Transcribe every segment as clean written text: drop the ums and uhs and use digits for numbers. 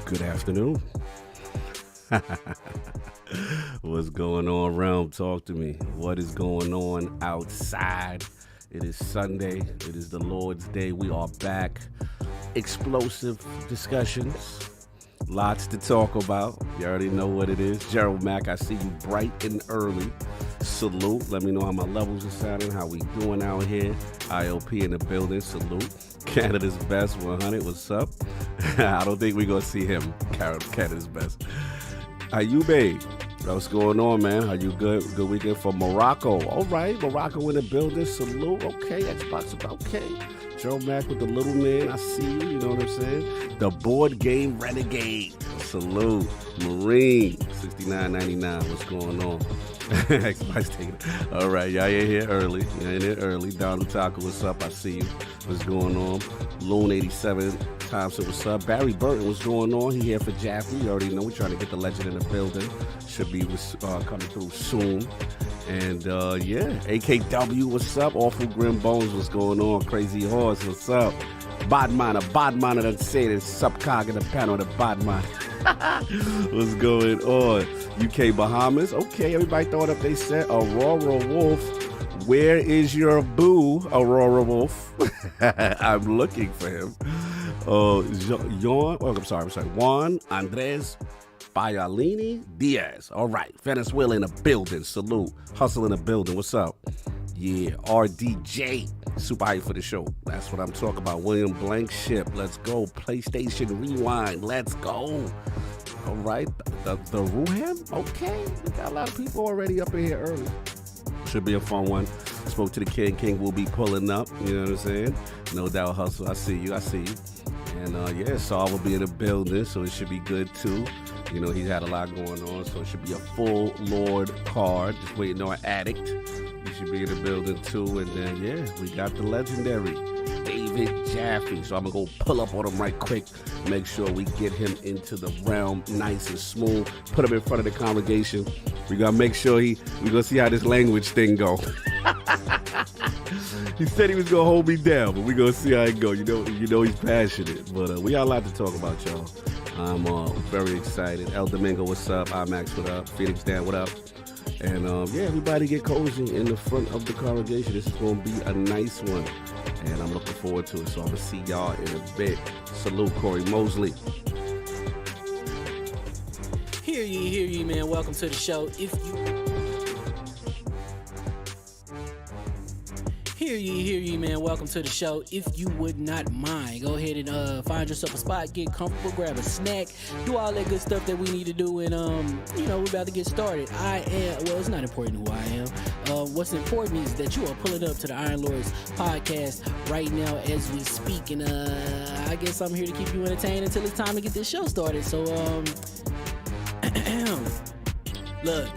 Good afternoon. What's going on, Realm? Talk to me. What is going on outside? It is Sunday. It is the Lord's Day. We are back. Explosive discussions. Lots to talk about. You already know what it is. Gerald Mack, I see you bright and early. Salute. Let me know how my levels are sounding, how we doing out here. IOP in the building. Salute. Canada's Best 100. What's up? I don't think we're going to see him. Canada's Best. Ayube, what's going on, man? Are you good? Good weekend for Morocco. All right, Morocco in the building. Salute. Okay, Xbox. Okay. Joe Mack with the little man. I see you. You know what I'm saying? The board game renegade. Salute. Marine. $69.99. What's going on? Xbox taking it. All right, y'all in here early. Y'all in here early. Donald Taco, what's up? I see you. What's going on? Loon 87 Thompson, what's up? Barry Burton, what's going on? He here for Jaffe. You already know we're trying to get the legend in the building. Should be coming through soon. And yeah, AKW, what's up? Awful Grim Bones, what's going on? Crazy Horse, what's up? Bodminer done said it. Subcog in the panel, the Bodminer. What's going on? UK Bahamas. Okay, everybody thought up they said Aurora Wolf. Where is your boo, Aurora Wolf? I'm looking for him. Juan Andres Bayalini Diaz. All right, Venezuela in the building. Salute. Hustle in the building. What's up? Yeah, RDJ. Super hype for the show. That's what I'm talking about. William Blankship. Let's go. PlayStation Rewind. Let's go. All right. The Ruham? Okay. We got a lot of people already up in here early. Should be a fun one. Spoke to the King. King will be pulling up. You know what I'm saying? No doubt, Hustle. I see you. And yeah, Saul will be in the building, so it should be good too. You know, he's had a lot going on, so it should be a full Lord card. Just waiting on Addict. He should be in the building too. And then, yeah, we got the legendary David Jaffe. So I'm going to go pull up on him right quick. Make sure we get him into the realm nice and smooth. Put him in front of the congregation. We're going to make sure we're going to see how this language thing go. He said he was going to hold me down, but we're going to see how it go. You know he's passionate. But we got a lot to talk about, y'all. I'm very excited. El Domingo, what's up? IMAX, what up? Phoenix Dan, what up? And yeah, everybody get cozy in the front of the congregation. This is going to be a nice one. And I'm looking forward to it. So I'm going to see y'all in a bit. Salute, Corey Mosley. Hear ye, man. Welcome to the show. Hear ye, man. Welcome to the show. If you would not mind, go ahead and find yourself a spot, get comfortable, grab a snack, do all that good stuff that we need to do, and we're about to get started. It's not important who I am. What's important is that you are pulling up to the Iron Lords podcast right now as we speak, and I guess I'm here to keep you entertained until it's time to get this show started. So look.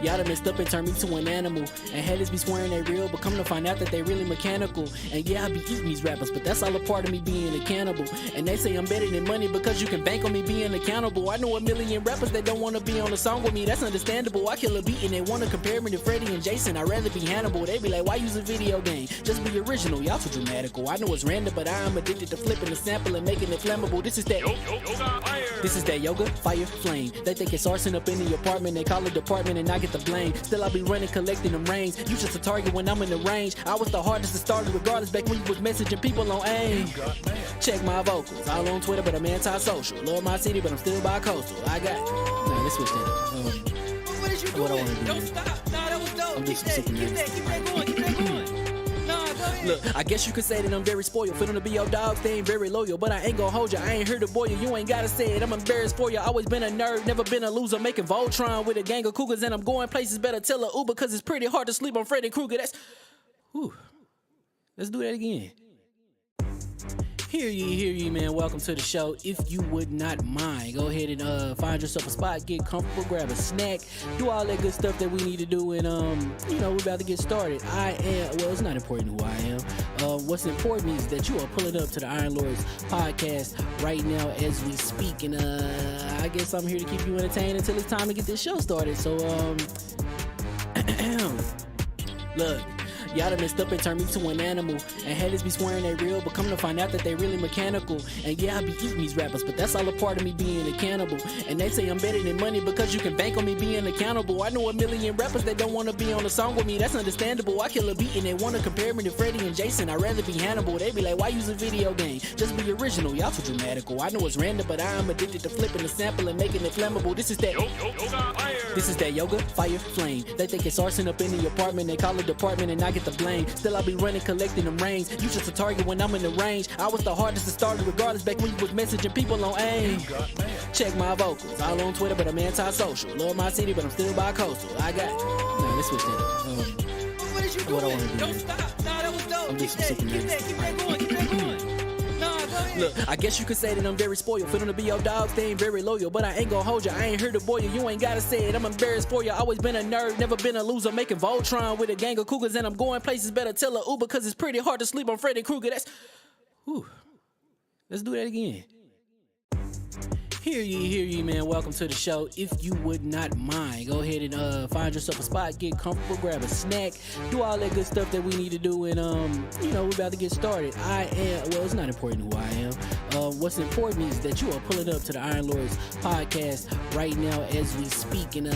Y'all done messed up and turned me to an animal. And haters be swearing they real, but come to find out that they really mechanical. And yeah, I be eating these rappers, but that's all a part of me being a cannibal. And they say I'm better than money because you can bank on me being accountable. I know a million rappers that don't want to be on a song with me, that's understandable. I kill a beat and they want to compare me to Freddie and Jason. I'd rather be Hannibal. They be like, why use a video game? Just be original, y'all too dramatical. I know it's random, but I am addicted to flipping the sample and making it flammable. This is that yoga, fire, flame. They think it's arson up in the apartment, they call it department and I get the blame. Still I be running, collecting them rains. You just a target when I'm in the range. I was the hardest to start regardless back when you was messaging people on AIM. Check my vocals, all on Twitter, but I'm anti-social. Love my city, but I'm still bi-coastal. Let's switch that up. What is you doing? What I want to do. Don't stop. Nah, that was dope. I'm Keep that going. Nah, go ahead. Look, I guess you could say that I'm very spoiled. For them to be your dogs, they ain't very loyal. But I ain't gonna hold you, I ain't here to boil you. You ain't gotta say it, I'm embarrassed for you. Always been a nerd, never been a loser. Making Voltron with a gang of cougars. And I'm going places, better tell a Uber. Cause it's pretty hard to sleep on Freddy Krueger. Let's do that again. Hear ye, man. Welcome to the show. If you would not mind, go ahead and find yourself a spot, get comfortable, grab a snack, do all that good stuff that we need to do, and we're about to get started. It's not important who I am. What's important is that you are pulling up to the Iron Lords podcast right now as we speak, and I guess I'm here to keep you entertained until it's time to get this show started. So look. Y'all done messed up and turned me to an animal. And haters be swearing they real, but come to find out that they really mechanical. And yeah, I be eating these rappers, but that's all a part of me being a cannibal. And they say I'm better than money because you can bank on me being accountable. I know a million rappers that don't wanna be on a song with me, that's understandable. I kill a beat and they wanna compare me to Freddie and Jason. I'd rather be Hannibal. They be like, why use a video game? Just be original, y'all too dramatical. I know it's random, but I'm addicted to flipping the sample and making it flammable. This is that yoga, fire, flame. They think it's arson up in the apartment. They call it department and I get the blame. Still I be running, collecting them rings. You just a target when I'm in the range. I was the hardest to start regardless back when you was messaging people on AIM. Check my vocals, all on Twitter, but I'm anti-social. Love my city, but I'm still bi-coastal. I got. Nah, let's switch that up. What is you doing? What I wanna do? Don't stop. Nah, that was dope. I'm just Keep that going. Keep that going. Nah, go ahead. Look, I guess you could say that I'm very spoiled. For them to be your dogs, they ain't very loyal. But I ain't gon' hold ya, I ain't here to boil you. You ain't gotta say it, I'm embarrassed for ya. Always been a nerd, never been a loser. Making Voltron with a gang of cougars. And I'm going places, better tell a Uber. Cause it's pretty hard to sleep on Freddy Krueger. That's... Whew. Let's do that again. Hear ye, man. Welcome to the show. If you would not mind, go ahead and find yourself a spot, get comfortable, grab a snack, do all that good stuff that we need to do, and we're about to get started. It's not important who I am. What's important is that you are pulling up to the Iron Lords podcast right now as we speak, and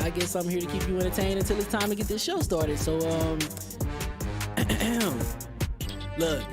I guess I'm here to keep you entertained until it's time to get this show started. So look.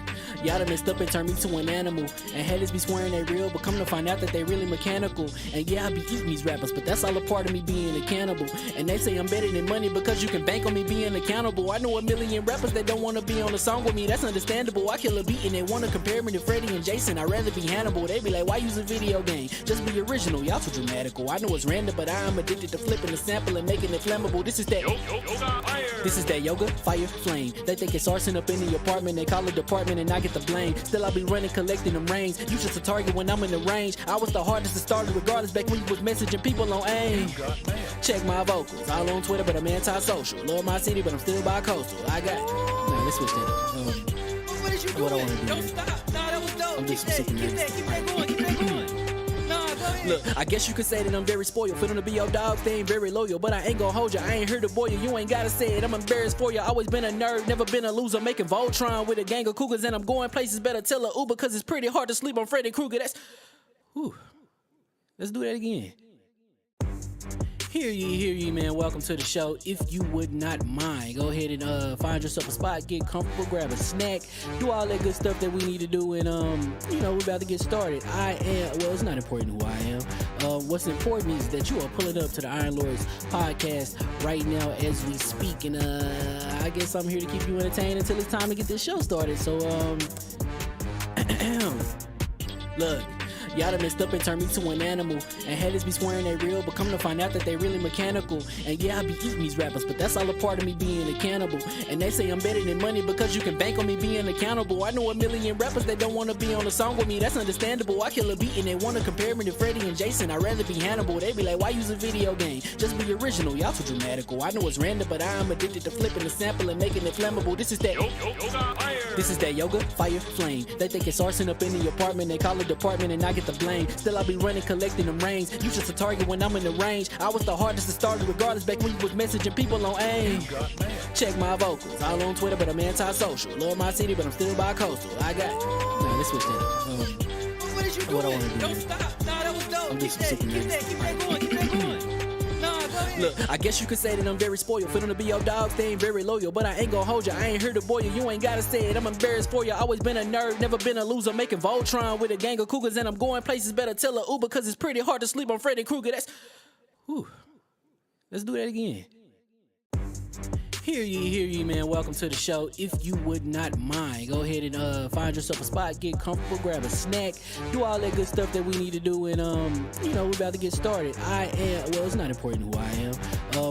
Y'all done messed up and turned me to an animal. And haters be swearing they real, but come to find out that they really mechanical. And yeah, I be eating these rappers, but that's all a part of me being a cannibal. And they say I'm better than money because you can bank on me being accountable. I know a million rappers that don't wanna be on a song with me, that's understandable. I kill a beat and they wanna compare me to Freddie and Jason. I'd rather be Hannibal. They be like, why use a video game? Just be original, y'all too dramatical. I know it's random, but I'm addicted to flipping the sample and making it flammable. This is that yoga, fire, flame. They think it's arson up in the apartment. They call it department and I get the blame. Still I be running, collecting them rings. You just a target when I'm in the range. I was the hardest to start regardless back when you was messaging people on AIM. Check my vocals, all on Twitter, but I'm anti-social. Love my city, but I'm still bi-coastal. I got. Nah, let's switch that up. What is you doing? What I wanna do? Don't stop. Nah, that was dope. I'm just Keep that going. Keep that going. Nah, go ahead. Look, I guess you could say that I'm very spoiled. For them to be your dogs, they ain't very loyal. But I ain't gon' hold ya, I ain't here to boil you. You ain't gotta say it, I'm embarrassed for ya. Always been a nerd, never been a loser. Making Voltron with a gang of cougars. And I'm going places, better tell a Uber. Cause it's pretty hard to sleep on Freddy Krueger. That's... Whew. Let's do that again. Hear ye, man. Welcome to the show. If you would not mind, go ahead and find yourself a spot, get comfortable, grab a snack, do all that good stuff that we need to do, and we're about to get started. It's not important who I am. What's important is that you are pulling up to the Iron Lords podcast right now as we speak, and I guess I'm here to keep you entertained until it's time to get this show started. So look. Y'all done messed up and turned me to an animal. And haters be swearing they real, but come to find out that they really mechanical. And yeah, I be eating these rappers, but that's all a part of me being a cannibal. And they say I'm better than money because you can bank on me being accountable. I know a million rappers that don't wanna be on a song with me, that's understandable. I kill a beat and they wanna compare me to Freddie and Jason. I'd rather be Hannibal. They be like, why use a video game? Just be original, y'all too dramatical. I know it's random, but I'm addicted to flipping the sample and making it flammable. This is that yoga, fire, flame. They think it's arson up in the apartment. They call it department and I get the blame. Still I be running, collecting them rings. You just a target when I'm in the range. I was the hardest to start regardless back when you was messaging people on AIM. Check my vocals, all on Twitter, but I'm anti-social. Love my city, but I'm still bi-coastal. I got. Nah, let's switch that up. What is you What I doing? wanna do? Don't stop. Nah, that was dope. I'm just Keep that going. Keep that going. Nah, go ahead. Look, I guess you could say that I'm very spoiled. For them to be your dogs, they ain't very loyal. But I ain't gon' hold ya, I ain't here to boil you. You ain't gotta say it, I'm embarrassed for ya. Always been a nerd, never been a loser. Making Voltron with a gang of cougars. And I'm going places, better tell a Uber. Cause it's pretty hard to sleep on Freddy Krueger. That's... Whew. Let's do that again. Hear ye, man. Welcome to the show. If you would not mind, go ahead and find yourself a spot, get comfortable, grab a snack, do all that good stuff that we need to do, and we're about to get started. It's not important who I am.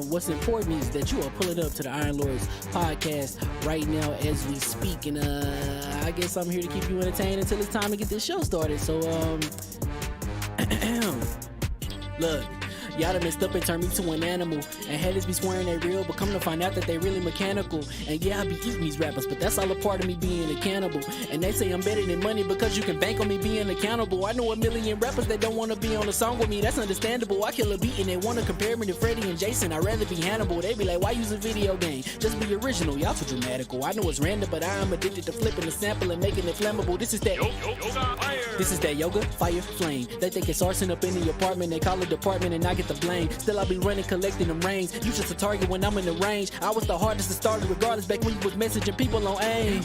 What's important is that you are pulling up to the Iron Lords podcast right now as we speak, and I guess I'm here to keep you entertained until it's time to get this show started. So look. Y'all done messed up and turned me to an animal. And haters be swearing they real, but come to find out that they really mechanical. And yeah, I be eating these rappers, but that's all a part of me being a cannibal. And they say I'm better than money because you can bank on me being accountable. I know a million rappers that don't wanna be on a song with me, that's understandable. I kill a beat and they wanna compare me to Freddie and Jason. I'd rather be Hannibal. They be like, why use a video game? Just be original, y'all too dramatical. I know it's random, but I'm addicted to flipping the sample and making it flammable. This is that yoga, fire, flame. They think it's arson up in the apartment, they call it department and I get the blame. Still I be running, collecting them rings. You just a target when I'm in the range. I was the hardest to start regardless back when you was messaging people on AIM.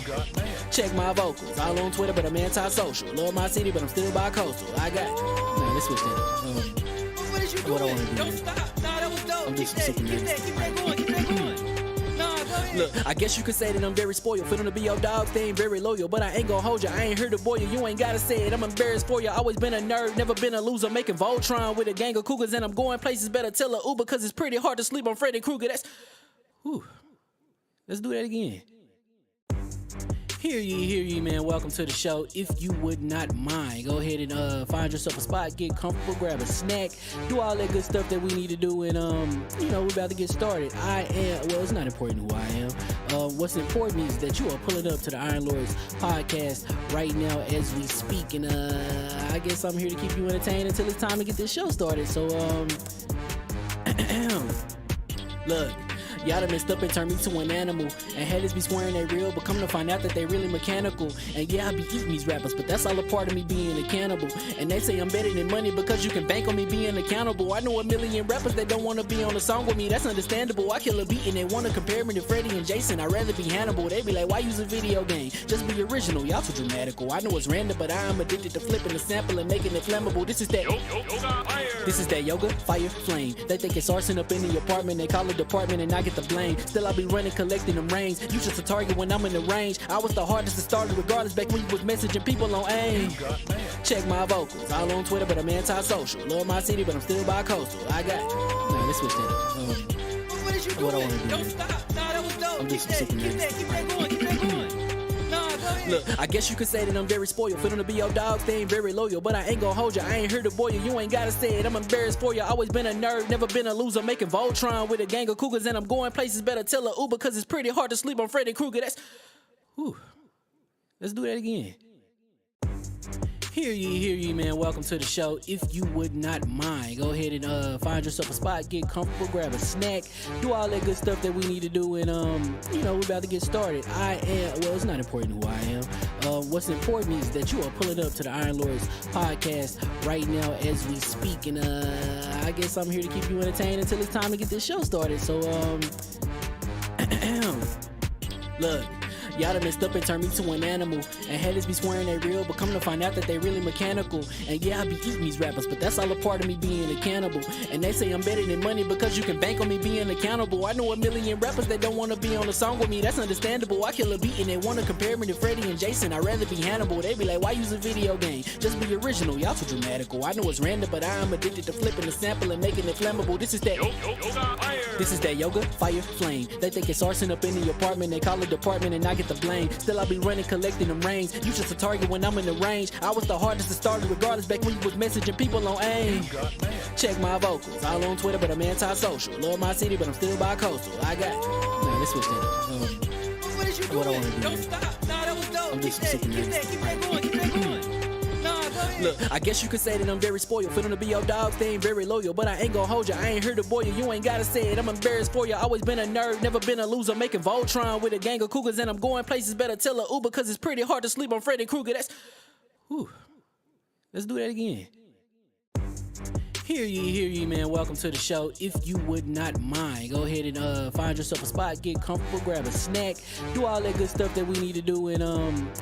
Check my vocals, all on Twitter, but I'm anti-social. Love my city, but I'm still bi-coastal. I got, man, let's switch that up. What is you doing? What I wanna do, Don't man. stop. Nah, that was dope. I'm Keep just that, super keep nervous. that, keep that going, keep that going. Nah, go ahead. Look, I guess you could say that I'm very spoiled. For them to be your dogs, they ain't very loyal. But I ain't gon' hold you, I ain't here to boil you. You ain't gotta say it, I'm embarrassed for you. Always been a nerd, never been a loser. Making Voltron with a gang of cougars. And I'm going places, better tell a Uber. Cause it's pretty hard to sleep on Freddy Krueger. That's, whew. Let's do that again. Hear ye, man. Welcome to the show. If you would not mind, go ahead and find yourself a spot, get comfortable, grab a snack, do all that good stuff that we need to do, and we're about to get started. It's not important who I am. What's important is that you are pulling up to the Iron Lords podcast right now as we speak, and I guess I'm here to keep you entertained until it's time to get this show started. So look. Y'all done messed up and turned me to an animal. And haters be swearing they real, but come to find out that they really mechanical. And yeah, I be eating these rappers, but that's all a part of me being a cannibal. And they say I'm better than money because you can bank on me being accountable. I know a million rappers that don't wanna be on a song with me, that's understandable. I kill a beat and they wanna compare me to Freddie and Jason. I'd rather be Hannibal. They be like, why use a video game? Just be original, y'all too dramatical. I know it's random, but I'm addicted to flipping the sample and making it flammable. This is that yoga, fire, flame. They think it's arson up in the apartment, they call it department and I get the blame. Still I be running, collecting them rings. You just a target when I'm in the range. I was the hardest to start regardless back when you was messaging people on AIM. Check my vocals, all on Twitter, but I'm anti-social. Love my city, but I'm still bi-coastal. I got, man, let's switch that up. What is you doing? What I wanna do, Don't man. stop. Nah, that was dope. I'm Keep just that, super keep nervous. that, keep that going, keep that going. Nah, go ahead. Look, I guess you could say that I'm very spoiled. For them to be your dogs, they ain't very loyal. But I ain't gon' hold you, I ain't here to boil you. You ain't gotta say it, I'm embarrassed for you. Always been a nerd, never been a loser. Making Voltron with a gang of cougars. And I'm going places, better tell a Uber. Cause it's pretty hard to sleep on Freddy Krueger. That's, whew. Let's do that again. Hear ye, man. Welcome to the show. If you would not mind, go ahead and find yourself a spot, get comfortable, grab a snack, do all that good stuff that we need to do, and we're about to get started. It's not important who I am. What's important is that you are pulling up to the Iron Lords podcast right now as we speak, and I guess I'm here to keep you entertained until it's time to get this show started. So look. Y'all done messed up and turned me to an animal. And haters be swearing they real, but come to find out that they really mechanical. And yeah, I be eating these rappers, but that's all a part of me being a cannibal. And they say I'm better than money because you can bank on me being accountable. I know a million rappers that don't wanna be on a song with me, that's understandable. I kill a beat and they wanna compare me to Freddie and Jason. I'd rather be Hannibal. They be like, why use a video game? Just be original, y'all too dramatical. I know it's random, but I'm addicted to flipping the sample and making it flammable. This is that yoga, fire, flame. They think it's arson up in the apartment, they call it department and I get the blame. Still I be running, collecting them rings. You just a target when I'm in the range. I was the hardest to start regardless back when you was messaging people on AIM. Check my vocals, all on Twitter, but I'm anti-social. Love my city, but I'm still bi-coastal. I got, man, let's switch that up. What is you What I doing? wanna do, Don't man. stop. Nah, that was dope. I'm Keep just that, super keep nervous. that, keep that going, keep that going. Nah, go ahead. Look, I guess you could say that I'm very spoiled. For them to be your dogs, they ain't very loyal. But I ain't gon' hold you, I ain't here to boil you. You ain't gotta say it, I'm embarrassed for you. Always been a nerd, never been a loser. Making Voltron with a gang of cougars. And I'm going places, better tell a Uber. Cause it's pretty hard to sleep on Freddy Krueger. That's, whew. Let's do that again. Hear ye, man. Welcome to the show. If you would not mind, go ahead and find yourself a spot, get comfortable, grab a snack, do all that good stuff that we need to do, and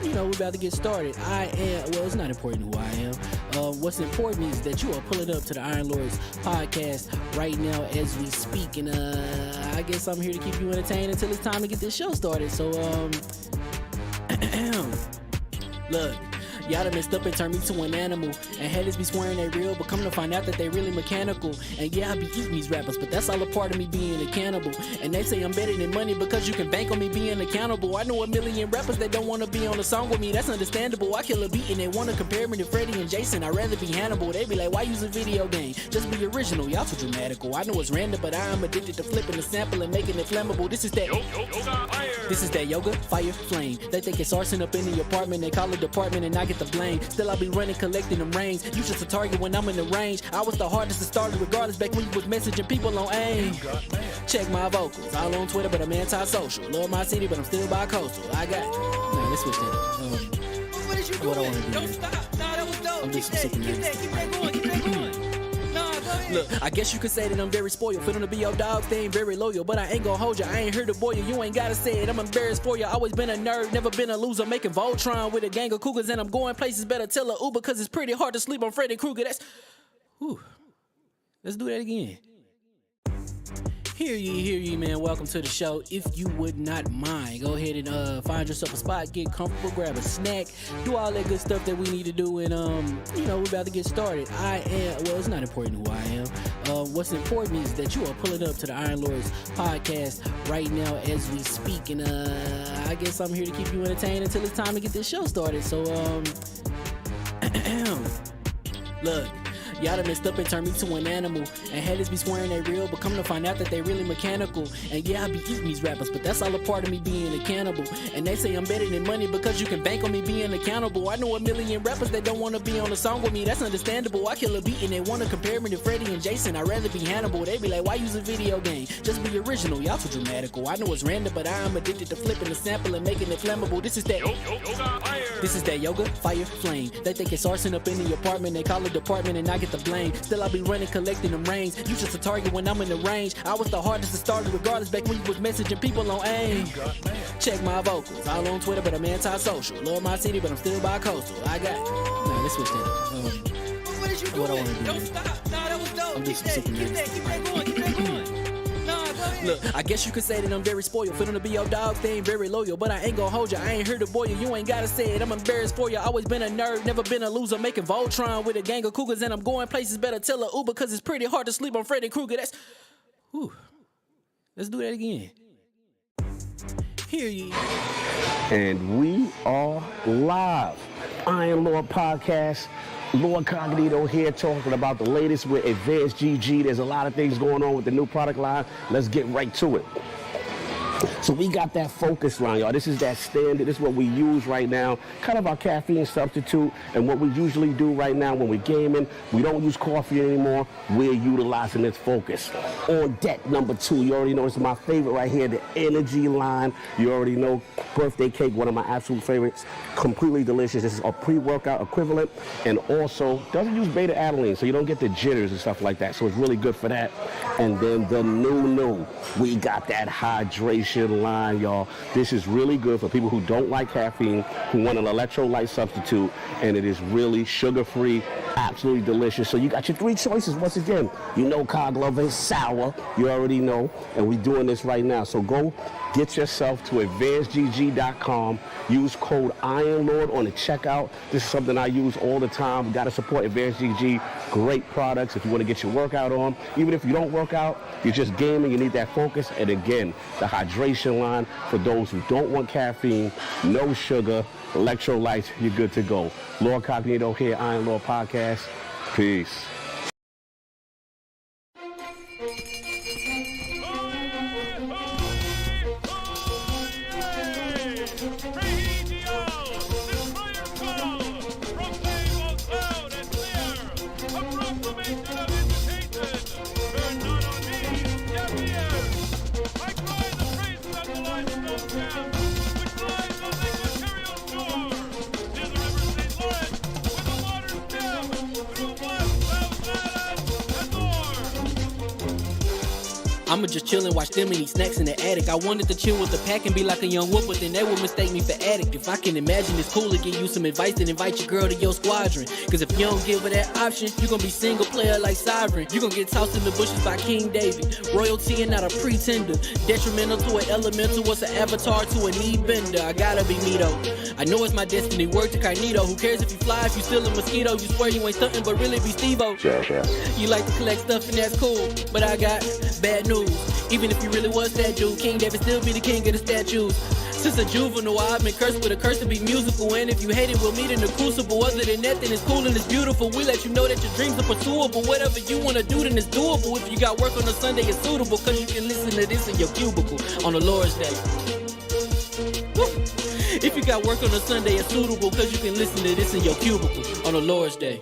we're about to get started. It's not important who I am. What's important is that you are pulling up to the Iron Lords podcast right now as we speak, and I guess I'm here to keep you entertained until it's time to get this show started. So look. Y'all done messed up and turned me to an animal. And haters be swearing they real, but come to find out that they really mechanical. And yeah, I be eating these rappers, but that's all a part of me being a cannibal. And they say I'm better than money because you can bank on me being accountable. I know a million rappers that don't wanna be on a song with me, that's understandable. I kill a beat and they wanna compare me to Freddie and Jason. I'd rather be Hannibal. They be like, why use a video game? Just be original, y'all too dramatical. I know it's random, but I am addicted to flipping the sample and making it flammable. This is that yoga, fire, flame. They think it's arson up in the apartment, they call it department and I get the blame. Still I be running, collecting them rains. You just a target when I'm in the range. I was the hardest to start regardless back when you was messaging people on AIM. Check my vocals, all on Twitter, but I'm anti-social. Love my city, but I'm still bi-coastal. I got, nah, let's switch that. What is you What I doing? wanna do Don't here. stop. Nah, that was dope. I'm just Keep super that going. Keep that going. Nah, go ahead. Look, I guess you could say that I'm very spoiled. For them to be your dogs, they ain't very loyal. But I ain't gonna hold you, I ain't here to boil you. You ain't gotta say it, I'm embarrassed for you. Always been a nerd, never been a loser. Making Voltron with a gang of cougars. And I'm going places, better tell a Uber. Cause it's pretty hard to sleep on Freddy Krueger. That's, whew. Let's do that again. Hear ye, man. Welcome to the show. If you would not mind, go ahead and find yourself a spot, get comfortable, grab a snack, do all that good stuff that we need to do, and we're about to get started. It's not important who I am. What's important is that you are pulling up to the Iron Lords podcast right now as we speak, and I guess I'm here to keep you entertained until it's time to get this show started. So look. Y'all done messed up and turned me to an animal. And haters be swearing they real, but come to find out that they really mechanical. And yeah, I be eating these rappers, but that's all a part of me being a cannibal. And they say I'm better than money because you can bank on me being accountable. I know a million rappers that don't wanna be on a song with me, that's understandable. I kill a beat and they wanna compare me to Freddie and Jason. I'd rather be Hannibal. They be like, why use a video game? Just be original, y'all too dramatical. I know it's random, but I am addicted to flipping the sample and making it flammable. This is that yoga, fire, flame. They think it's arson up in the apartment, they call it department and I get the blame. Still I be running, collecting them rains. You just a target when I'm in the range. I was the hardest to start regardless back when you was messaging people on AIM. Check my vocals, all on Twitter, but I'm anti-social. Love my city, but I'm still bi-coastal. I got, nah, let's switch that. What is you doing? What I wanna do Don't here. stop. Nah, that was dope. I'm just Keep super that going. Keep that going. Nah, go ahead. Look, I guess you could say that I'm very spoiled. For them to be your dogs, they ain't very loyal. But I ain't gonna hold you, I ain't here to boil you. You ain't gotta say it, I'm embarrassed for you. Always been a nerd, never been a loser. Making Voltron with a gang of cougars. And I'm going places, better tell a Uber. Cause it's pretty hard to sleep on Freddy Krueger. That's, whew. Let's do that again. Hear ye. And we are live. Iron Lord Podcast. LordCognito here talking about the latest with Advanced GG. There's a lot of things going on with the new product line. Let's get right to it. So we got that focus line, y'all. This is that standard. This is what we use right now. Kind of our caffeine substitute. And what we usually do right now when we're gaming, we don't use coffee anymore. We're utilizing this focus. On deck number 2, you already know this is my favorite right here, the energy line. You already know, birthday cake, one of my absolute favorites. Completely delicious. This is a pre-workout equivalent. And also doesn't use beta alanine, so you don't get the jitters and stuff like that. So it's really good for that. And then the new, we got that hydration line, y'all. This is really good for people who don't like caffeine, who want an electrolyte substitute, and it is really sugar-free, absolutely delicious. So you got your 3 choices. Once again, you know Cog Lover is sour. You already know, and we're doing this right now. So go get yourself to advancedgg.com. Use code IronLord on the checkout. This is something I use all the time. We got to support Advanced GG. Great products if you want to get your workout on. Even if you don't work out, you're just gaming, you need that focus. And again, the hydration line for those who don't want caffeine, no sugar, electrolytes, you're good to go. LordCognito here, Iron Lord Podcast. Peace. I'ma just chill and watch them and eat snacks in the attic. I wanted to chill with the pack and be like a young wolf, but then they would mistake me for addict. If I can imagine it's cool to give you some advice, then invite your girl to your squadron. Cause if you don't give her that option, you gon' be single player like Sovereign. You gon' get tossed in the bushes by King David. Royalty and not a pretender. Detrimental to an elemental, what's an avatar to a knee bender? I gotta be me though. I know it's my destiny, word to Cognito. Who cares if you fly, if you still a mosquito? You swear you ain't stuntin', but really be Steve-O. You like to collect stuff and that's cool, but I got bad news. Even if you really was that dude, King David still be the king of the statues. Since a juvenile, I've been cursed with a curse to be musical. And if you hate it, we'll meet in the crucible. Other than that, then it's cool and it's beautiful. We let you know that your dreams are pursuable. Whatever you wanna do, then it's doable. If you got work on a Sunday, it's suitable. Cause you can listen to this in your cubicle on the Lord's Day. Woo. If you got work on a Sunday, it's suitable. Cause you can listen to this in your cubicle on the Lord's Day.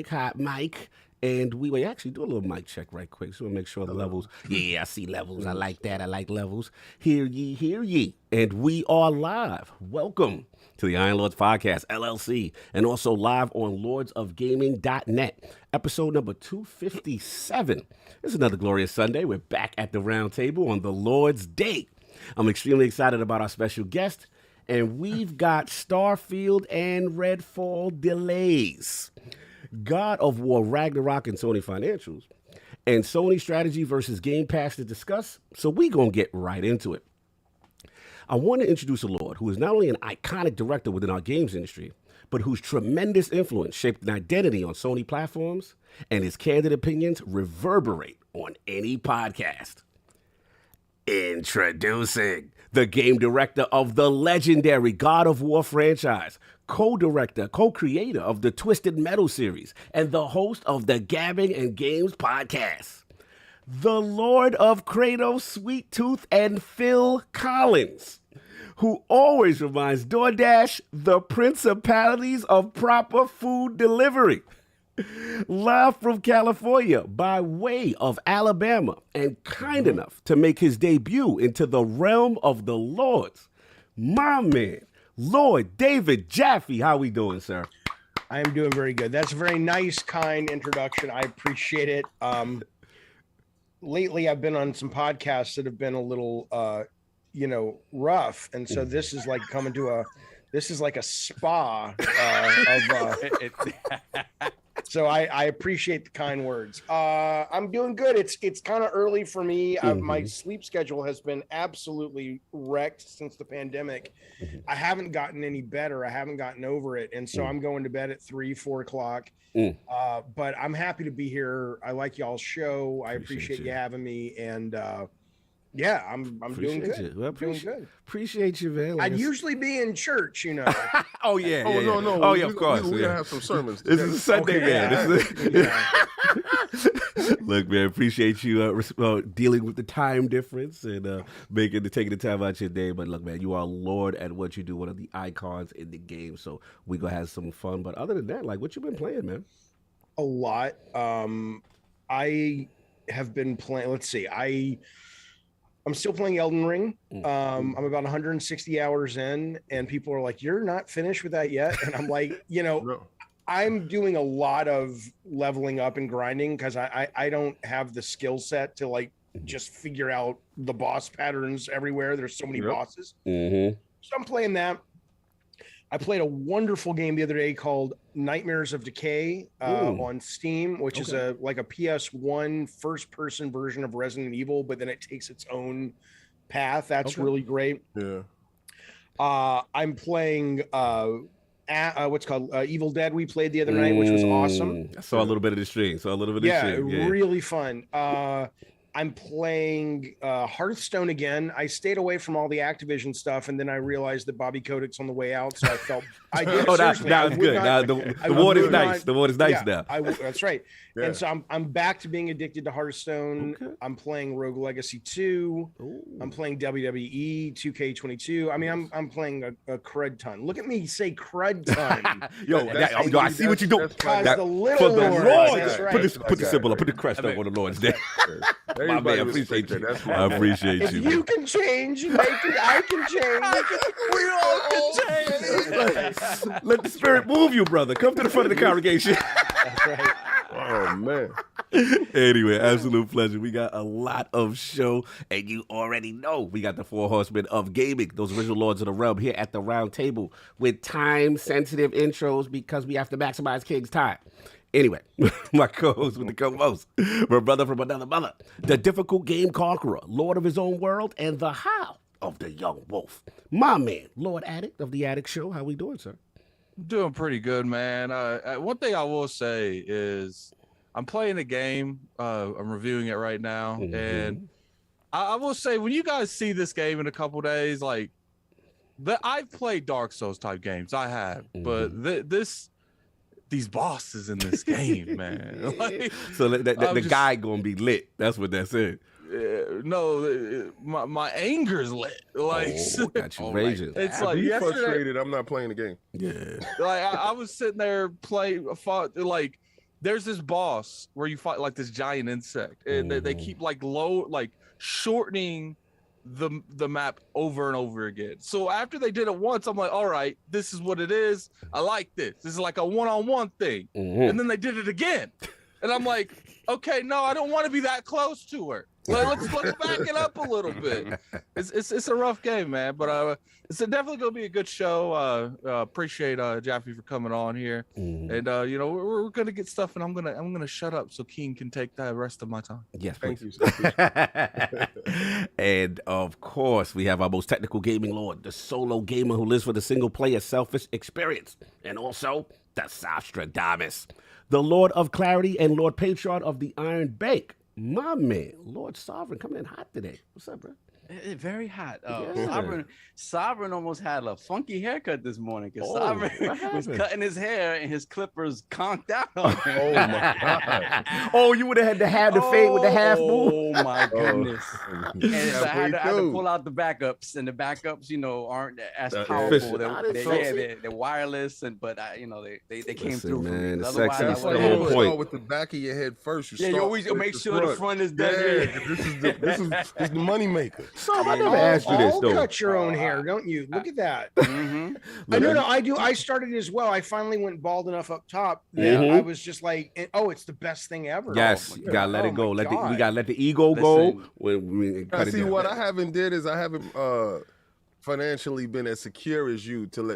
Hot mic. And we actually do a little mic check right quick. So we'll make sure the levels. Yeah, I see levels. I like that. I like levels. Hear ye, hear ye. And we are live. Welcome to the Iron Lords Podcast, LLC, and also live on lordsofgaming.net. Episode number 257. It's another glorious Sunday. We're back at the round table on the Lord's Day. I'm extremely excited about our special guest. And we've got Starfield and Redfall delays, God of War Ragnarok and Sony financials, and Sony strategy versus Game Pass to discuss, so we gonna get right into it. I want to introduce a Lord who is not only an iconic director within our games industry, but whose tremendous influence shaped an identity on Sony platforms, and his candid opinions reverberate on any podcast. Introducing the game director of the legendary God of War franchise, co-director, co-creator of the TwistedMetal series, and the host of the Gabbing and Games podcast, the Lord of Kratos, Sweet Tooth, and Phil Collins, who always reminds DoorDash the principalities of proper food delivery. Live from California by way of Alabama, and kind enough to make his debut into the realm of the Lords, my man, Lord David Jaffe. How we doing, sir? I am doing very good. That's a very nice, kind introduction. I appreciate it. Lately, I've been on some podcasts that have been a little, rough, and so this is like coming to this is like a spa So I appreciate the kind words. I'm doing good. It's kind of early for me. My sleep schedule has been absolutely wrecked since the pandemic. I haven't gotten any better. I haven't gotten over it. And so I'm going to bed at 3-4 o'clock. But I'm happy to be here. I like y'all's show. I appreciate you having me. And yeah, I'm doing good. Well, doing good. Appreciate you, man. I'd usually be in church, you know. Oh yeah. No. Oh yeah, of course. We gotta have some sermons. This is a Sunday, man. Look, man, appreciate you dealing with the time difference and taking the time out your day. But look, man, you are Lord at what you do, one of the icons in the game. So we gonna have some fun. But other than that, like, what you been playing, man? A lot. I have been playing. Let's see. I'm still playing Elden Ring. I'm about 160 hours in, and people are like, "You're not finished with that yet?" And I'm like, No. I'm doing a lot of leveling up and grinding because I don't have the skill set to like just figure out the boss patterns everywhere. There's so many bosses. So I'm playing that. I played a wonderful game the other day called Nightmares of Decay on Steam, which is a PS1 first-person version of Resident Evil, but then it takes its own path. That's really great. Yeah. I'm playing what's called Evil Dead. We played the other night, which was awesome. I saw a little bit of the stream. Really fun. I'm playing Hearthstone again. I stayed away from all the Activision stuff, and then I realized that Bobby Kotick's on the way out, so I felt I did. Now it's good. Now the water's nice. The water's nice now. That's right. Yeah. And so I'm back to being addicted to Hearthstone. I'm playing Rogue Legacy 2. I'm playing WWE 2K22. I mean, I'm playing a crud ton. Look at me say crud ton. Yo, I see what you do. The little for the Lord. Lord. That's right. Put the symbol up. Put the crest up on the Lord's Day. There My man, I Everybody appreciate respect you. that. That's I appreciate If you. you can change, I can change. We all can change. Let the spirit move you, brother. Come to the front of the congregation. That's right. Oh man. Anyway, absolute pleasure. We got a lot of show, and you already know we got the 4 horsemen of gaming, those original lords of the realm here at the round table with time-sensitive intros because we have to maximize King's time. Anyway, my co-host with the co-host, my brother from another mother, the difficult game conqueror, lord of his own world, and the how of the young wolf. My man, Lord Addict of the Addict Show. How we doing, sir? Doing pretty good, man. One thing I will say is I'm playing a game. I'm reviewing it right now, and I will say when you guys see this game in a couple days, like I've played Dark Souls type games, I have, but these bosses in this game, man. Like, so the guy gonna be lit. That's what that said. No, my anger's lit. Like, got you raging. It's If like you yesterday. frustrated, I'm not playing the game. Yeah. Like I was sitting there fought like there's this boss where you fight like this giant insect, and they keep like shortening the map over and over again. So after they did it once, I'm like, all right, this is what it is. I like this. This is like a one-on-one thing. And then they did it again, and I'm like, okay, no, I don't want to be that close to her. Like, let's back it up a little bit. It's a rough game, man, but it's definitely gonna be a good show. Appreciate Jaffe for coming on here, and we're gonna get stuff, and I'm gonna shut up so Keen can take the rest of my time. Yes, Thank please. you. Sir. And of course, we have our most technical gaming lord, the solo gamer who lives for the single player selfish experience, and also the Sostradamus, the Lord of Clarity and Lord Patron of the Iron Bank. My man, Lord Sovereign, coming in hot today. What's up, bro? Very hot. Yeah. Sovereign almost had a funky haircut this morning because Oh, Sovereign what was happened? cutting his hair and his clippers conked out on him. Oh my God. Oh, you would have had the fade with the half move? Oh my goodness. And so I had to Halfway pull out the backups, and the backups, aren't as Efficient. powerful. Ah, that's sexy. They're wireless, but they came Listen, through for me. man, the 'Cause otherwise, sexy I is would've still had on to- You point. start with the back of your head first. Yeah, you always make sure the front is done. Yeah, this is the money maker. So I never asked you this, All though. cut your own hair, don't you? Look at that. Mhm. I do. I started as well. I finally went bald enough up top that Mhm. I was just like, it's the best thing ever. Yes, Oh, you gotta let oh it go. my We God. gotta let the ego go. Listen. When we Now, cut it see, down. what I haven't did is I haven't financially been as secure as you to let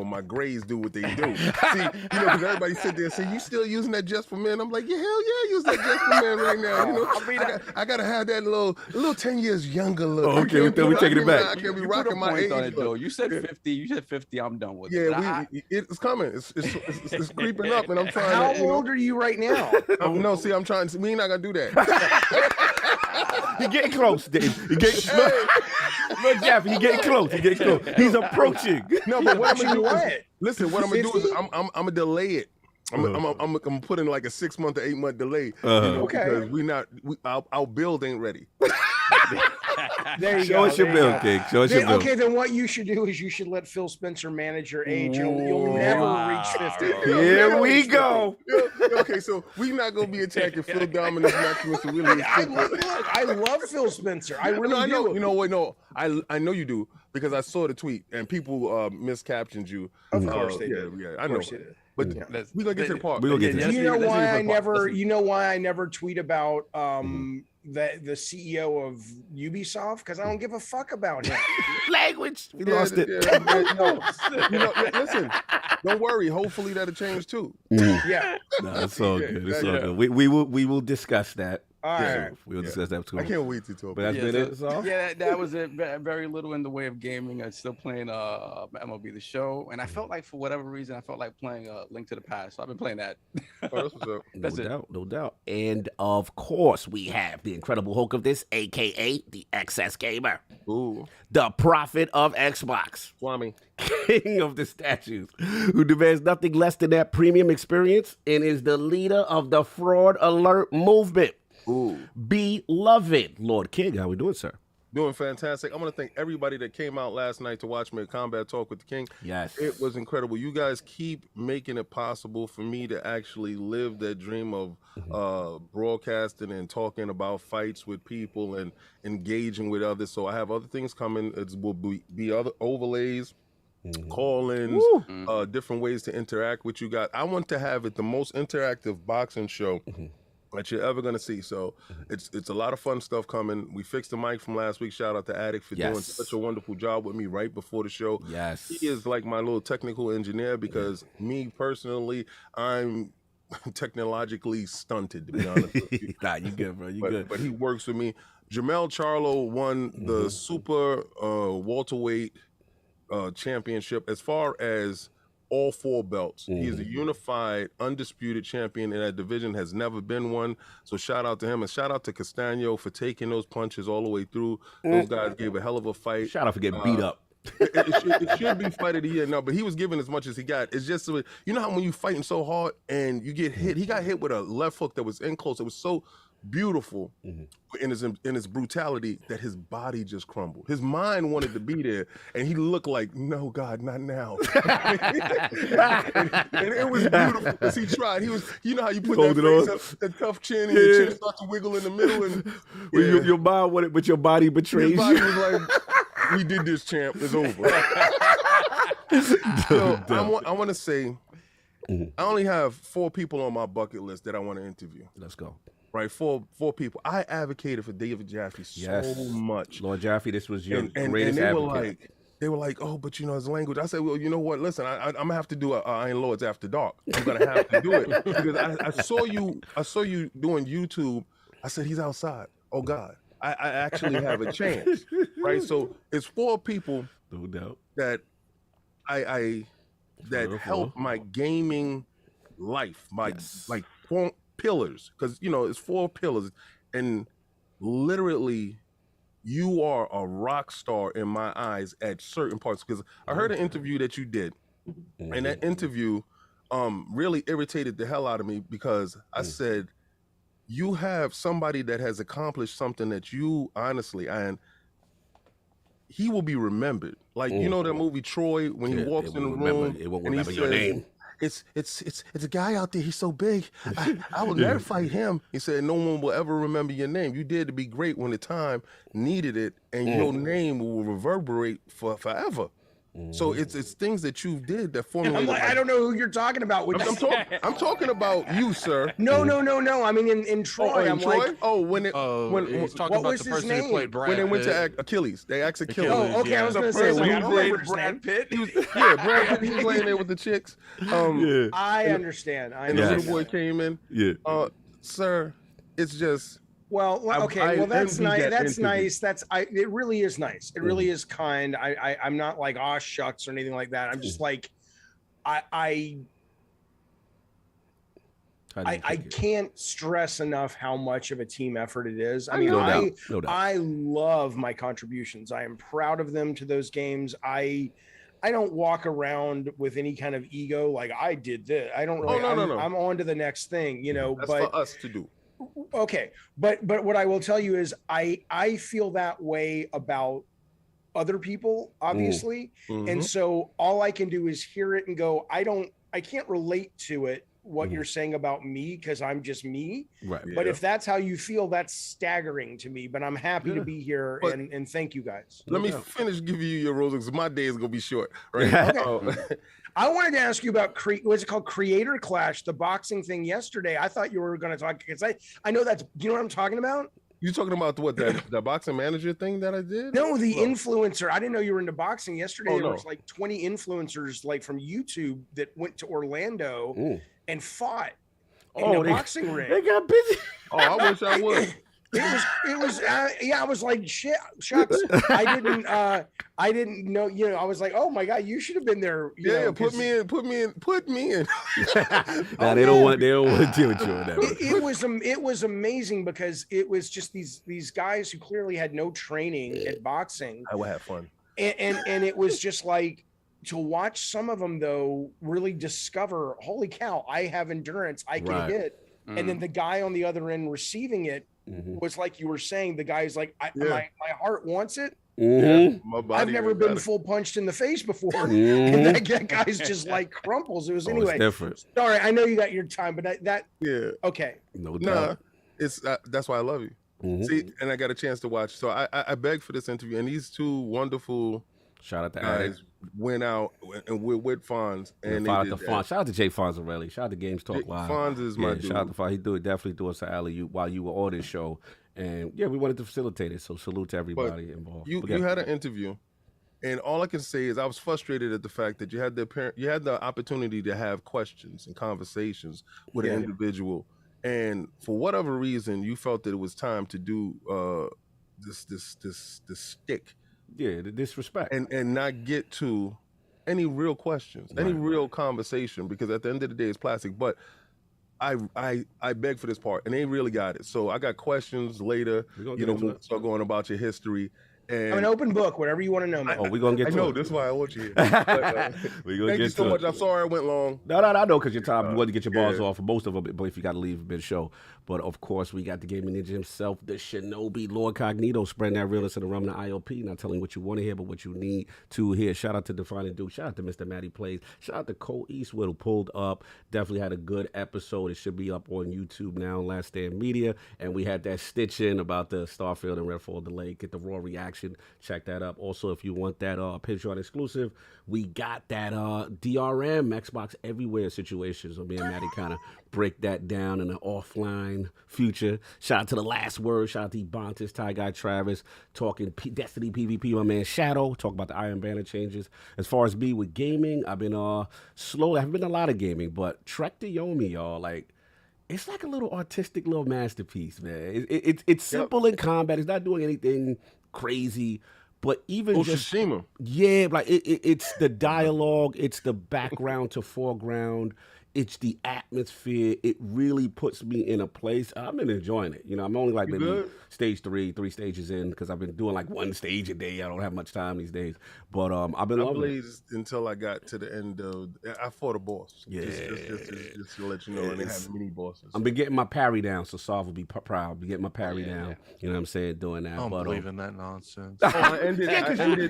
my grades do what they do. See, because everybody sit there and say, you still using that Just for Men? I'm like, yeah, hell yeah, I use that Just for Men right now. I gotta have that little 10 years younger look. Oh, okay, we taking it back. I can't be You put a rocking my point age on it, though. look. You said 50. You said 50. I'm done with it. But Yeah, it's coming. It's creeping up, and I'm trying How to. old are you right now? No, see, I'm trying. We ain't not gonna do that. He getting close, Dave. He getting Look, Jaffe, he getting close. He getting close. He's approaching. No, but what I'm gonna do is What? listen. What I'm gonna do is 50? I'm gonna delay it. I'm putting like a 6 month to 8 month delay. Okay. Because our build ain't ready. There you Show go. us your there you bill, go. King. Show us your bill. Okay, then what you should do is you should let Phil Spencer manage your age. You'll never reach 50. You'll Here never we reach 50. go. Okay, so we not gonna be attacking Phil Dominus Maximus Aurelius. I love Phil Spencer. I really I know. do. You know what? No, I know you do because I saw the tweet and people miscaptioned you. Of course they yeah, did. Yeah, I Of know. course they did. But we gonna get to the part. We gonna get to Do you know Let's why leave I the part. never? Let's You know why I never tweet about the CEO of Ubisoft? Because I don't give a fuck about him. Language. We lost it. Listen, don't worry. Hopefully that'll change too. Yeah. No, it's all good. It's all Yeah. good. We will discuss that. All right. We'll discuss that too. I can't wait to talk. But that's been it. That's all? Yeah, that was it. Very little in the way of gaming. I'm still playing MLB The Show, and I felt like for whatever reason, I felt like playing Link to the Past. So I've been playing that. Oh, that's what's up. That's it. No doubt. And of course, we have the incredible Hulk of this, aka the XS Gamer, Ooh, the prophet of Xbox, Swami. king of the statues, who demands nothing less than that premium experience and is the leader of the Fraud Alert movement. Ooh. Beloved Lord King, how we doing, sir? Doing fantastic. I want to thank everybody that came out last night to watch me at Combat Talk with the King. Yes. It was incredible. You guys keep making it possible for me to actually live that dream of broadcasting and talking about fights with people and engaging with others. So I have other things coming. It will be other overlays, call-ins, different ways to interact with you guys. I want to have it the most interactive boxing show that you're ever gonna see. So it's a lot of fun stuff coming. We fixed the mic from last week. Shout out to Addict for doing such a wonderful job with me right before the show. Yes. He is like my little technical engineer because me personally, I'm technologically stunted, to be honest with you. Nah, you good, bro. You good. But he works with me. Jamel Charlo won the super welterweight championship as far as all 4 belts. He is a unified, undisputed champion in that division, has never been one. So shout out to him, and shout out to Castano for taking those punches all the way through. Those guys gave a hell of a fight. Shout out for getting beat up. It should be fight of the year. No, but he was giving as much as he got. It's just, you know how when you fighting so hard and you get hit, he got hit with a left hook that was in close. It was so beautiful in his brutality that his body just crumbled. His mind wanted to be there, and he looked like, no, God, not now. and it was beautiful because he tried. He was, you know how you put that face up, that tough chin, and your chin starts to wiggle in the middle, and your mind wanted, but your body betrays his body was like, we did this, champ. It's over. So I want to say, I only have 4 people on my bucket list that I want to interview. Let's go. Right, four people. I advocated for David Jaffe so much. Lord Jaffe, this was your and greatest advocate. They were like, oh, but you know his language. I said, well, you know what? Listen, I'm gonna have to do a Iron Lords After Dark. I'm gonna have to do it because I saw you doing YouTube. I said he's outside. Oh God, I actually have a chance, right? So it's 4 people, no doubt, that that help my gaming life, my like 4 pillars, because you know it's 4 pillars, and literally you are a rock star in my eyes at certain parts. Because I heard an interview that you did, and that interview really irritated the hell out of me because I said you have somebody that has accomplished something that you honestly, and he will be remembered. Like you know that movie Troy, when he walks in the room, it won't remember your name. It's a guy out there. He's so big. I will never fight him. He said, no one will ever remember your name. You did to be great when the time needed it, and your name will reverberate forever. So it's things that you did that formulated. I'm like, I don't know who you're talking about. I'm talking about you, sir. No. I mean, in Troy. I'm Troy? Like, when he's talking what about was the his person name? who played Brad when they went Pitt. to Achilles, they asked Achilles. Oh, okay. I was going to say, like, I don't remember his name. Pitt. Brad Pitt. He was laying there with the chicks. I understand. And the little boy came in. Sir, it's just. Well, okay. Well, that's nice. That's nice. It really is nice. It really is kind. I'm not like, oh shucks or anything like that. I'm just like, I can't stress enough how much of a team effort it is. I mean, no doubt. I love my contributions. I am proud of them to those games. I don't walk around with any kind of ego like I did this. I don't really. No. I'm on to the next thing, you know. That's for us to do. Okay, but what I will tell you is I feel that way about other people, obviously, and so all I can do is hear it and go, I can't relate to it what you're saying about me because I'm just me. Right. But if that's how you feel, that's staggering to me. But I'm happy to be here and thank you guys. Let me finish giving you your roses because my day is gonna be short. Right. Okay. I wanted to ask you about what's it called, Creator Clash, the boxing thing yesterday. I thought you were going to talk because I know that's. Do you know what I'm talking about? You talking about the boxing manager thing that I did? No, the influencer. I didn't know you were into boxing yesterday. There was like 20 influencers like from YouTube that went to Orlando and fought in a boxing ring. They got busy. Oh, I wish I would. It was I was like, shit, shucks. I didn't know, you know, I was like, oh my God, you should have been there. You know, put me in. Nah, they don't want to deal with you on that. It was amazing because it was just these guys who clearly had no training at boxing. I would have fun. And it was just like to watch some of them though really discover, holy cow, I have endurance, I can hit. And then the guy on the other end receiving it was like you were saying. The guy's like, my heart wants it. My body I've never been full punched in the face before. And that guy's just like crumples. It was anyway. It's different. Sorry, I know you got your time, but okay. No doubt. It's that's why I love you. See, and I got a chance to watch. So I begged for this interview, and these two wonderful shout out to guys Addict. Went out and with Fonz, and shout out to Fonz. Shout out to Jay Fonzarelli. Shout out to Games Talk Live. Fonz is my dude. Shout out to Fonz. He definitely do us an alley while you were on this show. And yeah, we wanted to facilitate it. So salute to everybody involved. You had an interview, and all I can say is I was frustrated at the fact that you had the opportunity to have questions and conversations with an individual, and for whatever reason, you felt that it was time to do this stick. Yeah, the disrespect. And not get to any real questions, any real conversation, because at the end of the day, it's plastic. But I beg for this part, and they really got it. So I got questions later. We'll start going about your history. And I'm an open book, whatever you want to know, man. We're going to get to it. I know, that's why I want you here. Thank you so much. I'm sorry I went long. No, I know, because your time, you wanted to get your balls off for most of them, but if you got to leave mid-show. But, of course, we got the gaming ninja himself, the Shinobi, LordCognito, spreading that realness in the realm of the IOP, not telling you what you want to hear, but what you need to hear. Shout out to Defining Duke. Shout out to Mr. Matty Plays. Shout out to Cole Eastwood, who pulled up. Definitely had a good episode. It should be up on YouTube now, Last Stand Media. And we had that stitch-in about the Starfield and Redfall delay. Get the raw reaction. Check that up. Also, if you want that Patreon exclusive, we got that DRM, Xbox Everywhere situation. So me and Matty kind of break that down in an offline future. Shout out to The Last Word. Shout out to Ebontis, Ty Guy Travis, talking Destiny PvP, my man Shadow, talk about the Iron Banner changes. As far as me with gaming, I've been slowly, I haven't been a lot of gaming, but Trek to Yomi, y'all, like, it's like a little artistic little masterpiece, man. It's simple in combat. It's not doing anything crazy. But even Tsushima. Like it's the dialogue, it's the background to foreground, it's the atmosphere. It really puts me in a place. I've been enjoying it. I'm only like maybe stage 3 stages in, because I've been doing like one stage a day. I don't have much time these days. But I've been loving it. Until I got to the end of. I fought a boss. Yeah. Just to let you know, and they have mini bosses. I've been getting my parry down, so Sav will be proud. I'll be getting my parry down. You know what I'm saying? Doing that. I don't believe in that nonsense.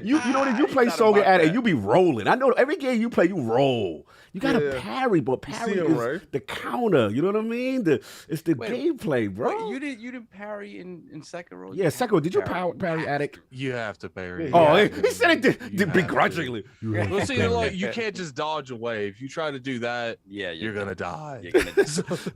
You play Soga at it, you be rolling. I know every game you play, you roll. You got to parry, but parry is the counter. You know what I mean? It's the gameplay, bro. Wait, you didn't parry in Sekiro? Yeah, Sekiro. Did you parry Addict? You have to parry. He said it begrudgingly. Well, see, like, you can't just dodge away. If you try to do that, you're gonna die.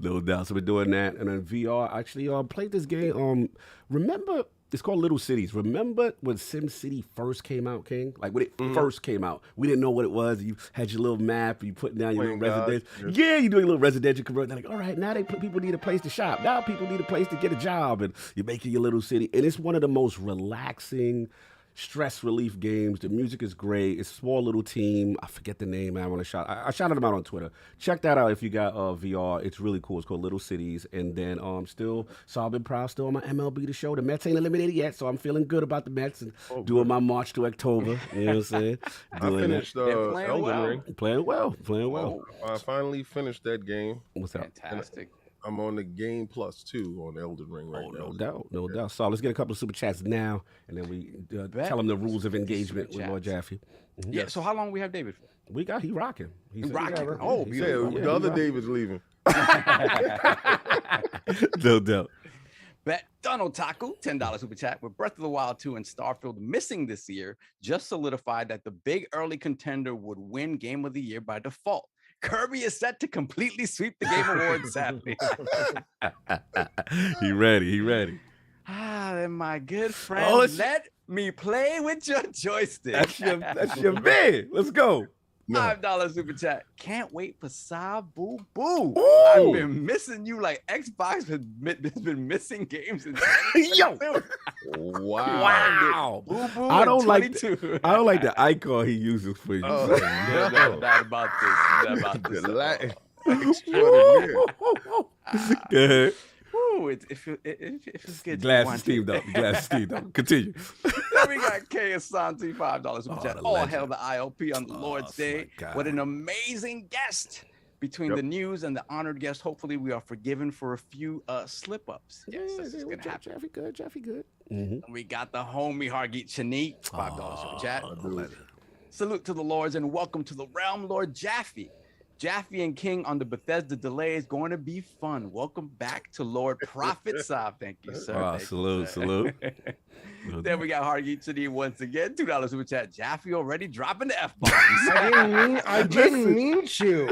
No doubt. So we're doing that, and then VR. Actually, played this game. Remember? It's called Little Cities. Remember when SimCity first came out, King? Like when it first came out, we didn't know what it was. You had your little map, you putting down your little residential. Yeah, you're doing a little residential convert. They're like, all right, now people need a place to shop. Now people need a place to get a job, and you're making your little city. And it's one of the most relaxing, stress relief games. The music is great. It's a small little team. I forget the name. I want to shout. I shouted them out on Twitter. Check that out if you got VR. It's really cool. It's called Little Cities. And then so I've been proud still on my MLB The Show. The Mets ain't eliminated yet, so I'm feeling good about the Mets and doing my March to October. You know what I'm saying? I finished Elden Ring. Playing well. I finally finished that game. What's that? Fantastic. I'm on the Game Plus 2 on Elden Ring right now. No doubt. So let's get a couple of super chats now, and then we tell them the rules of engagement with Lord Jaffe. Yeah. So how long we have David for? He rocking. He's rocking. Oh, beautiful. The other David's leaving. No doubt. Bet Donald Taku, $10 super chat. With Breath of the Wild 2 and Starfield missing this year, just solidified that the big early contender would win Game of the Year by default. Kirby is set to completely sweep the Game Awards, sadly. He ready. Then my good friend, let me play with your joystick. That's your man. Let's go. $5 super chat. Can't wait for Sabu Boo. Ooh. I've been missing you like Xbox has been missing games. Yo. Wow. Boo Boo. I don't like the icon he uses for you. Not about this. Go ahead. Ooh, it's good. Glass steamed up. Continue. Then we got K Asante, $5 super chat. All hail the IOP on the Lord's Day. What an amazing guest. Between the news and the honored guest, hopefully we are forgiven for a few slip-ups. Yes, this is gonna happen. Jaffe good. We got the homie Hargeet Chanique, $5 super chat. Oh, Salute to the lords and welcome to the realm, Lord Jaffe. Jaffe and King on the Bethesda delay is going to be fun. Welcome back to Lord Prophet Saab. Thank you, sir. Thank you, sir. Salute. Then we got Hargeet Chanique once again, $2 super chat. Jaffe already dropping the F-bombs. I didn't mean to.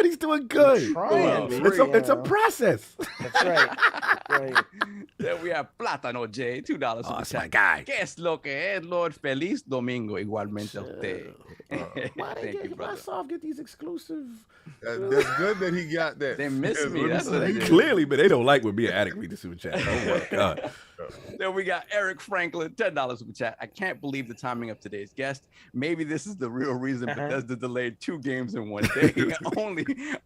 He's doing good. Trying, It's a process. That's right. Then we have Plátano J, $2 super That's chat. my guy. ¿Qué es lo que es, Lord? Feliz domingo igualmente a usted. Why Soft get these exclusive? That's good that he got that. They miss me. That's what they do. Clearly, but they don't like when me and Addict read the super chat. Oh my god. Then we got Eric Franklin, $10 super chat. I can't believe the timing of today's guest. Maybe this is the real reason Bethesda delayed 2 games in one day.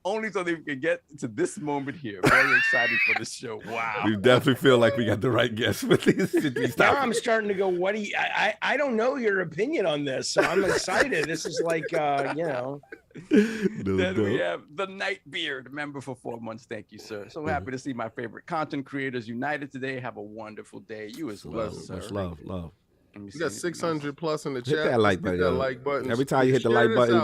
only so they can get to this moment here. Very excited for the show. Wow. We definitely feel like we got the right guest with these. Now I'm starting to go, what do you, I don't know your opinion on this, so I'm excited. This is like, Then we have the Nightbeard, member for 4 months. Thank you, sir. So happy to see my favorite content creators united today. Have a wonderful day. You as well, sir. Much love. We got 600 plus in the Hit chat. that like button. Hit that like button. Every time you hit the Share like this button, out.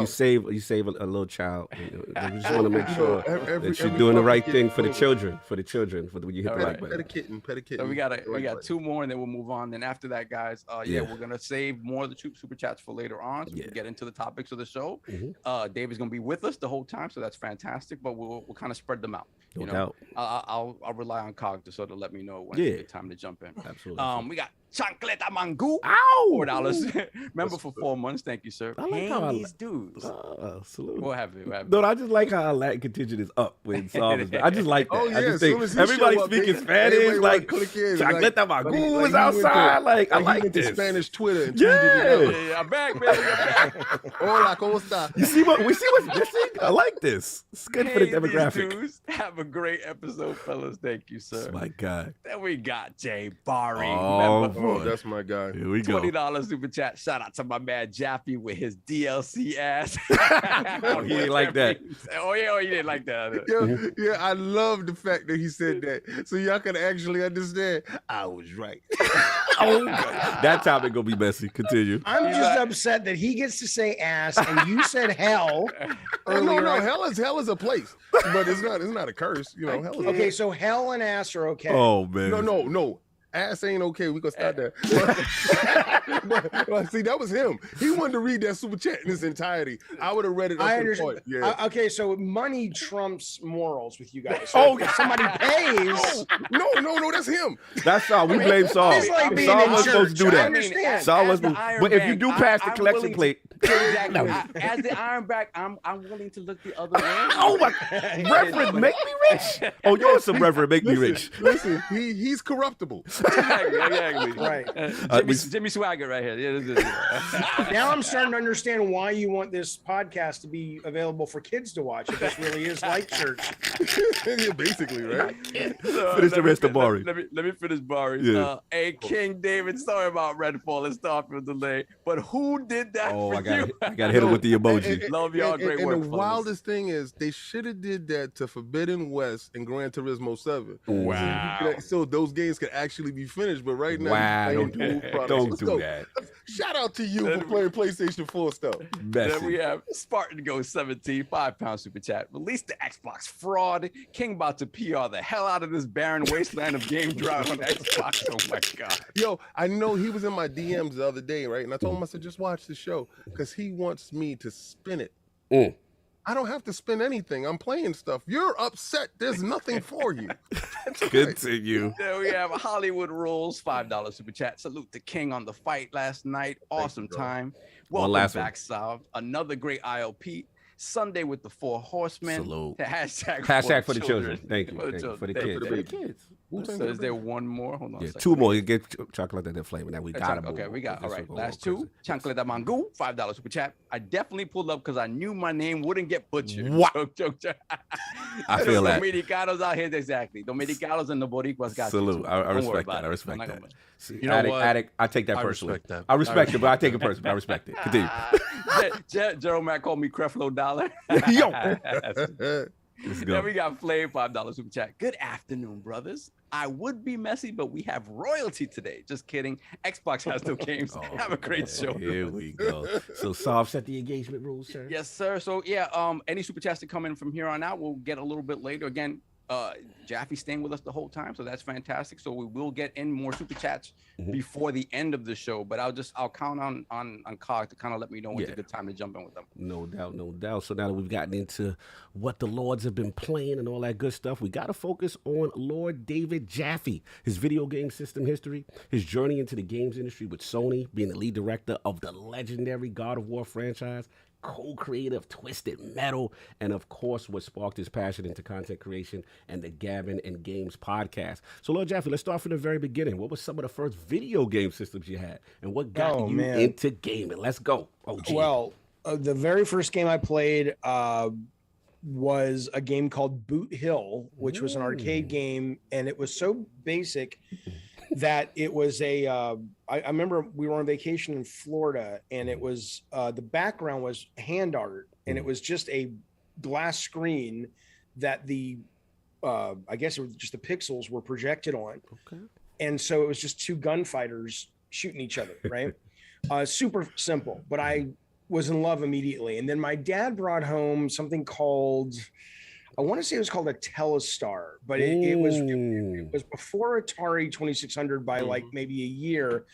you save a little child. You just want to make sure that you're every doing the right fucking thing kid for the over. children. When you hit the like Pet a button. kitten. So we got 2 more and then we'll move on. Then after that, guys, we're gonna save more of the super chats for later on, so we can get into the topics of the show. David's gonna be with us the whole time, so that's fantastic. But we'll kind of spread them out. You know, I'll rely on Cog to sort of let me know when it's a good time to jump in. Absolutely. We got Chancleta Mangu. Ow! $4. Remember for 4 months. Thank you, sir. I like how these dudes. Salute. We'll have it. No, I just like how our Latin contingent is up when Saab is there. I just like that. Oh, yeah, I just as think soon as he everybody show up, speaking they- Spanish, everybody like click in, Chancleta like Mangu he is went outside. to- Like I he like went to this. Spanish Twitter and Yeah. tweeted it out. I'm back, baby. I'm back. Hola, ¿cómo está? You see what's missing? I like this. It's good for the Hey, demographic. these dudes. Have a great episode, fellas. Thank you, sir. That's my guy. Then we got Jay Barry. Oh, member Oh, boy. that's my guy. Here we go. $20 super chat. Shout out to my man Jaffe with his DLC ass. Oh, he ain't like that. Oh, he didn't like that. Yeah, I love the fact that he said that. So y'all can actually understand. I was right. Oh, God. That topic gonna be messy. Continue. I'm just upset that he gets to say ass and you said hell. No, hell is a place, but it's not a curse. You know, hell is Okay, so hell and ass are okay. Oh man. No. Ass ain't okay. We gonna start there. But see, that was him. He wanted to read that super chat in its entirety. I would have read it. I Up understand. point. Yeah. Okay, so money trumps morals with you guys. Oh, So if somebody pays. No, that's him. That's Saul. We blame Saul. It's like being Saul in was supposed to do church. I that. understand. Saul was, As the Iron but if you Bank, do pass the I'm collection willing to- plate, Exactly. As the Iron Back, I'm willing to look the other way. oh my, Reverend, make me rich. Oh, you're some Reverend, make me rich. Listen, he's corruptible. Exactly. Right. Jimmy Swagger right here. Yeah, this is- Now I'm starting to understand why you want this podcast to be available for kids to watch. If this really is like church. Yeah, basically, right? So, Finish the let me- rest of Barry. Let me finish Barry. Yeah. Hey, King David, sorry about Redfall and Starfield delay, but who did that Oh, for I gotta you? hit him with the emoji. Love y'all. Great and work. the fellas. wildest thing is they should have did that to Forbidden West and Gran Turismo 7. Wow. So those games could actually be finished, but right now, Wow, you're don't playing do dual products. Don't Let's do go. that. Shout out to you for playing PlayStation 4 stuff. Then we Messy. have Spartan Go 17, £5 super chat. Release the Xbox fraud. King about to PR the hell out of this barren wasteland of game drive on Xbox. Oh my God. Yo, I know he was in my DMs the other day, right? And I told him, I said, just watch the show because he wants me to spin it. Mm. I don't have to spin anything. I'm playing stuff. You're upset. There's nothing for you. Continue. Then we have Hollywood Rules, $5 super chat. Salute to King on the fight last night. Awesome bro. time. One Welcome last one. back, Sav. Another great ILP. Sunday with the 4 Horsemen. Salute. Hashtag Hashtag for the children. Thank you. For the Thank you. children. For the Thank kids. you. For the kids. So is there one more? Hold on. Yeah, two more. You get chocolate and flavor. Now we got it. Okay, we got. All right, last two. Chancleta Mangu, $5 super chat. I definitely pulled up because I knew my name wouldn't get butchered. What? Joke. I feel that. Dominicanos out here, exactly. Dominicanos and the Boricuas got salute. You. I respect that. I respect that. See, you know what? Addict, I take that personally. I respect it, but I take it personally. I respect it. Continue. Gerald Matt called me Creflo Dollar. Yo. Then we got Flame, $5 super chat. Good afternoon, brothers. I would be messy, but we have royalty today. Just kidding. Xbox has no games. Have a great show. Here we go. So Sav set the engagement rules, sir. Yes, sir. So yeah, any super chats that come in from here on out, we'll get a little bit later. Again, Jaffe staying with us the whole time, so that's fantastic. So we will get in more super chats before the end of the show, but I'll count on Cog to kind of let me know when's a good time to jump in with them. No doubt. So now that we've gotten into what the Lords have been playing and all that good stuff, we got to focus on Lord David Jaffe, his video game system history, his journey into the games industry with Sony, being the lead director of the legendary God of War franchise, co-creator of Twisted Metal, and of course what sparked his passion into content creation and the Gavin and Games podcast. So Lord Jaffe, let's start from the very beginning. What was some of the first video game systems you had, and what got you into gaming? Let's go. Well, the very first game I played was a game called Boot Hill, which was an arcade game, and it was so basic that it was I remember we were on vacation in Florida, and it was the background was hand art, and it was just a glass screen that I guess it was just the pixels were projected on. Okay. And so it was just two gunfighters shooting each other, right? Super simple, but I was in love immediately. And then my dad brought home something called, I want to say it was called a Telestar, but it was before Atari 2600 by like maybe a year.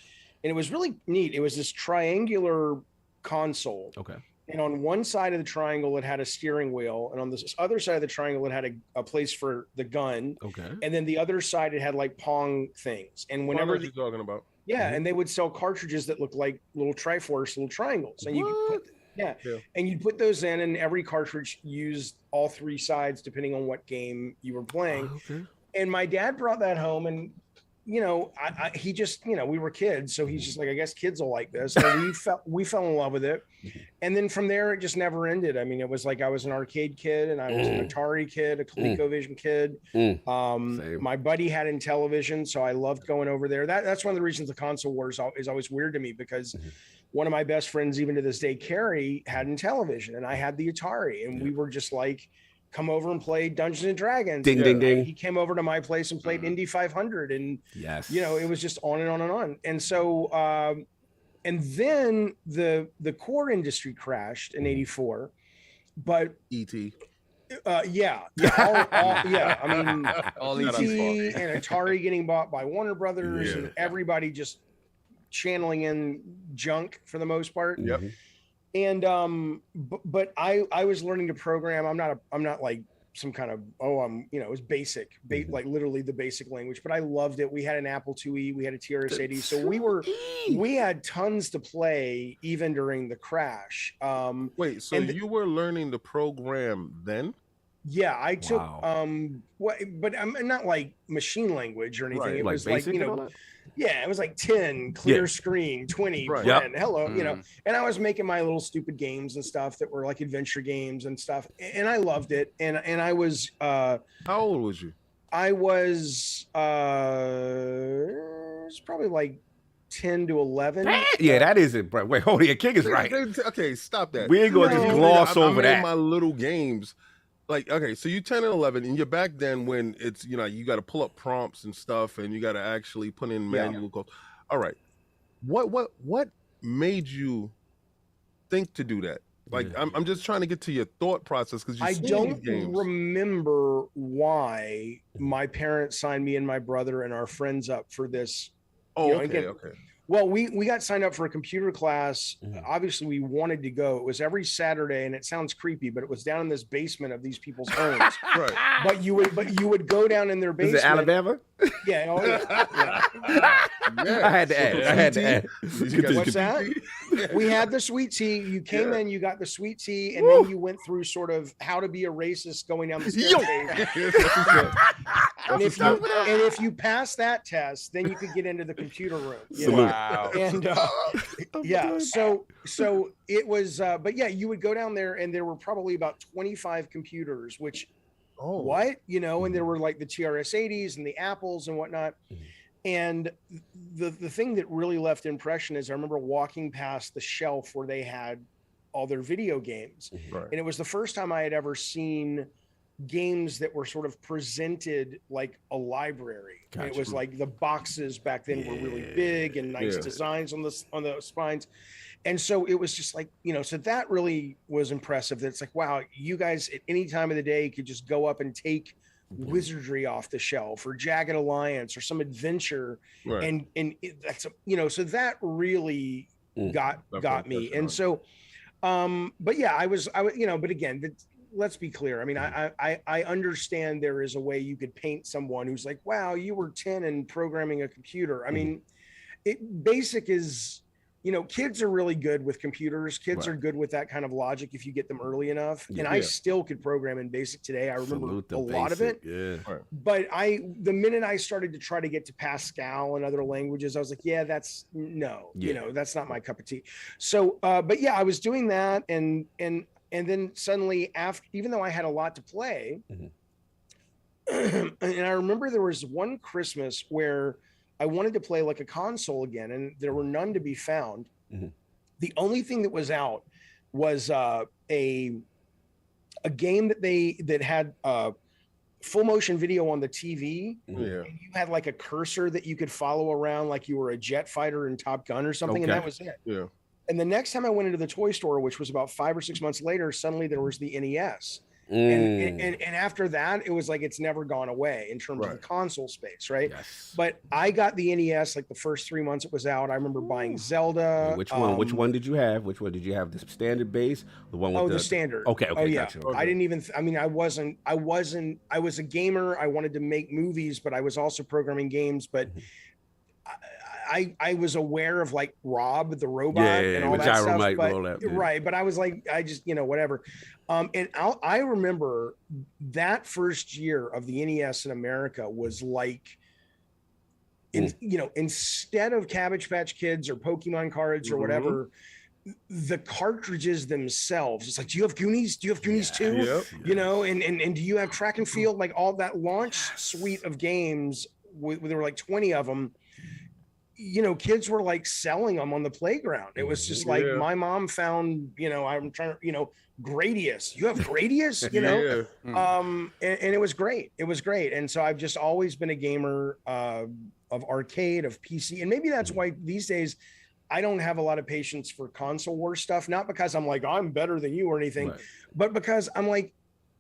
And it was really neat. It was this triangular console. Okay. And on one side of the triangle, it had a steering wheel. And on this other side of the triangle, it had a place for the gun. Okay. And then the other side, it had like Pong things. And whenever you're talking about. Yeah. And they would sell cartridges that looked like little Triforce, little triangles. And you could put, and you'd put those in, and every cartridge used all three sides, depending on what game you were playing. Okay. And my dad brought that home, and you know, he just, you know, we were kids, so he's just like, I guess kids will like this. So we fell in love with it, and then from there, it just never ended. I mean, it was like I was an arcade kid, and I was an Atari kid, a ColecoVision kid. My buddy had Intellivision, so I loved going over there. That's one of the reasons the console wars is always weird to me, because one of my best friends, even to this day, Carrie, had Intellivision, and I had the Atari, and we were just like, come over and play Dungeons and Dragons. Ding, ding, ding. He came over to my place and played Indy 500, and you know, it was just on and on and on. And so, and then the core industry crashed in '84, but E.T. Yeah. I mean, all E.T. and Atari getting bought by Warner Brothers, and everybody just channeling in junk for the most part. Yep. And but I was learning to program. I'm not like some kind of you know, it was basic, like literally the basic language. But I loved it. We had an Apple IIe, we had a TRS-80, so we had tons to play even during the crash. Wait, so you were learning to program then? Yeah, I took but I'm not like machine language or anything. Right. It Like was like, you know. Yeah, it was like 10, clear screen, 20, 10, hello, you know. And I was making my little stupid games and stuff that were like adventure games and stuff. And I loved it. And I was how old was you? I was probably like 10 to 11. Yeah, that isn't right. Wait, hold on, King is right. Okay, stop that. We ain't gonna just gloss over that. My little games. Like, okay, so you're 10 and 11, and you're back then when it's, you know, you got to pull up prompts and stuff, and you got to actually put in manual codes. All right, what made you think to do that? Like, I'm just trying to get to your thought process, because I don't remember why my parents signed me and my brother and our friends up for this. Oh, you know, okay, again, okay. Well, we got signed up for a computer class. Obviously, we wanted to go. It was every Saturday, and it sounds creepy, but it was down in this basement of these people's homes. Right. But you would go down in their basement. Is it Alabama? Yeah. I had to add. What's that? We had the sweet tea. You came in, you got the sweet tea, and then you went through sort of how to be a racist going down the staircase. And if you pass that test, then you could get into the computer room. You know? Wow. And yeah, so it was. But yeah, you would go down there, and there were probably about 25 computers, which. Oh. What? You know, and there were like the TRS-80s and the Apples and whatnot. And the thing that really left impression is I remember walking past the shelf where they had all their video games. Right. And it was the first time I had ever seen games that were sort of presented like a library. Gotcha. And it was like the boxes back then were really big and nice designs on the spines. And so it was just like, you know, so that really was impressive. That it's like, wow, you guys at any time of the day could just go up and take wizardry off the shelf or Jagged Alliance or some adventure. Right. And that's, you know, so that really got me. And so, but yeah, I was, you know, but again, let's be clear. I mean, I understand there is a way you could paint someone who's like, wow, you were 10 and programming a computer. I mean, basic is, you know, kids are really good with computers. Kids are good with that kind of logic if you get them early enough. And I still could program in BASIC today. I remember a lot of it. Yeah. But the minute I started to try to get to Pascal and other languages, I was like, yeah, that's you know, that's not my cup of tea. So, but yeah, I was doing that. And then suddenly after, even though I had a lot to play, and I remember there was one Christmas where I wanted to play like a console again, and there were none to be found. The only thing that was out was a game that had full motion video on the TV. And you had like a cursor that you could follow around like you were a jet fighter in Top Gun or something, and that was it. Yeah. And the next time I went into the toy store, which was about 5 or 6 months later, suddenly there was the NES. And after that, it was like it's never gone away in terms of the console space, right? Yes. But I got the NES like the first 3 months it was out. I remember buying Zelda. Which one? Which one did you have? Which one did you have? The standard base, the one with the standard. Okay. Oh yeah. Gotcha. I didn't even. I mean, I was a gamer. I wanted to make movies, but I was also programming games. But I was aware of like Rob the robot and all that stuff, but, right? But I was like, I just, you know, whatever. And I remember that first year of the NES in America was like, you know, instead of Cabbage Patch Kids or Pokemon cards or whatever, the cartridges themselves. It's like, do you have Goonies? Do you have Goonies too? Yep. You know, and do you have Track and Field? Like all that launch suite of games. There were like 20 of them. You know, kids were like selling them on the playground. It was just like my mom found, you know, I'm trying to, you know, Gradius. You have Gradius, you know? And it was great. It was great. And so I've just always been a gamer of arcade, of PC. And maybe that's why these days I don't have a lot of patience for console war stuff. Not because I'm like, I'm better than you or anything, but because I'm like,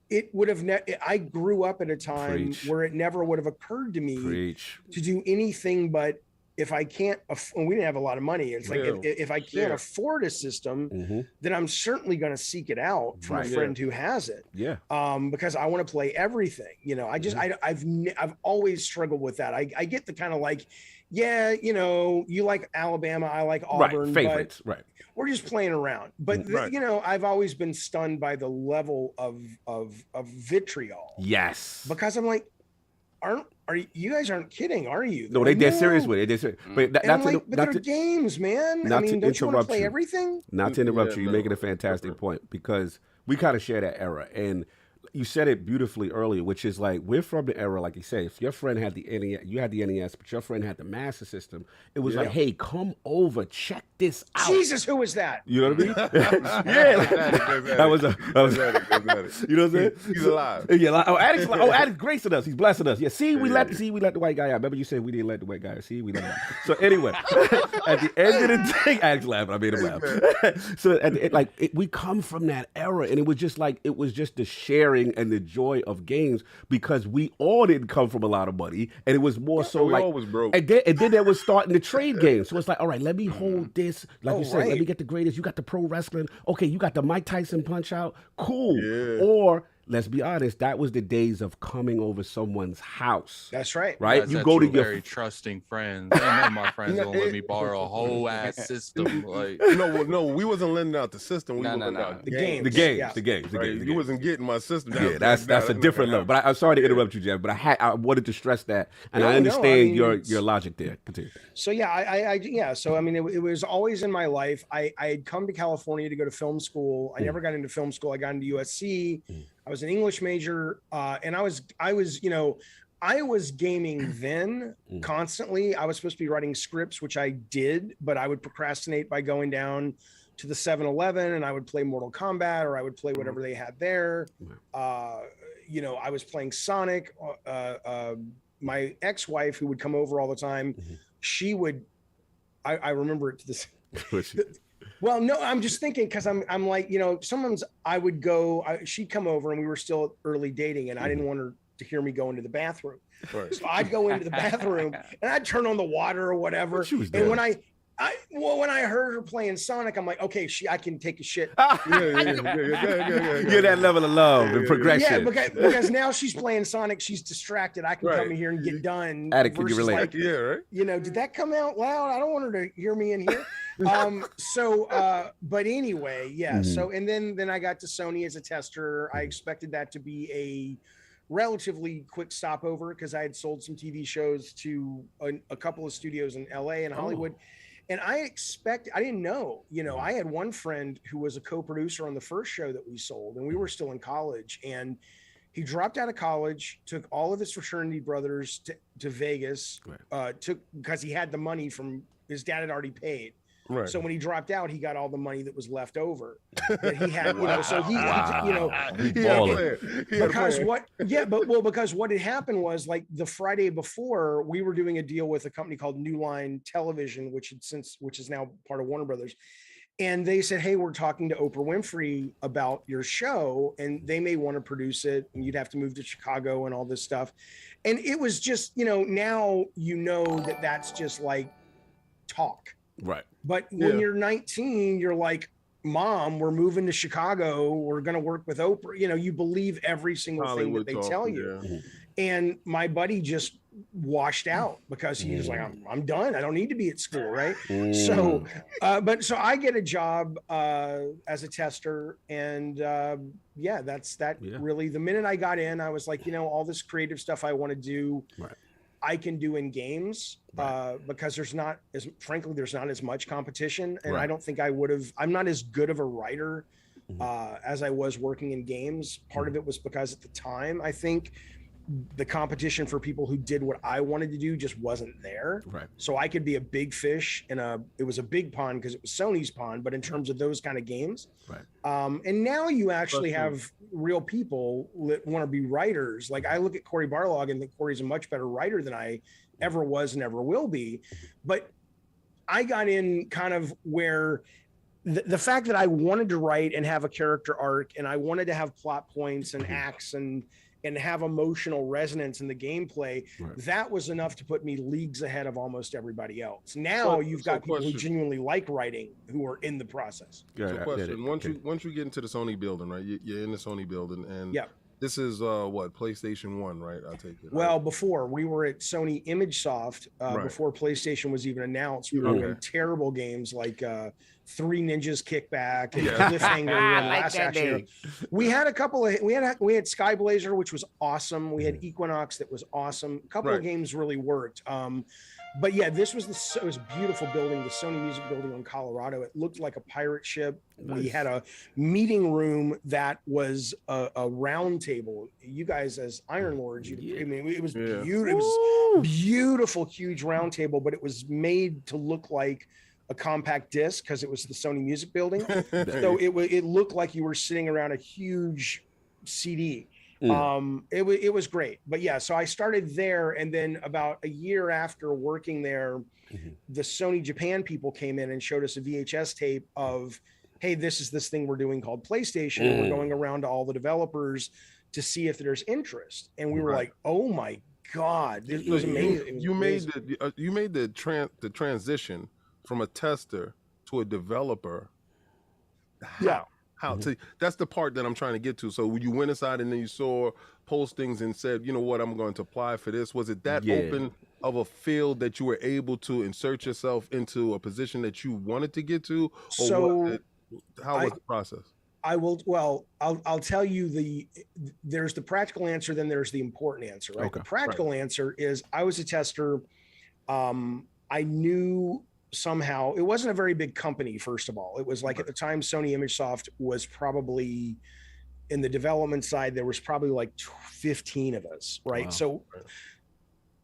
it would have I grew up at a time where it never would have occurred to me to do anything but if I can't, we didn't have a lot of money. It's like, if I can't afford a system, then I'm certainly going to seek it out from a friend who has it. Yeah. Because I want to play everything, you know, I just, I've always struggled with that. I get the kind of like, you know, you like Alabama, I like Auburn, favorites, but we're just playing around. But you know, I've always been stunned by the level of vitriol. Yes. Because I'm like, are you guys aren't kidding, are you? No, they're serious with it. But they're games, man. I mean, don't you want to play everything? Not to interrupt you, you're making a fantastic point because we kind of share that era. And you said it beautifully earlier, which is like, we're from the era, like you say, if your friend had the NES, you had the NES, but your friend had the Master System, it was like, hey, come over, check this out. Jesus, who was that? You know what I mean? That was you know what I'm saying? He's alive. Yeah, Addict's gracing us. He's blessing us. Yeah, see, we let the white guy out. Remember you said we didn't let the white guy out. See, we let him out. So anyway, at the end of the day, Addict's laughing. I made him laugh. So at the end, we come from that era, and it was just the sharing and the joy of games because we all didn't come from a lot of money, and it was more so like, all was broke. And then there was starting the trade games. So it's like, all right, let me hold this, like you said, let me get the greatest. You got the pro wrestling, okay, you got the Mike Tyson Punch Out, cool. Or let's be honest, that was the days of coming over someone's house. That's right. Right? Guys, You that's go to your your very trusting friends. Ain't none of my friends gonna let me borrow a whole ass system. Like, no, we wasn't lending out the system. We No, were no, lending no. out The games. the games. games. Right? You wasn't getting my system. Yeah, that's a different level. But I'm sorry to interrupt you, Jeff. But I wanted to stress that, and I understand your logic there. Continue. So yeah, So I mean, it was always in my life. I had come to California to go to film school. I never got into film school. I got into USC. I was an English major, and I was gaming then constantly. I was supposed to be writing scripts, which I did, but I would procrastinate by going down to the 7-Eleven and I would play Mortal Kombat or I would play whatever they had there. I was playing Sonic. My ex-wife, who would come over all the time, she would, I remember it to this. Well, no, I'm just thinking because I'm like, sometimes I would go, she'd come over and we were still early dating and I didn't want her to hear me go into the bathroom. Right. So I'd go into the bathroom and I'd turn on the water or whatever. And when I heard her playing Sonic, I'm like, okay, I can take a shit. You're that level of love and progression. Yeah, because now she's playing Sonic, she's distracted. I can come in here and get done. Addict, can you relate? Like, yeah, right. Did that come out loud? I don't want her to hear me in here. But anyway, yeah. So and then I got to Sony as a tester. I expected that to be a relatively quick stopover because I had sold some TV shows to a couple of studios in LA and Hollywood. And I didn't know, I had one friend who was a co-producer on the first show that we sold, and we were still in college. And he dropped out of college, took all of his fraternity brothers to Vegas, because he had the money from his dad had already paid. Right. So when he dropped out, he got all the money that was left over that he had, so because what had happened was like the Friday before we were doing a deal with a company called New Line Television, which is now part of Warner Brothers. And they said, hey, we're talking to Oprah Winfrey about your show and they may want to produce it and you'd have to move to Chicago and all this stuff. And it was just, now that's just like talk. Right. But when you're 19, you're like, Mom, we're moving to Chicago. We're going to work with Oprah. You believe every single thing that they tell you. Yeah. And my buddy just washed out because he was like, I'm done. I don't need to be at school. Right. So I get a job as a tester. And really the minute I got in, I was like, all this creative stuff I want to do. Right. I can do in games because there's not as much competition. And I don't think I'm not as good of a writer as I was working in games. Part of it was because at the time, I think the competition for people who did what I wanted to do just wasn't there. Right. So I could be a big fish it was a big pond because it was Sony's pond, but in terms of those kind of games. Right. And now you actually have real people that want to be writers. Like I look at Cory Barlog and think Cory's a much better writer than I ever was and ever will be. But I got in kind of where the fact that I wanted to write and have a character arc and I wanted to have plot points and acts and have emotional resonance in the gameplay, that was enough to put me leagues ahead of almost everybody else. Now you've got people who genuinely like writing who are in the process. So question, once you get into the Sony building, right? You're in the Sony building and this is PlayStation 1, right? I take it. Well, before we were at Sony ImageSoft, before PlayStation was even announced, we were doing terrible games like Three Ninjas Kickback and Cliffhanger and Last Action. We had a couple of we had Skyblazer, which was awesome. We had Equinox that was awesome. A couple of games really worked. But yeah, it was a beautiful building, the Sony Music Building in Colorado. It looked like a pirate ship. Nice. We had a meeting room that was a round table. You guys as Iron Lords, it was beautiful. It was beautiful, huge round table, but it was made to look like a compact disc because it was the Sony Music Building. So it looked like you were sitting around a huge CD. It was great. But yeah, so I started there, and then about a year after working there, the Sony Japan people came in and showed us a VHS tape of, hey, this is this thing we're doing called PlayStation. And we're going around to all the developers to see if there's interest. And we were like, oh my God, this was amazing. You made the transition from a tester to a developer. Yeah. How to? That's the part that I'm trying to get to. So when you went inside and then you saw postings and said, you know what, I'm going to apply for this. Was it that open of a field that you were able to insert yourself into a position that you wanted to get to? Or So how was the process? I'll tell you there's the practical answer, then there's the important answer, right? Okay. The practical answer is I was a tester. I knew somehow it wasn't a very big company. First of all, it was like at the time, Sony ImageSoft was probably in the development side. There was probably like 15 of us, right? Wow. So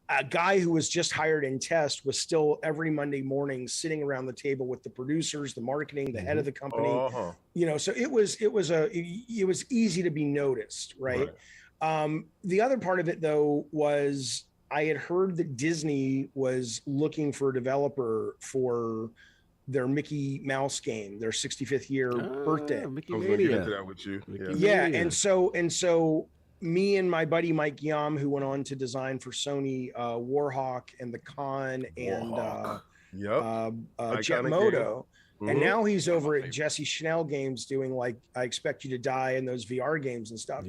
a guy who was just hired in test was still every Monday morning sitting around the table with the producers, the marketing, the head of the company, you know, so it was easy to be noticed. Right. The other part of it though, was I had heard that Disney was looking for a developer for their Mickey Mouse game, their 65th year birthday. Mickey Mania. That with you. Yeah. And so me and my buddy Mike Yam, who went on to design for Sony, Warhawk and the Con and Jet Moto. And now he's over at Jesse Schnell Games doing like I Expect You to Die and those VR games and stuff.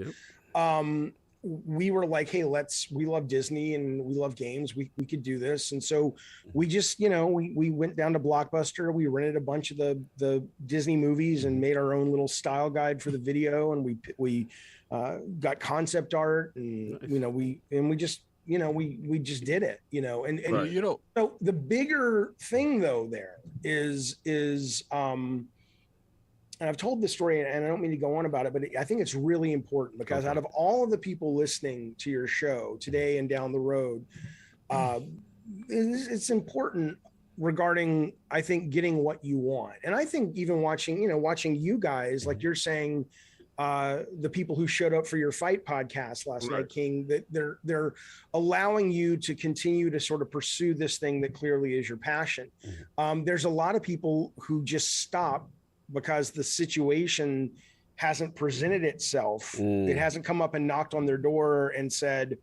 We were like, hey, we love Disney and we love games. We could do this. And so we just, you know, we went down to Blockbuster. We rented a bunch of the Disney movies and made our own little style guide for the video. And we got concept art and, you know, we just did it, you know, and you know, so the bigger thing though, there is and I've told this story and I don't mean to go on about it, but I think it's really important because out of all of the people listening to your show today and down the road, it's important regarding, I think, getting what you want. And I think even watching you guys, like you're saying, the people who showed up for your fight podcast last night, King, that they're allowing you to continue to sort of pursue this thing that clearly is your passion. There's a lot of people who just stop because the situation hasn't presented itself. It hasn't come up and knocked on their door and said,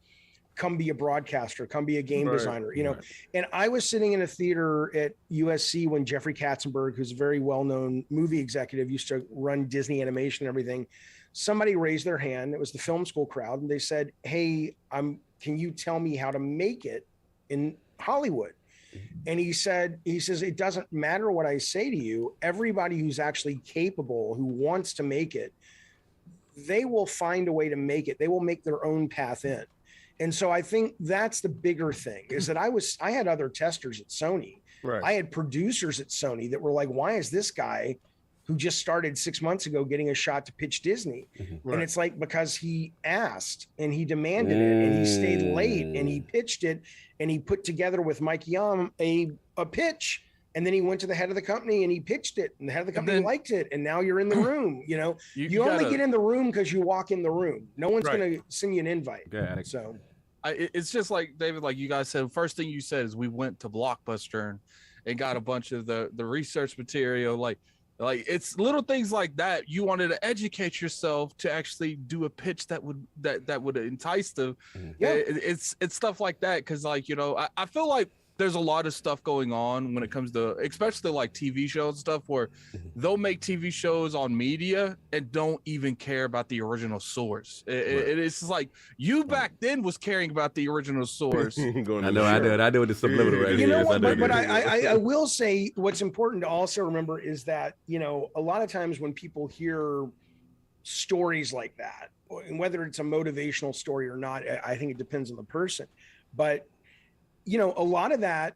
come be a broadcaster, come be a game designer, you know? And I was sitting in a theater at USC when Jeffrey Katzenberg, who's a very well-known movie executive, used to run Disney animation and everything. Somebody raised their hand. It was the film school crowd. And they said, hey, can you tell me how to make it in Hollywood? And he says, it doesn't matter what I say to you. Everybody who's actually capable, who wants to make it, they will find a way to make it. They will make their own path in. And so I think that's the bigger thing is that I had other testers at Sony. I had producers at Sony that were like, why is this guy who just started 6 months ago getting a shot to pitch Disney? And it's like, because he asked and he demanded it and he stayed late and he pitched it and he put together with Mike Yam a pitch. And then he went to the head of the company and he pitched it and the head of the company liked it. And now you're in the room, you know, you only get in the room because you walk in the room. No one's going to send you an invite. So it's just like, David, like you guys said, first thing you said is we went to Blockbuster and got a bunch of the research material. Like it's little things like that. You wanted to educate yourself to actually do a pitch that would entice them. It's stuff like that. Cause like, you know, I feel like there's a lot of stuff going on when it comes to, especially like TV shows and stuff where they'll make TV shows on media and don't even care about the original source. It's like you back then was caring about the original source. I know it's subliminal right here. You know what, but I I will say what's important to also remember is that, you know, a lot of times when people hear stories like that, and whether it's a motivational story or not, I think it depends on the person, but you know, a lot of that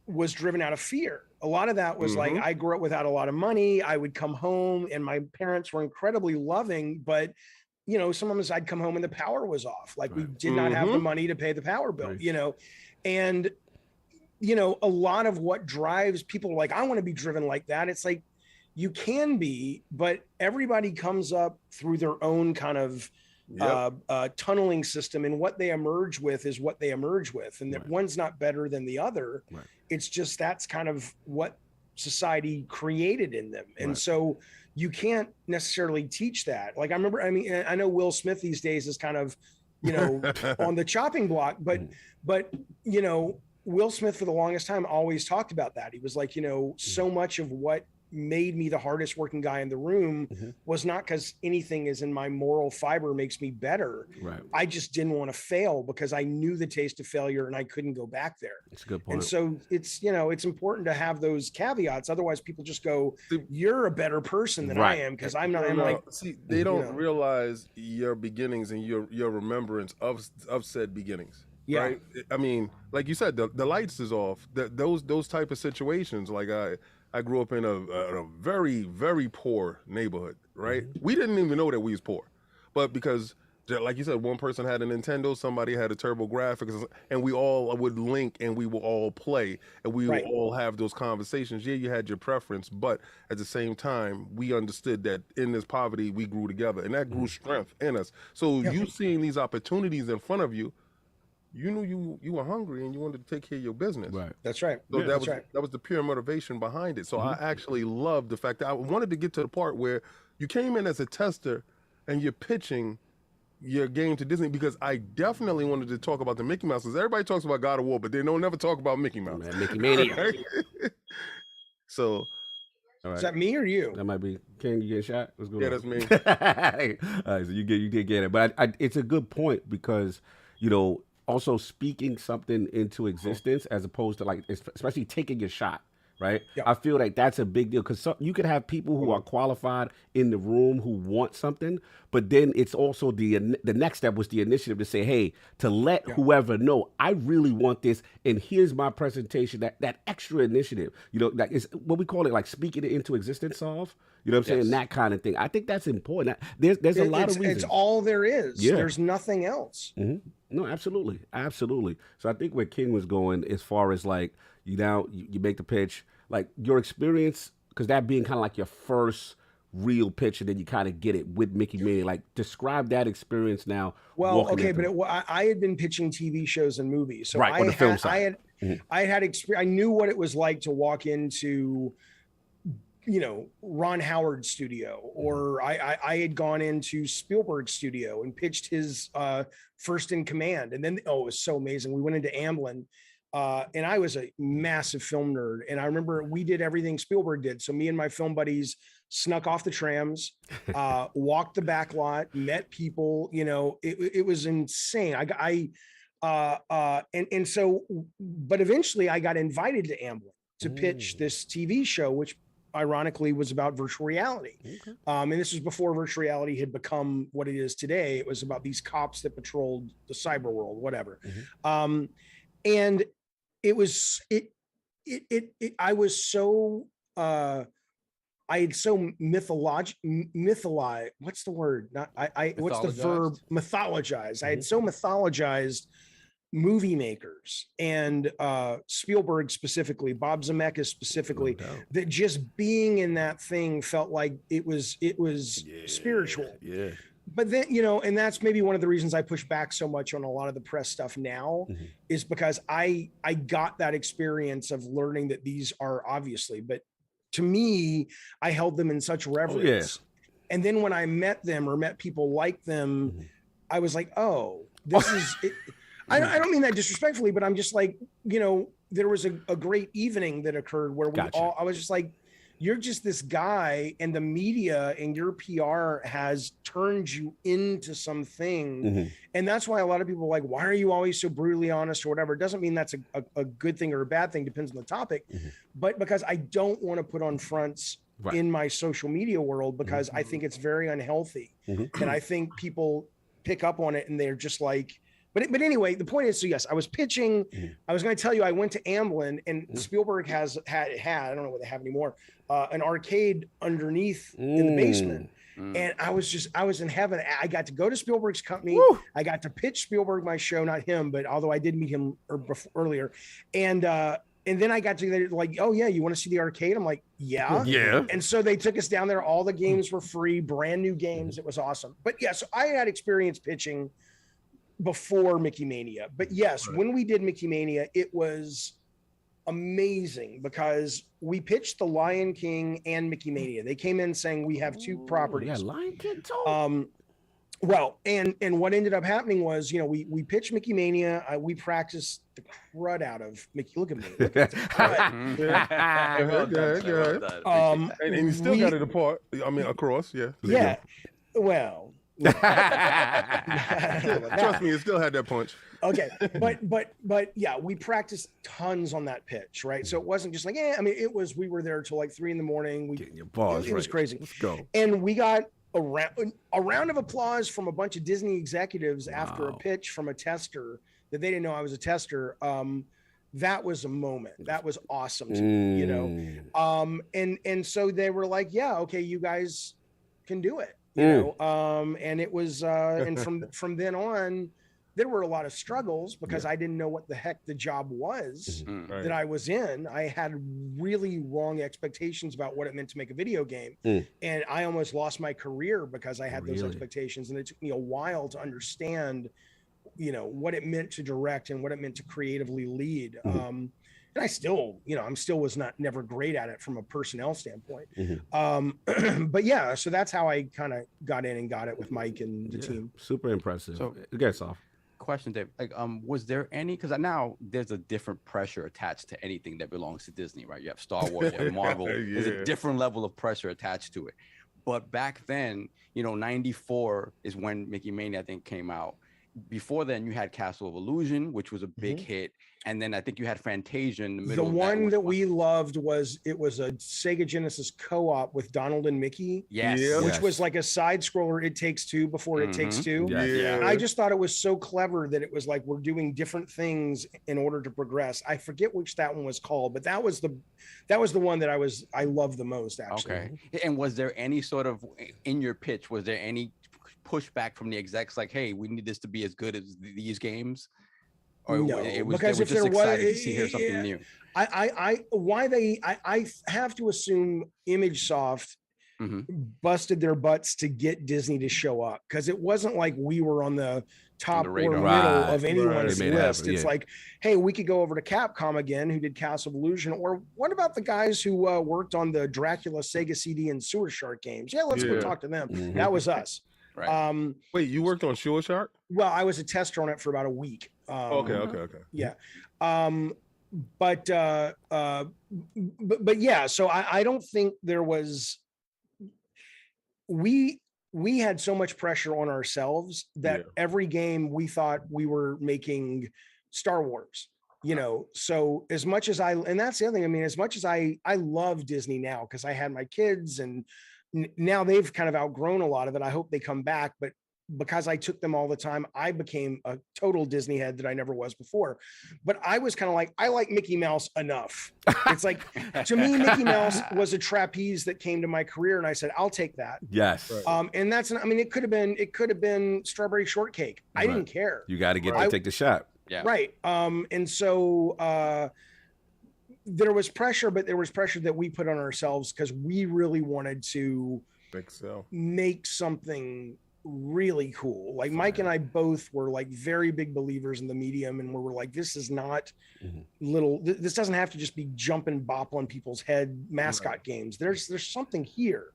was driven out of fear. A lot of that was like, I grew up without a lot of money. I would come home and my parents were incredibly loving, but you know, sometimes I'd come home and the power was off. Like we did not have the money to pay the power bill, you know? And, you know, a lot of what drives people like, I want to be driven like that. It's like, you can be, but everybody comes up through their own kind of tunneling system, and what they emerge with is what they emerge with, and that one's not better than the other. It's just that's kind of what society created in them, and so you can't necessarily teach that. Like I remember, I mean, I know Will Smith these days is kind of, you know, on the chopping block, but you know, Will Smith for the longest time always talked about that. He was like, you know, so much of what made me the hardest working guy in the room was not because anything is in my moral fiber makes me better. Right. I just didn't want to fail because I knew the taste of failure and I couldn't go back there. That's a good point. And so it's, you know, it's important to have those caveats. Otherwise people just go, you're a better person than I am because I'm not. I'm like, see, they don't realize your beginnings and your remembrance of said beginnings. Yeah. Right? I mean, like you said, the lights is off. Those type of situations, like I grew up in a very, very poor neighborhood, right? We didn't even know that we was poor. But because, like you said, one person had a Nintendo, somebody had a TurboGrafx, and we all would link and we would all play and we would all have those conversations. Yeah, you had your preference, but at the same time, we understood that in this poverty, we grew together and that grew strength in us. So you seeing these opportunities in front of you, you knew you were hungry and you wanted to take care of your business. Right. That's right. So that was the pure motivation behind it. So I actually love the fact that I wanted to get to the part where you came in as a tester and you're pitching your game to Disney, because I definitely wanted to talk about the Mickey Mouse. Because everybody talks about God of War, but they don't never talk about Mickey Mouse. Man, Mickey Mania. So, all right. Is that me or you? That might be. King, you get shot? What's going on? that's me. All right, so you did get it, but it's a good point because, you know, also speaking something into existence as opposed to like, especially taking a shot, right? Yeah. I feel like that's a big deal because you could have people who are qualified in the room who want something, but then it's also the next step was the initiative to say, hey, to let whoever know, I really want this, and here's my presentation. That extra initiative, you know, that is what we call it, like speaking it into existence. Solve. You know what I'm saying? That kind of thing. I think that's important. There's a lot of reasons. It's all there is. Yeah. There's nothing else. No, absolutely. Absolutely. So I think where King was going as far as like, you make the pitch, like your experience, because that being kind of like your first real pitch, and then you kind of get it with Mickey Mania. Like, describe that experience now. Well, okay, but I had been pitching TV shows and movies. So on the film side. I had experience. I knew what it was like to walk into, you know, Ron Howard's studio, or I had gone into Spielberg's studio and pitched his First in Command. And then, it was so amazing. We went into Amblin, and I was a massive film nerd. And I remember we did everything Spielberg did. So me and my film buddies snuck off the trams, walked the back lot, met people, you know, it was insane. And so, but eventually I got invited to Amblin to pitch this TV show, which ironically was about virtual reality. And this was before virtual reality had become what it is today. It was about these cops that patrolled the cyber world, whatever. And it was, I was so, I had so mythologized. What's the word? What's the verb? Mythologized. I had so mythologized movie makers and Spielberg specifically, Bob Zemeckis specifically, that just being in that thing felt like it was spiritual. Yeah. But then, you know, and that's maybe one of the reasons I push back so much on a lot of the press stuff now, is because I got that experience of learning that these are obviously, but to me, I held them in such reverence. And then when I met them or met people like them, I was like, oh, this is it. I don't mean that disrespectfully, but I'm just like, you know, there was a great evening that occurred where I was just like, you're just this guy, and the media and your PR has turned you into something. And that's why a lot of people are like, why are you always so brutally honest or whatever? It doesn't mean that's a good thing or a bad thing, depends on the topic. But because I don't want to put on fronts in my social media world, because I think it's very unhealthy. And I think people pick up on it and they're just like, but anyway, the point is, so yes, I was pitching. I was going to tell you, I went to Amblin, and Spielberg had, I don't know what they have anymore, an arcade underneath in the basement. And I was in heaven. I got to go to Spielberg's company. I got to pitch Spielberg my show, not him, but although I did meet him earlier. And then I got to like, oh yeah, you want to see the arcade? I'm like, yeah. And so they took us down there. All the games were free, brand new games. It was awesome. But yeah, so I had experience pitching before Mickey Mania. But yes, when we did Mickey Mania, it was amazing because we pitched The Lion King and Mickey Mania. They came in saying we have two properties. Yeah, Lion King too. Well, and what ended up happening was, we pitched Mickey Mania. We practiced the crud out of Mickey. Look at me. Look at the crud. Well done, sir. Well done. And you still got it apart. I mean, across. Yeah. Yeah. Well. Trust me, it still had that punch. Okay, but yeah, we practiced tons on that pitch, right? So it wasn't just like, we were there till like 3 a.m. We getting your balls it was right. crazy. Let's go. And we got a round of applause from a bunch of Disney executives after a pitch from a tester that they didn't know I was a tester. That was a moment. That was awesome to me, and so they were like, yeah, okay, you guys can do it. And it was and from then on there were a lot of struggles because I didn't know what the heck the job was that I was in. I had really wrong expectations about what it meant to make a video game, and I almost lost my career because I had those expectations, and it took me a while to understand what it meant to direct and what it meant to creatively lead. And I still, was never great at it from a personnel standpoint. But yeah, so that's how I kind of got in and got it with Mike and the team. Super impressive. So, guess off. Question, Dave. Like, was there any? Because now there's a different pressure attached to anything that belongs to Disney, right? You have Star Wars, you have Marvel. There's a different level of pressure attached to it. But back then, 94 is when Mickey Mania, I think, came out. Before then, you had Castle of Illusion, which was a big hit, and then I think you had Fantasia in the middle. The one that we loved was a Sega Genesis co-op with Donald and Mickey, which was like a side scroller. It Takes Two before It Takes Two. And I just thought it was so clever that it was like we're doing different things in order to progress. I forget which that one was called, but that was the one that I loved the most, actually. Okay. And was there any sort of in your pitch? Was there any pushback from the execs like, hey, we need this to be as good as these games? Or no, it was, because if there was, to hear something new. I have to assume ImageSoft busted their butts to get Disney to show up, because it wasn't like we were on the top or middle of anyone's list. It's like, hey, we could go over to Capcom again, who did Castle of Illusion, or what about the guys who worked on the Dracula Sega CD and Sewer Shark games? Let's go talk to them. That was us. Right. Wait, you worked on Sewer Shark? Well, I was a tester on it for about a week. Okay. Yeah. But yeah, so I don't think there was, we had so much pressure on ourselves that every game we thought we were making Star Wars, so as much as and that's the other thing, as much as I love Disney now, because I had my kids and now they've kind of outgrown a lot of it. I hope they come back, but because I took them all the time, I became a total Disney head that I never was before. But I was kind of like, I like Mickey Mouse enough. It's like, to me, Mickey Mouse was a trapeze that came to my career, and I said, I'll take that. Yes. And that's, it could have been Strawberry Shortcake. I didn't care. You got to get to take the shot. Yeah. Right. And so there was pressure, but there was pressure that we put on ourselves because we really wanted to make something really cool. Like Mike and I both were like very big believers in the medium, and we were like, this is not this doesn't have to just be jump and bop on people's head mascot games. There's something here.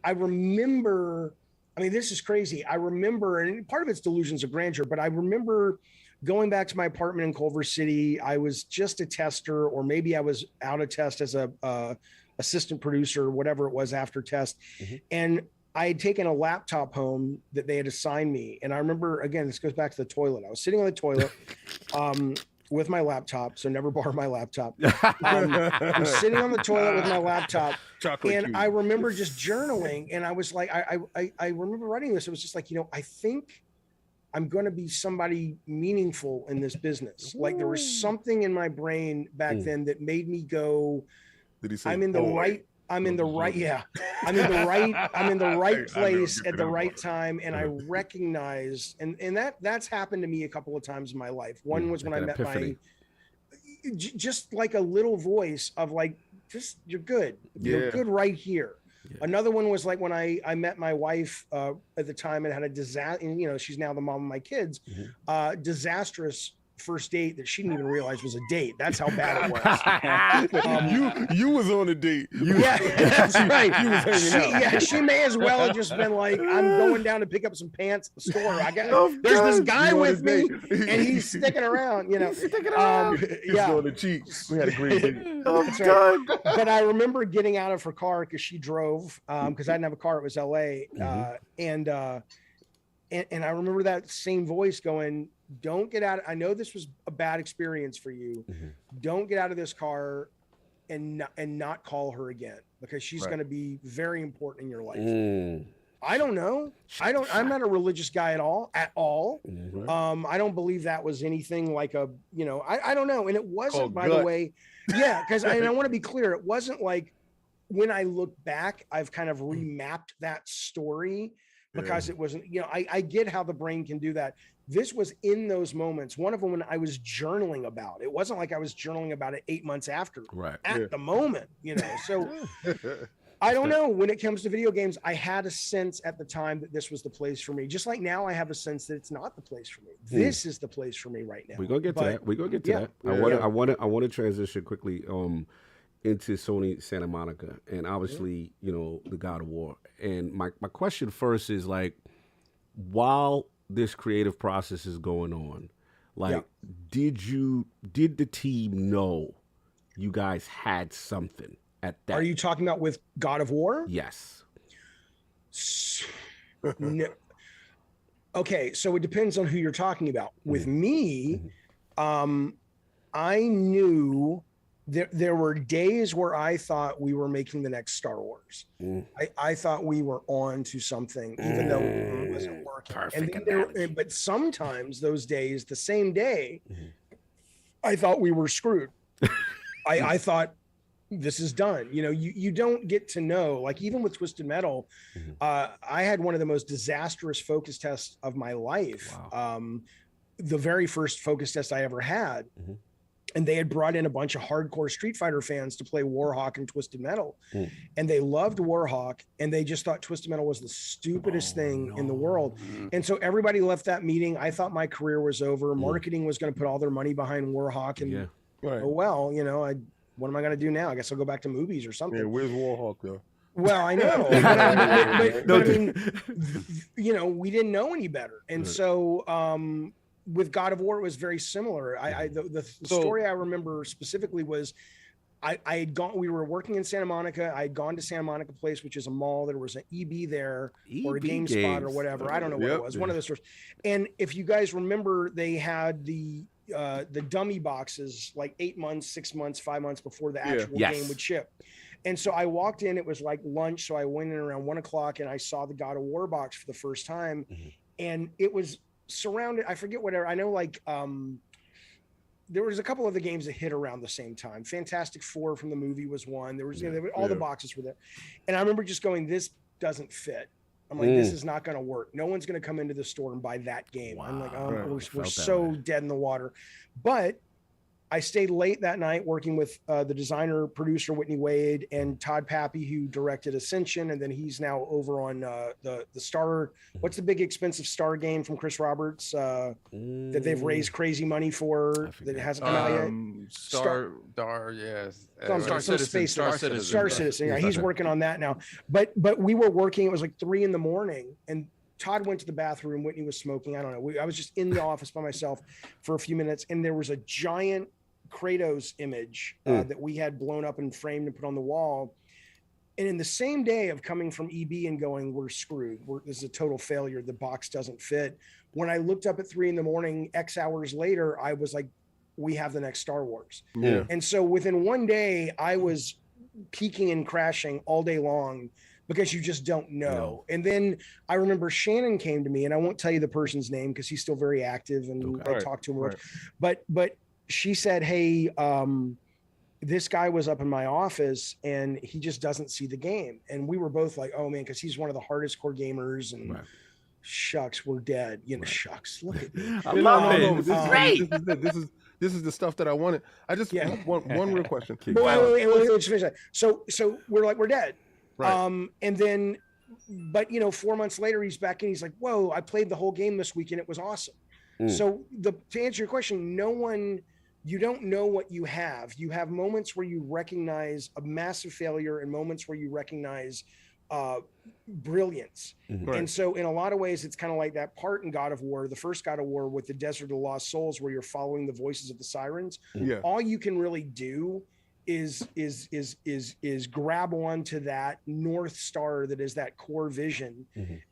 I remember, this is crazy. I remember, and part of it's delusions of grandeur, but I remember going back to my apartment in Culver City. I was just a tester, or maybe I was out of test as a assistant producer, whatever it was after test. And I had taken a laptop home that they had assigned me. And I remember, again, this goes back to the toilet. I was sitting on the toilet with my laptop, so never borrow my laptop. I'm sitting on the toilet with my laptop, I remember just journaling. And I was like, I remember writing this. It was just like, I think I'm going to be somebody meaningful in this business. Like there was something in my brain back then that made me go, did he say, I'm in the right place at the right time. And I recognize, and that's happened to me a couple of times in my life. One was when I met epiphany. just like a little voice of like, just, you're good. You're good right here. Yeah. Another one was like when I met my wife at the time and had a disaster, and she's now the mom of my kids, disastrous first date that she didn't even realize was a date. That's how bad it was. You was on a date. Yeah, that's right. You was hanging out. Yeah, she may as well have just been like, I'm going down to pick up some pants at the store. There's this guy You on with a me, date. and he's sticking around. Sticking around. Yeah. On the cheek. We had a great date. That's right. But I remember getting out of her car because she drove, because I didn't have a car. It was LA. And I remember that same voice going, don't get out. I know this was a bad experience for you. Don't get out of this car and not call her again, because she's going to be very important in your life. I don't know. I'm not a religious guy at all. I don't believe that was anything like a, I don't know. And it wasn't, by the way. Yeah. Because I want to be clear. It wasn't like, when I look back, I've kind of remapped that story, because it wasn't, I get how the brain can do that. This was in those moments. One of them when I was journaling about it. It wasn't like I was journaling about it 8 months after. Right. At the moment, So I don't know. When it comes to video games, I had a sense at the time that this was the place for me. Just like now, I have a sense that it's not the place for me. This is the place for me right now. We're gonna get to that. We're gonna get to that. I want to transition quickly into Sony Santa Monica, and obviously, the God of War. And my question first is, like, while this creative process is going on, like, did the team know you guys had something at that? Are you talking about with God of War? Yes. No. Okay, so it depends on who you're talking about. With me, I knew there were days where I thought we were making the next Star Wars. I thought we were on to something, even though it wasn't working. Perfect. But sometimes those days, the same day, I thought we were screwed. I thought, this is done. You don't get to know, like, even with Twisted Metal, I had one of the most disastrous focus tests of my life. Wow. The very first focus test I ever had. And they had brought in a bunch of hardcore Street Fighter fans to play Warhawk and Twisted Metal. And they loved Warhawk, and they just thought Twisted Metal was the stupidest thing in the world. And so everybody left that meeting. I thought my career was over. Marketing was going to put all their money behind Warhawk. And oh, well, what am I going to do now? I guess I'll go back to movies or something. Yeah, where's Warhawk, though? Well, I know. but I mean, we didn't know any better. And so with God of War, it was very similar. The story I remember specifically was we were working in Santa Monica. I had gone to Santa Monica Place, which is a mall. There was an EB there, or a GameSpot or whatever. I don't know what it was. One of the stores. And if you guys remember, they had the dummy boxes like 8 months, 6 months, 5 months before the actual game would ship. And so I walked in, it was like lunch. So I went in around 1 o'clock and I saw the God of War box for the first time. And it was surrounded, I forget whatever. I know, like, there was a couple of the games that hit around the same time. Fantastic Four from the movie was one. There was all the boxes were there. And I remember just going, this doesn't fit. I'm like, this is not going to work. No one's going to come into the store and buy that game. Wow. I'm like, we're so dead in the water. But I stayed late that night working with the designer, producer, Whitney Wade, and Todd Pappy, who directed Ascension. And then he's now over on the Star. What's the big expensive Star game from Chris Roberts that they've raised crazy money for that hasn't come out yet? Star Citizen. Yeah, he's working on that now. But we were working. It was like 3 a.m. and Todd went to the bathroom. Whitney was smoking. I don't know. I was just in the office by myself for a few minutes, and there was a giant Kratos image that we had blown up and framed and put on the wall. And in the same day of coming from EB and going, we're screwed. This is a total failure. The box doesn't fit. When I looked up at 3 a.m, X hours later, I was like, we have the next Star Wars. Yeah. And so within one day, I was peaking and crashing all day long, because you just don't know. And then I remember Shannon came to me, and I won't tell you the person's name because he's still very active and I talked to him much. But she said, hey, this guy was up in my office and he just doesn't see the game. And we were both like, oh man, because he's one of the hardest core gamers, and shucks, we're dead. Shucks. Look at me. I love it. This is great. This is the stuff that I wanted. I just want one real question. Wait. So we're like, we're dead. Right. And then, but 4 months later, he's back and he's like, whoa, I played the whole game this weekend. It was awesome. So to answer your question, you don't know what you have. You have moments where you recognize a massive failure and moments where you recognize brilliance. Right. And so in a lot of ways, it's kind of like that part in God of War, the first God of War with the Desert of the Lost Souls, where you're following the voices of the sirens. Yeah. All you can really do is grab onto that North Star that is that core vision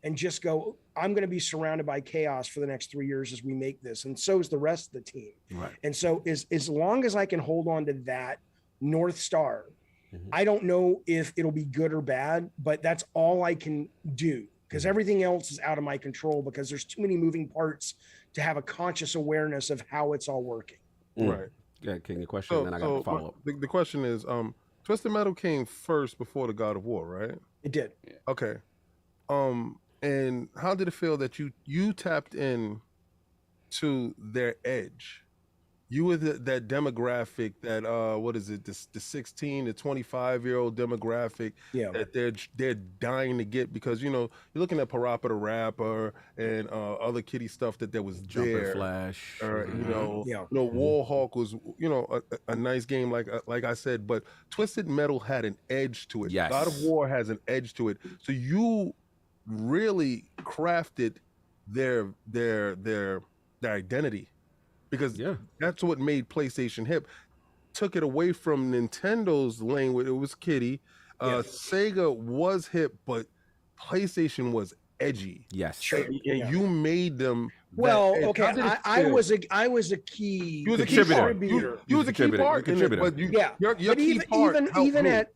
and just go, I'm going to be surrounded by chaos for the next 3 years as we make this. And so is the rest of the team. Right. And so as long as I can hold on to that North Star, I don't know if it'll be good or bad, but that's all I can do, because everything else is out of my control, because there's too many moving parts to have a conscious awareness of how it's all working. Right. Yeah, King, your question, and then I got to follow up. The question is, Twisted Metal came first before the God of War, right? It did. Okay. And how did it feel that you tapped in to their edge? You were that demographic that what is it, the 16 to 25-year-old demographic that they're dying to get, because you're looking at Parappa the Rapper and other kiddie stuff that was Jumping there. Flash, Warhawk was a nice game, like I said, but Twisted Metal had an edge to it. Yes. God of War has an edge to it. So you really crafted their identity. Because that's what made PlayStation hip. Took it away from Nintendo's lane where it was kiddie. Sega was hip, but PlayStation was edgy. Yes. Sure. And you made them. Well, okay. I was a key. You was a contributor. You was a key part. But your key part. Even at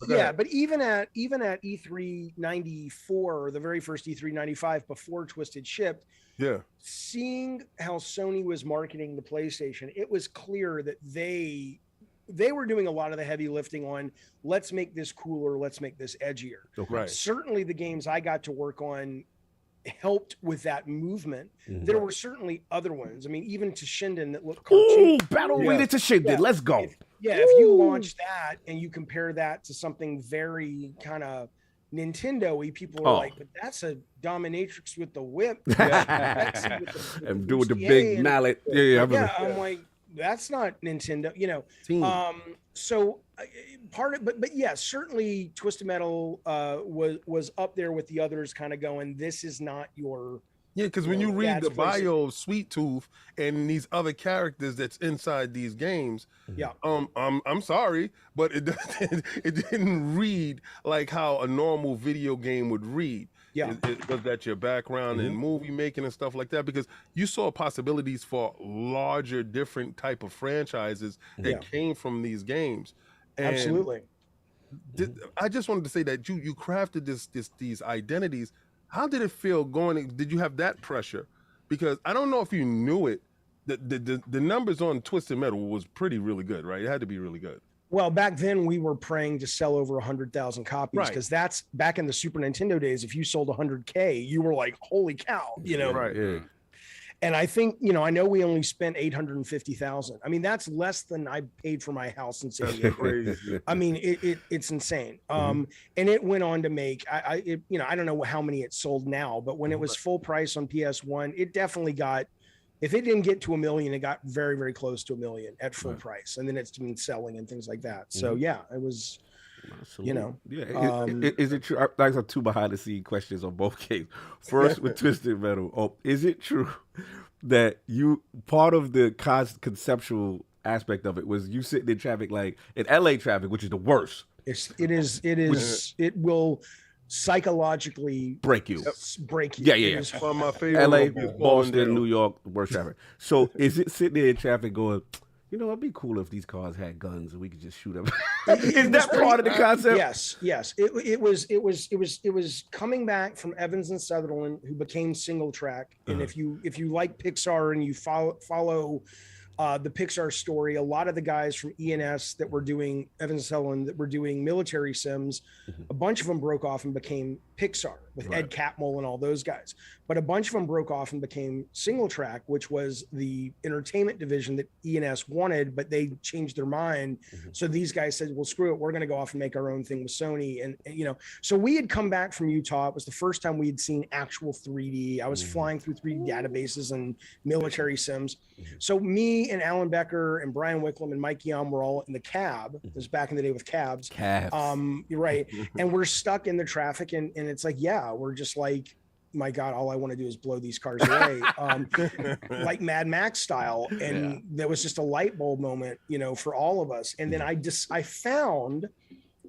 E3 94, the very first E3 95 before Twisted shipped. Yeah. Seeing how Sony was marketing the PlayStation, it was clear that they were doing a lot of the heavy lifting on, let's make this cooler, let's make this edgier. Right. Certainly the games I got to work on helped with that movement. There were certainly other ones. I mean, even to Shinden that looked cartoon. Battle Arena to Shinden. Let's go. If you launch that and you compare that to something very kind of Nintendo-y, people are like, but that's a dominatrix with the whip. And doing the big mallet. I'm like, that's not Nintendo, So part of, but yeah, certainly Twisted Metal was up there with the others, kind of going, this is not your. Yeah, because when you read the bio of Sweet Tooth and these other characters that's inside these games, I'm sorry, but it didn't read like how a normal video game would read. It was that your background in movie making and stuff like that, because you saw possibilities for larger, different type of franchises that came from these games. And absolutely. I just wanted to say that you crafted these identities. How did it feel going? Did you have that pressure? Because I don't know if you knew it. The numbers on Twisted Metal was really good, right? It had to be really good. Well, back then we were praying to sell over 100,000 copies, because that's back in the Super Nintendo days. If you sold 100K, you were like, holy cow, Right. Yeah. And I think, I know we only spent 850,000. I mean, that's less than I paid for my house in San Diego. I mean, it's insane. And it went on to make, I don't know how many it sold now, but when it was full price on PS1, it definitely got, if it didn't get to 1 million, it got very, very close to 1 million at full price. And then it's been selling and things like that. So yeah, it was, Is it true? I have two behind the scene questions on both games. First, with Twisted Metal, is it true that part of the conceptual aspect of it was you sitting in traffic, like in LA traffic, which is the worst? It will psychologically break you. Yeah. One of my favorite LA, Boston, New York, worst traffic. So is it sitting there in traffic going, it'd be cool if these cars had guns and we could just shoot them? Is that part of the concept? Yes. It was coming back from Evans and Sutherland, who became Single Track. And if you like Pixar and you follow the Pixar story. A lot of the guys from ENS that were doing Evans and Sutherland that were doing military sims, a bunch of them broke off and became Pixar with Ed Catmull and all those guys. But a bunch of them broke off and became Single Track, which was the entertainment division that ENS wanted, but they changed their mind. So these guys said, well, screw it. We're going to go off and make our own thing with Sony. And, you know, so we had come back from Utah. It was the first time we had seen actual 3D. I was flying through 3D databases and military sims. So me and Alan Becker and Brian Wicklum and Mike Yam were all in the cab. This was back in the day with cabs. You're right. And we're stuck in the traffic, and it's like, yeah, we're just like, my God, all I want to do is blow these cars away, like Mad Max style. And there was just a light bulb moment, you know, for all of us. And then I found,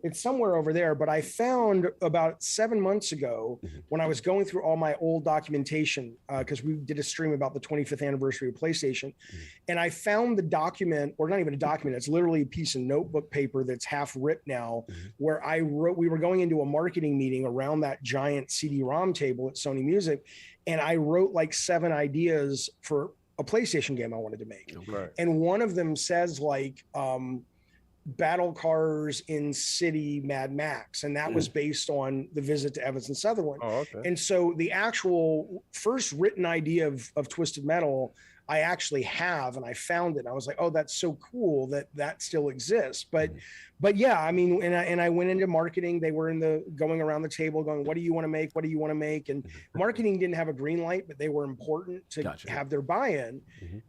it's somewhere over there, but I found about 7 months ago when I was going through all my old documentation, because we did a stream about the 25th anniversary of PlayStation, and I found the document, or not even a document, it's literally a piece of notebook paper that's half ripped now, where I wrote, we were going into a marketing meeting around that giant CD-ROM table at Sony Music, and I wrote like 7 ideas for a PlayStation game I wanted to make. And one of them says like, battle cars in city Mad Max, and that was based on the visit to Evans and Sutherland. And so the actual first written idea of Twisted Metal I actually have, and I found it, and I was like, oh, that's so cool that that still exists. But yeah, I mean, and I went into marketing. They were going around the table going, what do you want to make? What do you want to make? And marketing didn't have a green light, but they were important to have their buy-in.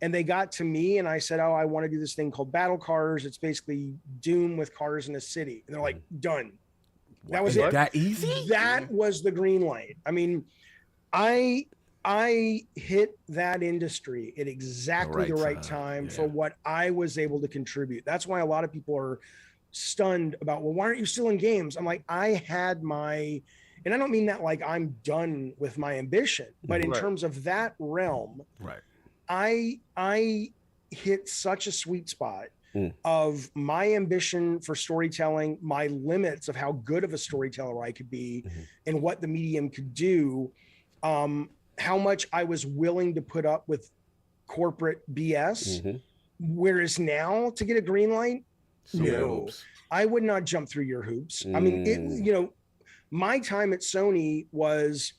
And they got to me, and I said, oh, I want to do this thing called Battle Cars. It's basically Doom with cars in a city. And they're like, done. That was it. That easy? That was the green light. I mean, I hit that industry at exactly the right time for what I was able to contribute. That's why a lot of people are stunned about, well, why aren't you still in games? I'm like, I had my, and I don't mean that like I'm done with my ambition, but in terms of that realm, I hit such a sweet spot of my ambition for storytelling, my limits of how good of a storyteller I could be and what the medium could do. How much I was willing to put up with corporate BS. Whereas now to get a green light, I would not jump through your hoops. I mean, you know, my time at Sony was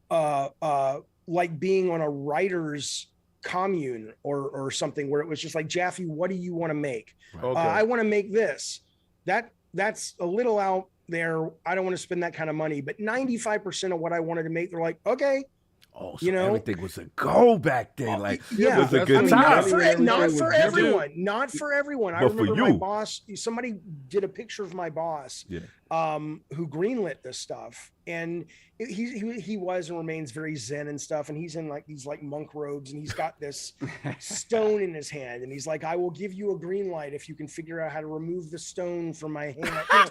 like being on a writer's commune or something where it was just like, Jaffe, what do you want to make? I want to make this. That's a little out there. I don't want to spend that kind of money, but 95% of what I wanted to make, they're like, okay. Oh, so you know, everything was a go back then. Like, yeah, it was a good time. Not for everyone. Not for everyone. I remember my boss, somebody did a picture of my boss who greenlit this stuff. And he was and remains very zen and stuff. And he's in like these like monk robes, and he's got this stone in his hand. And he's like, I will give you a green light if you can figure out how to remove the stone from my hand.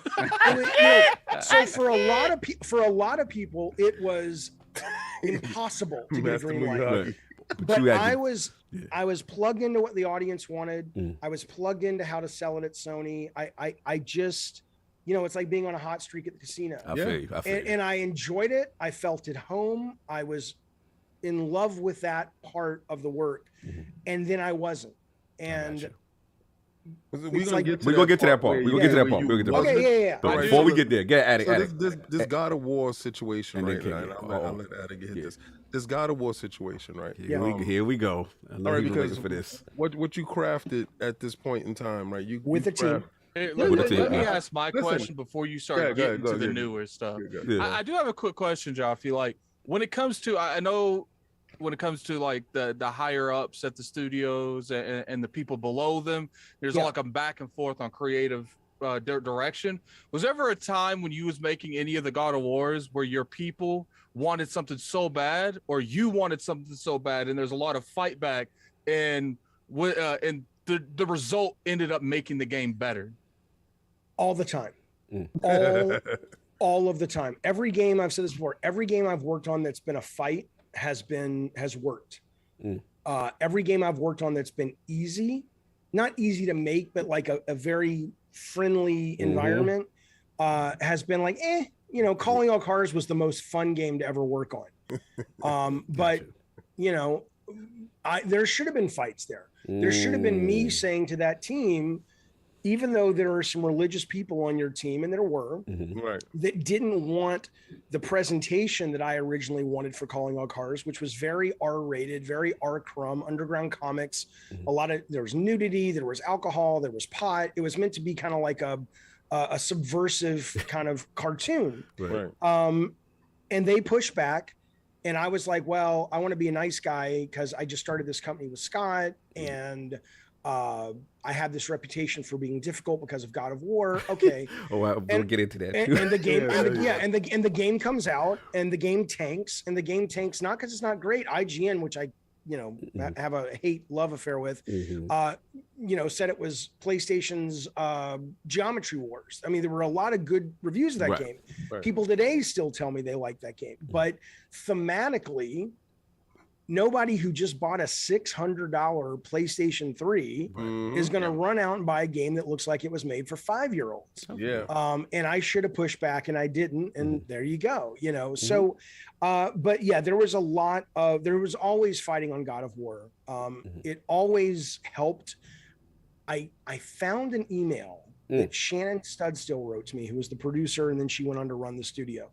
So for a lot of people, it was impossible to get a green light. But I was plugged into what the audience wanted. I was plugged into how to sell it at Sony. I just, you know, it's like being on a hot streak at the casino. I feel you. And I enjoyed it. I felt at home. I was in love with that part of the work. And then I wasn't. And we're gonna get to that part. Okay, But before we get there, get at it. This God of War situation, right? I'll let Addict hit this. This God of War situation, right? Here we go. I know you're looking for this. What you crafted at this point in time, right? You with the team. Hey, let me ask my question before you start getting to the newer stuff. I do have a quick question, Jaffe. Like, when it comes to, I know when it comes to like the higher ups at the studios and the people below them, there's like a back and forth on creative direction. Was there ever a time when you was making any of the God of Wars where your people wanted something so bad, or you wanted something so bad, and there's a lot of fight back, and the result ended up making the game better? All the time. All of the time. Every game, I've said this before, every game I've worked on that's been a fight has worked. Every game I've worked on that's been easy, not easy to make, but like a very friendly environment, has been like, you know, Calling All Cars was the most fun game to ever work on. But, you know, there should have been fights there. There should have been me saying to that team, even though there are some religious people on your team, and there were, that didn't want the presentation that I originally wanted for Calling All Cars, which was very R-rated, very R-crumb, underground comics. There was nudity, there was alcohol, there was pot. It was meant to be kind of like a subversive kind of cartoon. And they pushed back. And I was like, well, I want to be a nice guy because I just started this company with Scott, and I have this reputation for being difficult because of God of War. Okay. We'll get into that. And the game, and the game comes out, and the game tanks, not because it's not great. IGN, which I, have a hate-love affair with, said it was PlayStation's Geometry Wars. I mean, there were a lot of good reviews of that game. People today still tell me they like that game, but thematically, nobody who just bought a $600 PlayStation 3 is going to run out and buy a game that looks like it was made for 5-year-olds. And I should have pushed back, and I didn't. And there you go. So, but yeah, there was always fighting on God of War. It always helped. I found an email that Shannon Studstill wrote to me, who was the producer, and then she went on to run the studio.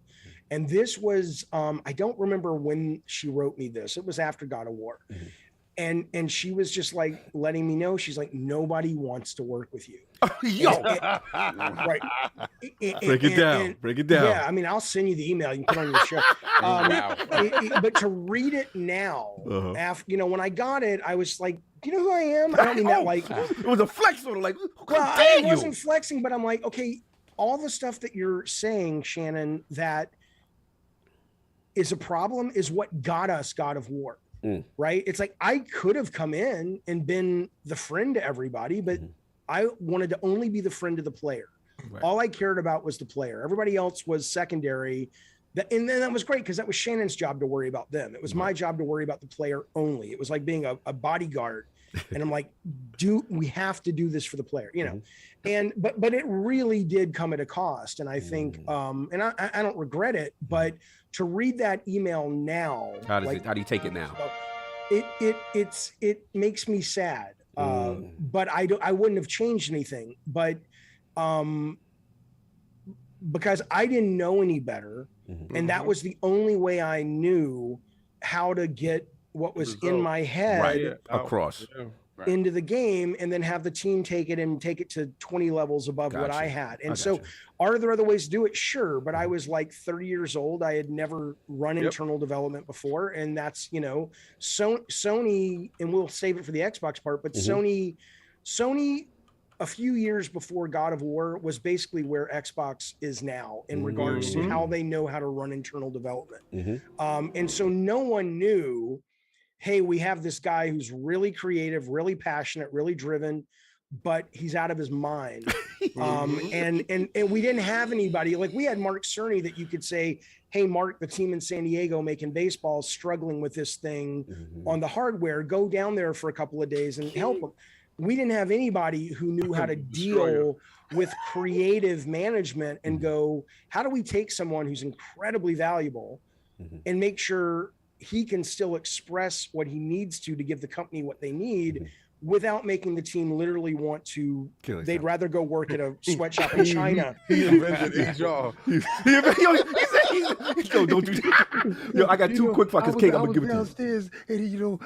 And this was, I don't remember when she wrote me this. It was after God of War. And she was just like letting me know, she's like, nobody wants to work with you. Right. Break it down. Yeah, I mean, I'll send you the email. You can put on your show. But to read it now, after, when I got it, I was like, do you know who I am? I don't mean that like. It was a flex sort of like, I wasn't flexing, but I'm like, okay, all the stuff that you're saying, Shannon, that is a problem is what got us God of War, right? It's like, I could have come in and been the friend to everybody, but I wanted to only be the friend to the player. All I cared about was the player. Everybody else was secondary. And then that was great because that was Shannon's job to worry about them. It was my job to worry about the player only. It was like being a bodyguard. And I'm like, we have to do this for the player, and but it really did come at a cost. And I think, and I don't regret it, but to read that email now, how do you take it now? It makes me sad, but I wouldn't have changed anything, but because I didn't know any better, and that was the only way I knew how to get what was in my head across into the game, and then have the team take it to 20 levels above what I had. And are there other ways to do it? Sure. But I was like 30 years old. I had never run internal development before. And that's, Sony, and we'll save it for the Xbox part, but Sony, a few years before God of War, was basically where Xbox is now in regards to how they know how to run internal development. And so no one knew, hey, we have this guy who's really creative, really passionate, really driven, but he's out of his mind. And we didn't have anybody. Like, we had Mark Cerny that you could say, hey, Mark, the team in San Diego making baseballs struggling with this thing on the hardware. Go down there for a couple of days and help them. We didn't have anybody who knew how to deal with creative management and go, how do we take someone who's incredibly valuable and make sure he can still express what he needs to give the company what they need without making the team literally want to, they'd rather go work at a sweatshop in China. He invented HR. Don't do that. Yo, I got two quick pockets. King, I'm gonna give it to you. Downstairs, and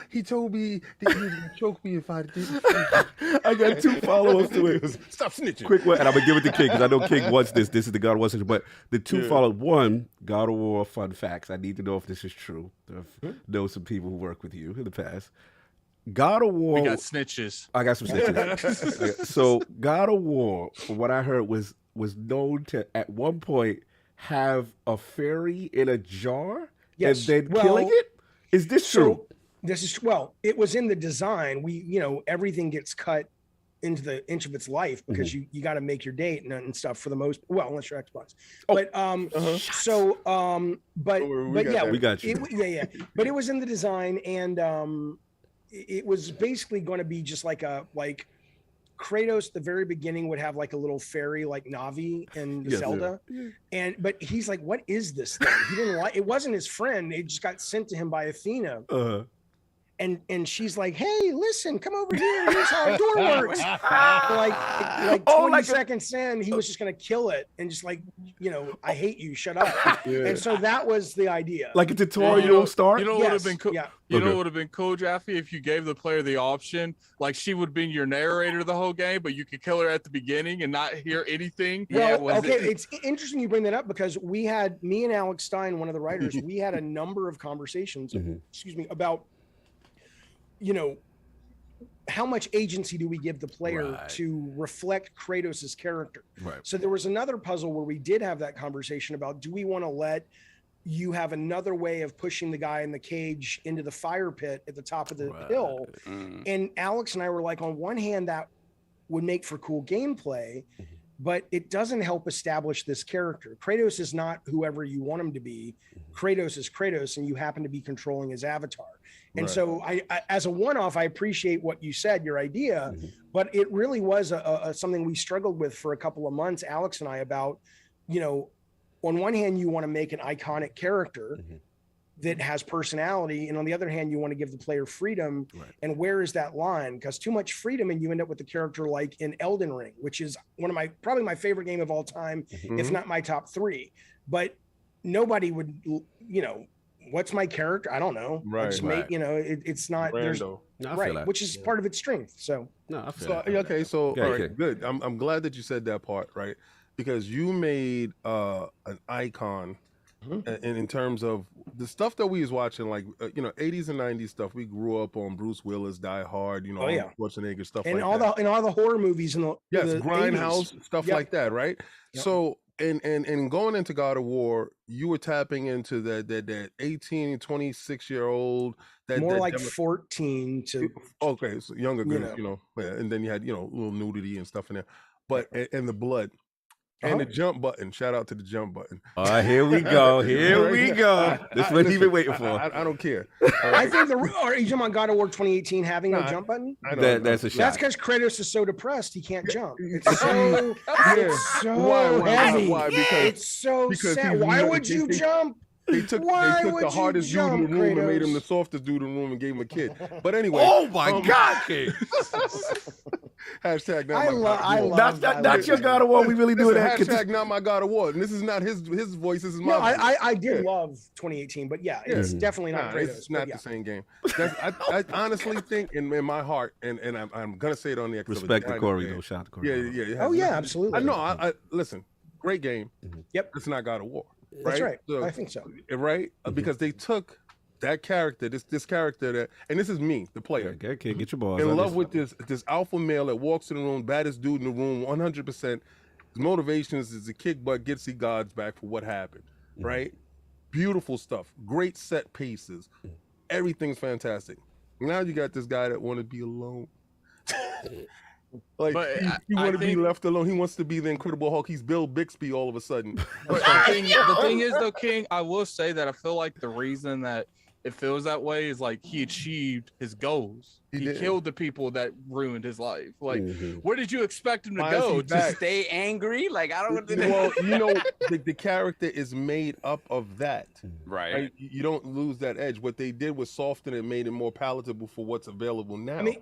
he told me that he was gonna choke me if I did. I got two follow-ups to it. Stop snitching. Quick one, and I'm gonna give it to King because I know King wants this. This is the God of War section, but the two follow-up. One, God of War fun facts. I need to know if this is true. I know some people who work with you in the past. God of War. We got snitches. I got some snitches. So God of War, from what I heard, was known to at one point have a fairy in a jar and then killing it. Is this true? This is it was in the design. Everything gets cut into the inch of its life because you got to make your date and stuff for the most. Well, unless you're Xbox. But we got you. But it was in the design, and it was basically going to be just like Kratos at the very beginning would have like a little fairy like Navi in Zelda. But he's like, what is this thing? He didn't like it. Wasn't his friend. It just got sent to him by Athena. and she's like, hey, listen, come over here. Here's how a door works. like 20 seconds in, he was just gonna kill it and just like, I hate you, shut up. Yeah. And so that was the idea. Like a tutorial start. You know what would have been cool? Yeah. You know what would have been cool, Jaffe, if you gave the player the option, like she would have been your narrator the whole game, but you could kill her at the beginning and not hear anything. Well, it's interesting you bring that up because me and Alex Stein, one of the writers, we had a number of conversations, about, how much agency do we give the player to reflect Kratos' character? Right. So there was another puzzle where we did have that conversation about, do we want to let you have another way of pushing the guy in the cage into the fire pit at the top of the hill? And Alex and I were like, on one hand, that would make for cool gameplay, but it doesn't help establish this character. Kratos is not whoever you want him to be. Kratos is Kratos, and you happen to be controlling his avatar. And so I, as a one-off, I appreciate what you said, your idea, but it really was something we struggled with for a couple of months, Alex and I, about, on one hand, you want to make an iconic character that has personality, and on the other hand, you want to give the player freedom. And where is that line? Because too much freedom and you end up with a character like in Elden Ring, which is probably my favorite game of all time, if not my top 3. But nobody would, what's my character? I don't know. It's not Rando. Which is part of its strength. So no, I feel so okay, so all right, good. I'm glad that you said that part, right? Because you made an icon in terms of the stuff that we was watching, like 80s and 90s stuff. We grew up on Bruce Willis, Die Hard, Schwarzenegger stuff, and all the horror movies in the Grindhouse stuff like that, right? Yep. So and going into God of War, you were tapping into that 18, 26-year-old, more like 14 to so younger, and then you had little nudity and stuff in there, but and the blood. And the jump button. Shout out to the jump button. All right, here we go. Here we go. This is what he's been waiting for. I don't care. I think are you talking about God of War 2018 having no jump button? That's a shot. That's because Kratos is so depressed he can't jump. It's so heavy. Why? It's so sad. Why would you jump? They took the hardest dude in the room and made him the softest dude in the room and gave him a kid. But anyway. Oh my God, King. Hashtag not I my love That's your God of War. We really do that. Hashtag not my God of War. And this is not his voice. This is my voice. I did love 2018, but it's definitely not Kratos. It's not the same game. I honestly think in my heart, and I'm gonna say it on the episode. Respect the Corey though. Shout out to Corey. Yeah. Oh yeah, absolutely. I know. I listen. Great game. Yep. It's not God of War. That's right. So, I think so. Right? Because they took that character, this character that, and this is me, the player. Okay, get your balls. In love with this alpha male that walks in the room, baddest dude in the room, 100%. His motivations is to kick butt, get the gods back for what happened. Right? Beautiful stuff. Great set pieces. Everything's fantastic. Now you got this guy that want to be alone. Like he want to be left alone. He wants to be the Incredible Hulk. He's Bill Bixby all of a sudden. But the thing is, though, King, I will say that I feel like the reason that it feels that way is like he achieved his goals. He killed the people that ruined his life. Like, where did you expect him to go? To stay angry? Like, I don't know. Well, the character is made up of that. Right? You don't lose that edge. What they did was soften it, made it more palatable for what's available now. I mean,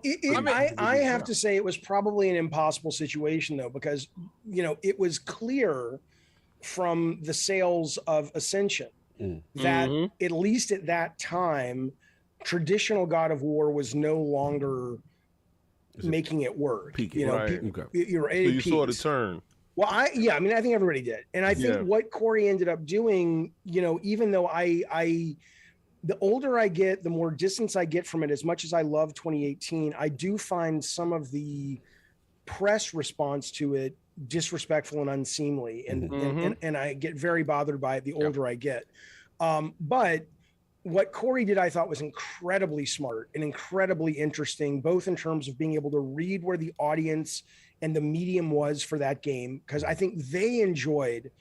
I have to say it was probably an impossible situation, though, because, it was clear from the sales of Ascension that at least at that time, traditional God of War was no longer making it work. Peaking, you saw the turn. Well, I think everybody did. And I think what Corey ended up doing, even though the older I get, the more distance I get from it, as much as I love 2018, I do find some of the press response to it disrespectful and unseemly. And I get very bothered by it the older I get. But what Corey did, I thought, was incredibly smart and incredibly interesting, both in terms of being able to read where the audience and the medium was for that game, because I think they enjoyed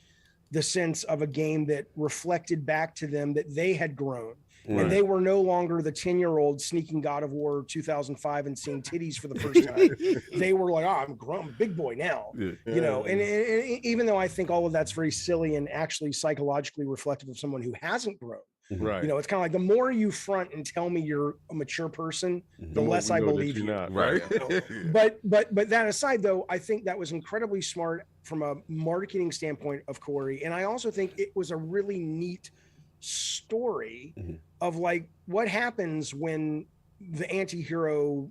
the sense of a game that reflected back to them that they had grown. And they were no longer the 10-year-old sneaking God of War 2005 and seeing titties for the first time. They were like, I'm grown, big boy now, and even though I think all of that's very silly and actually psychologically reflective of someone who hasn't grown, Right. You know, it's kind of like the more you front and tell me you're a mature person, the more less we I know that believe you're you. not, Right. You know? But that aside, though, I think that was incredibly smart from a marketing standpoint of Corey, and I also think it was a really neat story of like what happens when the anti-hero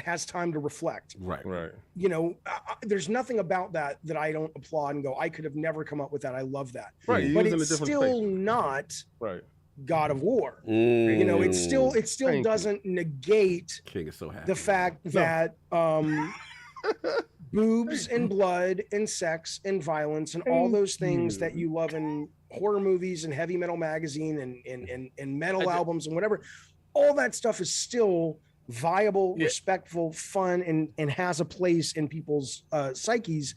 has time to reflect. Right. Right. You know, there's nothing about that I don't applaud and go, I could have never come up with that. I love that. Right. He But was in it's a different still space. not Right. God of War. Mm. You know, it still Thank you. doesn't negate King is so happy. the fact that boobs and blood and sex and violence and all those things that you love in horror movies and heavy metal magazine and metal albums and whatever, all that stuff is still viable, respectful, fun, and has a place in people's psyches.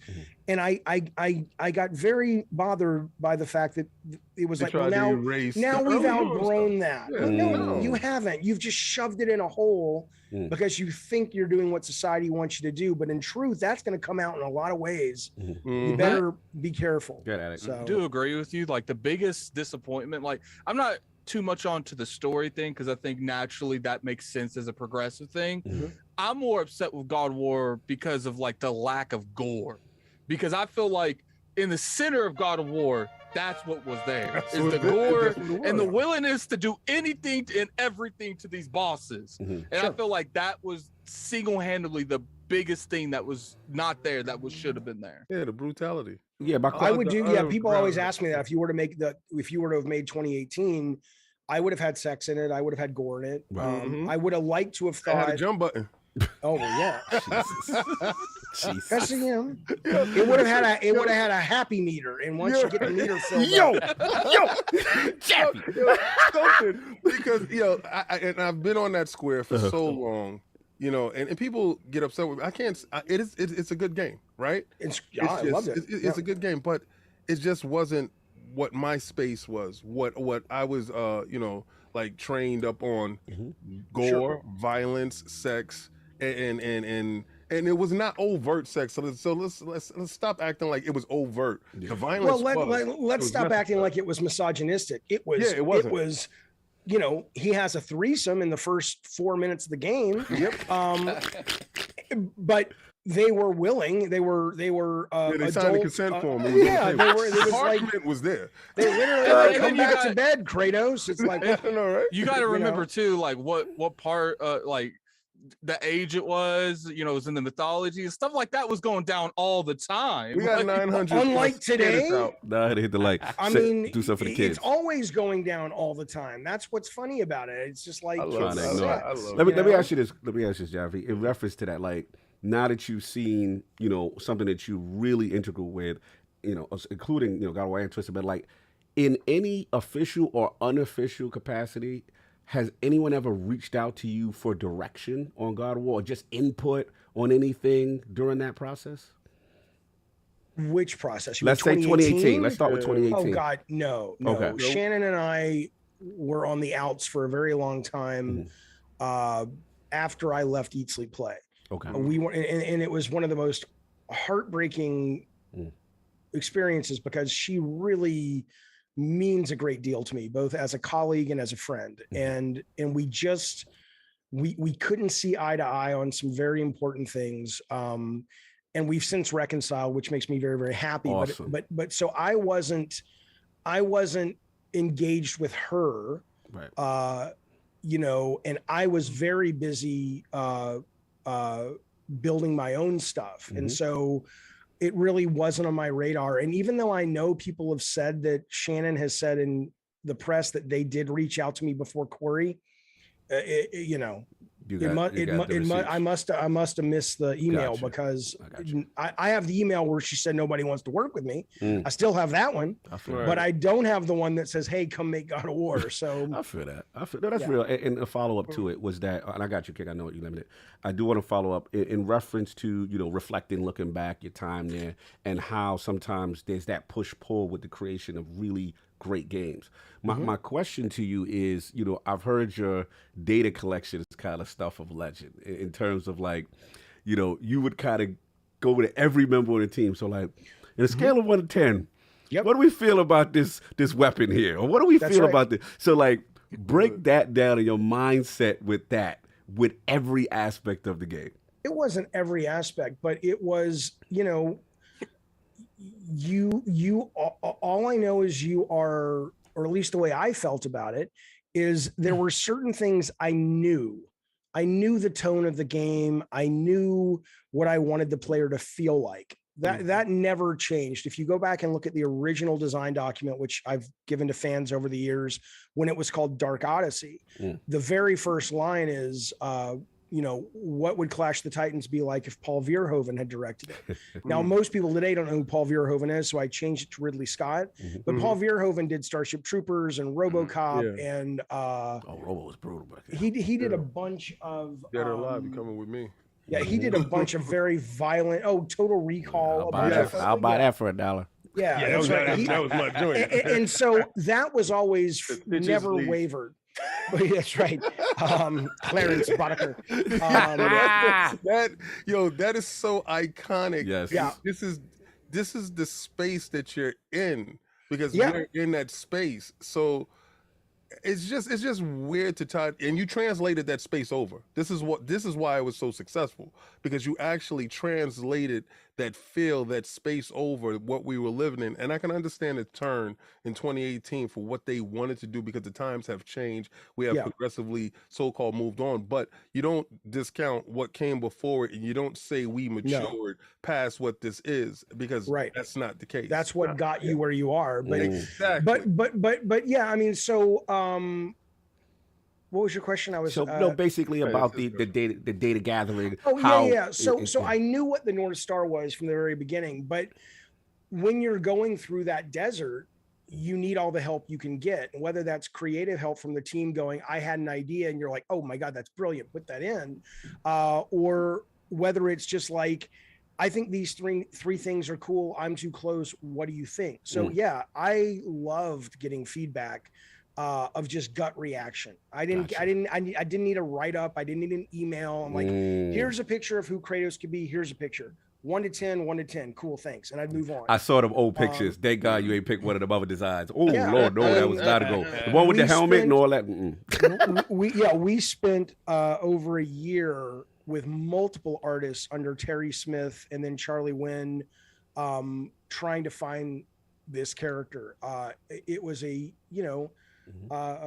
And I got very bothered by the fact that it was They like, well, tried to now erase we've the early outgrown stuff. that. Yeah. No, you haven't. You've just shoved it in a hole because you think you're doing what society wants you to do. But in truth, that's going to come out in a lot of ways. You better be careful. Good at it. So, I do agree with you. Like the biggest disappointment, like I'm not too much onto the story thing because I think naturally that makes sense as a progressive thing. I'm more upset with God of War because of like the lack of gore, because I feel like in the center of God of War, that's what was there, is the gore and the willingness to do anything and everything to these bosses. And I feel like that was single-handedly the biggest thing that was not there that should have been there. Yeah, the brutality. Yeah, I would do. Yeah, people always ask me that if you were to have made 2018, I would have had sex in it. I would have had gore in it. I would have liked to have I had thought. a jump button. Oh yeah, Jesus. because you know, it would have had a happy meter, and once you get the meter filled Something. Because and I've been on that square for so long. You know, and people get upset with me. I can't. It's a good game, right? I love it. It's a good game, but it just wasn't what my space was. What I was, like trained up on: gore, violence, sex, and it was not overt sex. So let's stop acting like it was overt. The violence. Well, let's stop acting like it was misogynistic. It was. Yeah, it wasn't. It was. You know, he has a threesome in the first 4 minutes of the game. But they were willing. They were. They adult, signed the consent form. They were. It was like was there. they literally come back to bed, Kratos. It's like right? You got to remember too, like what part, like the age it was, it was in the mythology and stuff like that was going down all the time. We got 900. Unlike today, No, they hit the like. I mean, do something for the kids. It's always going down all the time. That's what's funny about it. It's just like Let me ask you this. Let me ask you this, Jaffe. In reference to that, like now that you've seen, something that you really integral with, including God of War and Twisted Metal, like in any official or unofficial capacity, has anyone ever reached out to you for direction on God of War, or just input on anything during that process? Which process? Let's say 2018. Let's start with 2018. Oh God, no. Okay. Shannon and I were on the outs for a very long time after I left Eat Sleep Play. Okay. We were, and it was one of the most heartbreaking experiences because she really means a great deal to me, both as a colleague and as a friend. And we just we couldn't see eye to eye on some very important things. And we've since reconciled, which makes me very, very happy. Awesome. But so I wasn't engaged with her, right. And I was very busy building my own stuff. And so it really wasn't on my radar. And even though I know people have said that Shannon has said in the press that they did reach out to me before Corey, I must have missed the email because I have the email where she said nobody wants to work with me. I still have that one, but I don't have the one that says, "Hey, come make God of War." So I feel that. That's real. And a follow up to it was that, and I got you, Kick. I know what you limited. I do want to follow up in reference to reflecting, looking back, your time there, and how sometimes there's that push pull with the creation of really great games. My question to you is, I've heard your data collection is kind of stuff of legend in terms of like, you would kind of go with every member of the team. So like, in a scale of 1 to 10, What do we feel about this weapon here? Or what do we feel about this? So like break that down in your mindset with every aspect of the game. It wasn't every aspect, but it was, all I know is you are, or at least the way I felt about it, is there were certain things I knew. I knew the tone of the game. I knew what I wanted the player to feel like. That never changed. If you go back and look at the original design document, which I've given to fans over the years, when it was called Dark Odyssey, the very first line is, what would Clash the Titans be like if Paul Verhoeven had directed it? Now, most people today don't know who Paul Verhoeven is, so I changed it to Ridley Scott. But Paul Verhoeven did Starship Troopers and RoboCop, and Robo was brutal back then. he did a bunch of Dead or Alive, you coming with me? Yeah, he did a bunch of very violent. Total Recall. I'll buy that for $1. Yeah, that was my joint. And so that was always never wavered. That's right. Clarence Boddicker. That is so iconic. Yes. Yeah. This is the space that you're in, because you're in that space. So it's just weird to tie, and you translated that space over. This is why it was so successful, because you actually translated that feel, that space over what we were living in. And I can understand the turn in 2018 for what they wanted to do, because the times have changed. We have progressively so-called moved on, but you don't discount what came before it, and you don't say we matured past what this is, because that's not the case. That's what got you where you are. But exactly. But yeah, I mean, so what was your question? I was basically about the data gathering. So I knew what the North Star was from the very beginning, but when you're going through that desert, you need all the help you can get, and whether that's creative help from the team going, I had an idea, and you're like, oh my God, that's brilliant, put that in, or whether it's just like, I think these three things are cool, I'm too close, what do you think? So I loved getting feedback of just gut reaction. I didn't need a write up. I didn't need an email. I'm like, here's a picture of who Kratos could be. Here's a picture. 1 to 10, 1 to 10. Cool, thanks. And I'd move on. I saw them old pictures. Thank God you ain't picked one of them other designs. Oh Lord, no, that was gotta go. The one with the helmet and all that. We spent over a year with multiple artists under Terry Smith and then Charlie Wynn, trying to find this character. It was a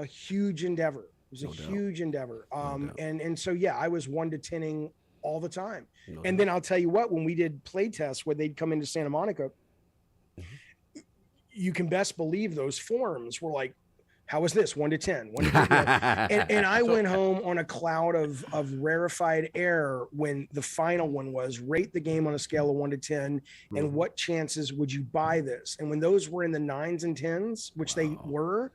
huge endeavor. It was a huge endeavor. And so, I was 1 to 10ing all the time. Then I'll tell you what, when we did play tests where they'd come into Santa Monica, you can best believe those forums were like, how was this? 1 to 10, 1 to 10. And I went home on a cloud of rarefied air when the final one was rate the game on a scale of 1 to 10. And what chances would you buy this? And when those were in the 9s and 10s, which they were,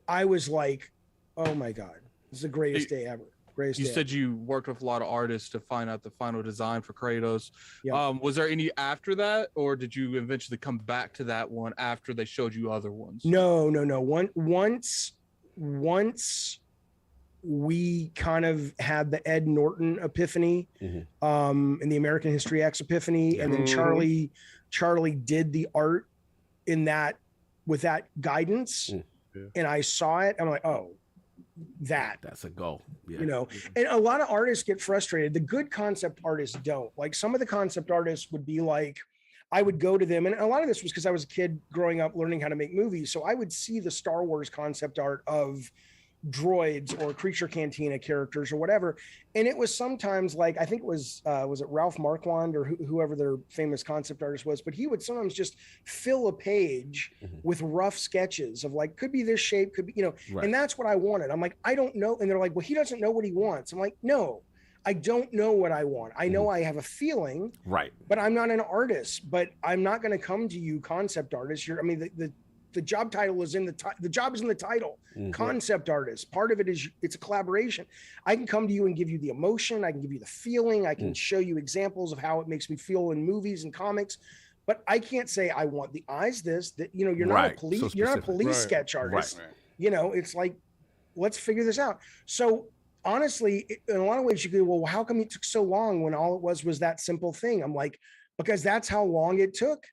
I was like, oh my God, this is the greatest day ever. You said you worked with a lot of artists to find out the final design for Kratos. Was there any after that, or did you eventually come back to that one after they showed you other ones? No. Once we kind of had the Ed Norton epiphany, and the American History X epiphany, and then Charlie did the art in that with that guidance, and I saw it. I'm like, oh. That's a goal, and a lot of artists get frustrated. The good concept artists don't. Like, some of the concept artists would be like, I would go to them, and a lot of this was because I was a kid growing up learning how to make movies, so I would see the Star Wars concept art of droids or Creature Cantina characters or whatever, and it was sometimes like, I think it was it Ralph Marquand or whoever their famous concept artist was, but he would sometimes just fill a page with rough sketches of like, could be this shape, could be, and that's what I wanted. I'm like, I don't know, and they're like, well, he doesn't know what he wants. I'm like, no, I don't know what I want. I know I have a feeling, but I'm not an artist. But I'm not going to come to you, concept artist. The job title is the job is in the title. Concept artist. Part of it is it's a collaboration. I can come to you and give you the emotion. I can give you the feeling. I can show you examples of how it makes me feel in movies and comics. But I can't say I want the eyes that you're not a police. So you're not a police sketch artist. It's like, let's figure this out. So honestly, in a lot of ways, you go, well, how come it took so long when all it was that simple thing? I'm like, because that's how long it took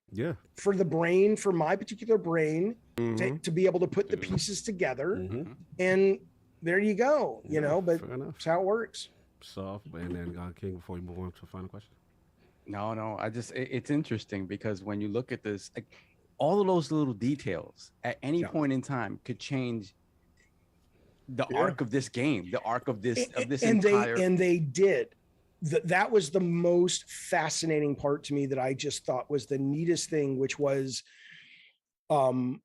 for the brain, for my particular brain, to be able to put the pieces together. And there you go, you know, but that's how it works. Soft, and then King, before you move on to the final question. No, it's interesting because when you look at this, like, all of those little details at any point in time could change the arc of this game, the arc of this entire. And they did. That was the most fascinating part to me that I just thought was the neatest thing, which was a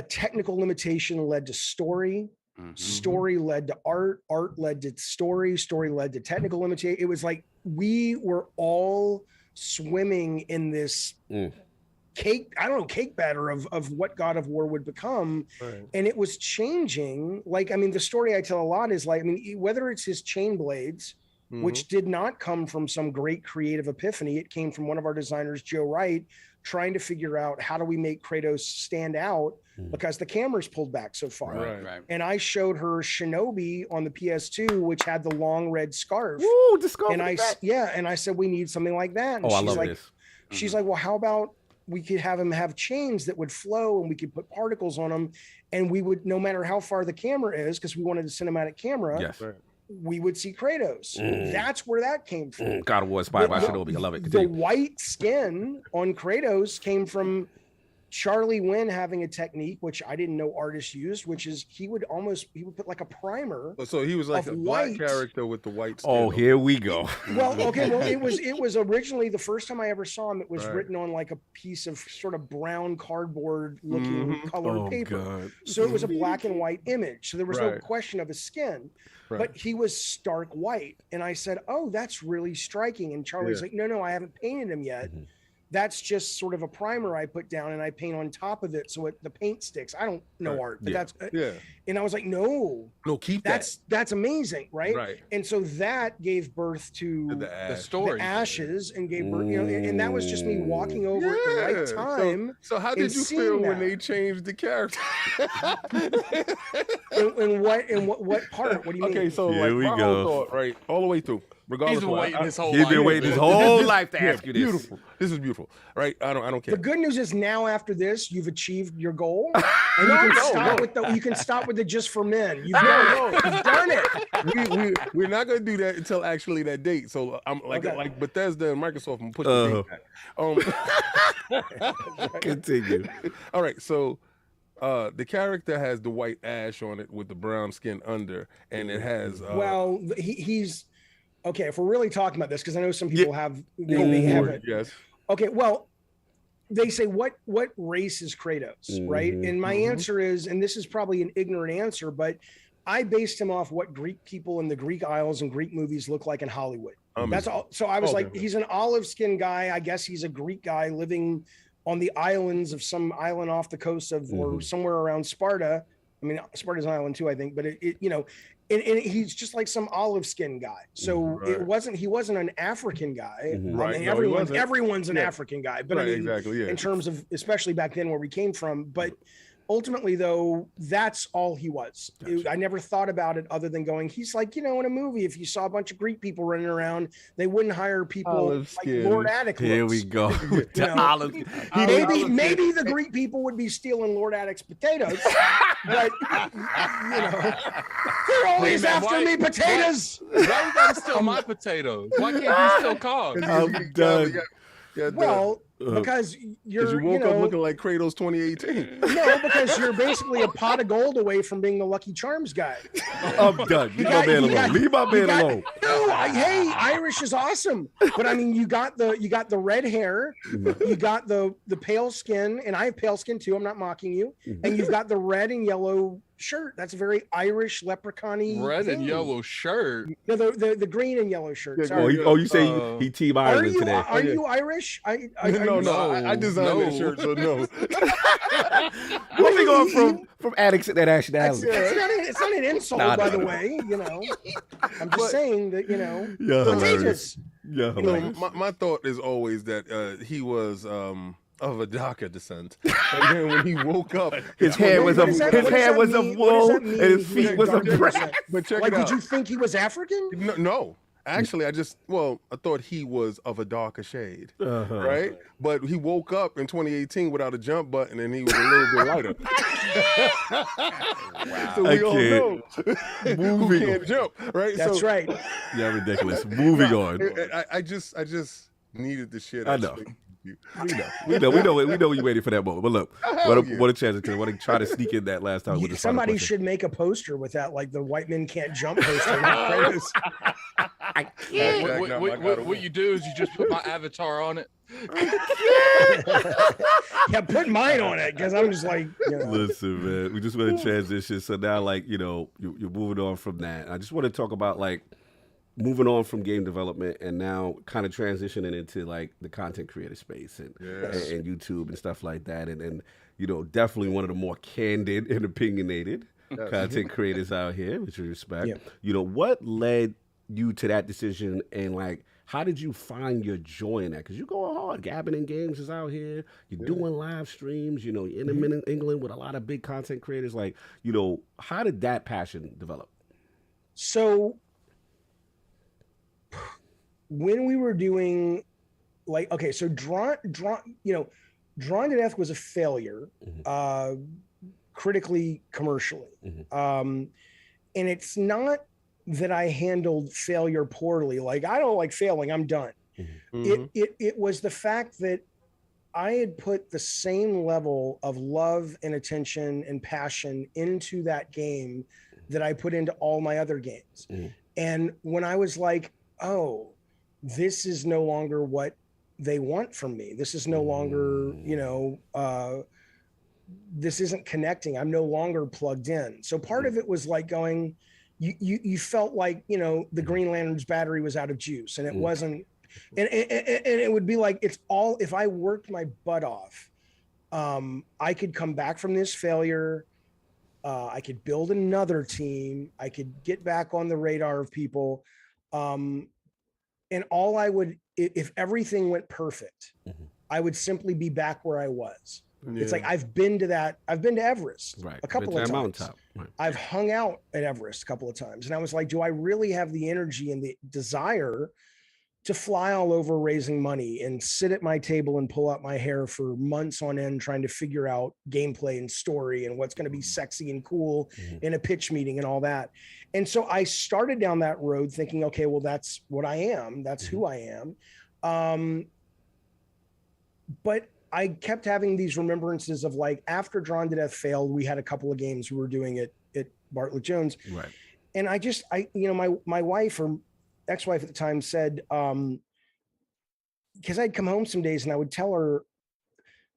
technical limitation led to story. Story led to art led to story led to technical limitation. It was like we were all swimming in this cake batter of what God of War would become. And it was changing. Like, I mean, the story I tell a lot is like, I mean, whether it's his chain blades, which did not come from some great creative epiphany, it came from one of our designers, Joe Wright, trying to figure out how do we make Kratos stand out because the camera's pulled back so far. Right. And I showed her Shinobi on the PS2, which had the long red scarf. Ooh, the scarf. And I said, we need something like that. And I love like, this. She's like, well, how about we could have him have chains that would flow and we could put particles on them. And we would, no matter how far the camera is, because we wanted a cinematic camera, we would see Kratos. That's where that came from. God of War inspired by Shinobi. I love it. The white skin on Kratos came from Charlie Wynn having a technique, which I didn't know artists used, which is he would put like a primer. So he was like a black character with the white skin. Oh, here we go. Well, okay. Well, it was originally, the first time I ever saw him, it was written on like a piece of sort of brown cardboard looking colored paper. God. So it was a black and white image. So there was no question of his skin. But he was stark white. And I said, oh, that's really striking. And Charlie's like, no, I haven't painted him yet. That's just sort of a primer I put down and I paint on top of it so the paint sticks. I don't know art, but that's and I was like, no, keep that's amazing, right? And so that gave birth to the story, the ashes, and gave birth, you know, and that was just me walking over at the right time. So how did you feel when they changed the character? in what part? What do you mean? Okay, so here like we my go. whole thought, right, all the way through. Regardless, he's been waiting his whole He's life. been waiting his whole life to ask you this. Beautiful. This is beautiful, right? I don't care. The good news is now after this, you've achieved your goal, and you can stop with the just for men. You've done it. We're not gonna do that until actually that date. So I'm like Bethesda and Microsoft and push the date back. Continue. All right, so the character has the white ash on it with the brown skin under, and it has he's okay. If we're really talking about this, because I know some people have they haven't. Yes. Okay, well, they say what race is Kratos, right? And my answer is, and this is probably an ignorant answer, but I based him off what Greek people in the Greek Isles and Greek movies look like in Hollywood. That's all. So I was like, he's an olive skin guy. I guess he's a Greek guy living on the islands of some island off the coast of or somewhere around Sparta. I mean, Sparta's an island too, I think, but it you know, and he's just like some olive skin guy. So he wasn't an African guy. I mean, everyone's an African guy, but I mean, in terms of, especially back then where we came from, but ultimately though, that's all he was. I never thought about it other than going, he's like, you know, in a movie, if you saw a bunch of Greek people running around, they wouldn't hire people like Lord Addict. Here we go. Maybe the Greek people would be stealing Lord Addict's potatoes, but you know, they're always after me potatoes. Why you gotta steal my potatoes? Why can't you steal cars? I'm done. Well, because you woke up looking like Kratos 2018. No, because you're basically a pot of gold away from being the Lucky Charms guy. I'm done. Leave my man alone. Leave my man alone. No, hey, Irish is awesome, but I mean, you got the red hair, you got the pale skin, and I have pale skin too. I'm not mocking you, and you've got the red and yellow shirt. That's a very Irish leprechaun-y red and yellow shirt. No, the green and yellow shirt. Sorry. You say he Team Ireland today? Are you Irish? No, I designed that shirt, so no. Where we going from addicts at that nationality? It's not an insult, by the way. You know, I'm just saying that, you know, potatoes. Yeah, my thought is always that he was of a darker descent, and then when he woke up, his hair was of wool and his feet was of brass. But check it out. Did you think he was African? No. Actually, I thought he was of a darker shade, right? But he woke up in 2018 without a jump button, and he was a little bit lighter. Wow. So we all know who can't jump, right? That's right. Yeah, ridiculous. Moving on. I just needed to share I that. know. space with you. We know you waited for that moment. But look, what a chance to want to try to sneak in that last time with the final Somebody question. should make a poster with that, like the white men can't jump poster. Not Kratos. What you do is you just put my avatar on it. Yeah, put mine on it because I'm just like, Listen, man, we just want to transition. So now, like, you're moving on from that. I just want to talk about like moving on from game development and now kind of transitioning into like the content creator space and YouTube and stuff like that. And definitely one of the more candid and opinionated content creators out here, which we respect. Yeah. What led you to that decision, and like, how did you find your joy in that? Because you're going hard. Gabbing in Games is out here. You're doing live streams. You're in England with a lot of big content creators. Like, how did that passion develop? So when we were doing so Drawn to Death was a failure, critically, commercially. And it's not that I handled failure poorly. Like, I don't like failing, I'm done. It was the fact that I had put the same level of love and attention and passion into that game that I put into all my other games. And when I was like, oh, this is no longer what they want from me. This is no longer, this isn't connecting. I'm no longer plugged in. So part of it was like going, you felt like, the Green Lantern's battery was out of juice, and it wasn't, and it would be like, it's all, if I worked my butt off, I could come back from this failure. I could build another team. I could get back on the radar of people. And all I would, if everything went perfect, I would simply be back where I was. Yeah. It's like, I've been to Everest a couple of times. Right. I've hung out at Everest a couple of times. And I was like, do I really have the energy and the desire to fly all over raising money and sit at my table and pull out my hair for months on end, trying to figure out gameplay and story and what's going to be sexy and cool in a pitch meeting and all that. And so I started down that road thinking, okay, well, that's what I am. That's who I am. But I kept having these remembrances of, like, after Drawn to Death failed, we had a couple of games we were doing at Bartlett Jones. Right. And my wife, or ex-wife at the time, said, because I'd come home some days and I would tell her,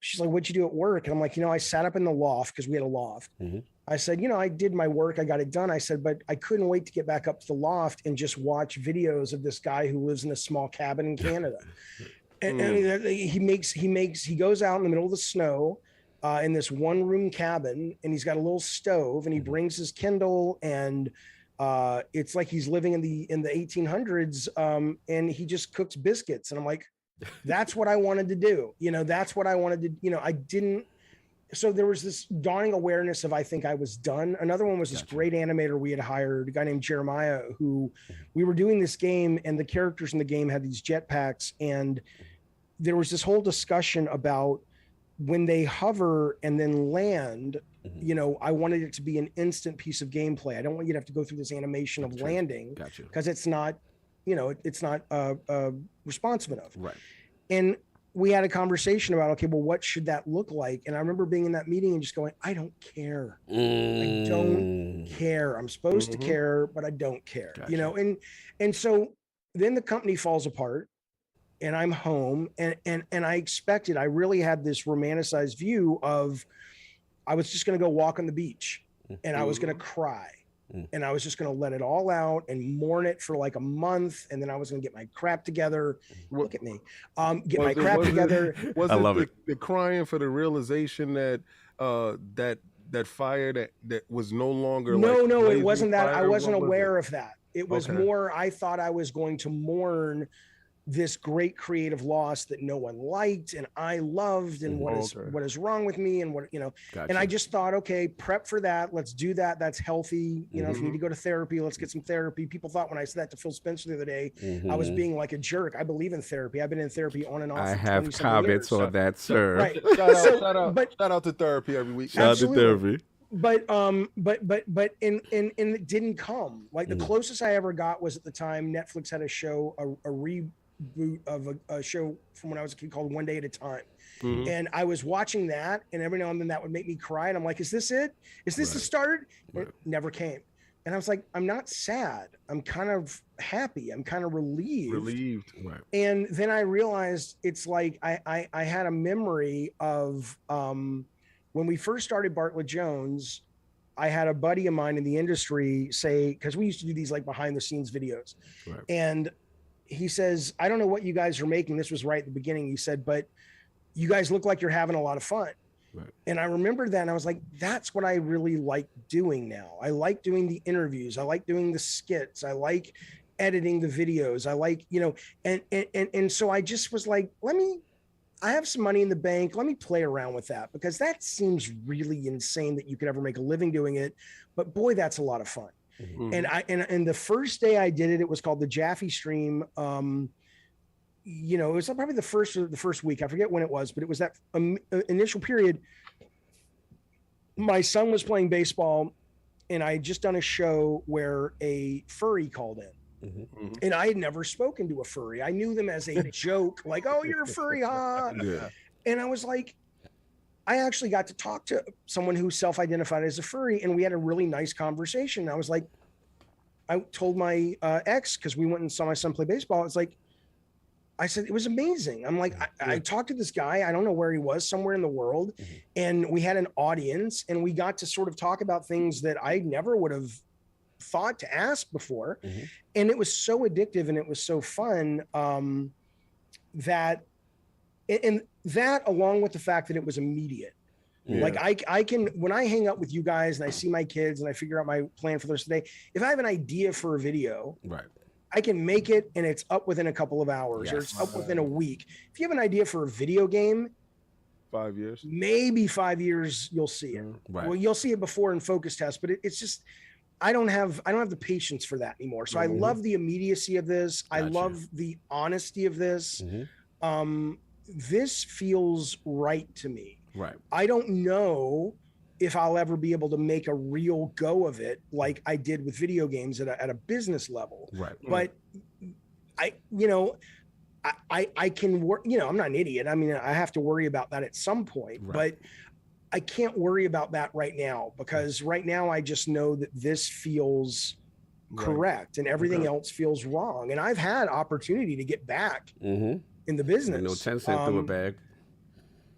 she's like, what'd you do at work? And I'm like, I sat up in the loft, because we had a loft. I said, I did my work, I got it done. I said, but I couldn't wait to get back up to the loft and just watch videos of this guy who lives in a small cabin in Canada. And he goes out in the middle of the snow in this one room cabin, and he's got a little stove, and he brings his Kindle, and it's like he's living in the 1800s, and he just cooks biscuits. And I'm like, that's what I wanted to do. That's what I wanted to, I didn't. So there was this dawning awareness of, I think I was done. Another one was this great animator we had hired, a guy named Jeremiah, who we were doing this game, and the characters in the game had these jetpacks. And there was this whole discussion about when they hover and then land, I wanted it to be an instant piece of gameplay. I don't want you to have to go through this animation of landing, because it's not, it's not responsive enough. Right. And we had a conversation about, okay, well, what should that look like? And I remember being in that meeting and just going, I don't care. I don't care. I'm supposed to care, but I don't care, and so then the company falls apart, and I'm home, and I really had this romanticized view of, I was just going to go walk on the beach, and I was going to cry, and I was just going to let it all out and mourn it for like a month. And then I was going to get my crap together. Look at me. Get my crap together. Was it the crying for the realization that that fire that was no longer No, it wasn't that. I wasn't aware of that. It was more, I thought I was going to mourn this great creative loss that no one liked and I loved, and what is wrong with me, and what, you know. Gotcha. And I just thought, okay, prep for that. Let's do that. That's healthy. You know, if you need to go to therapy, let's get some therapy. People thought when I said that to Phil Spencer the other day, I was being like a jerk. I believe in therapy. I've been in therapy on and off. I have comments on that, sir. Right. Shout out to therapy every week. Shout out to therapy. But it didn't come. Like the closest I ever got was at the time Netflix had a show, a reboot of a show from when I was a kid called One Day at a Time. And I was watching that, and every now and then that would make me cry. And I'm like, is this it? Is this the start? It never came. And I was like, I'm not sad. I'm kind of happy. I'm kind of relieved. Right. And then I realized it's like I had a memory of when we first started Bartlett Jones. I had a buddy of mine in the industry say, because we used to do these like behind the scenes videos, and he says, I don't know what you guys are making. This was right at the beginning. He said, but you guys look like you're having a lot of fun. Right. And I remember that, and I was like, that's what I really like doing now. I like doing the interviews. I like doing the skits. I like editing the videos. I like, you know, and so I just was like, I have some money in the bank. Let me play around with that, because that seems really insane that you could ever make a living doing it. But boy, that's a lot of fun. And the first day I did it, it was called the Jaffe Stream. You know, it was probably the first week. I forget when it was, but it was that initial period. My son was playing baseball, and I had just done a show where a furry called in. And I had never spoken to a furry. I knew them as a joke, like, oh, you're a furry, huh? Yeah. And I was like, I actually got to talk to someone who self-identified as a furry, and we had a really nice conversation. I was like, I told my ex, because we went and saw my son play baseball. It's like, I said, it was amazing. I'm like, I talked to this guy. I don't know where he was, somewhere in the world. And we had an audience, and we got to sort of talk about things that I never would have thought to ask before. And it was so addictive, and it was so fun that along with the fact that it was immediate. Like I can, when I hang out with you guys and I see my kids and I figure out my plan for the rest of the day, if I have an idea for a video, I can make it and it's up within a couple of hours, or it's up within a week. If you have an idea for a video game, 5 years, maybe 5 years, you'll see it. Well, you'll see it before in focus test, but it's just, I don't have the patience for that anymore. So I love the immediacy of this. I love the honesty of this. This feels right to me. Right. I don't know if I'll ever be able to make a real go of it like I did with video games at a business level. Right. But I can work, you know, I'm not an idiot. I mean, I have to worry about that at some point, but I can't worry about that right now, because right now I just know that this feels correct and everything else feels wrong. And I've had opportunity to get back in the business. No 10 cent through a bag.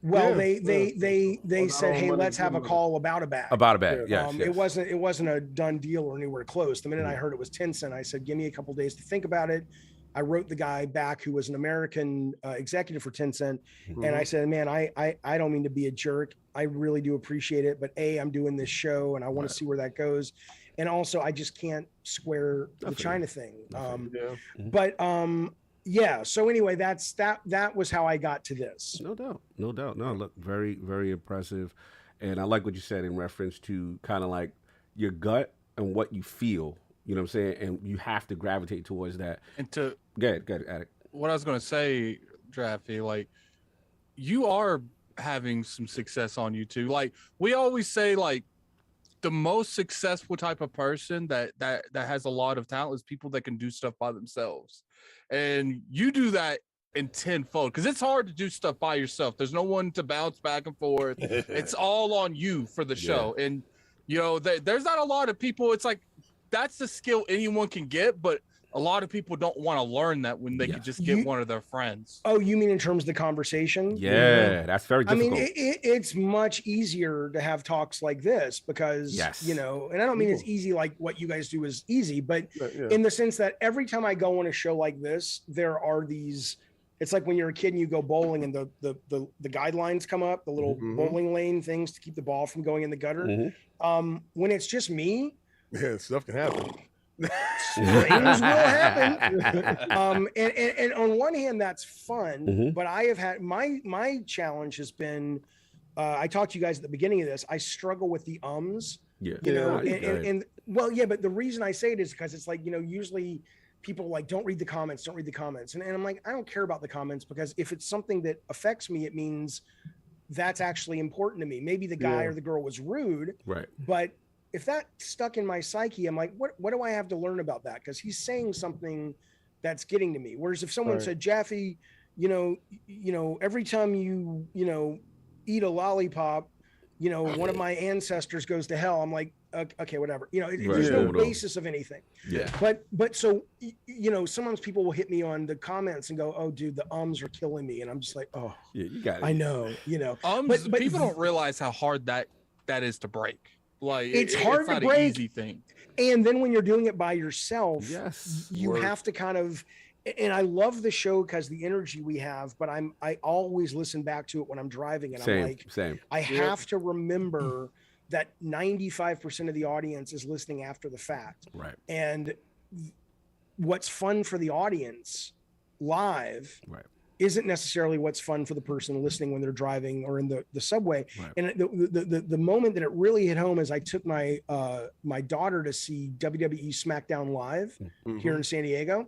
Well, they said, hey, let's have a call about a bag. About a bag, yes. It wasn't a done deal or anywhere close. The minute I heard it was 10 cent, I said, give me a couple days to think about it. I wrote the guy back who was an American executive for 10 cent. And I said, man, I don't mean to be a jerk. I really do appreciate it. But I'm doing this show and I want to see where that goes. And also, I just can't square the China thing. But yeah. So anyway, that was how I got to this. No doubt. No, look, very, very impressive. And I like what you said in reference to kind of like your gut and what you feel. You know what I'm saying? And you have to gravitate towards that. And to go ahead, Addict. What I was gonna say, Jaffe, like, you are having some success on YouTube. Like, we always say, like, the most successful type of person that has a lot of talent is people that can do stuff by themselves. And you do that in tenfold, because it's hard to do stuff by yourself. There's no one to bounce back and forth. It's all on you for the show. And, you know, there's not a lot of people. It's like, that's the skill anyone can get, but a lot of people don't want to learn that when they could just get one of their friends. Oh, you mean in terms of the conversation? Yeah, that's very difficult. I mean, it's much easier to have talks like this because, you know, and I don't mean it's easy like what you guys do is easy, but in the sense that every time I go on a show like this, there are these, it's like when you're a kid and you go bowling and the guidelines come up, the little bowling lane things to keep the ball from going in the gutter. When it's just me, stuff can happen. things will happen. And on one hand, that's fun, but I have had my challenge has been. I talked to you guys at the beginning of this. I struggle with the ums. Yeah. You know, and well, yeah, but the reason I say it is because it's like, you know, usually people like don't read the comments, and I'm like, I don't care about the comments, because if it's something that affects me, it means that's actually important to me. Maybe the guy or the girl was rude, right? But if that stuck in my psyche, I'm like, what do I have to learn about that? Because he's saying something that's getting to me. Whereas if someone said, Jaffe, you know, every time you eat a lollipop, you know, one of my ancestors goes to hell. I'm like, okay, whatever. You know, there's no basis of anything. Yeah. But so, you know, sometimes people will hit me on the comments and go, oh, dude, the ums are killing me. And I'm just like, oh, yeah, you got it. I know, you know. But people don't realize how hard that is to break. Like it's hard to break. An easy thing. And then when you're doing it by yourself, you Work. have to kind of. And I love the show because the energy we have, but I always listen back to it when I'm driving, and I'm like, I have to remember that 95% of the audience is listening after the fact. Right. And what's fun for the audience live isn't necessarily what's fun for the person listening when they're driving or in the subway. Right. And the moment that it really hit home is I took my my daughter to see WWE SmackDown Live here in San Diego.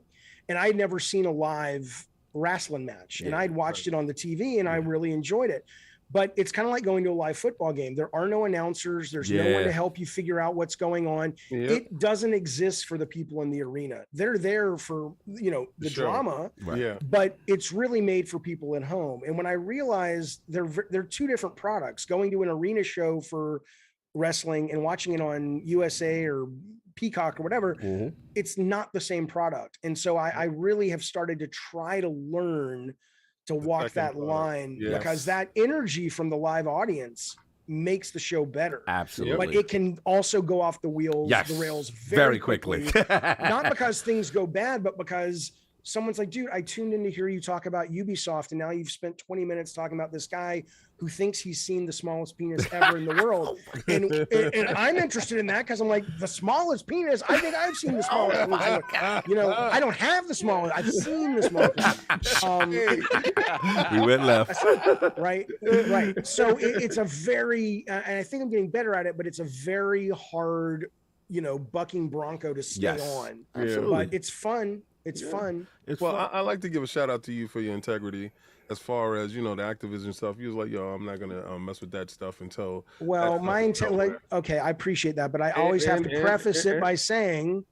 And I'd never seen a live wrestling match, and I'd watched it on the TV, and I really enjoyed it. But it's kind of like going to a live football game. There are no announcers. There's no one to help you figure out what's going on. It doesn't exist for the people in the arena. They're there for, you know, the drama, but it's really made for people at home. And when I realized they're two different products, going to an arena show for wrestling and watching it on USA or Peacock or whatever, it's not the same product. And so I really have started to try to learn to walk that line, because that energy from the live audience makes the show better. Absolutely. But it can also go off the rails very quickly. Not because things go bad, but because someone's like, dude, I tuned in to hear you talk about Ubisoft, and now you've spent 20 minutes talking about this guy who thinks he's seen the smallest penis ever in the world. And I'm interested in that because I'm like, the smallest penis? I think I've seen the smallest penis ever. You know, I don't have the smallest. I've seen the smallest. We went left. Right. So it's a very, and I think I'm getting better at it, but it's a very hard, you know, bucking bronco to stay on. Absolutely. But it's fun. It's fun. I like to give a shout out to you for your integrity as far as, you know, the Activision stuff. You was like, yo, I'm not gonna mess with that stuff until. Well, my intent, like, okay, I appreciate that, but I always have to preface it by saying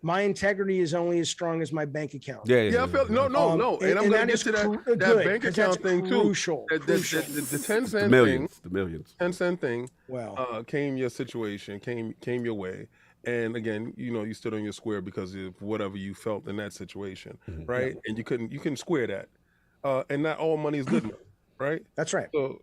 my integrity is only as strong as my bank account. I felt no, and I'm gonna get to that bank account thing crucial. too. The 10 cent thing, the millions, 10 cent thing. Well, came your situation, came your way. And again, you know, you stood on your square because of whatever you felt in that situation, right? And you couldn't square that. And not all money is good money, right? That's right. So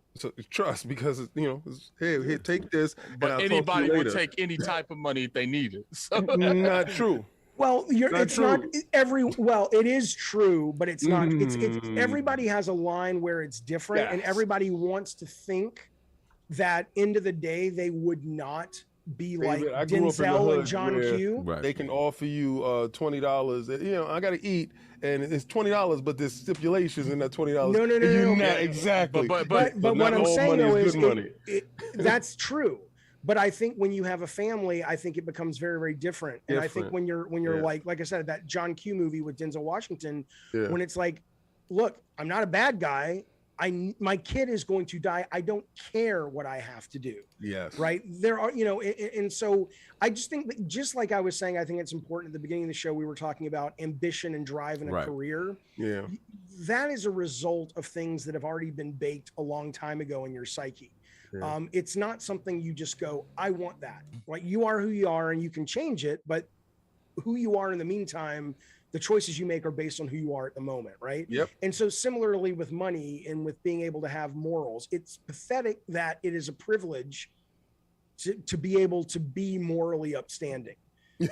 trust, because you know, hey, take this. But anybody would take any type of money if they need it. So. Not true. Well, it is true, but it's not. It's everybody has a line where it's different, and everybody wants to think that end of the day they would not be like Denzel and John Q. Right. They can offer you $20. You know, I got to eat, and it's $20, but there's stipulations in that $20. No. Exactly. But what I'm saying though is that's true. But I think when you have a family, I think it becomes very, very different. And I think when you're like I said, that John Q movie with Denzel Washington, when it's like, look, I'm not a bad guy. My kid is going to die. I don't care what I have to do. Yes. Right. There are, you know, and so I just think that, just like I was saying, I think it's important at the beginning of the show, we were talking about ambition and drive in a career. Yeah. That is a result of things that have already been baked a long time ago in your psyche. Yeah. It's not something you just go, I want that. Right. You are who you are and you can change it, but who you are in the meantime, the choices you make are based on who you are at the moment, right? Yep. And so similarly with money and with being able to have morals, it's pathetic that it is a privilege to be able to be morally upstanding. You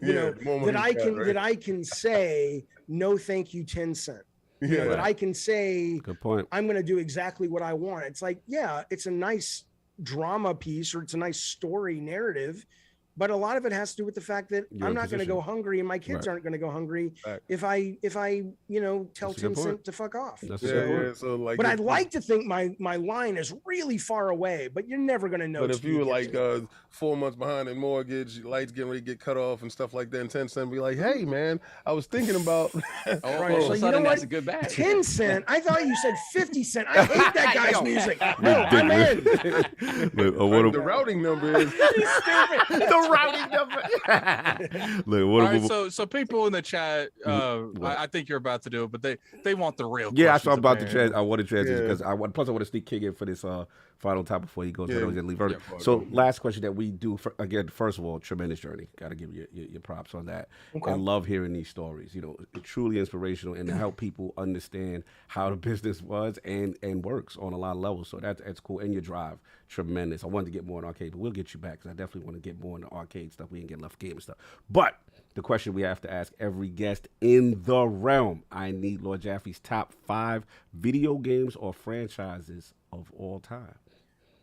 know, that I can say, no, thank you, 10 cent. You know, that I can say, good point, I'm going to do exactly what I want. It's like, yeah, it's a nice drama piece or it's a nice story narrative, But a lot of it has to do with the fact that I'm not going to go hungry, and my kids aren't going to go hungry if I tell Tencent to fuck off. So like, but I'd like to think my line is really far away, but you're never going to know. But if you were like 4 months behind in mortgage, lights getting ready to get cut off and stuff like that, and Tencent be like, "Hey man, I was thinking about." So you know what? That's a good bag. 10 cent. I thought you said 50 cent. I hate that guy's music. No, I'm in. The routing number is the routing number. All right, so people in the chat, I think you're about to do it, but they want the real. Yeah, so I'm about to I want to transition because I want to sneak King in for this final topic before he goes to those and leave early. So last question that we do again. First of all, tremendous journey. Got to give you your props on that. Okay. I love hearing these stories. You know, truly inspirational and to help people understand how the business was and works on a lot of levels. So that's cool. And your drive, tremendous. I wanted to get more in arcade, but we'll get you back because I definitely want to get more into arcade stuff. We didn't get left game and stuff. But the question we have to ask every guest in the realm: I need Lord Jaffe's top 5 video games or franchises of all time.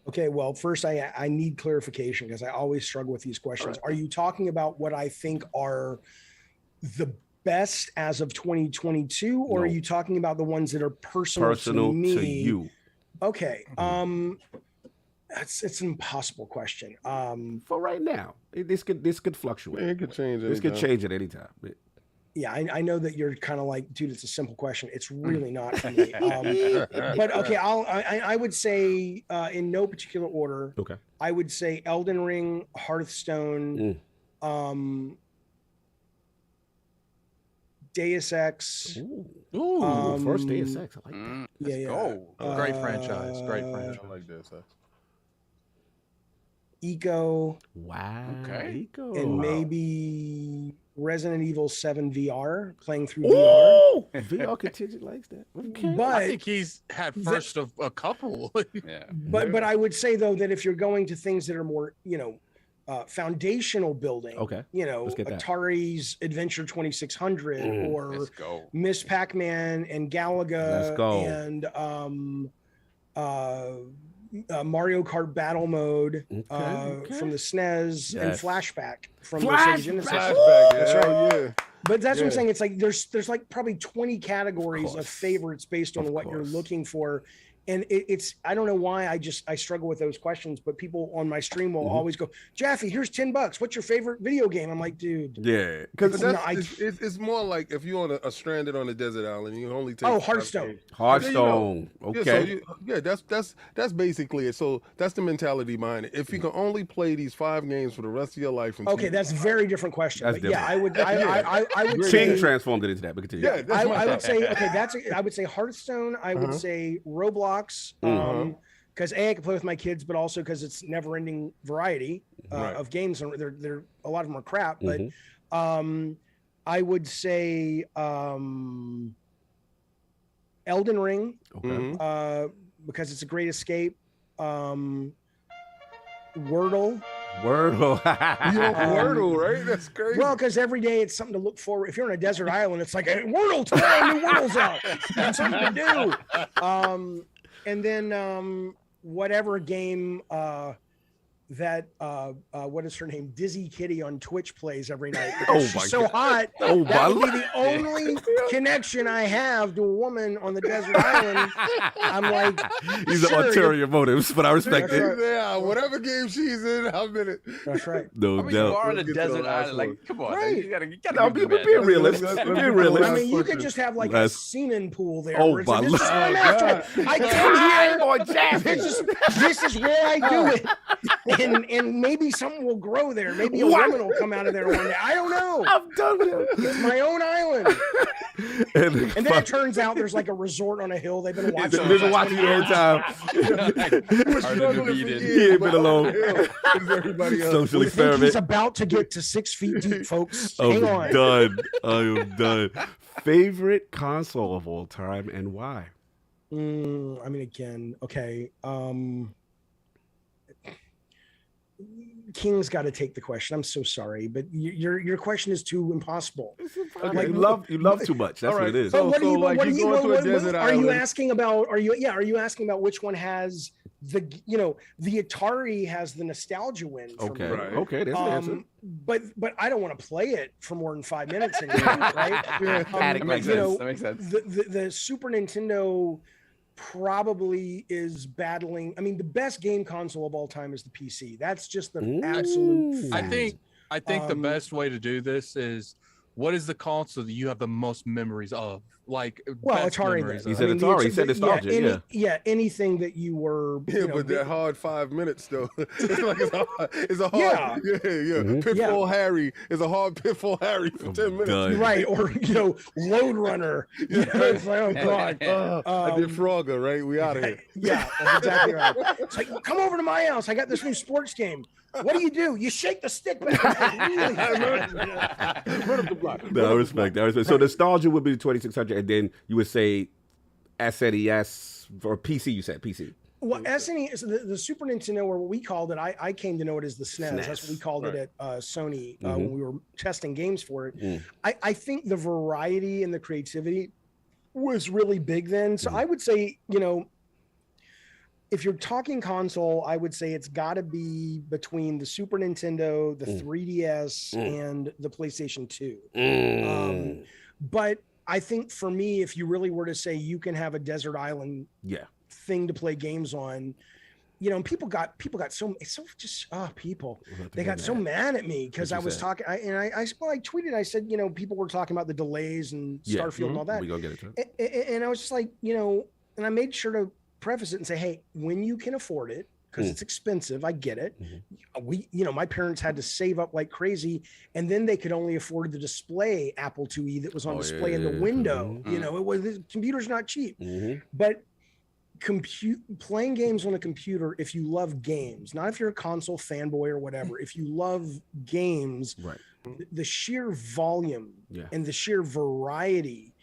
Okay, well, first I need clarification because I always struggle with these questions. Are you talking about what I think are the best as of 2022, or are you talking about the ones that are personal to me? To you. Okay. It's an impossible question. For right now, this could fluctuate. It could change. This could change at any time. Yeah, I know that you're kind of like, dude, it's a simple question. It's really not for me. But okay, I would say in no particular order. Okay. I would say Elden Ring, Hearthstone, Deus Ex. Ooh, first Deus Ex. I like that. Great franchise. Great franchise. I like Deus Ex. Eco. Wow. Okay. Eco. And maybe Resident Evil 7 VR, playing through VR. VR contingent likes that. Okay. But I think he's had first of a couple. But I would say though that if you're going to things that are more, foundational building, Atari's Adventure 2600 or Miss Pac-Man and Galaga and Mario Kart Battle Mode from the SNES and Flashback from the Sega Genesis. That's right. Yeah. But that's what I'm saying. It's like there's like probably 20 categories of favorites based on what you're looking for. And it's I don't know why I struggle with those questions, but people on my stream will always go, Jaffe, here's $10. What's your favorite video game? I'm like, dude. Yeah. Because it's more like if you're on a stranded on a desert island, you only take Hearthstone. Hearthstone. Okay. That's basically it. So that's the mentality behind it. If you can only play these 5 games for the rest of your life. That's a very different question. That's different. I would King say transformed it into that. But continue. I would say I would say Hearthstone. I would say Roblox. Because I can play with my kids, but also because it's never-ending variety of games, and they're a lot of them are crap. But I would say Elden Ring because it's a great escape. Wordle. Wordle, right? That's crazy. Well, because every day it's something to look forward. If you're on a desert island, it's like, hey, Wordle, tomorrow, new Wordle's out. That's something to do. And then whatever game that what is her name? Dizzy Kitty on Twitch plays every night. She's so hot. That would be the only connection I have to a woman on the desert island. I'm like, these are ulterior motives, but I respect it. Yeah, whatever game she's in, I'm in it. That's right. No doubt. You are on a desert island. Like, come on, right. you gotta be realistic. Be realistic. I mean, you could just have like a semen pool there. Oh my Lord! I come here. This is where I do it, and maybe something will grow there. Maybe a woman will come out of there one day. I don't know. I'm done with it. It's my own island. And then it turns out there's like a resort on a hill. They've been watching. They've been watching the whole time. He ain't been alone. Everybody else. Social experiment. He's about to get to 6 feet deep, folks. Hang on. I am done. Favorite console of all time and why? I mean, again, okay. King's got to take the question. I'm so sorry, but your question is too impossible. Okay. Like, you love too much. That's what it is. Are you asking about which one has the Atari has the nostalgia win. For Okay, me. okay, that's an answer. But I don't want to play it for more than 5 minutes anymore, right? That makes sense. That makes sense. The Super Nintendo probably is battling. I mean, the best game console of all time is the PC. That's just the absolute fact. I think the best way to do this is, what is the console that you have the most memories of? Like, Atari. He said Atari. He said nostalgia. Anything that you were. But that hard 5 minutes though. It's like it's a hard. Yeah. Pitfall Harry is a hard Pitfall Harry for 10 minutes. Done. Right, or Load Runner. It's like, oh god. I did Frogger, right? We out of here. Yeah, that's exactly right. It's like, come over to my house. I got this new sports game. What do? You shake the stick back. Run up the block. No, I respect that. So nostalgia would be the 2600, and then you would say SNES or PC. You said PC. Well, SNES, the Super Nintendo, or what we called it, I came to know it as the SNES. That's what we called it at Sony when we were testing games for it. I think the variety and the creativity was really big then. So I would say, if you're talking console, I would say it's got to be between the Super Nintendo, the 3DS, and the PlayStation 2. But I think for me, if you really were to say you can have a desert island thing to play games on, people got so they got so mad at me because I was talking. I tweeted. I said, people were talking about the delays and Starfield and all that. We gonna get it. And I was just like, and I made sure to preface it and say, hey, when you can afford it, because it's expensive, I get it. My parents had to save up like crazy, and then they could only afford the display Apple IIe that was on display in the window. The computer's not cheap, but playing games on a computer, if you love games, not if you're a console fanboy or whatever, if you love games, the sheer volume and the sheer variety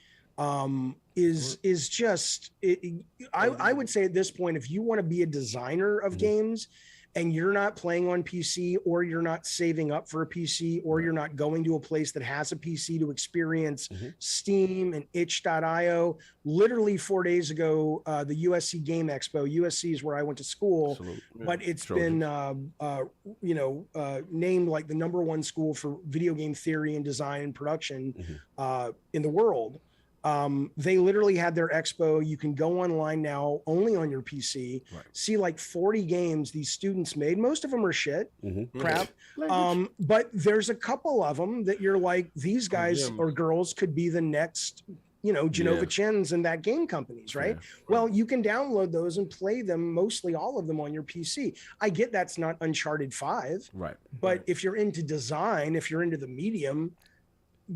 is just I would say at this point, if you want to be a designer of games and you're not playing on PC, or you're not saving up for a PC, or you're not going to a place that has a PC to experience Steam and itch.io. Literally 4 days ago, the USC Game Expo, USC is where I went to school, but it's been named like the #1 school for video game theory and design and production in the world. They literally had their expo. You can go online now, only on your PC, see like 40 games these students made. Most of them are shit, crap. But there's a couple of them that you're like, these guys or girls could be the next, Genova Chins and that game companies, right? Well, you can download those and play them, mostly all of them, on your PC. I get that's not Uncharted 5, but if you're into design, if you're into the medium,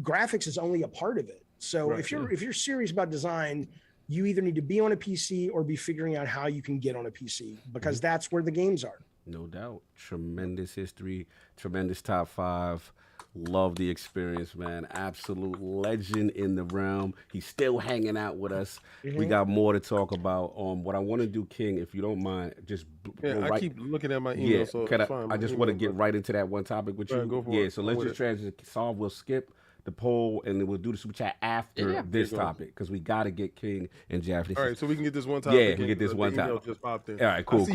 graphics is only a part of it. So if you're serious about design, you either need to be on a PC or be figuring out how you can get on a PC, because that's where the games are. No doubt. Tremendous history, tremendous top 5. Love the experience, man. Absolute legend in the realm. He's still hanging out with us. We got more to talk about. What I want to do, King, if you don't mind, just I keep looking at my email. So I just want to get right into that one topic with you. Go for it. So let's just transition. Solve. We'll skip the poll, and then we'll do the super chat after this topic, because we got to get King and Jaffe. All right, so we can get this one topic. Yeah, we get this one topic. Just popped in. All right, cool.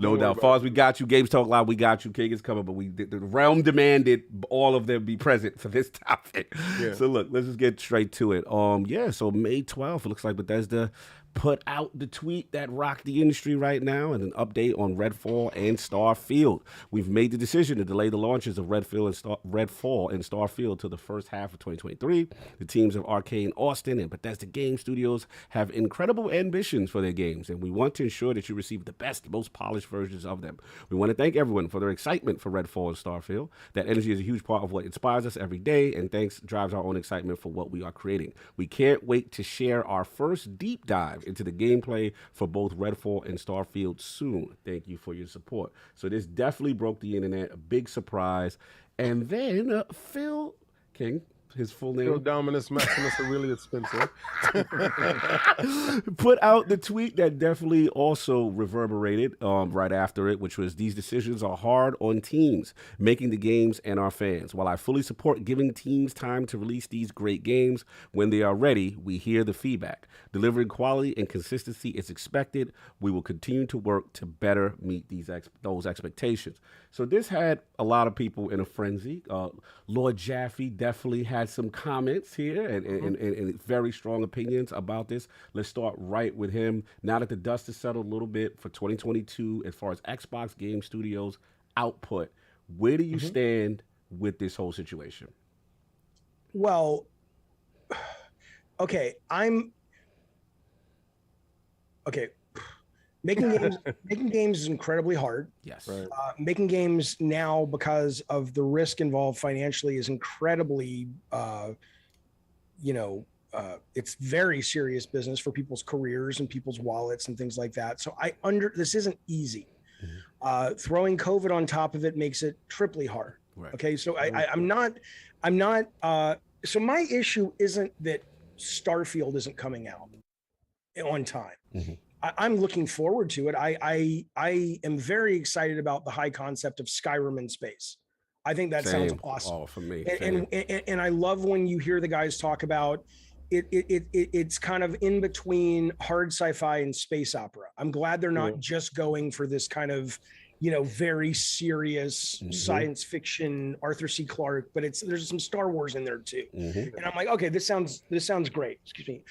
No doubt. Fonz, we got you. Games Talk Live, we got you. King is coming, but the realm demanded all of them be present for this topic. So look, let's just get straight to it. So May 12th, it looks like Bethesda put out the tweet that rocked the industry right now, and an update on Redfall and Starfield. We've made the decision to delay the launches of Redfall and Starfield to the first half of 2023. The teams of Arcane Austin and Bethesda Game Studios have incredible ambitions for their games, and we want to ensure that you receive the best, most polished versions of them. We want to thank everyone for their excitement for Redfall and Starfield. That energy is a huge part of what inspires us every day, and thanks drives our own excitement for what we are creating. We can't wait to share our first deep dive into the gameplay for both Redfall and Starfield soon. Thank you for your support. So this definitely broke the internet, a big surprise. And then Phil King, his full Phil name? Dominus Maximus Aurelius Spencer. Put out the tweet that definitely also reverberated right after it, which was, "These decisions are hard on teams making the games and our fans. While I fully support giving teams time to release these great games when they are ready, we hear the feedback. Delivering quality and consistency is expected. We will continue to work to better meet those expectations." So this had a lot of people in a frenzy. Lord Jaffe definitely had some comments here and very strong opinions about this. Let's start right with him. Now that the dust has settled a little bit for 2022, as far as Xbox Game Studios output, where do you stand with this whole situation? Well, okay, making games is incredibly hard. Yes. Right. Making games now, because of the risk involved financially, is incredibly, it's very serious business for people's careers and people's wallets and things like that. So this isn't easy. Throwing COVID on top of it makes it triply hard. Right. Okay. So I'm not, so my issue isn't that Starfield isn't coming out on time. I'm looking forward to it. I am very excited about the high concept of Skyrim in space. I think that sounds awesome. Oh, for me. And I love when you hear the guys talk about it. It's kind of in between hard sci-fi and space opera. I'm glad they're not just going for this kind of, very serious science fiction, Arthur C. Clarke, but there's some Star Wars in there too. And I'm like, okay, this sounds great. Excuse me.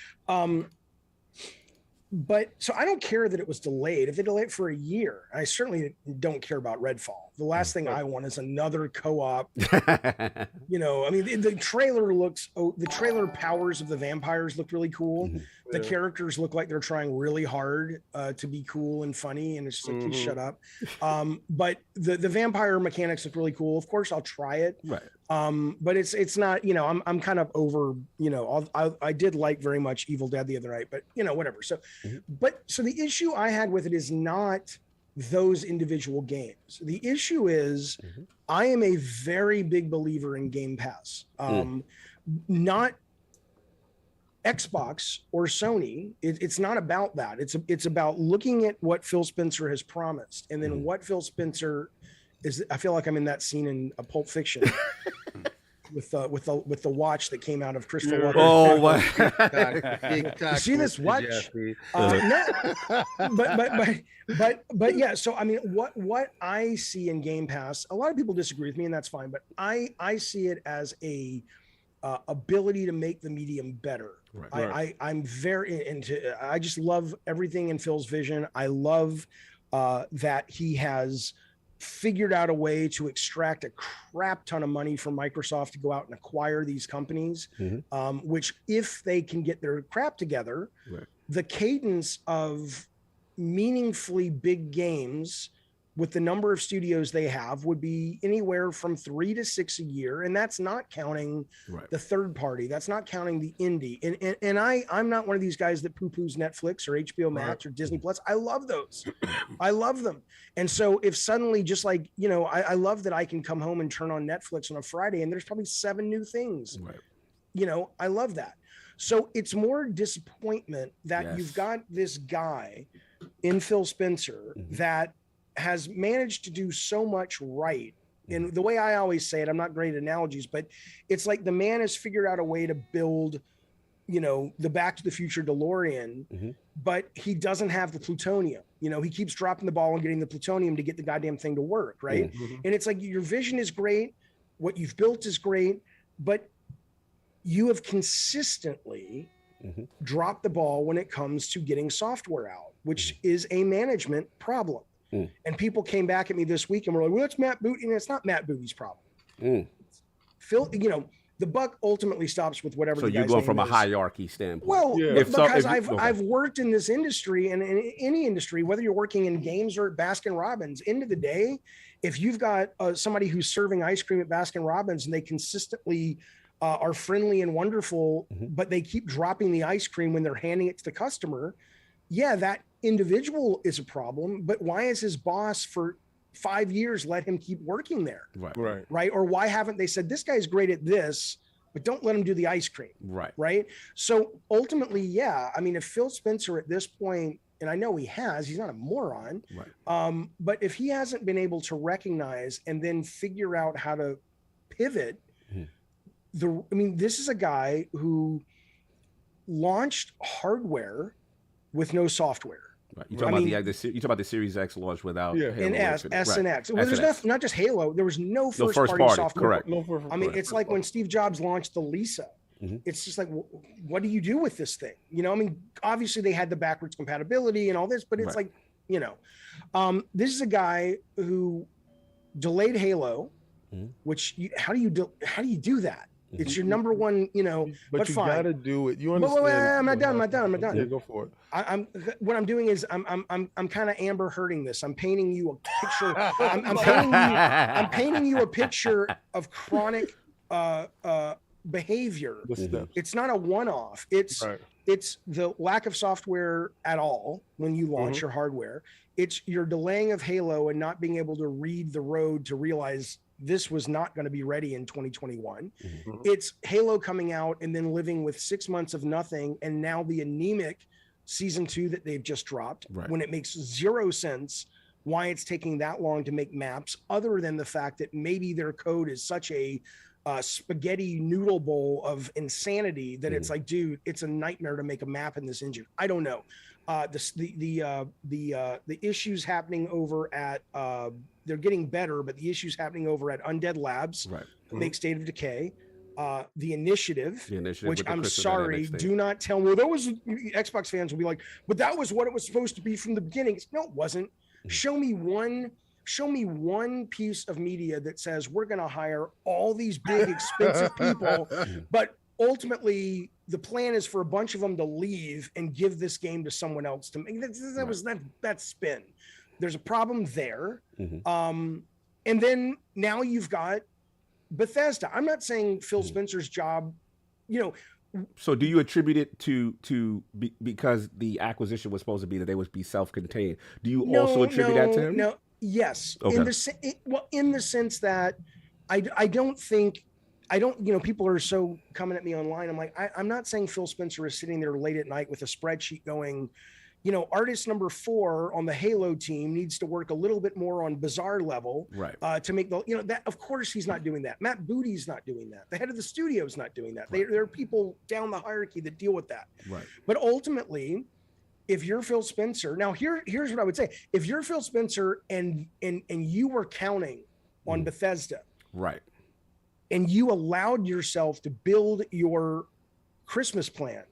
But so I don't care that it was delayed. If they delay it for a year, I certainly don't care about Redfall. The last thing I want is another co-op. The trailer powers of the vampires look really cool. The characters look like they're trying really hard to be cool and funny, and it's just like, please shut up. But the vampire mechanics look really cool. Of course, I'll try it. Right. But it's not, I'm kind of over, I did like very much Evil Dead the other night, but whatever. So, so the issue I had with it is not those individual games. The issue is I am a very big believer in Game Pass. Not Xbox or Sony. It's not about that. It's about looking at what Phil Spencer has promised, and then what Phil Spencer is. I feel like I'm in that scene in a Pulp Fiction with the watch that came out of Christopher Walken. Oh, what? You see this watch? But yeah. So I mean, what I see in Game Pass, a lot of people disagree with me, and that's fine. But I see it as a ability to make the medium better. Right. I'm very into. I just love everything in Phil's vision. I love that he has figured out a way to extract a crap ton of money from Microsoft to go out and acquire these companies, which, if they can get their crap together, the cadence of meaningfully big games with the number of studios they have would be anywhere from 3 to 6 a year. And that's not counting the third party. That's not counting the indie. And I'm not one of these guys that poo-poos Netflix or HBO Max or Disney Plus. I love those. I love them. And so if suddenly, just like, I love that I can come home and turn on Netflix on a Friday and there's probably 7 new things. I love that. So it's more disappointment that you've got this guy in Phil Spencer that has managed to do so much right. And the way I always say it, I'm not great at analogies, but it's like the man has figured out a way to build, the Back to the Future DeLorean, but he doesn't have the plutonium. He keeps dropping the ball and getting the plutonium to get the goddamn thing to work, right? And it's like, your vision is great, what you've built is great, but you have consistently dropped the ball when it comes to getting software out, which is a management problem. And people came back at me this week and were like, well, it's Matt Booty. And it's not Matt Booty's problem. Phil, the buck ultimately stops with whatever. So the you guy's go name from a is. hierarchy standpoint. Well, because I've worked in this industry, and in any industry, whether you're working in games or at Baskin Robbins, end of the day, if you've got somebody who's serving ice cream at Baskin Robbins and they consistently are friendly and wonderful, but they keep dropping the ice cream when they're handing it to the customer, that individual is a problem. But why is his boss for 5 years let him keep working there? Right. Or why haven't they said, this guy's great at this, but don't let him do the ice cream. Right. Right. So ultimately, yeah, I mean, if Phil Spencer at this point, and I know he has, he's not a moron, right. But if he hasn't been able to recognize and then figure out how to pivot, this is a guy who launched hardware with no software. Right. You talk about the Series X launch without and S and X. Well, there's not just Halo. There was no first party software. Correct. It's like when Steve Jobs launched the Lisa. It's just like, what do you do with this thing? Obviously they had the backwards compatibility and all this, but it's like, this is a guy who delayed Halo, which how do you do that? It's your number one, but you fine. gotta do it. You understand? I'm not done. Yeah, go for it. What I'm doing is I'm kind of Amber Herding this. I'm painting you a picture. I'm painting you a picture of chronic behavior. It's not a one-off. It's the lack of software at all when you launch your hardware. It's your delaying of Halo and not being able to read the road to realize this was not going to be ready in 2021. It's Halo coming out and then living with 6 months of nothing, and now the anemic season 2 that they've just dropped, when it makes zero sense why it's taking that long to make maps, other than the fact that maybe their code is such a spaghetti noodle bowl of insanity that it's like, dude, it's a nightmare to make a map in this engine. I don't know. The issues happening over at they're getting better, but the issues happening over at Undead Labs make State of Decay. The initiative, which I'm sorry, do not tell me. Well, that was Xbox fans will be like, but that was what it was supposed to be from the beginning. No, it wasn't. Show me one piece of media that says we're going to hire all these big expensive people, but ultimately the plan is for a bunch of them to leave and give this game to someone else to make. That's spin. There's a problem there. And then now you've got Bethesda. I'm not saying Phil Spencer's job, So do you attribute it to because the acquisition was supposed to be that they would be self-contained? Do you also attribute that to him? No. Yes. Okay. In the sense that I don't, people are so coming at me online. I'm like, I'm not saying Phil Spencer is sitting there late at night with a spreadsheet going, artist number 4 on the Halo team needs to work a little bit more on bizarre level, to make the, that. Of course, he's not doing that. Matt Booty's not doing that. The head of the studio is not doing that. There are people down the hierarchy that deal with that. But ultimately, if you're Phil Spencer, now here's what I would say: if you're Phil Spencer and you were counting on Bethesda, and you allowed yourself to build your Christmas plan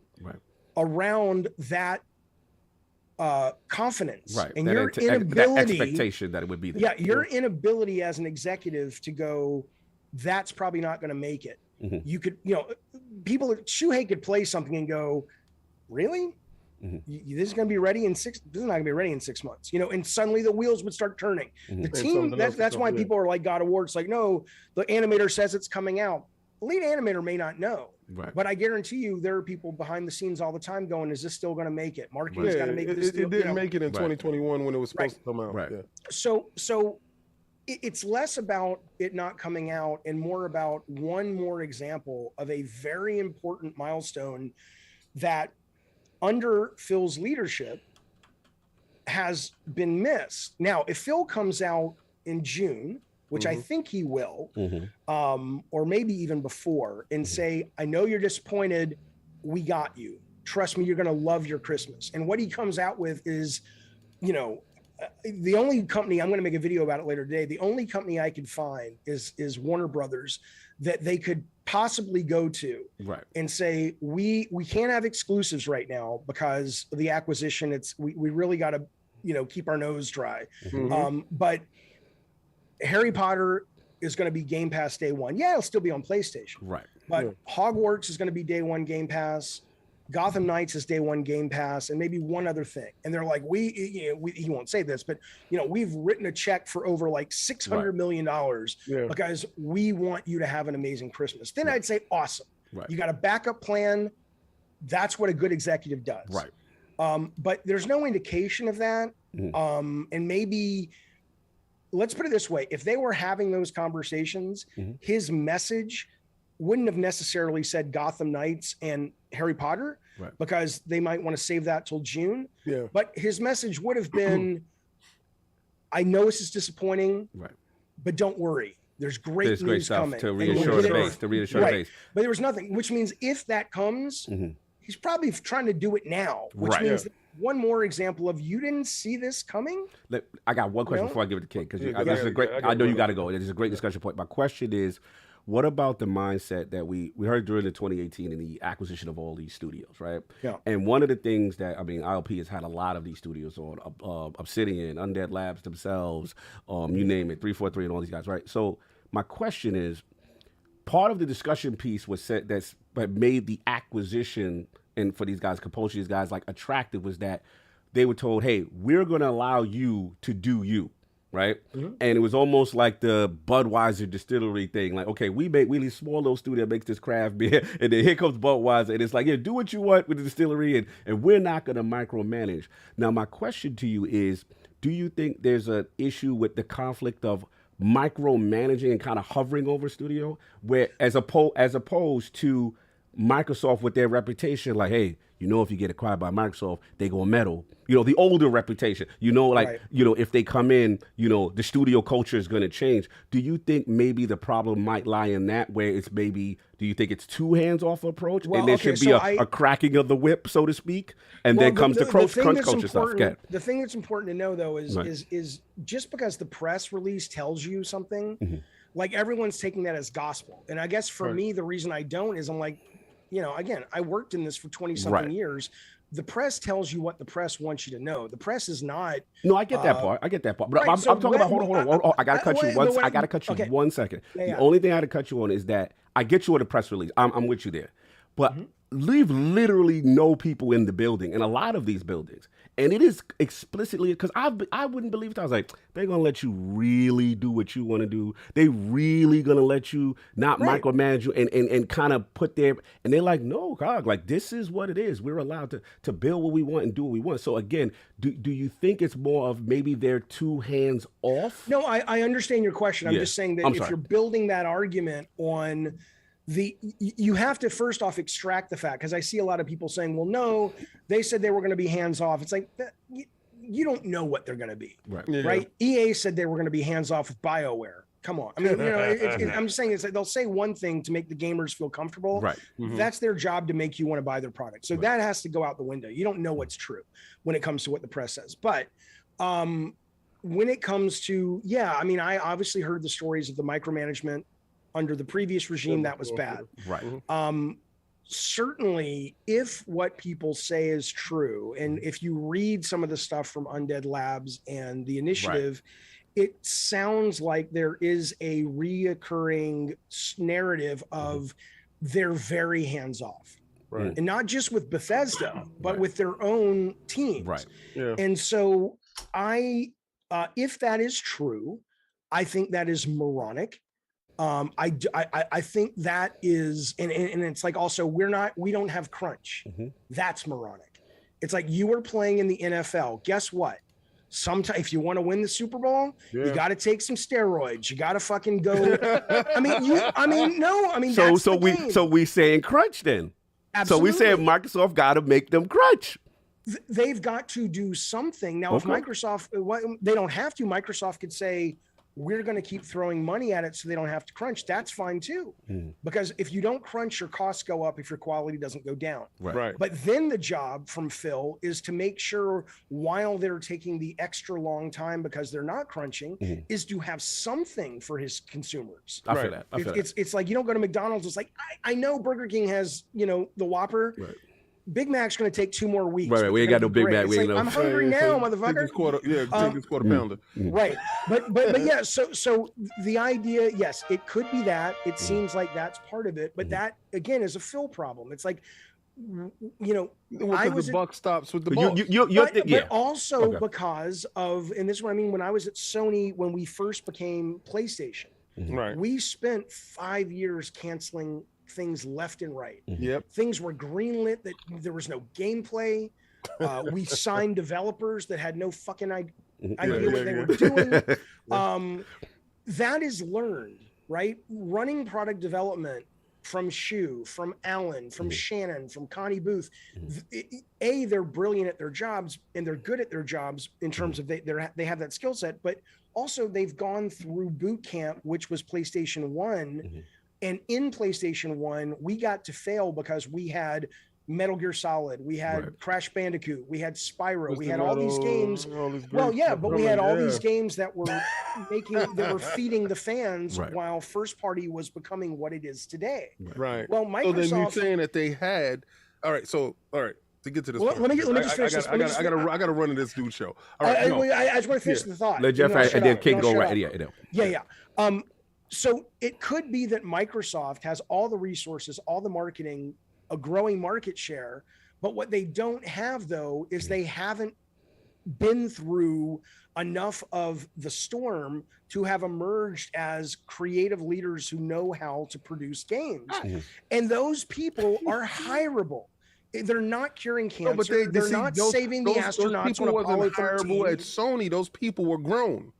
around that confidence and your inability, that expectation that it would be there. Your inability as an executive to go, that's probably not going to make it. You could, people, Shuhei could play something and go, really? This is going to be ready in 6. This is not going to be ready in 6 months, and suddenly the wheels would start turning. The team, that's why people are like God of War. It's like, no, the animator says it's coming out. The lead animator may not know, but I guarantee you there are people behind the scenes all the time going, is this still going to make it? Marketing's got to make this. It didn't make it in 2021 when it was supposed to come out. So it's less about it not coming out and more about one more example of a very important milestone that under Phil's leadership has been missed. Now, if Phil comes out in June, which I think he will, or maybe even before, and say, I know you're disappointed, we got you. Trust me, you're going to love your Christmas. And what he comes out with is, the only company, I'm going to make a video about it later today, the only company I could find is Warner Brothers that they could possibly go to and say, we can't have exclusives right now because of the acquisition. We really got to, keep our nose dry. But Harry Potter is going to be Game Pass day one. Yeah, it'll still be on PlayStation. But Hogwarts is going to be day one Game Pass. Gotham Knights is day one Game Pass, and maybe one other thing. And they're like, he won't say this, but we've written a check for over like $600 million because we want you to have an amazing Christmas. Then I'd say, awesome. You got a backup plan. That's what a good executive does. But there's no indication of that. And maybe, let's put it this way: if they were having those conversations, his message wouldn't have necessarily said Gotham Knights and Harry Potter because they might want to save that till June. Yeah. But his message would have been, I know this is disappointing, but don't worry. There's great news stuff coming. to reassure the base, the base. But there was nothing, which means if that comes, he's probably trying to do it now, which means that one more example of you didn't see this coming. I got one question before I give it to Kate, because this is a great. I know you got to go. This is a great discussion point. My question is, what about the mindset that we heard during the 2018 and the acquisition of all these studios, right? Yeah. And one of the things that, I mean, ILP has had a lot of these studios on, Obsidian, Undead Labs themselves, you name it, 343 and all these guys, right? So my question is, part of the discussion piece was said that made the acquisition and for these guys, compulsion, these guys like attractive, was that they were told, hey, we're going to allow you to do you. Right. And it was almost like the Budweiser distillery thing. Like, OK, we make really small little studio that makes this craft beer. And then here comes Budweiser. And it's like, yeah, do what you want with the distillery. And we're not going to micromanage. Now, my question to you is, do you think there's an issue with the conflict of micromanaging and kind of hovering over studio, where as opposed to Microsoft with their reputation, like, hey, if you get acquired by Microsoft, they go metal. The older reputation, if they come in, the studio culture is going to change. Do you think maybe the problem might lie in that, where it's maybe, do you think it's two hands off approach, and there should be a cracking of the whip, so to speak, and then comes the crunch culture stuff? The thing that's important to know, though, is just because the press release tells you something, like everyone's taking that as gospel. And I guess for me, the reason I don't is I'm like, again, I worked in this for 20-something years. The press tells you what the press wants you to know. The press is not. No, I get that part. But I'm talking about. Hold on. I gotta cut you once. I gotta cut you 1 second. The only thing I had to cut you on is that I get you on the press release. I'm with you there, but leave literally no people in the building, in a lot of these buildings, and it is explicitly, because I wouldn't believe it. I was like, they're gonna let you really do what you want to do. They really gonna let you not micromanage you and kind of put their, and they're like, no, God, like this is what it is. We're allowed to build what we want and do what we want. So again, do you think it's more of maybe they're two hands off? No, I understand your question. I'm just saying that if you're building that argument on you have to first off extract the fact, because I see a lot of people saying, well, no, they said they were going to be hands off. It's like, you don't know what they're going to be, right? EA said they were going to be hands off with BioWare. Come on. I mean, I'm just saying, it's like they'll say one thing to make the gamers feel comfortable. Right. That's their job, to make you want to buy their product. So that has to go out the window. You don't know what's true when it comes to what the press says. But when it comes to, I mean, I obviously heard the stories of the micromanagement under the previous regime. That was bad. Right. Certainly, if what people say is true, and if you read some of the stuff from Undead Labs and the initiative, it sounds like there is a reoccurring narrative of they're very hands off. Right. And not just with Bethesda, but with their own teams. Right. Yeah. And so if that is true, I think that is moronic. I think that is, and it's like, also, we don't have crunch. That's moronic. It's like, you are playing in the NFL. Guess what? Sometimes if you want to win the Super Bowl, you got to take some steroids. You got to fucking go. So we saying crunch then. Absolutely. So we saying Microsoft got to make them crunch. They've got to do something. Now, if Microsoft, they don't have to, Microsoft could say, we're going to keep throwing money at it so they don't have to crunch. That's fine too. Because if you don't crunch, your costs go up if your quality doesn't go down. Right. But then the job from Phil is to make sure, while they're taking the extra long time because they're not crunching, is to have something for his consumers. I feel that. It's like, you don't go to McDonald's. It's like, I know Burger King has, the Whopper. Right. Big Mac's going to take 2 more weeks. Right. We ain't got no Big Mac. Like, I'm hungry now, motherfucker. Take this quarter pounder. Right. But yeah, so the idea, yes, it could be that. It seems like that's part of it. But that, again, is a Phil problem. It's like, the buck stops with the ball. But also because of, and this is what I mean, when I was at Sony, when we first became PlayStation, we spent 5 years canceling things left and right. Things were greenlit that there was no gameplay. We signed developers that had no fucking idea what they were doing. That is learned, right? Running product development from Shu, from Alan, from Shannon, from Connie Booth. They're brilliant at their jobs and they're good at their jobs in terms of they have that skill set, but also they've gone through boot camp, which was PlayStation 1. And in PlayStation 1, we got to fail because we had Metal Gear Solid, we had Crash Bandicoot, we had Spyro, we had all these games. Well, yeah, but we had all these games that were feeding the fans while first party was becoming what it is today. Right. Well, Microsoft. So then you're saying that they had. All right. To get to this, let me just finish this. I got to run to this dude show. All right. I just want to finish the thought. Let Jeff and then King go right. Yeah. So it could be that Microsoft has all the resources, all the marketing, a growing market share, but what they don't have though is they haven't been through enough of the storm to have emerged as creative leaders who know how to produce games. And those people are hireable. They're not curing cancer. No, but they're not saving the astronauts on Apollo 13. At Sony, those people were grown.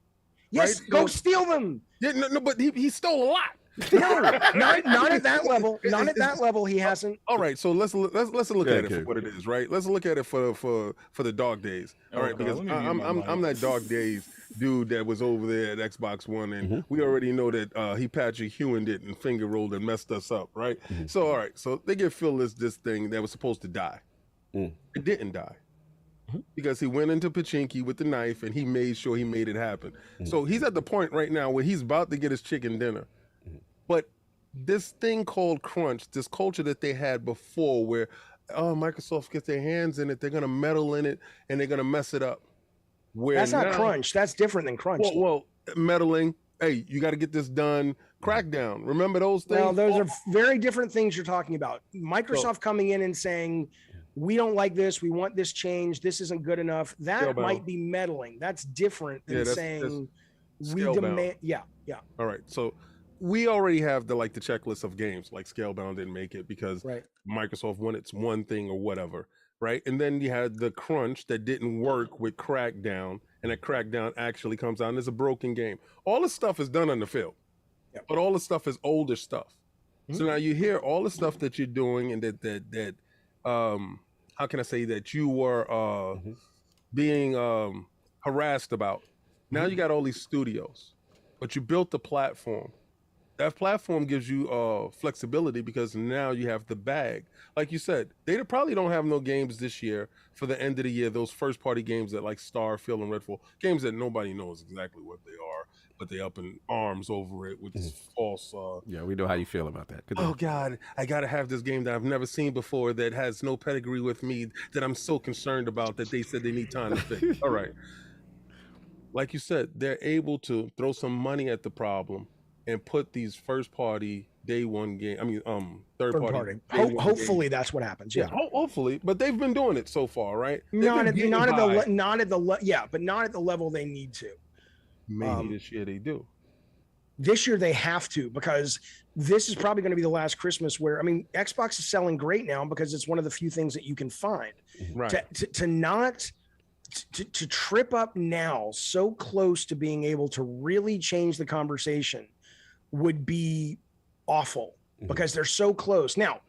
Yes, right? Go steal them. Yeah, no, but he stole a lot. No, not at that level. Not at that level. He hasn't. All right, so let's look at it for what it is, right? Let's look at it for the dog days. All right, because I'm that dog days dude that was over there at Xbox One, and we already know that he Patrick Hewitt it and finger rolled and messed us up, right? So all right, so they give Phil this thing that was supposed to die. It didn't die. Because he went into Pachinki with the knife and he made sure he made it happen. So he's at the point right now where he's about to get his chicken dinner. But this thing called crunch, this culture that they had before where, Microsoft gets their hands in it, they're going to meddle in it and they're going to mess it up. That's not crunch. That's different than crunch. Well, meddling. Hey, you got to get this done. Crackdown. Remember those things? Well, those are very different things you're talking about. Microsoft coming in and saying, we don't like this. We want this changed. This isn't good enough. That might be meddling. That's different than saying we demand. Yeah. All right. So we already have the checklist of games. Like Scalebound didn't make it because Microsoft wanted one thing or whatever. Right. And then you had the crunch that didn't work with Crackdown, and that Crackdown actually comes out and it's a broken game. All this stuff is done on the field, but all the stuff is older stuff. So now you hear all the stuff that you're doing and that how can I say that you were being harassed about. Now you got all these studios, but you built the platform. That platform gives you flexibility because now you have the bag. Like you said, they probably don't have no games this year for the end of the year. Those first party games that like Starfield and Redfall, games that nobody knows exactly what they are, but they up in arms over it, which is false. Yeah, we know how you feel about that. Oh God, I gotta have this game that I've never seen before that has no pedigree with me that I'm so concerned about that they said they need time to fix. All right. Like you said, they're able to throw some money at the problem and put these first party day one game. I mean, third party. Hopefully that's what happens. Yeah. Hopefully, but they've been doing it so far, right? Not at the level they need to. Maybe this year they do. This year they have to, because this is probably going to be the last Christmas where, I mean, Xbox is selling great now because it's one of the few things that you can find. Right. To trip up now so close to being able to really change the conversation would be awful because they're so close. Now,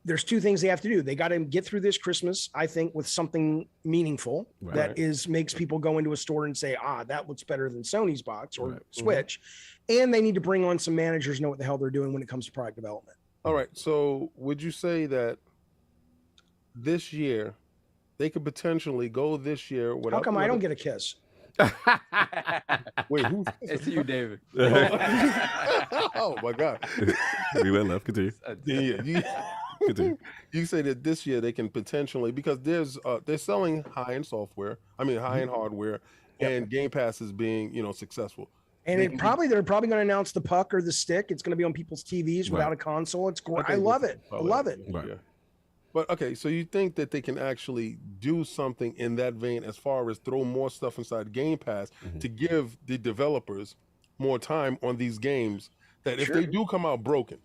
there's two things they have to do. They got to get through this Christmas, I think, with something meaningful that makes people go into a store and say, that looks better than Sony's box or Switch. And they need to bring on some managers who know what the hell they're doing when it comes to product development. All right. So would you say that this year they could potentially go this year without... How come I don't get a kiss? Wait, who? It's you, David. Oh my God. We went left. Continue. You say that this year they can potentially, because they're selling high-end software, high-end hardware, and Game Pass is being, successful. And they're probably going to announce the puck or the stick. It's going to be on people's TVs without a console. It's great. I love it. I love it. Right. Yeah. But okay, so you think that they can actually do something in that vein as far as throw more stuff inside Game Pass to give the developers more time on these games that if they do come out broken,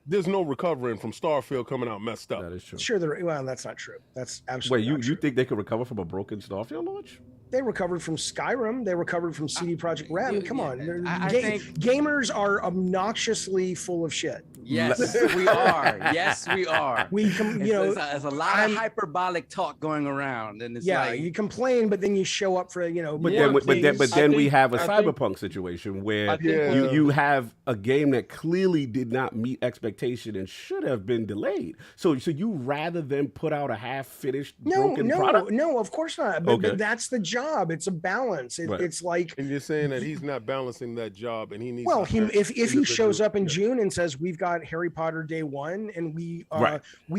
there's no recovering from Starfield coming out messed up. That is true. Sure, that's not true. That's absolutely Wait, you think they could recover from a broken Starfield launch? They recovered from Skyrim. They recovered from CD Projekt Red. Come on. I think gamers are obnoxiously full of shit. Yes, we are. Yes, we are. There's a lot of hyperbolic talk going around, and it's like you complain, but then you show up for But then we have a cyberpunk situation where you have a game that clearly did not meet expectation and should have been delayed. So you rather than put out a half-finished broken product? No, of course not. But that's the job. It's a balance. It's like, and you're saying that he's not balancing that job, and he needs. Well, if he shows up in June and says we've got Harry Potter day one, and we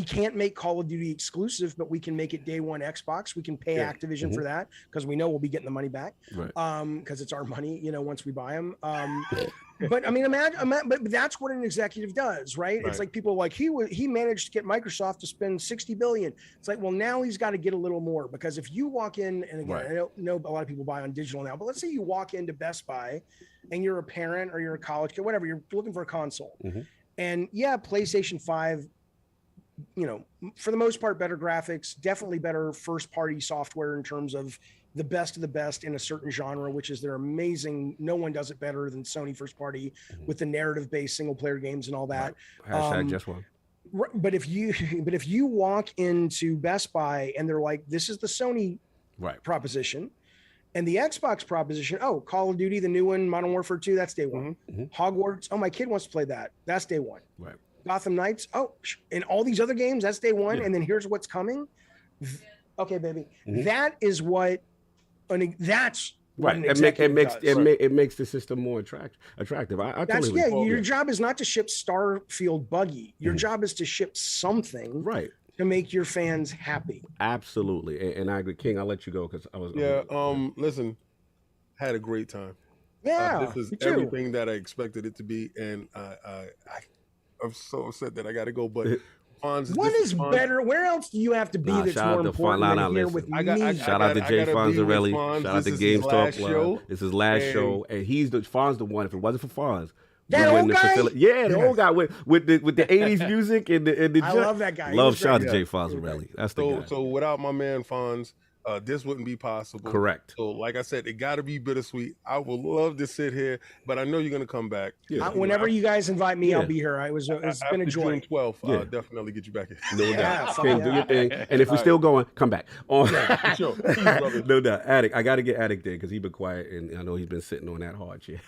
can't make Call of Duty exclusive, but we can make it day one Xbox. We can pay Activision for that because we know we'll be getting the money back. Because it's our money, once we buy them. But I mean, imagine, but that's what an executive does, right? It's like people like he managed to get Microsoft to spend $60 billion. It's like, well, now he's got to get a little more, because if you walk in, and again, I don't know, a lot of people buy on digital now, but let's say you walk into Best Buy and you're a parent or you're a college kid, whatever, you're looking for a console, and PlayStation 5, for the most part, better graphics, definitely better first party software in terms of the best of the best in a certain genre, which is they're amazing. No one does it better than Sony first party with the narrative based single player games and all that. Just one. But if you walk into Best Buy and they're like, this is the Sony proposition, and the Xbox proposition, Call of Duty, the new one, Modern Warfare 2, that's day one. Hogwarts, my kid wants to play that. That's day one. Right. Gotham Knights, and all these other games, that's day one. And then here's what's coming. Okay, baby. That is what. That's right. It makes the system more attractive. Your job is not to ship Starfield buggy. Your job is to ship something to make your fans happy. Absolutely, and I agree. King, I'll let you go because I was. Listen, had a great time. Yeah, this is everything that I expected it to be, and I'm so upset that I got to go, but. What is better? Where else do you have to be that's more important than here with me? Shout out to Jay Fonzarelli. Shout out to GameStop Live. This is his last show, and Fonz the one. If it wasn't for Fonz, that old guy, the old guy with the 80s music and the. I love that guy. Shout out to Jay Fonzarelli. That's the guy. So without my man Fonz, this wouldn't be possible. Correct. So, like I said, it got to be bittersweet. I would love to sit here, but I know you're going to come back. Whenever you guys invite me, I'll be here. It's been a joy. June 12th, I'll definitely get you back here. No doubt. Do your thing. And if we're still going, come back. Sure. No doubt. Addict. I got to get Addict there because he's been quiet, and I know he's been sitting on that hard chair.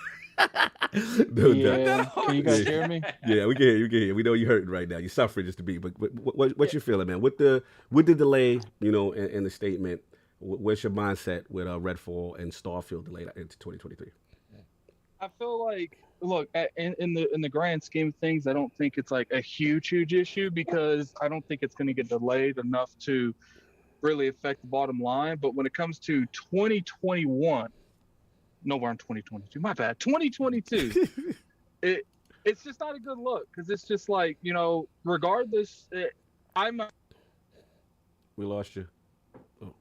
Can you guys hear me? Yeah, we can hear you. We know you're hurting right now. You're suffering just to be. But what you feeling, man? With the delay, and the statement, what's your mindset with Redfall and Starfield delayed into 2023? I feel like, look, in the grand scheme of things, I don't think it's like a huge issue, because I don't think it's going to get delayed enough to really affect the bottom line. But when it comes to 2021. No, we're in 2022. My bad. 2022. It's just not a good look, because it's just like, regardless, we lost you. Oh,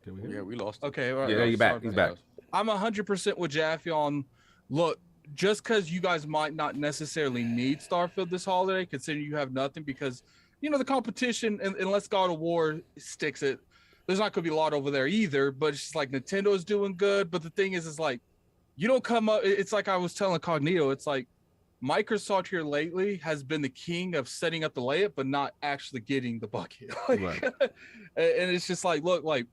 can we hear you? Yeah, we lost. Okay, right. Yeah, you're back. He's back. I'm 100% with Jaffe on. Look, just because you guys might not necessarily need Starfield this holiday, considering you have nothing, because the competition, unless God of War sticks it. There's not going to be a lot over there either, but it's just like Nintendo is doing good. But the thing is like, you don't come up. It's like I was telling Cognito, it's like Microsoft here lately has been the king of setting up the layup, but not actually getting the bucket. Right. And it's just like, look, like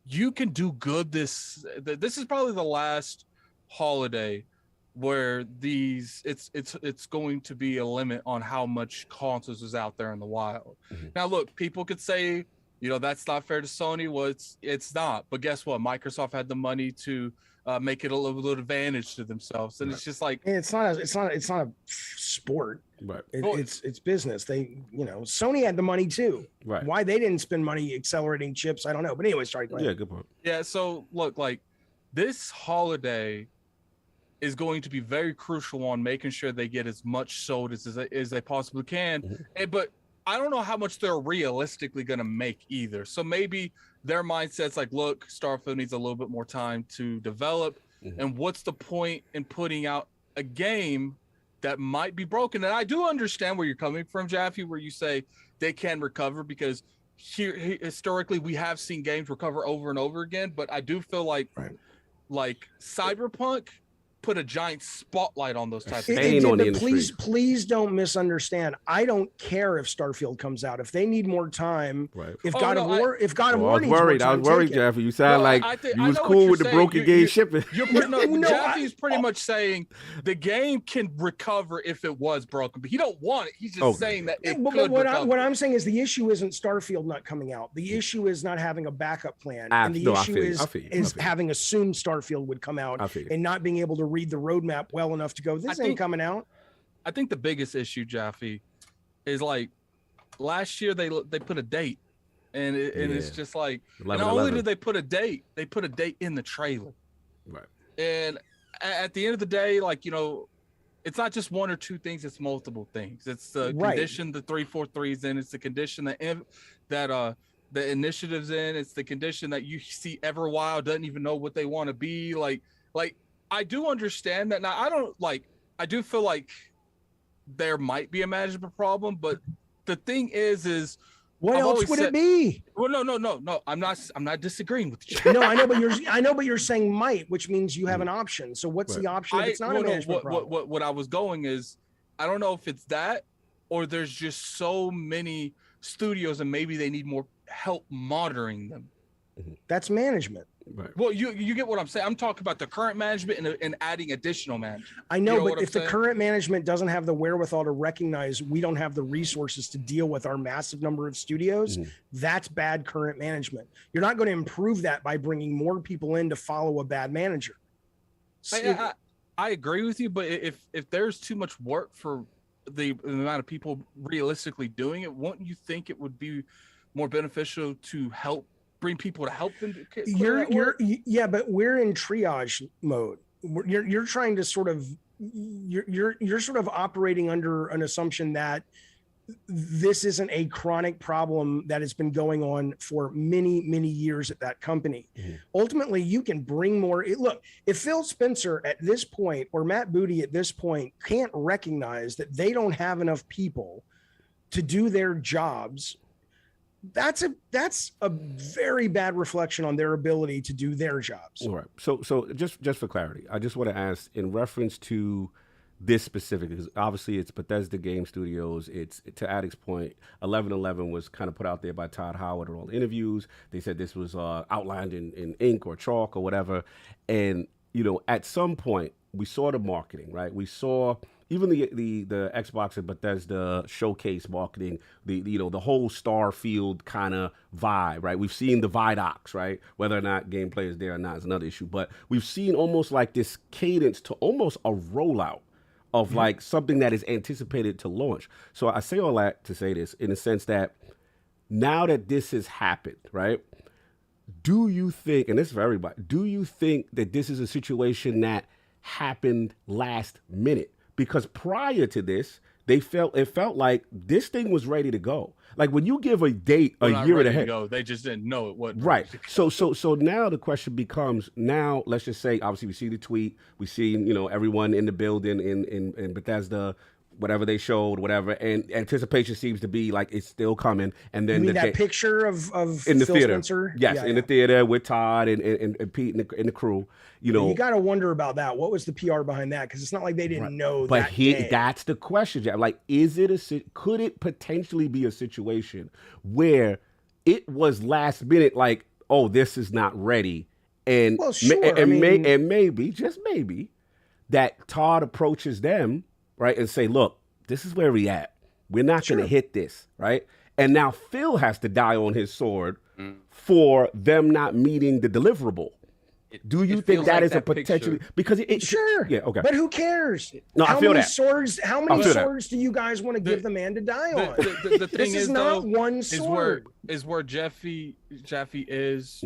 you can do good. This is probably the last holiday where it's going to be a limit on how much consoles is out there in the wild. Now, look, people could say, that's not fair to Sony. Well, it's not. But guess what? Microsoft had the money to make it a little advantage to themselves, and it's just like it's not a sport. Right. It's business. Sony had the money too. Right. Why they didn't spend money accelerating chips, I don't know. But anyway, sorry. Go ahead. Yeah, good point. Yeah. So look, like this holiday is going to be very crucial on making sure they get as much sold as they possibly can. But I don't know how much they're realistically going to make either. So maybe their mindset's like, look, Starfield needs a little bit more time to develop. And what's the point in putting out a game that might be broken? And I do understand where you're coming from, Jaffe, where you say they can recover, because here historically we have seen games recover over and over again. But I do feel like Cyberpunk put a giant spotlight on those types of It- games. on the But industry. please don't misunderstand. I don't care if Starfield comes out. If they need more time, Right. if Oh, God no, of War, if God of Oh, I War was needs more worried. I time, was worried, take it. Jaffe. You sound No, like I you was know what cool you're with the saying. broken game shipping. No, Jaffe's pretty much saying the game can recover if it was broken, but he don't want it. He's just Okay. saying that it But could what recover. I'm saying is the issue isn't Starfield not coming out. The issue is not having a backup plan. And the No, I issue feel you. is I feel you. having assumed Starfield would come out I feel you. and not being able to read the roadmap well enough to go, this ain't coming out. I think the biggest issue, Jaffe, is like last year they put a date, and it's just like not only did they put a date, they put a date in the trailer. Right. And at the end of the day, like, you know, it's not just one or two things; it's multiple things. It's the condition the 343's in. It's the condition that the initiative's in. It's the condition that you see Everwild doesn't even know what they want to be. Like I do understand that. Now I do feel like there might be a management problem, but the thing is what I've else would it be? Well, no. I'm not disagreeing with you. No, I know, but you're saying might, which means you have an option. So what's the option if it's not a management problem? What I was going is, I don't know if it's that, or there's just so many studios and maybe they need more help monitoring them. That's management. Right. Well, you get what I'm saying. I'm talking about the current management and adding additional management. I know, You know but what I'm if the saying? current management doesn't have the wherewithal to recognize we don't have the resources to deal with our massive number of studios, that's bad current management. You're not going to improve that by bringing more people in to follow a bad manager. I agree with you, but if there's too much work for the amount of people realistically doing it, wouldn't you think it would be more beneficial to bring people to help them? Yeah, but we're in triage mode. You're trying to sort of you're sort of operating under an assumption that this isn't a chronic problem that has been going on for many years at that company. Ultimately, you can bring more. Look, if Phil Spencer at this point or Matt Booty at this point can't recognize that they don't have enough people to do their jobs, that's a very bad reflection on their ability to do their jobs. All right. So just for clarity, I just want to ask in reference to this specific, because obviously it's Bethesda Game Studios. It's, to Addict's point, 1111 was kind of put out there by Todd Howard in all the interviews. They said this was outlined in ink or chalk or whatever. And, you know, at some point we saw the marketing, right? We saw even the Xbox and Bethesda showcase marketing, the whole Starfield kind of vibe, right? We've seen the Vidocs, right? Whether or not gameplay is there or not is another issue, but we've seen almost like this cadence to almost a rollout of like something that is anticipated to launch. So I say all that to say this in the sense that now that this has happened, right? Do you think, and this is for everybody, do you think that this is a situation that happened last minute? Because prior to this, it felt like this thing was ready to go. Like when you give a date a year and a half, they just didn't know it wasn't right. So now the question becomes, now let's just say, obviously we see the tweet, we see everyone in the building in Bethesda, whatever they showed, whatever, and anticipation seems to be like it's still coming. And then you mean that picture of in the Phil theater, Spencer? yes, in the theater with Todd and Pete and the crew. You got to wonder about that. What was the PR behind that? Because it's not like they didn't know. But that's the question, Jack. Like, could it potentially be a situation where it was last minute, like, oh, this is not ready, and well, sure, and maybe just maybe that Todd approaches them, right, and say, look, this is where we at. We're not going to hit this, right? And now Phil has to die on his sword for them not meeting the deliverable. Do you think that is a potential? Because sure, yeah, okay. But who cares? No, I feel that. How many swords do you guys want to give the man to die on? The thing is not one sword. Is where Jaffe is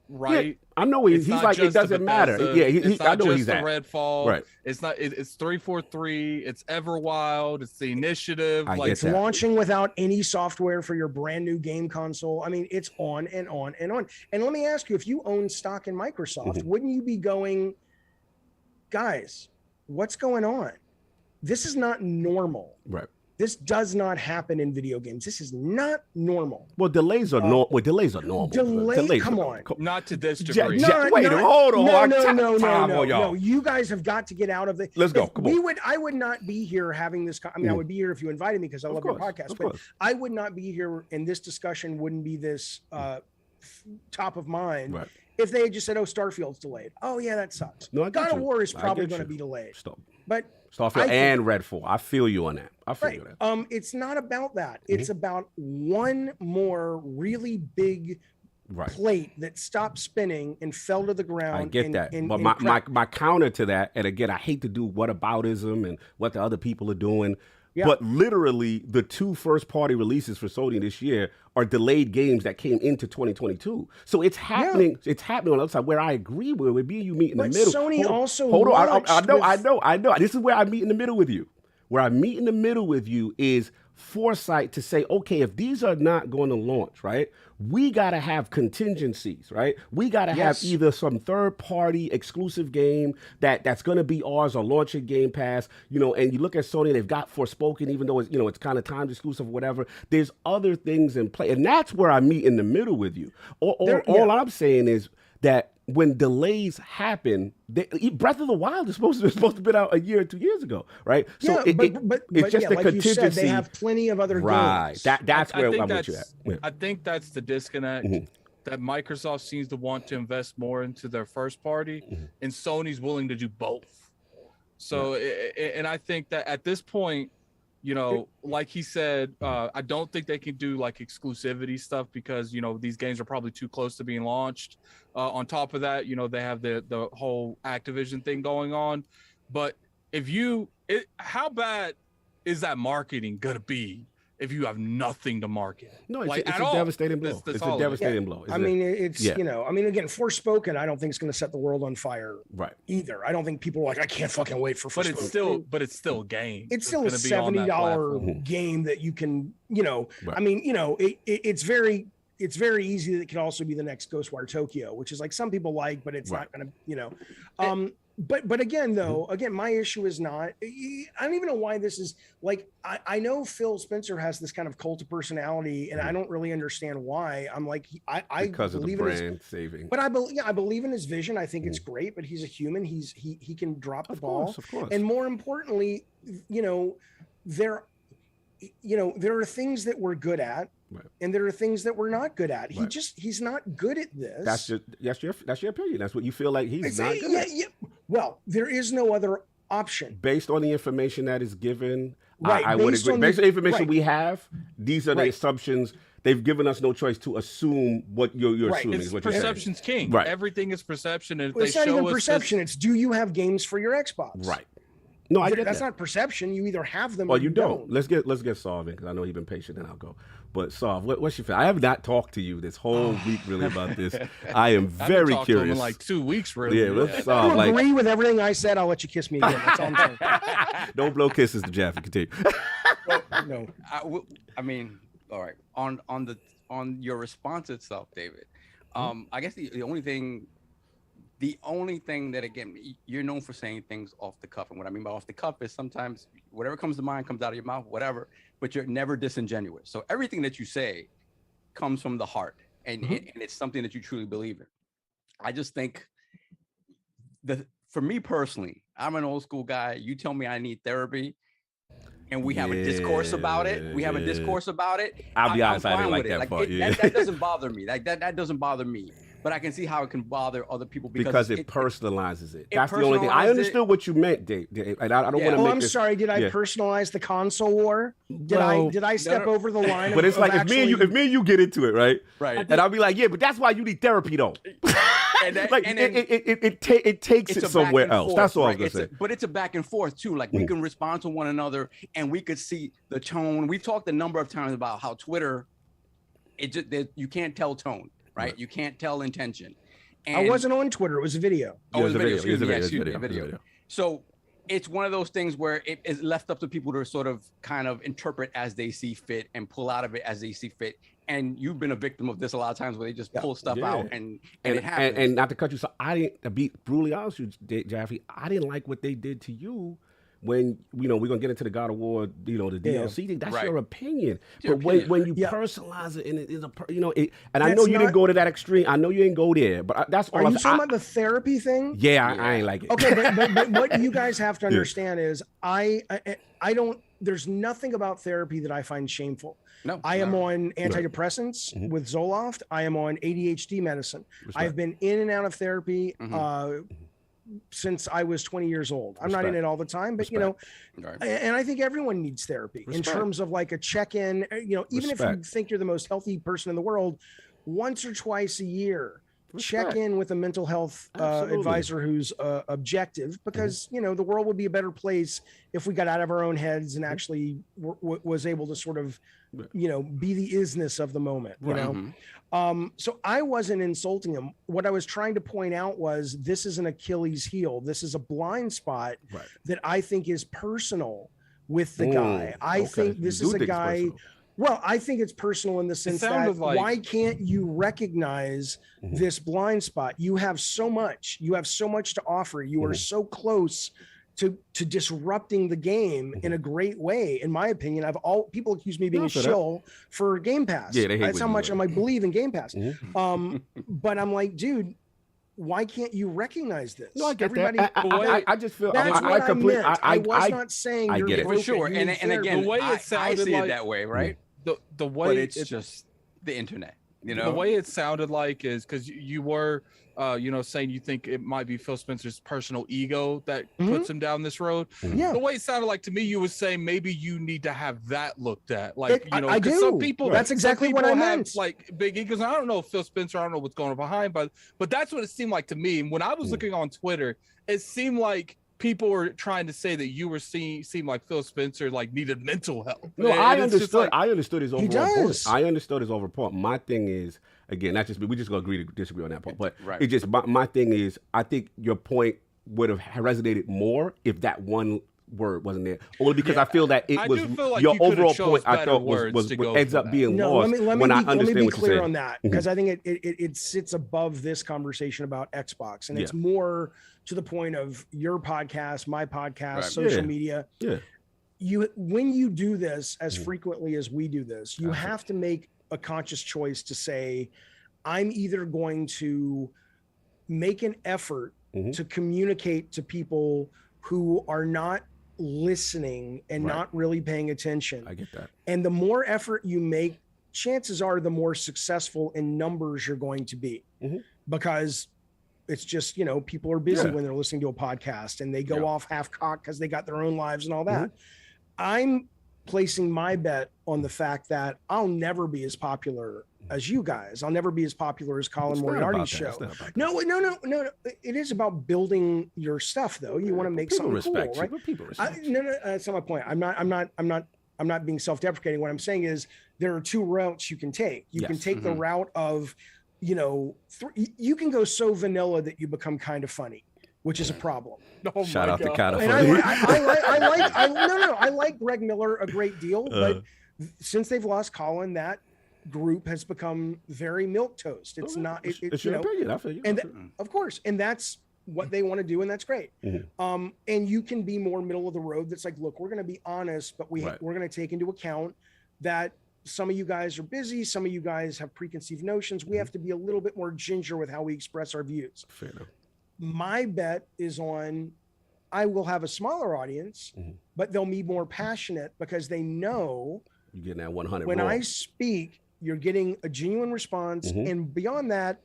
right. Yeah, I know he's like, it doesn't matter. Yeah, I know he's the at. Redfall. Right. It's not. It's 343. It's Everwild. It's the initiative. It's launching without any software for your brand new game console. I mean, it's on and on and on. And let me ask you, if you own stock in Microsoft, wouldn't you be going, guys, what's going on? This is not normal. Right. This does not happen in video games. This is not normal. Well, delays are normal. Well, delays are normal. Delay, come on. Not to this degree. Hold on. No. You guys have got to get out of the. Let's go. Come on. I would not be here having this. I mean, I would be here if you invited me because I love your podcast. But I would not be here, and this discussion wouldn't be this top of mind if they had just said, "Oh, Starfield's delayed." Oh yeah, that sucks. No, God of War is probably going to be delayed. Stop. But Starfield and Redfall. I feel you on that. I feel you on that. It's not about that. It's about one more really big plate that stopped spinning and fell to the ground. I get that. But my counter to that, and again, I hate to do whataboutism and what the other people are doing. Yeah. But literally, the 2 first-party releases for Sony this year are delayed games that came into 2022. So it's happening. Yeah. It's happening on the other side where I agree with me and you meet in the middle. Sony also hold on. I know. This is where I meet in the middle with you. Where I meet in the middle with you is foresight to say, okay, if these are not going to launch, right, we got to have contingencies, right? We got to have either some third-party exclusive game that's going to be ours or launch at Game Pass, and you look at Sony, they've got Forspoken, even though it's kind of timed exclusive or whatever. There's other things in play, and that's where I meet in the middle with you. All I'm saying is that when delays happen, Breath of the Wild is supposed to have been out a year or 2 years ago, right? So it's just a like contingency. You said, they have plenty of other games. That's where I'm with you at. Yeah. I think that's the disconnect. That Microsoft seems to want to invest more into their first party, and Sony's willing to do both. So, and I think that at this point, like he said, I don't think they can do like exclusivity stuff because, these games are probably too close to being launched. On top of that, they have the whole Activision thing going on. But how bad is that marketing going to be if you have nothing to market? No, it's a devastating blow. It's a devastating blow. I mean, again, Forspoken, I don't think it's going to set the world on fire either. I don't think people are like, I can't fucking wait for Forspoken. But it's still a game. It's still a $70 game that you can, I mean, it's very easy that it could also be the next Ghostwire Tokyo, which is like some people like, but it's not going to, But again, my issue is not, I don't even know why this is like, I know Phil Spencer has this kind of cult of personality and I don't really understand why. I'm like, I because of the brand saving, but I believe in his vision. I think it's great, but he's a human. He can drop the ball. Of course. And more importantly, there are things that we're good at. And there are things that we're not good at. He's not good at this. That's your opinion. That's what you feel like he's not good at. Yeah. Well, there is no other option. Based on the information that is given, I would agree. Based on the information we have, these are the assumptions. They've given us no choice to assume what you're assuming. It's perception's king. Right. Everything is perception. And it's not even perception. It's do you have games for your Xbox? Right. No, I get that's that. not perception. You either have them or you don't. Let's get Sav in because I know you've been patient, and I'll go. But Sav, what's your feel? I have not talked to you this whole week really about this. I am very curious. To him in like 2 weeks, really. Yeah, let's Sav. If you agree with everything I said, I'll let you kiss me again. That's all I'm saying. Don't blow kisses to Jaffe. Continue. No. I mean, all right. On your response itself, David. I guess the only thing that, again, you're known for saying things off the cuff. And what I mean by off the cuff is sometimes whatever comes to mind comes out of your mouth, whatever, but you're never disingenuous. So everything that you say comes from the heart and it's something that you truly believe in. I just think for me personally, I'm an old school guy. You tell me I need therapy and we have a discourse about it. I'll be honest, I didn't like that part. That doesn't bother me. That doesn't bother me. But I can see how it can bother other people because it personalizes it. That's the only thing. I understood what you meant, Dave. And I don't want to make I'm sorry. Did I personalize the console war? Did I step over the line? But it's like if me and you get into it, right? Right. And I'll be like, yeah, but that's why you need therapy, though. It takes it somewhere else. That's all I'm gonna say. But it's a back and forth too. Like we can respond to one another, and we could see the tone. We've talked a number of times about how Twitter, you can't tell tone. Right? You can't tell intention. And I wasn't on Twitter. It was a video. Oh, it was a video. So it's one of those things where it is left up to people to sort of kind of interpret as they see fit and pull out of it as they see fit. And you've been a victim of this a lot of times where they just pull stuff out and it happens. And not to cut you, so I didn't, to be brutally honest with you, Jaffe, I didn't like what they did to you when we're gonna get into the God of War, the DLC thing. That's Right. your opinion. Your But opinion. when you Yeah. personalize it and it is and I That's know you didn't not- go to that extreme. I know you didn't go there, but that's all. Are you talking about the therapy thing? Yeah, I ain't like it. Okay, but what you guys have to understand is I don't. There's nothing about therapy that I find shameful. No, I am no. on antidepressants with Zoloft. I am on ADHD medicine. I've been in and out of therapy since I was 20 years old. I'm not in it all the time, but Right. and I think everyone needs therapy in terms of like a check-in. Even if you think you're the most healthy person in the world, once or twice a year, check in with a mental health advisor who's objective, because the world would be a better place if we got out of our own heads and actually was able to sort of be the isness of the moment. So I wasn't insulting him. What I was trying to point out was this is an Achilles heel. This is a blind spot that I think is personal with the guy. I think this is a guy. Well, I think it's personal in the sense that why can't you recognize this blind spot? You have so much. You have so much to offer. You are so close to disrupting the game in a great way. In my opinion, people accuse me of being a shill for Game Pass. Yeah, they hate That's how much I believe in Game Pass. But I'm like, dude, why can't you recognize this? No, I get Everybody, that. I just feel that's what I meant. I was not saying I you're get it. For sure. And again, the way it I sounded see like- it that way, right? The way But it's just the internet. The way it sounded like is because you were, saying you think it might be Phil Spencer's personal ego that puts him down this road. Yeah. The way it sounded like to me, you were saying maybe you need to have that looked at. Like, I do. some people, That's exactly what I meant. Like big egos. I don't know if Phil Spencer, I don't know what's going on behind, but that's what it seemed like to me. And when I was looking on Twitter, it seemed like people were trying to say that you were seemed like Phil Spencer like needed mental help. No, And I it's just understood. like- I understood his overall does. point. I understood his overall point. My thing is, again, not just we just gonna agree to disagree on that point. But Right. it just my thing is, I think your point would have resonated more if that one word wasn't there, only because I feel that it I was do feel like your you could've overall chose point. I better thought words was to go ends for up that. being No, lost let when I me understand be what you're clear saying. on that, because I think it sits above this conversation about Xbox, and it's Yeah. more to the point of your podcast, my podcast, Right. social Yeah. media. Yeah. When you do this as frequently as we do this, you have to make a conscious choice to say, I'm either going to make an effort to communicate to people who are not listening and not really paying attention. I get that. And the more effort you make, chances are the more successful in numbers you're going to be, because it's just, people are busy when they're listening to a podcast and they go off half cocked because they got their own lives and all that. I'm placing my bet on the fact that I'll never be as popular as you guys. I'll never be as popular as Colin It's not Moriarty's about that. show. It's not about that. No. It is about building your stuff, though. You want to make People something respect cool, you. right? But people respect you. No, that's not my point. I'm not being self-deprecating. What I'm saying is there are two routes you can take. You can Yes. take the route of, you can go so vanilla that you become kind of funny, which is a problem. Oh Shout my out to God. Kind of And Funny. I like Greg Miller a great deal, but since they've lost Colin, that group has become very milquetoast. It's not. It's your opinion. I feel you. And of course, and that's what they want to do, and that's great. And you can be more middle of the road. That's like, look, we're going to be honest, but we're going to take into account that some of you guys are busy. Some of you guys have preconceived notions. We have to be a little bit more ginger with how we express our views. Fair enough. My bet is on, I will have a smaller audience, but they'll be more passionate because they know You're getting that 100 when raw. I speak, you're getting a genuine response. And beyond that,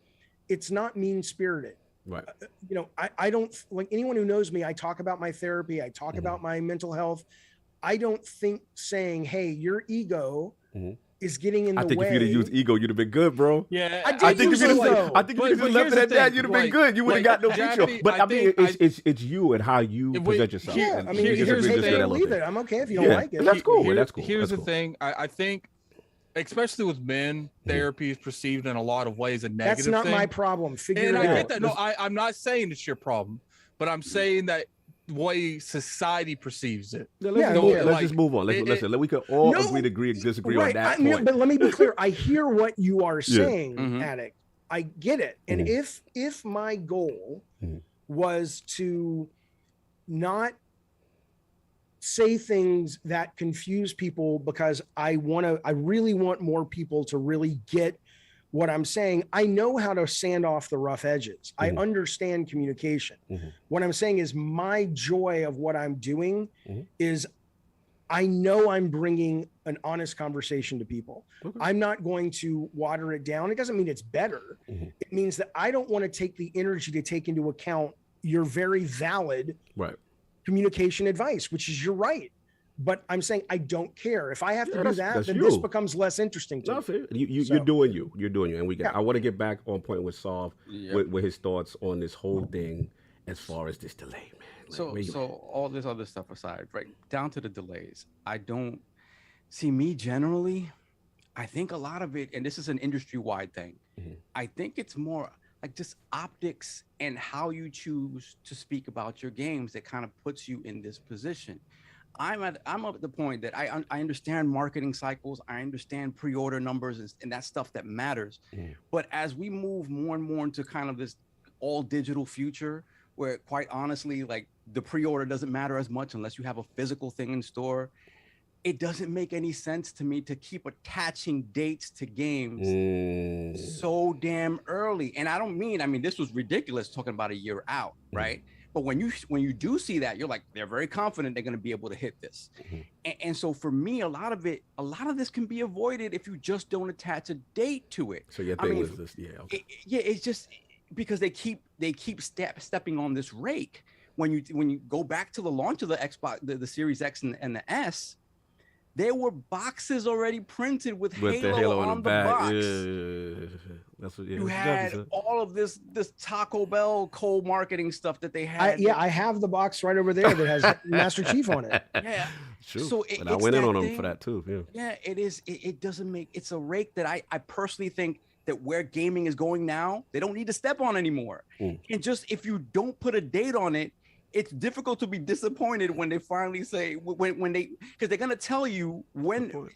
it's not mean spirited. Right. I don't, like, anyone who knows me, I talk about my therapy. I talk about my mental health. I don't think saying, hey, your ego is getting in the way. I think if you'd have used ego, you'd have been good, bro. Yeah, I did I think use if it, you though. I think if you just But left here's it the at that, thing, you'd have been like- good. You would have got no Jaffe, feature. But I mean, it's you and how you present yourself. Yeah, And I mean, you here's just the agree to thing. that leave little it. thing. I'm okay if you don't Yeah, like it. that's cool. Here- That's cool. Here's That's the cool. thing. I think, especially with men, therapy is perceived in a lot of ways a negative That's not thing. my problem. Figure And it I out. get that. No, I'm not saying it's your problem, but I'm saying that the way society perceives it. Yeah, Yeah, let's like, just move on. it- Listen, we could all No, agree to agree and disagree right. on that I mean, point. but let me be clear. I hear what you are saying, Mhm. Addict. I get it. And if my goal was to not say things that confuse people because I really want more people to really get what I'm saying. I know how to sand off the rough edges. I understand communication. What I'm saying is my joy of what I'm doing is I know I'm bringing an honest conversation to people. I'm not going to water it down. It doesn't mean it's better. It means that I don't want to take the energy to take into account your very valid communication advice, which is you're right. But I'm saying I don't care. If I have to do that, then this becomes less interesting to me. You're doing you. You're doing you. And I want to get back on point with Saul with his thoughts on this whole thing as far as this delay, man. Like, so all this other stuff aside, right down to the delays, I don't see me generally. I think a lot of it, and this is an industry-wide thing, I think it's more like just optics and how you choose to speak about your games that kind of puts you in this position. I'm at the point that I understand marketing cycles. I understand pre-order numbers and that stuff that matters. But as we move more and more into kind of this all digital future where quite honestly, like the pre-order doesn't matter as much unless you have a physical thing in store. It doesn't make any sense to me to keep attaching dates to games so damn early. And I mean, this was ridiculous talking about a year out, right? But when you do see that, you're like, they're very confident they're going to be able to hit this. And so for me, a lot of this can be avoided if you just don't attach a date to it. So your thing is this, it's just because they keep stepping on this rake. When you go back to the launch of the Xbox, the Series X and the S, there were boxes already printed with Halo on the box. Yeah. That's what, you had all of this Taco Bell cold marketing stuff that they had. I have the box right over there that has Master Chief on it. Yeah, true. So and I went in on them for that too. Yeah, it is. It doesn't make. It's a rake that I personally think that where gaming is going now, they don't need to step on anymore. And just if you don't put a date on it, it's difficult to be disappointed when they finally say because they're gonna tell you when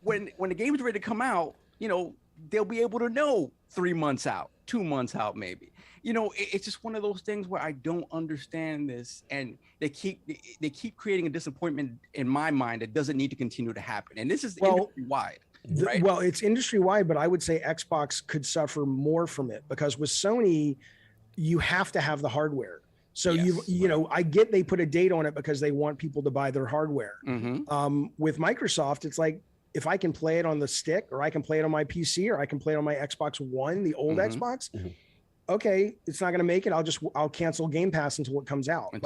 the game is ready to come out. They'll be able to know 3 months out, 2 months out, maybe. It's just one of those things where I don't understand this, and they keep creating a disappointment in my mind that doesn't need to continue to happen. And this is industry wide. Right? Well, it's industry wide, but I would say Xbox could suffer more from it because with Sony, you have to have the hardware. So I get they put a date on it because they want people to buy their hardware. With Microsoft, it's like if I can play it on the stick, or I can play it on my PC, or I can play it on my Xbox One, the old Xbox. Okay, it's not going to make it. I'll cancel Game Pass until it comes out.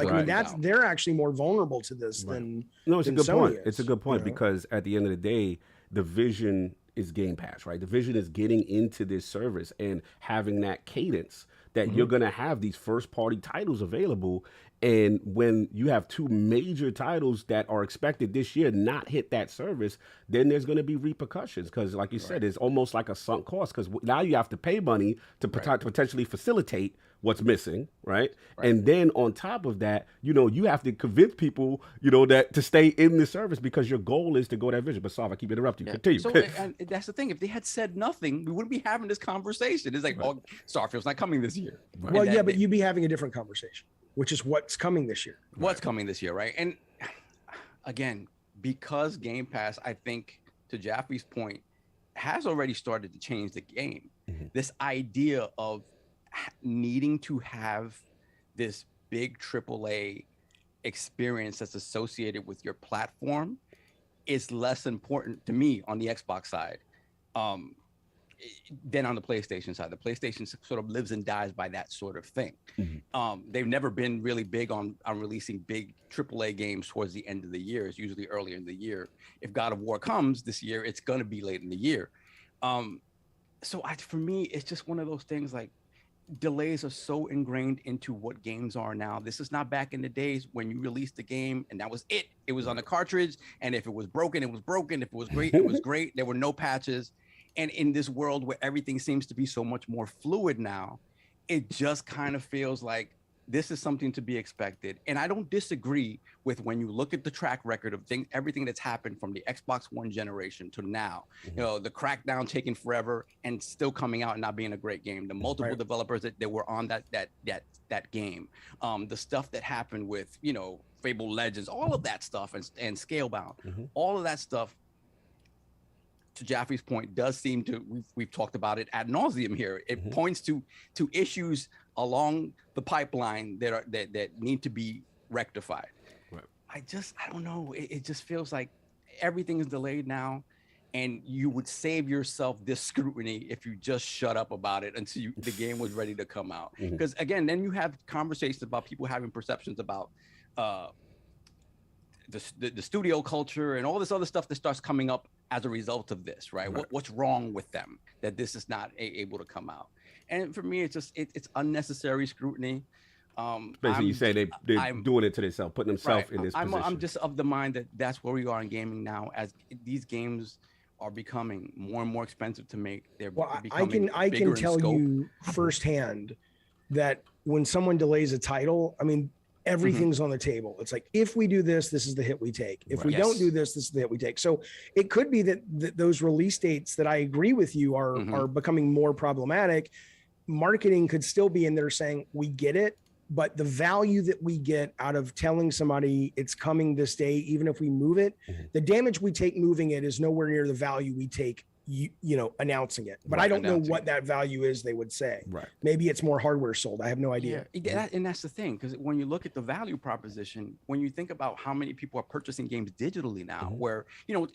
They're actually more vulnerable to this than it's a good Sony point. is, it's a good point because at the end of the day, the vision is Game Pass, right? The vision is getting into this service and having that cadence that you're going to have these first party titles available. And when you have two major titles that are expected this year not hit that service, then there's going to be repercussions. Because like you said, it's almost like a sunk cost because now you have to pay money to potentially facilitate what's missing, right? And then on top of that, you have to convince people, that to stay in the service because your goal is to go that vision. But Sav, I keep interrupting you. Continue. So and that's the thing. If they had said nothing, we wouldn't be having this conversation. It's like, oh, Starfield's not coming this year. Well, but you'd be having a different conversation, which is what's coming this year. What's coming this year, right? And again, because Game Pass, I think, to Jaffe's point, has already started to change the game. This idea of needing to have this big AAA experience that's associated with your platform is less important to me on the Xbox side than on the PlayStation side. The PlayStation sort of lives and dies by that sort of thing. They've never been really big on releasing big AAA games towards the end of the year. It's usually earlier in the year. If God of War comes this year, it's going to be late in the year. For me, it's just one of those things like delays are so ingrained into what games are now. This is not back in the days when you released the game and that was it. It was on the cartridge, and if it was broken, it was broken. If it was great, it was great. There were no patches. And in this world where everything seems to be so much more fluid now, it just kind of feels like this is something to be expected. And I don't disagree with when you look at the track record of everything that's happened from the Xbox One generation to now. You know, the Crackdown taking forever and still coming out and not being a great game. The multiple developers that were on that game. The stuff that happened with, you know, Fable Legends, all of that stuff, and Scalebound, all of that stuff, to Jaffe's point, does seem to, we've talked about it ad nauseum here. It points to issues along the pipeline that need to be rectified. Right. I don't know. It just feels like everything is delayed now, and you would save yourself this scrutiny if you just shut up about it until the game was ready to come out. Because again, then you have conversations about people having perceptions about the studio culture and all this other stuff that starts coming up as a result of this, right? What's wrong with them that this is not able to come out? And for me, it's just it's unnecessary scrutiny. Basically, you say they're doing it to themselves, putting themselves in this position. I'm just of the mind that that's where we are in gaming now, as these games are becoming more and more expensive to make. I can tell you firsthand that when someone delays a title, I mean, everything's on the table. It's like, if we do this, this is the hit we take. If we don't do this, this is the hit we take. So it could be that those release dates that I agree with you are becoming more problematic. Marketing could still be in there saying, we get it, but the value that we get out of telling somebody it's coming this day, even if we move it, the damage we take moving it is nowhere near the value we take, you know, announcing it. But I don't know what that value is, they would say. Right. Maybe it's more hardware sold. I have no idea. Yeah, and that's the thing, because when you look at the value proposition, when you think about how many people are purchasing games digitally now, where, you know,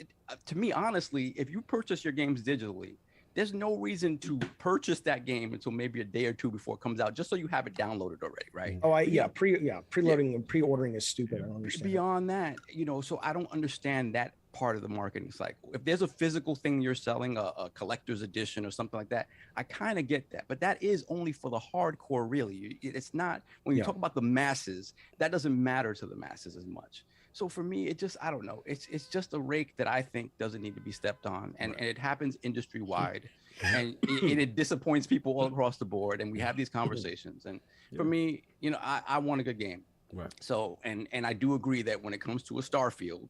to me, honestly, if you purchase your games digitally, there's no reason to purchase that game until maybe a day or two before it comes out, just so you have it downloaded already, right? Preloading and pre-ordering is stupid. I don't understand. Beyond that, you know, so I don't understand that part of the marketing cycle. If there's a physical thing you're selling, a collector's edition or something like that, I kind of get that, but that is only for the hardcore, really. It's not, when you talk about the masses, that doesn't matter to the masses as much. So for me, it just, I don't know. It's just a rake that I think doesn't need to be stepped on. And it happens industry wide. And it disappoints people all across the board. And we have these conversations. And for me, you know, I want a good game. Right. So, and I do agree that when it comes to a Starfield,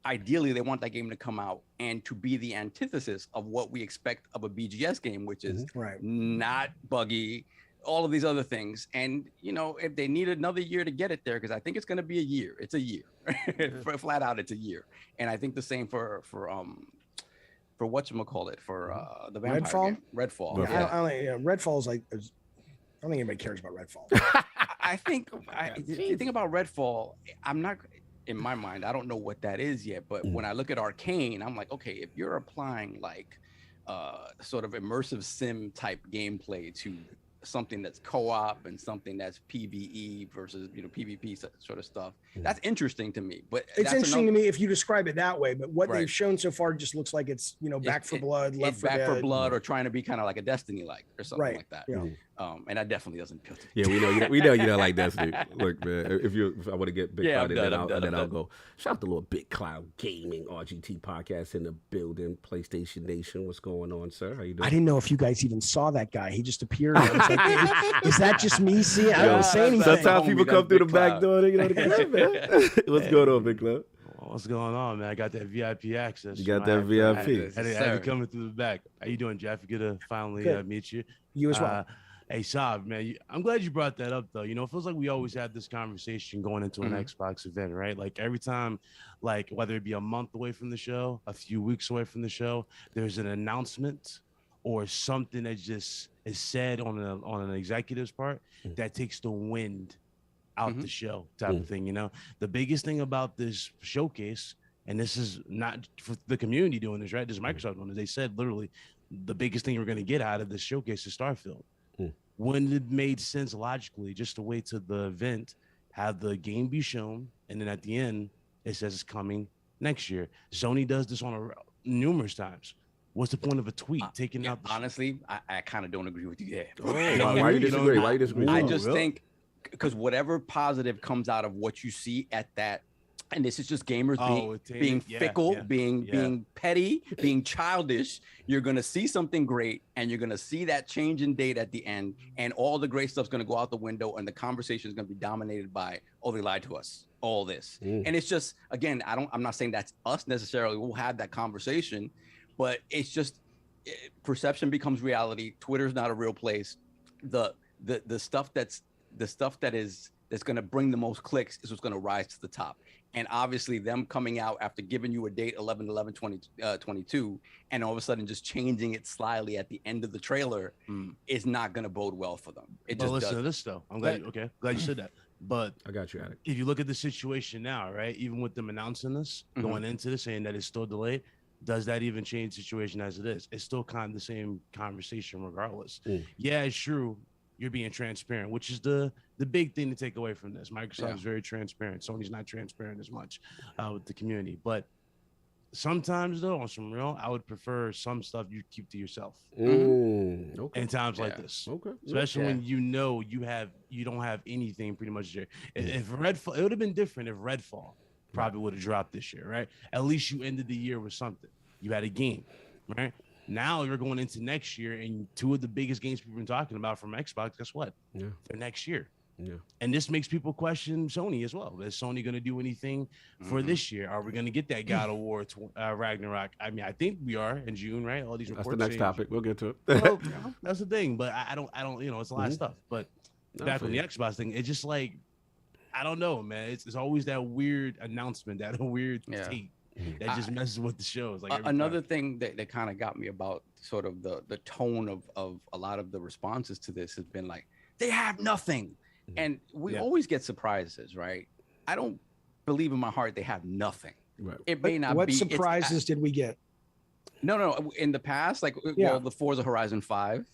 ideally they want that game to come out and to be the antithesis of what we expect of a BGS game, which is not buggy, all of these other things. And, you know, if they need another year to get it there, because I think it's going to be a year. It's a year. Flat out, it's a year. And I think the same for whatchamacallit, for the vampire game. Redfall. Redfall is like, I don't think anybody cares about Redfall. I think the thing about Redfall, I'm not, in my mind, I don't know what that is yet, but when I look at Arcane, I'm like, okay, if you're applying like sort of immersive sim type gameplay to something that's co-op and something that's PvE versus, you know, PvP sort of stuff, that's interesting to me. But it's interesting to me if you describe it that way, but what they've shown so far just looks like it's, you know, Back for Blood, Left 4 Dead. Back for Blood, or trying to be kind of like a Destiny like or something like that. And that definitely doesn't appeal to me. Yeah, we know you don't like Destiny. Look, man, if I want to get Big Cloud, then I'll go. Shout out to Lord Big Cloud Gaming, RGT podcast in the building, PlayStation Nation. What's going on, sir? How you doing? I didn't know if you guys even saw that guy. He just appeared. I was like, is that just me seeing? I don't say anything. Sometimes people come through the back door. You know, man. What's going on, Big Cloud? What's going on, man? I got that VIP access. You got that VIP. I had to coming through the back. How you doing, Jeff? Good to finally meet you. You as well. Hey, Saab, man, I'm glad you brought that up, though. You know, it feels like we always had this conversation going into an Xbox event, right? Like every time, like whether it be a month away from the show, a few weeks away from the show, there's an announcement or something that just is said on an executive's part that takes the wind out the show type of thing, you know? The biggest thing about this showcase, and this is not for the community doing this, right? This is Microsoft doing this. They said literally the biggest thing we're going to get out of this showcase is Starfield. When it made sense logically just to wait to the event, have the game be shown, and then at the end, it says it's coming next year. Sony does this on numerous times. What's the point of a tweet taking out? Honestly, I kind of don't agree with you there. Why you disagree? Why you disagree? I just think because whatever positive comes out of what you see at that And this is just gamers being fickle, being petty, being childish. You're gonna see something great, and you're gonna see that change in date at the end, and all the great stuff's gonna go out the window, and the conversation is gonna be dominated by, oh, they lied to us, all this. And it's just, again, I'm not saying that's us necessarily. We'll have that conversation, but it's just perception becomes reality. Twitter's not a real place. The stuff that's going to bring the most clicks is what's going to rise to the top. And obviously them coming out after giving you a date 11/11/22 and all of a sudden just changing it slyly at the end of the trailer is not going to bode well for them. It just listen to this though. I'm glad you said that. But I got you, Addict. If you look at the situation now, right, even with them announcing this, going into this, saying that it's still delayed, does that even change the situation as it is? It's still kind of the same conversation regardless. Yeah, it's true. You're being transparent, which is the big thing to take away from this. Microsoft is very transparent. Sony's not transparent as much with the community. But sometimes, though, on some real, I would prefer some stuff you keep to yourself in times like this. Especially when you don't have anything pretty much there. If Redfall, it would have been different if Redfall probably would have dropped this year, right? At least you ended the year with something. You had a game, right? Now you're going into next year, and two of the biggest games people have been talking about from Xbox, guess what? They're next year. And this makes people question Sony as well. Is Sony going to do anything for this year? Are we going to get that God of War Ragnarok? I mean, I think we are in June, right? All these reports. That's the next topic. We'll get to it. Well, that's the thing, but I don't, it's a lot of stuff. But back on the Xbox thing, it's just like, I don't know, man. It's always that weird announcement, that weird tape. That just messes with the shows. Like another thing that kind of got me about sort of the tone of a lot of the responses to this has been like, they have nothing. And we always get surprises, right? I don't believe in my heart they have nothing. Right. It may not be. What surprises did we get? No. In the past, like well, the Forza Horizon 5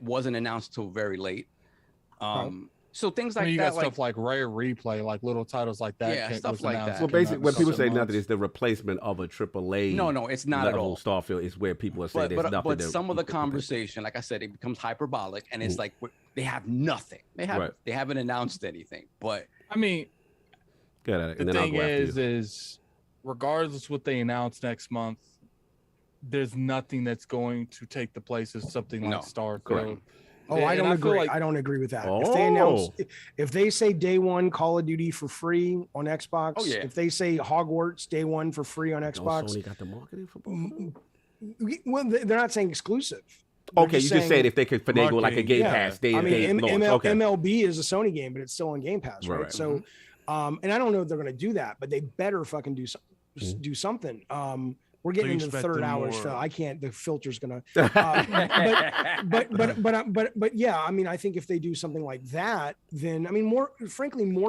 wasn't announced till very late. So things like you that, got stuff like Rare Replay, like little titles like that. Yeah, stuff like that. Well, basically, when people say nothing, it's the replacement of a AAA. No, it's not at all. Starfield is where people are saying there's nothing. But some of the conversation, like I said, it becomes hyperbolic, and it's like they have nothing. They haven't announced anything. But I mean, the thing is, regardless what they announce next month, there's nothing that's going to take the place of something like Starfield. Correct. Oh, I don't agree. I don't agree with that. If they announce, if they say day one Call of Duty for free on Xbox, if they say Hogwarts day one for free on Xbox, Sony got the marketing for both of them. Well, they're not saying exclusive. Okay, you just said if they could finagle like a Game Pass. MLB is a Sony game, but it's still on Game Pass, right? So, and I don't know if they're going to do that, but they better fucking do something. We're getting into the third hour, so I can't. The filter's gonna. But yeah, I mean, I think if they do something like that, then I mean, more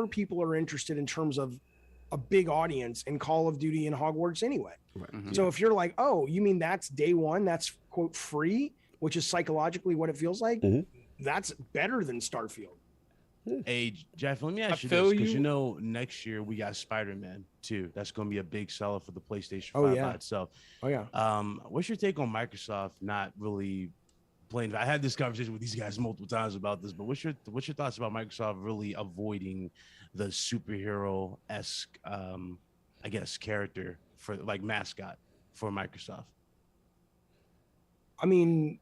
people are interested in terms of a big audience in Call of Duty and Hogwarts anyway. Right. So if you're like, oh, you mean that's day one? That's quote free, which is psychologically what it feels like. That's better than Starfield. Hey, Jeff, let me ask you this, because next year we got Spider-Man 2. That's going to be a big seller for the PlayStation 5 by itself. What's your take on Microsoft not really playing? I had this conversation with these guys multiple times about this, but what's your thoughts about Microsoft really avoiding the superhero-esque, I guess, character for like mascot for Microsoft? I mean,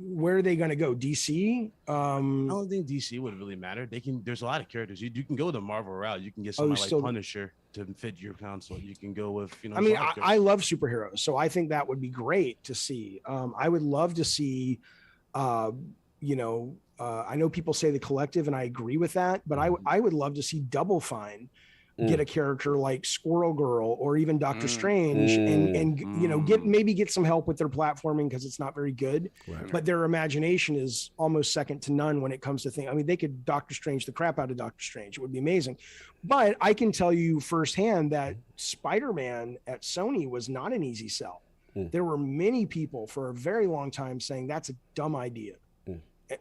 where are they going to go? DC? I don't think DC would really matter. There's a lot of characters. You can go the Marvel route. You can get somebody like Punisher to fit your console. You can go with, I mean, I love superheroes, so I think that would be great to see. I would love to see, I know people say the Collective, and I agree with that, but I would love to see Double Fine get a character like Squirrel Girl or even Doctor Strange and get some help with their platforming because it's not very good, but their imagination is almost second to none when it comes to things. I mean, they could Doctor Strange the crap out of Doctor Strange. It would be amazing. But I can tell you firsthand that Spider-Man at Sony was not an easy sell. There were many people for a very long time saying that's a dumb idea.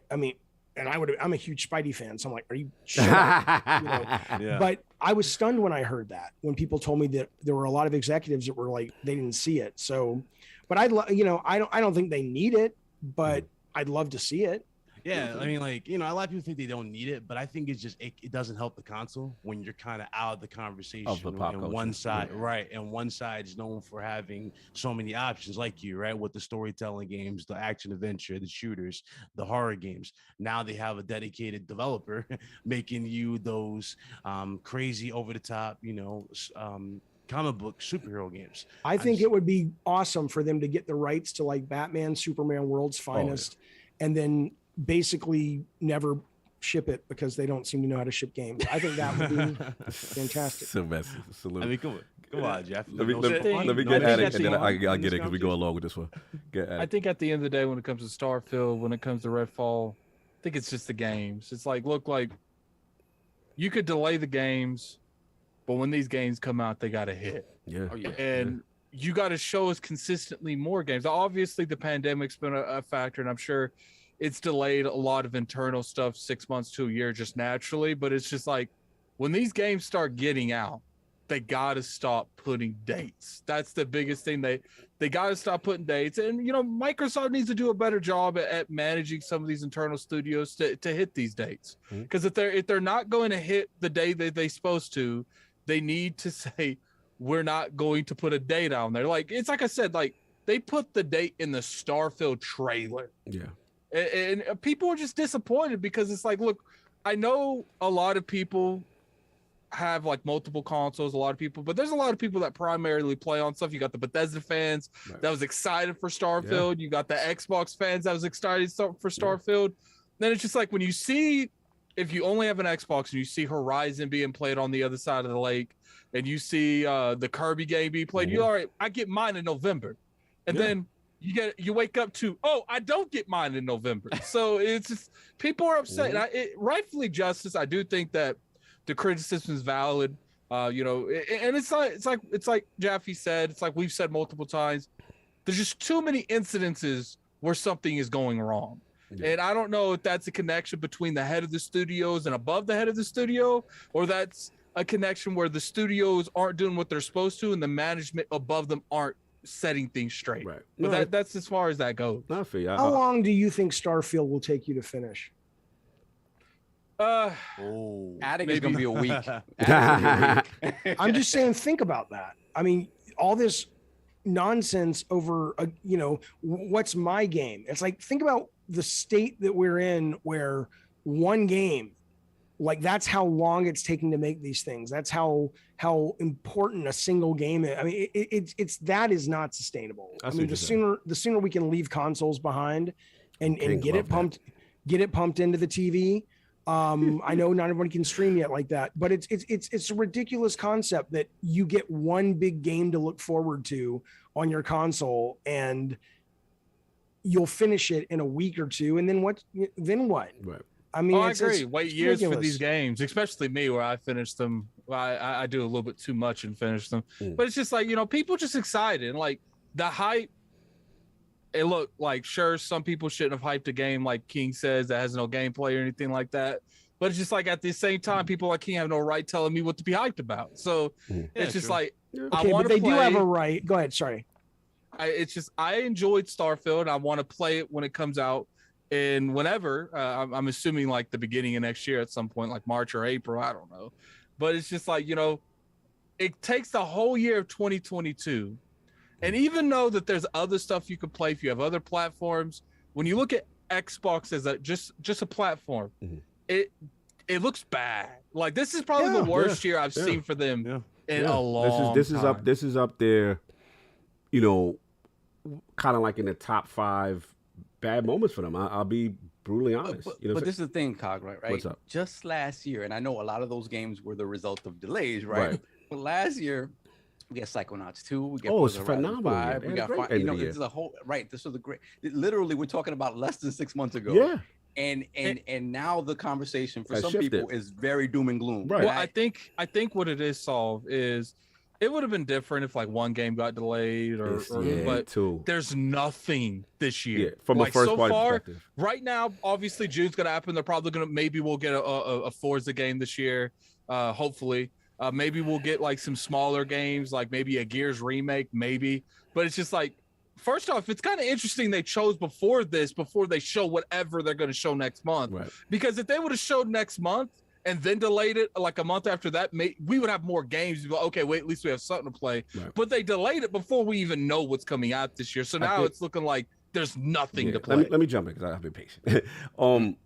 I mean, and I'm a huge Spidey fan, so I'm like, are you sure? But I was stunned when I heard that, when people told me that there were a lot of executives that were like, they didn't see it. So, but I don't think they need it, but I'd love to see it. Yeah, I mean, like, you know, a lot of people think they don't need it, but I think it's just it doesn't help the console when you're kind of out of the conversation. Of the pop and culture, one side, yeah. right, and one side is known for having so many options, like you, right, with the storytelling games, the action adventure, the shooters, the horror games. Now they have a dedicated developer making you those crazy, over the top, you know, comic book superhero games. I think it would be awesome for them to get the rights to like Batman, Superman, World's Finest, and then basically never ship it because they don't seem to know how to ship games. I think that would be fantastic. Salute. I mean, come on, Jeff. Let me get at it, and then I'll get it because we go along with this one. I think at the end of the day, when it comes to Starfield, when it comes to Redfall, I think it's just the games. It's like, look, like you could delay the games, but when these games come out, they got to hit. Yeah. Oh, yeah. And you got to show us consistently more games. Obviously, the pandemic's been a factor, and I'm sure it's delayed a lot of internal stuff 6 months to a year just naturally. But it's just like when these games start getting out, they got to stop putting dates. That's the biggest thing. They got to stop putting dates. And, you know, Microsoft needs to do a better job at managing some of these internal studios to hit these dates. Because if they're not going to hit the day that they're supposed to, they need to say, we're not going to put a date on there. Like, it's like I said, like they put the date in the Starfield trailer. Yeah. And people are just disappointed because it's like, look, I know a lot of people have like multiple consoles, a lot of people, but there's a lot of people that primarily play on stuff. You got the Bethesda fans that was excited for Starfield. You got the Xbox fans that was excited for Starfield. Then it's just like when you see, if you only have an Xbox and you see Horizon being played on the other side of the lake, and you see the Kirby game being played, you all right, I get mine in November. And then you wake up to, oh, I don't get mine in November. So it's just, people are upset. And rightfully justice, I do think that the criticism is valid. You know, and it's like Jaffe said, it's like we've said multiple times, there's just too many incidences where something is going wrong. And I don't know if that's a connection between the head of the studios and above the head of the studio, or that's a connection where the studios aren't doing what they're supposed to and the management above them aren't setting things straight. Right. But that's as far as that goes. Not for you. How long do you think Starfield will take you to finish? Addict is gonna be a week. I'm just saying, think about that. I mean, all this nonsense over, you know, what's my game? It's like, think about the state that we're in, where one game, like that's how long it's taking to make these things. That's how important a single game is. I mean, it's that is not sustainable. I mean, the sooner we can leave consoles behind and get it pumped into the TV. I know not everyone can stream yet like that, but it's a ridiculous concept that you get one big game to look forward to on your console and you'll finish it in a week or two. And then what? Right. I mean, I agree. Wait years for these games, especially me, where I finish them. I do a little bit too much and finish them. But it's just like, you know, people just excited and like the hype. It looked like, sure, some people shouldn't have hyped a game like King says that has no gameplay or anything like that. But it's just like at the same time, people like King have no right telling me what to be hyped about. So it's just like, okay, but they do have a right. Go ahead. Sorry. I enjoyed Starfield. I want to play it when it comes out. And whenever, I'm assuming like the beginning of next year at some point, like March or April, I don't know. But it's just like, you know, it takes the whole year of 2022. And even though that there's other stuff you can play if you have other platforms, when you look at Xbox as just a platform, it looks bad. Like this is probably the worst year I've seen for them in a long time. This is up there, you know, kind of like in the top 5 bad moments for them. I'll be brutally honest. But this is the thing, Cog, right? What's up? Just last year, and I know a lot of those games were the result of delays, right? But last year, we get Psychonauts 2. We get it's phenomenal. 5. We got 5. You know, it's a whole This was a great. Literally, we're talking about less than 6 months ago. Yeah. And now the conversation for some people is very doom and gloom. Right. Well, I think what it is, Solve, is it would have been different if like one game got delayed but there's nothing this year. Yeah, from like, a first party far, perspective. Right now, obviously June's gonna happen. They're probably gonna we'll get a Forza game this year. Hopefully. Maybe we'll get like some smaller games, like maybe a Gears remake, maybe. But it's just like first off, it's kind of interesting they chose before they show whatever they're going to show next month. Right. Because if they would have showed next month and then delayed it like a month after that, we would have more games. Okay, wait, at least we have something to play. Right. But they delayed it before we even know what's coming out this year. So now it's looking like there's nothing to play. Let me jump in because I've been patient.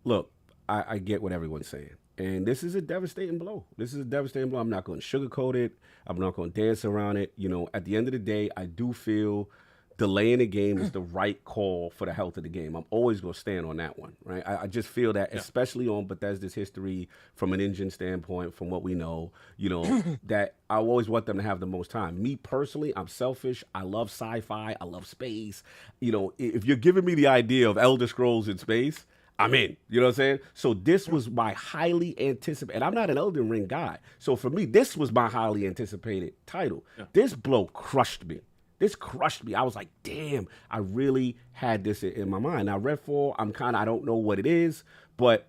Look, I get what everyone's saying. And this is a devastating blow. I'm not going to sugarcoat it. I'm not going to dance around it. You know, at the end of the day, I do feel delaying the game is the right call for the health of the game. I'm always going to stand on that one, right? I just feel that, especially on Bethesda's history from an engine standpoint, from what we know, you know, that I always want them to have the most time. Me personally, I'm selfish. I love sci-fi. I love space. You know, if you're giving me the idea of Elder Scrolls in space, I'm in. You know what I'm saying? So this was my highly anticipated, and I'm not an Elden Ring guy. So for me, this was my highly anticipated title. Yeah. This blow crushed me. I was like, damn, I really had this in my mind. Now, Redfall, I don't know what it is, but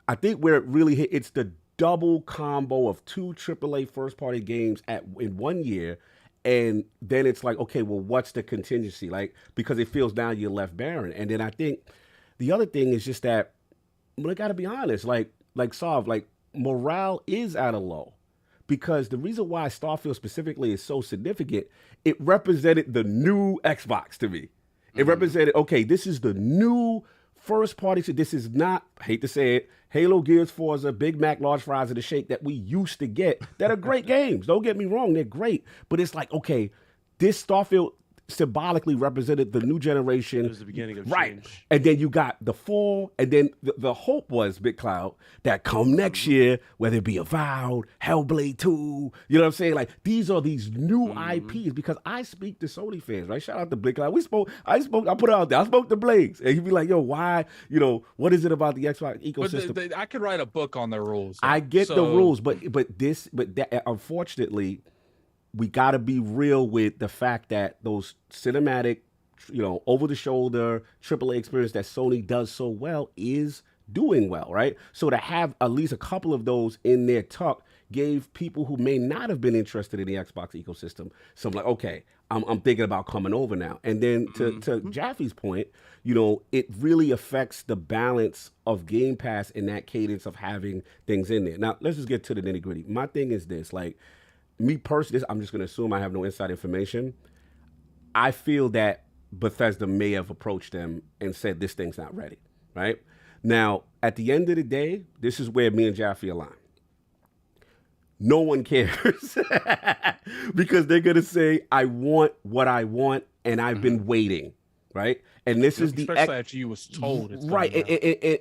I think where it really hit, it's the double combo of 2 AAA first-party games in 1 year. And then it's like, okay, well, what's the contingency? Like, because it feels now you're left barren. And then I think the other thing is just that, I got to be honest, like Sav, like morale is at a low, because the reason why Starfield specifically is so significant, it represented the new Xbox to me. It represented, okay, this is the new first party. So this is not, I hate to say it, Halo, Gears, Forza, Big Mac, large fries, and a shake that we used to get that are great games. Don't get me wrong, they're great. But it's like, okay, this Starfield symbolically represented the new generation. It was the beginning of change. And then you got the fall, and then the hope was, Big Cloud, that come next year, whether it be Avowed, Hellblade 2, you know what I'm saying? Like, these are these new IPs, because I speak to Sony fans, right? Shout out to Big Cloud. I put it out there. I spoke to Blaze, and he'd be like, yo, why, you know, what is it about the Xbox ecosystem? But I could write a book on their rules. I get the rules, but that, unfortunately, we got to be real with the fact that those cinematic, you know, over-the-shoulder AAA experience that Sony does so well is doing well, right? So to have at least a couple of those in their tuck gave people who may not have been interested in the Xbox ecosystem some like, okay, I'm thinking about coming over now. And then to Jaffe's point, you know, it really affects the balance of Game Pass in that cadence of having things in there. Now, let's just get to the nitty-gritty. My thing is this, like, me personally, I'm just going to assume I have no inside information. I feel that Bethesda may have approached them and said, this thing's not ready, right? Now, at the end of the day, this is where me and Jaffe align. No one cares because they're going to say, I want what I want, and I've been waiting, right? And this is especially after you was told. It's right,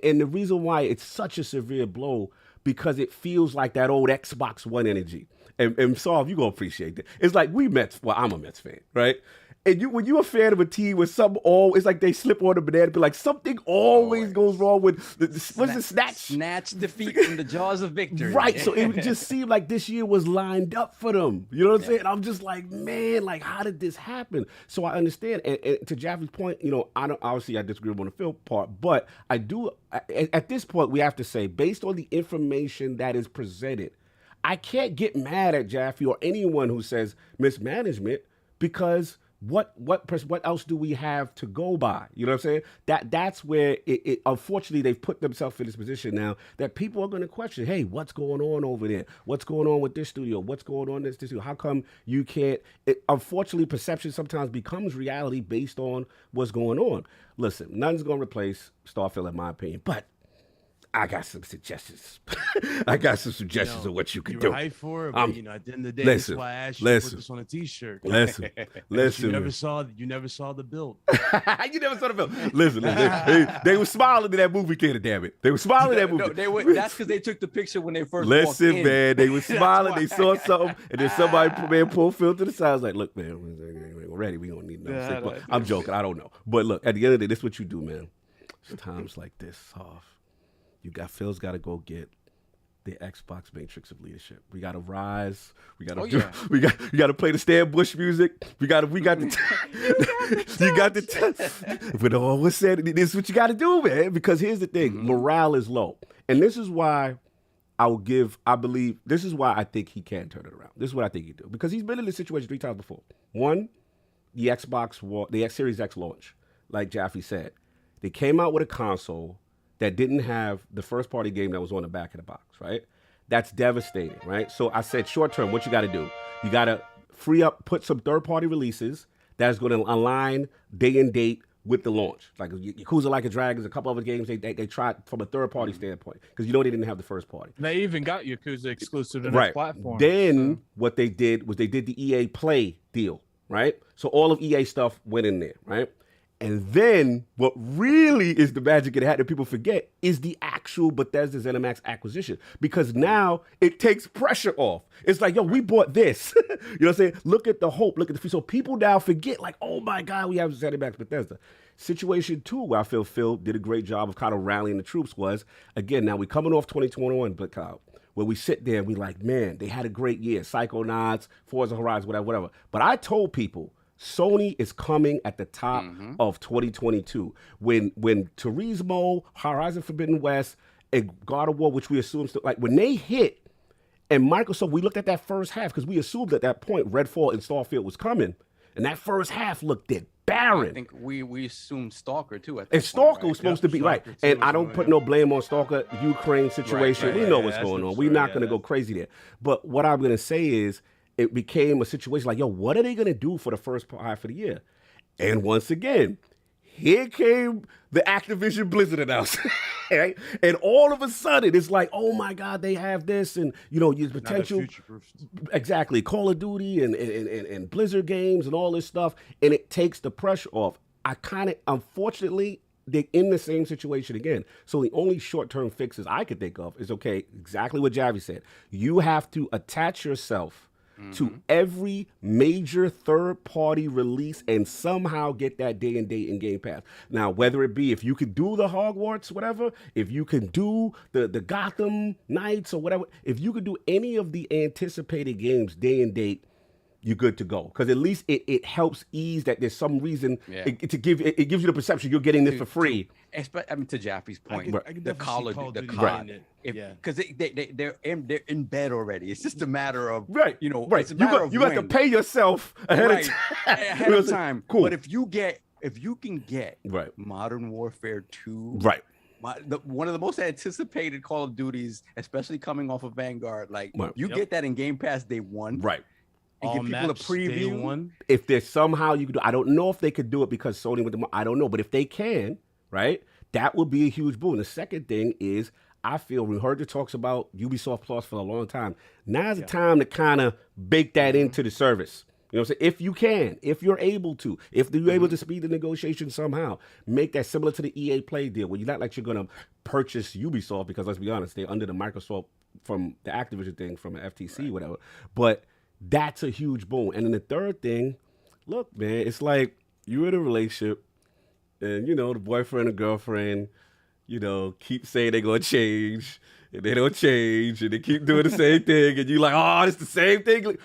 and the reason why it's such a severe blow, because it feels like that old Xbox One energy. And Saul, you're going to appreciate that. It's like I'm a Mets fan, right? And when you're a fan of a team with it's like they slip on the banana, but like something always goes wrong with what's the snatch? Snatch defeat from the jaws of victory. Right. So it just seemed like this year was lined up for them. You know what I'm saying? I'm just like, man, like, how did this happen? So I understand. And to Jaffe's point, you know, obviously I disagree on the film part, but I do, at this point, we have to say, based on the information that is presented, I can't get mad at Jaffe or anyone who says mismanagement, because what else do we have to go by? You know what I'm saying? That's where it unfortunately they've put themselves in this position now that people are going to question, hey, what's going on over there? What's going on with this studio? What's going on with this studio? How come you can't? Unfortunately, perception sometimes becomes reality based on what's going on. Listen, nothing's going to replace Starfield in my opinion, but I got some suggestions. Of what you can do. You're hyped for it, but you know, at the end of the day, listen, that's why I asked you to put this on a T-shirt. Listen. You never saw the build. You never saw the build. Listen. They were smiling in that movie theater, damn it. They were smiling in that movie. No, that's because they took the picture when they first walked in. Listen, man, they were smiling. They saw something, and then somebody pulled Phil to the side. I was like, look, man, we're ready. We don't need no. I'm joking. I don't know. But look, at the end of the day, this is what you do, man. It's times like this, soft. Phil's got to go get the Xbox matrix of leadership. We got to rise. We got to we got to play the Stan Bush music. We got the you got the but all was said, this is what you got to do, man, because here's the thing, morale is low. And this is why this is why I think he can turn it around. This is what I think he do, because he's been in this situation 3 times before. 1, the the Series X launch, like Jaffe said, they came out with a console that didn't have the first party game that was on the back of the box, right? That's devastating, right? So I said, short term, what you got to do? You got to free up, put some third party releases that's going to align day and date with the launch. Like Yakuza Like a Dragon, a couple other games they tried from a third party standpoint because they didn't have the first party. They even got Yakuza exclusive to right. the platform. Then what they did was they did the EA Play deal, right? So all of EA stuff went in there, right? And then what really is the magic it had that people forget is the actual Bethesda ZeniMax acquisition. Because now it takes pressure off. It's like, yo, we bought this. You know what I'm saying? Look at the hope. Look at the... So people now forget, like, oh my God, we have ZeniMax Bethesda. Situation 2, where I feel Phil did a great job of kind of rallying the troops was, again, now we're coming off 2021, but where we sit there and we like, man, they had a great year. Psychonauts, Forza Horizon, whatever. But I told people, Sony is coming at the top of 2022 when Turismo, Horizon Forbidden West, and God of War, which we assume still, like when they hit, and Microsoft, we looked at that first half because we assumed at that point Redfall and Starfield was coming, and that first half looked barren. I think we assumed Stalker too. And Stalker was supposed to be right, and I don't put no blame on Stalker. Ukraine situation, we know what's going on. We're not going to go crazy there. But what I'm going to say is, it became a situation like, yo, what are they going to do for the first half of the year? And once again, here came the Activision Blizzard announcement, right? And all of a sudden, it's like, oh my God, they have this, and your potential, exactly, Call of Duty and Blizzard games and all this stuff, and it takes the pressure off. Unfortunately, they're in the same situation again. So the only short-term fixes I could think of is, okay, exactly what Jaffe said. You have to attach yourself to every major third-party release and somehow get that day and date in Game Pass. Now, whether it be if you could do the Hogwarts, whatever, if you can do the Gotham Knights or whatever, if you could do any of the anticipated games day and date, you're good to go. Because at least it helps ease that there's some reason it gives you the perception you're getting this for free. To Jaffe's point, I could the definitely Call of Duty Duty, because they're in bed already. It's just a matter of It's a matter of you got to pay yourself ahead of time. Cool. But if you can get right. Modern Warfare 2, right. One of the most anticipated Call of Duties, especially coming off of Vanguard, like get that in Game Pass day one, right. And give people a preview. One. If there's somehow you could do, I don't know if they could do it because Sony with them. I don't know, but if they can, right, that would be a huge boon. The second thing is, I feel we heard the talks about Ubisoft Plus for a long time. Now's the time to kind of bake that into the service. You know what I'm saying? If you can, if you're able to, if you're able to speed the negotiation somehow, make that similar to the EA Play deal, where you're not like you're going to purchase Ubisoft because let's be honest, they're under the Microsoft from the Activision thing from an FTC, whatever. But that's a huge boon. And then the third thing, look, man, it's like you're in a relationship and, the boyfriend and girlfriend, keep saying they're going to change and they don't change and they keep doing the same thing. And you're like, oh, it's the same thing.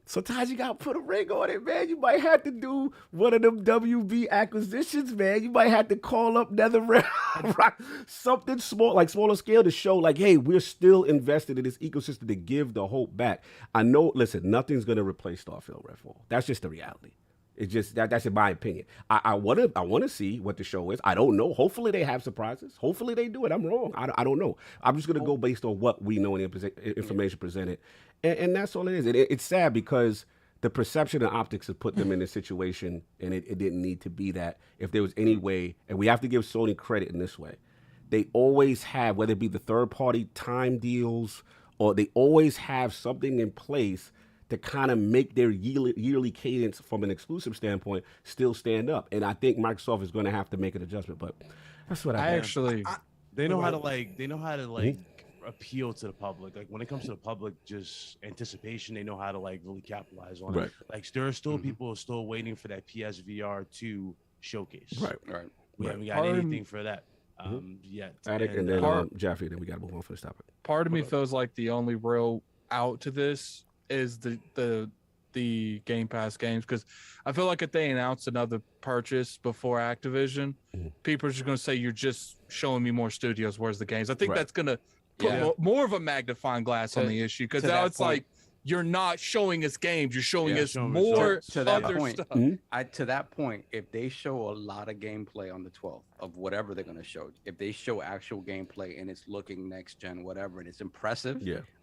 Sometimes you got to put a ring on it, man. You might have to do one of them WB acquisitions, man. You might have to call up NetherRealm, something small, like smaller scale to show like, hey, we're still invested in this ecosystem to give the hope back. I know, listen, nothing's going to replace Starfield Redfall. That's just the reality. It's just that's in my opinion. I want to see what the show is. I don't know. Hopefully they have surprises. Hopefully they do it. I'm wrong. I don't know. I'm just going to go based on what we know and the information presented. And that's all it is. It's sad because the perception and optics have put them in this situation, and it didn't need to be that. If there was any way, and we have to give Sony credit in this way, they always have, whether it be the third-party time deals or they always have something in place to kind of make their yearly cadence from an exclusive standpoint still stand up. And I think Microsoft is going to have to make an adjustment. But that's what I actually. They know how to appeal to the public. Like when it comes to the public, just anticipation, they know how to really capitalize on it. Like there are still people still waiting for that PSVR 2 showcase. Right. We haven't got anything for that yet. Addict and then Jaffe, then we got to move on for this topic. Part of me feels like the only real out to this is the Game Pass games, because I feel like if they announce another purchase before Activision, people are just going to say you're just showing me more studios. Where's the games? I think that's going to put more of a magnifying glass on the issue, because now it's like you're not showing us games. You're showing us showing us more to that other point. stuff. To that point, if they show a lot of gameplay on the 12th of whatever they're going to show, if they show actual gameplay and it's looking next gen, whatever, and it's impressive,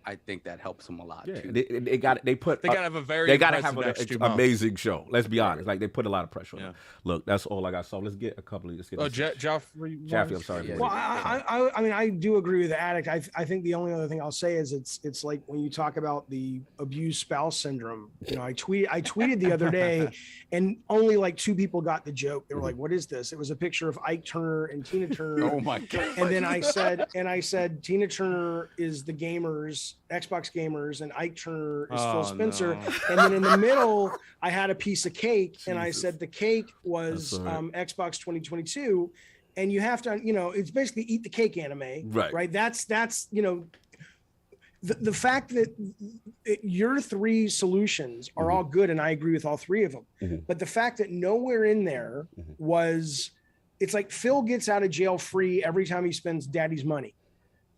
I think that helps them a lot too. They got They gotta have a very they gotta impressive have next 2 an months. amazing show. Let's be honest. Like they put a lot of pressure on them. Look, that's all I got. So let's get a couple of Jaffe, I'm sorry. Well, I mean, I do agree with the Addict. I think the only other thing I'll say is it's like when you talk about the abused spouse syndrome. You know, I tweeted the other day, and only like 2 people got the joke. They were like, "What is this?" It was a picture of Ike Turner and Tina Turner. Oh my god! And then I said, Tina Turner is the gamers, Xbox gamers, and Ike Turner is Phil Spencer. No. And then in the middle, I had a piece of cake, and I said the cake was Xbox 2022. And you have to, you know, it's basically eat the cake anime, right? That's you know, the fact that your 3 solutions are all good, and I agree with all 3 of them. But the fact that nowhere in there was, it's like Phil gets out of jail free every time he spends daddy's money.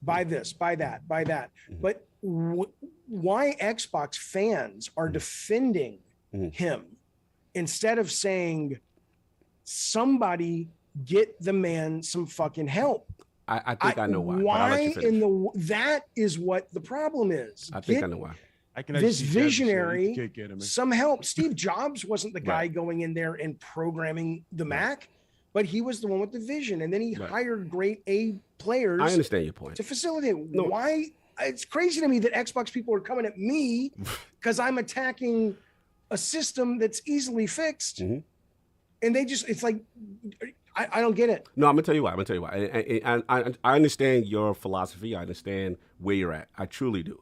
Buy this, buy that, buy that. But why Xbox fans are defending him instead of saying, somebody get the man some fucking help. I think I know why. Why that is what the problem is. I think I know why. This visionary some help. Steve Jobs wasn't the guy going in there and programming the Mac, but he was the one with the vision, and then he hired great A players. I understand your point to facilitate. Why? It's crazy to me that Xbox people are coming at me because I'm attacking a system that's easily fixed, and they just, it's like, I don't get it. No, I'm gonna tell you why. I understand your philosophy. I understand where you're at. I truly do.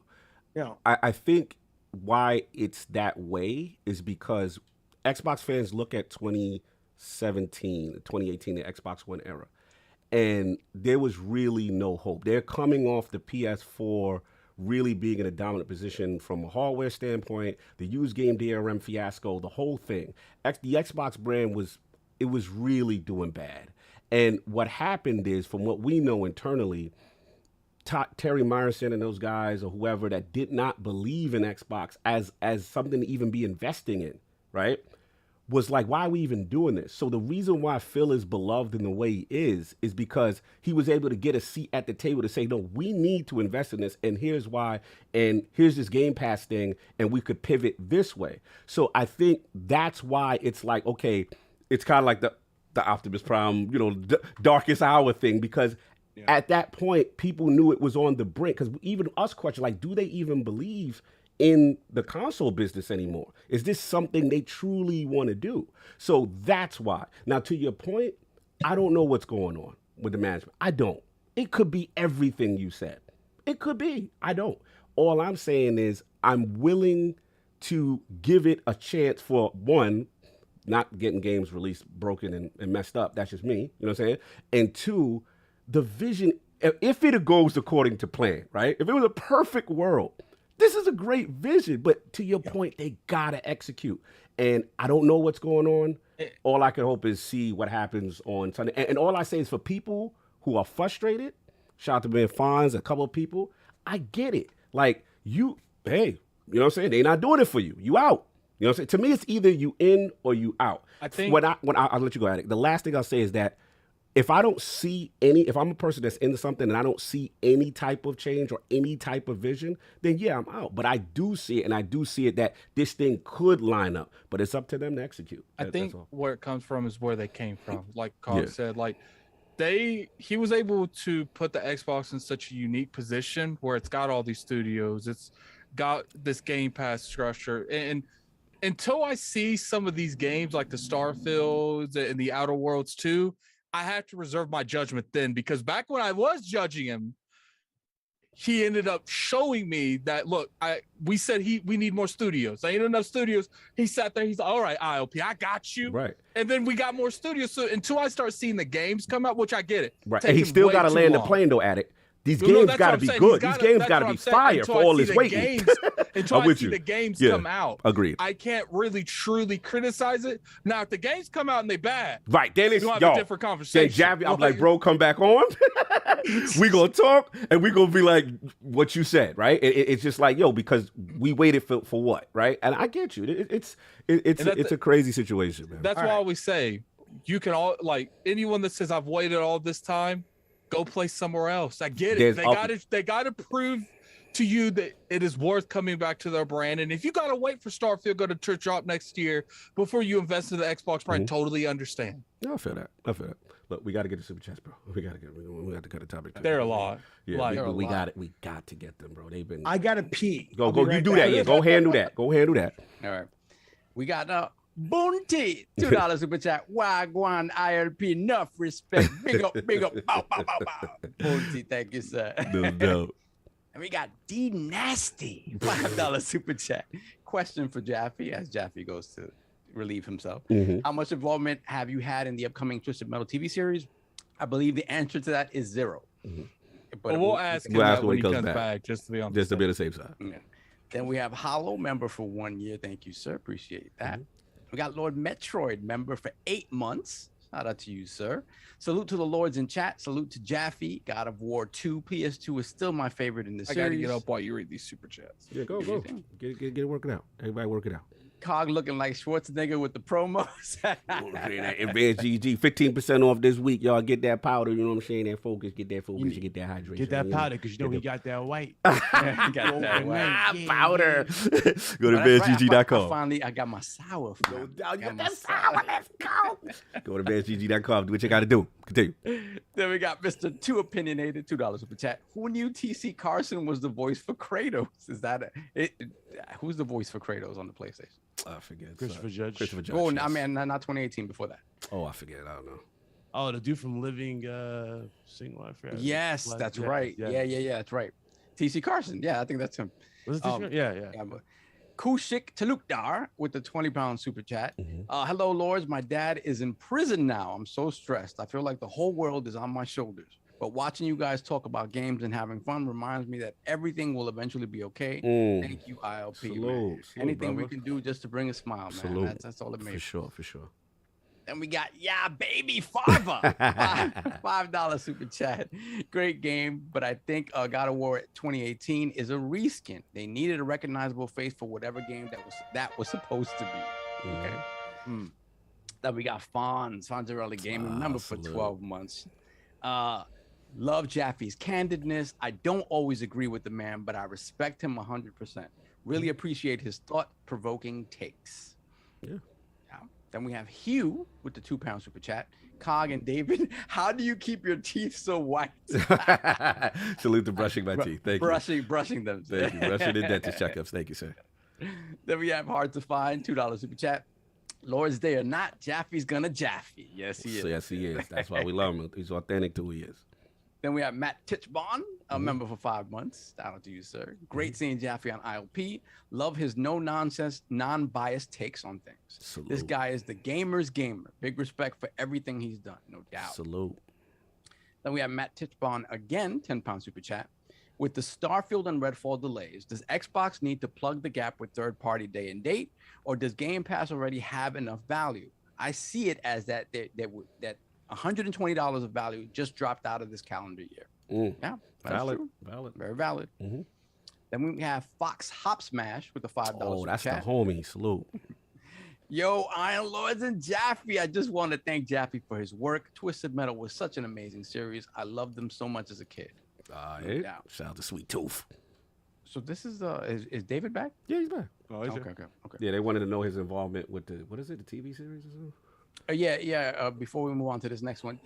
Yeah. I think why it's that way is because Xbox fans look at 2017, 2018, the Xbox One era, and there was really no hope. They're coming off the PS4 really being in a dominant position from a hardware standpoint, the used game DRM fiasco, the whole thing. The Xbox brand was really doing bad. And what happened is, from what we know internally, Terry Myerson and those guys or whoever that did not believe in Xbox as something to even be investing in, right, was like, why are we even doing this? So the reason why Phil is beloved in the way he is because he was able to get a seat at the table to say, no, we need to invest in this, and here's why, and here's this Game Pass thing, and we could pivot this way. So I think that's why it's like, okay, it's kind of like the Optimus Prime, you know, darkest hour thing, because at that point, people knew it was on the brink, because even us question, like, do they even believe in the console business anymore? Is this something they truly want to do? So that's why. Now, to your point, I don't know what's going on with the management. I don't. It could be everything you said. It could be. I don't. All I'm saying is I'm willing to give it a chance for, one, not getting games released broken and messed up. That's just me. You know what I'm saying? And 2, the vision, if it goes according to plan, right? If it was a perfect world, this is a great vision, but to your point, they gotta execute. And I don't know what's going on. All I can hope is see what happens on Sunday. And all I say is, for people who are frustrated, shout out to Ben Fonz, a couple of people, I get it. Like, hey, you know what I'm saying? They not doing it for you. You out. You know what I'm saying? To me, it's either you in or you out. I think I'll let you go at it. The last thing I'll say is that if I don't see if I'm a person that's into something and I don't see any type of change or any type of vision, then yeah, I'm out. But I do see it, and I do see it that this thing could line up, but it's up to them to execute. I think where it comes from is where they came from. Like Cog said, like he was able to put the Xbox in such a unique position where it's got all these studios, it's got this Game Pass structure, and until I see some of these games like the Starfields and the Outer Worlds 2, I have to reserve my judgment then, because back when I was judging him, he ended up showing me that, look, we said we need more studios. I ain't enough studios. He sat there. He's like, all right, ILP, I got you. Right. And then we got more studios. So until I start seeing the games come out, which I get it. Right. And he still got to land the plane, though, Addict. These games got to be good. These games got to be fire for all this waiting. Until I see the games come out. Agreed. I can't really truly criticize it. Now, if the games come out and they bad, right, then it's have a different conversation. Then Jaffe, I'm like, bro, come back on. We gonna talk and we gonna be like what you said, right? It's just like, yo, because we waited for what, right? And I get you. It's a crazy situation, man. That's why we say you can all like anyone that says I've waited all this time, go play somewhere else. I get it. They gotta prove to you that it is worth coming back to their brand. And if you gotta wait for Starfield go to drop next year before you invest in the Xbox brand, totally understand. No, I feel that. Look, we gotta get the super chats, bro. We have to cut the topic. They're a lot. Yeah, like, we got to get them, bro. They've been. I gotta pee. Go. You do that. Yeah, go handle that. All right. We got Bounty, $2 super chat. Wagwan ILP, enough respect. Big up. Bow. Bounty, thank you, sir. No. And we got D Nasty, $5 super chat. Question for Jaffe as Jaffe goes to relieve himself. How much involvement have you had in the upcoming Twisted Metal TV series? I believe the answer to that is 0. But we'll ask him when he comes back, just to be on the safe side. Yeah. Then we have Hollow, member for 1 year. Thank you, sir. Appreciate that. We got Lord Metroid, member for 8 months. Shout out to you, sir. Salute to the Lords in chat. Salute to Jaffe. God of War 2. PS2 is still my favorite in the series. I gotta get up while you read these super chats. Yeah, go. Get it working out. Everybody work it out. Cog looking like Schwarzenegger with the promos. Advanced GG, 15% off this week. Y'all get that powder, you know what I'm saying? That focus, get that focus, you get that hydration. Get that powder, because you know he got that white. Got that white. Powder. Go to advancedgg.com. I got my sour. Go down, get that sour. Let's go. Go to advancedgg.com. Do what you got to do. Continue. Then we got Mr. Too Opinionated, $2 super chat. Who knew TC Carson was the voice for Kratos? Is that who's the voice for Kratos on the PlayStation? I forget. Christopher Judge. Oh, yes. I mean, not 2018. Before that. Oh, I forget. I don't know. Oh, the dude from Living Single. I forgot. Yes, that's right. Yeah, that's right. TC Carson. Yeah, I think that's him. Was it TC? Yeah. Kushik Talukdar with the 20-pound super chat. Hello, Lords. My dad is in prison now. I'm so stressed. I feel like the whole world is on my shoulders. But watching you guys talk about games and having fun reminds me that everything will eventually be okay. Thank you, ILP. Salute, anything we can do just to bring a smile, man. That's all it makes. For sure. Then we got Baby Farva, $5 super chat. Great game, but I think God of War 2018 is a reskin. They needed a recognizable face for whatever game that was supposed to be. Okay. Then we got Fonzarelli Gaming, member for 12 months. Love Jaffe's candidness. I don't always agree with the man, but I respect him 100%. Really appreciate his thought-provoking takes. Yeah. Then we have Hugh with the 2-pound super chat. Cog and David, how do you keep your teeth so white? Salute to brushing my teeth. Thank you. Brushing them. Thank you. Brushing the dentist checkups. Thank you, sir. Then we have Hard to Find, $2 super chat. Lord's Day or not, Jaffe's gonna Jaffe. Yes, he is. Yes, he is. That's why we love him. He's authentic to who he is. Then we have Matt Titchbon, a member for 5 months. Shout out to you, sir. Great seeing Jaffe on ILP. Love his no-nonsense, non-biased takes on things. Salute. This guy is the gamer's gamer. Big respect for everything he's done, no doubt. Salute. Then we have Matt Titchbon again, 10-pound super chat. With the Starfield and Redfall delays, does Xbox need to plug the gap with third-party day and date, or does Game Pass already have enough value? I see it as that $120 of value just dropped out of this calendar year. Yeah, valid. Very valid. Then we have Fox Hop Smash with the $5 Oh, that's chat. the homie. Salute. Yo, Iron Lords and Jaffe. I just want to thank Jaffe for his work. Twisted Metal was such an amazing series. I loved them so much as a kid. Shout out to Sweet Tooth. So this is David back? Yeah, he's back. Oh, okay. Yeah, they wanted to know his involvement with the TV series or something? Before we move on to this next one,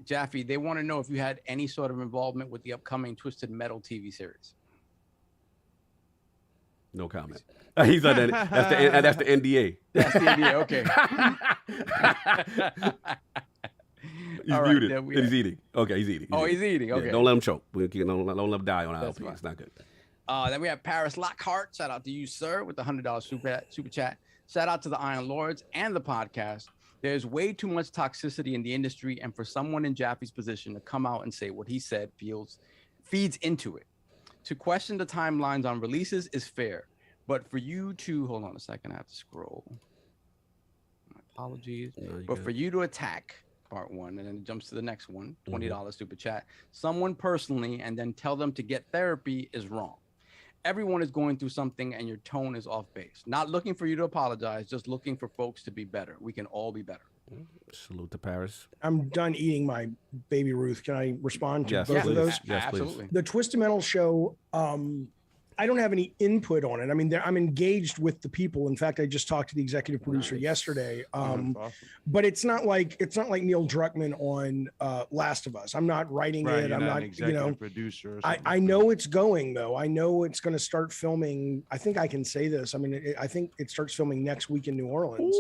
Jaffe, they want to know if you had any sort of involvement with the upcoming Twisted Metal TV series. No comment. He's on that. That's the NDA. That's the NDA. Okay. He's muted. And he's eating. Okay, he's eating. He's eating. Okay. Yeah, don't let him choke. Don't let him die on ILP. It's not good. Then we have Paris Lockhart. Shout out to you, sir, with the $100 super chat. Shout out to the Iron Lords and the podcast. There's way too much toxicity in the industry, and for someone in Jaffe's position to come out and say what he said feeds into it. To question the timelines on releases is fair, but for you to hold on a second, I have to scroll. My apologies. For you to attack Part one, and then it jumps to the next one. $20 super chat. Someone personally, and then tell them to get therapy is wrong. Everyone is going through something, and your tone is off base. Not looking for you to apologize, just looking for folks to be better. We can all be better. Salute to Paris. I'm done eating my Baby Ruth. Can I respond to Yes, both please. of those? Yes, please. Absolutely. The Twisted Metal show, I don't have any input on it. I mean, I'm engaged with the people. In fact, I just talked to the executive producer yesterday. But it's not like Neil Druckmann on Last of Us. I'm not writing it. I'm not, an executive producer. I know it's going though. I know it's going to start filming. I think I can say this. I mean, I think it starts filming next week in New Orleans,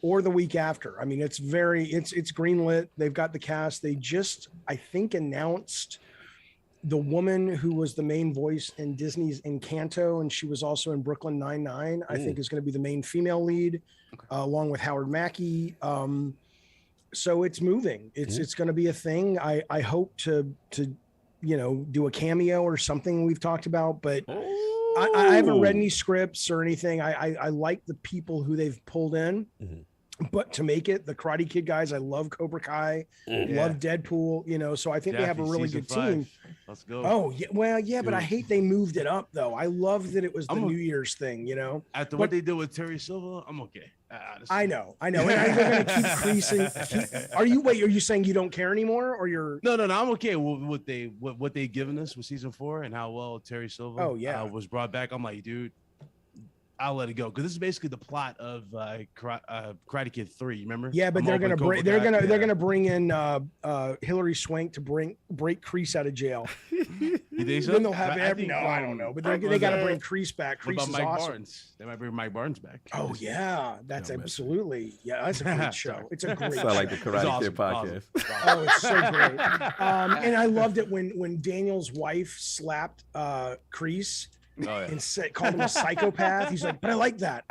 or the week after. I mean, it's greenlit. They've got the cast. They just, I think, announced the woman who was the main voice in Disney's Encanto, and she was also in Brooklyn Nine-Nine, I think is going to be the main female lead, along with Howard Mackey. So it's moving. It's going to be a thing. I hope to do a cameo or something we've talked about, but I haven't read any scripts or anything. I like the people who they've pulled in. But to make it, the Karate Kid guys, I love Cobra Kai, love Deadpool, so I think they have a really good team. Let's go. Oh, yeah. Well, yeah, but I hate they moved it up, though. I love that it was the New Year's thing, After what they did with Terry Silver, I'm okay. I know. And they're going to keep creasing. Are you saying you don't care anymore, or you're? No. I'm okay with what they given us with season 4 and how well Terry Silver was brought back. I'm like, dude, I'll let it go, because this is basically the plot of Karate Kid 3. Remember? Yeah, but they're gonna bring in Hilary Swank to break Kreese out of jail. You think so? Then they'll have I don't know, but they got to bring Kreese back. Kreese is Mike awesome. Barnes? They might bring Mike Barnes back. Oh yeah, that's absolutely that's a great show. It's a great. Sound like the show. Karate Kid podcast. Oh, it's so great. And I loved it when Daniel's wife slapped Kreese. And called him a psychopath. He's like, but I like that.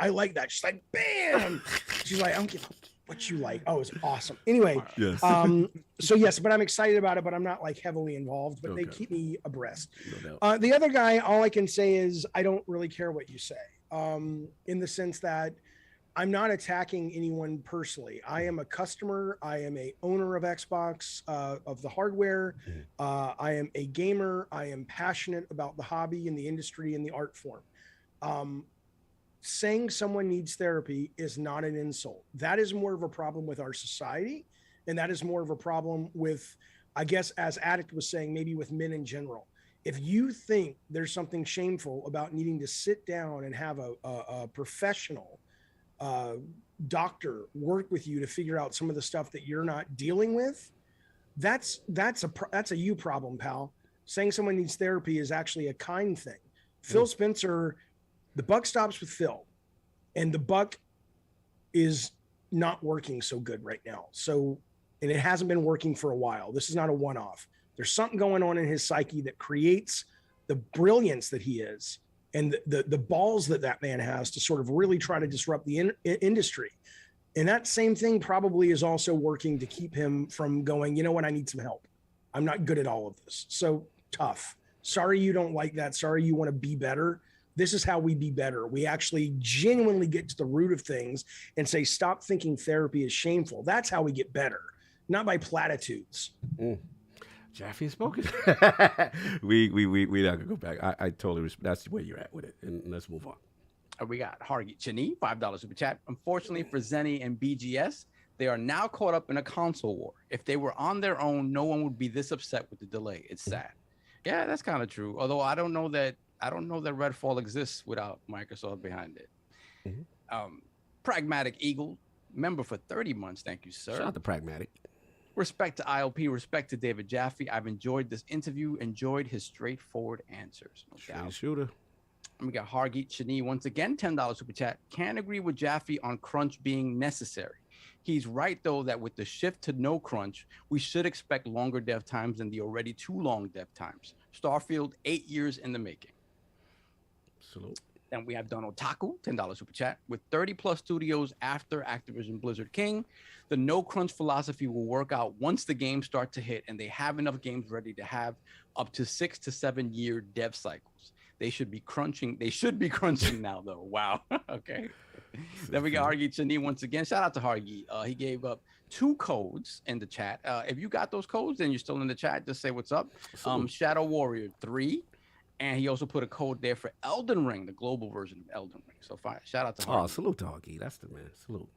She's like, bam. She's like, I don't give a what you like. Oh, it's awesome. Anyway, yes. So yes, but I'm excited about it, but I'm not like heavily involved, but they keep me abreast. No the other guy, all I can say is I don't really care what you say. In the sense that I'm not attacking anyone personally. I am a customer. I am a owner of Xbox, of the hardware. I am a gamer. I am passionate about the hobby and the industry and the art form. Saying someone needs therapy is not an insult. That is more of a problem with our society. And that is more of a problem with, I guess, as Addict was saying, maybe with men in general. If you think there's something shameful about needing to sit down and have a professional doctor work with you to figure out some of the stuff that you're not dealing with, that's a you problem, pal. Saying someone needs therapy is actually a kind thing. Phil Spencer, the buck stops with Phil, and the buck is not working so good right now. So, and it hasn't been working for a while. This is not a one-off. There's something going on in his psyche that creates the brilliance that he is, and the balls that man has to sort of really try to disrupt the industry. And that same thing probably is also working to keep him from going, you know what, I need some help. I'm not good at all of this. So tough. Sorry you don't like that. Sorry you want to be better. This is how we be better. We actually genuinely get to the root of things and say, stop thinking therapy is shameful. That's how we get better, not by platitudes. Jaffe has spoken. we not gonna go back. I totally respect. That's where you're at with it, and let's move on. We got Hargit Chini, $5 super chat. Unfortunately for Zenny and BGS, they are now caught up in a console war. If they were on their own, no one would be this upset with the delay. It's sad. Yeah, that's kind of true. Although I don't know that Redfall exists without Microsoft behind it. Pragmatic Eagle, member for 30 months. Thank you, sir. Shout out to Pragmatic. Respect to ILP, respect to David Jaffe. I've enjoyed this interview, enjoyed his straightforward answers. No doubt. Shooter. We got Hargit Chani once again, $10 super chat. Can't agree with Jaffe on crunch being necessary. He's right, though, that with the shift to no crunch, we should expect longer dev times than the already too long dev times. Starfield, 8 years in the making. Salute. Then we have Donald Taku, $10 super chat. With 30 plus studios after Activision Blizzard King, the no crunch philosophy will work out once the games start to hit and they have enough games ready to have up to 6 to 7 year dev cycles. They should be crunching now, though. Wow. Okay. Then we got Hargit Chani once again. Shout out to Hargit. He gave up 2 codes in the chat. If you got those codes and you're still in the chat, just say what's up. Shadow Warrior 3. And he also put a code there for Elden Ring, the global version of Elden Ring. So fine. Shout out to Hargy. Oh, salute to Hargy. That's the man. Salute.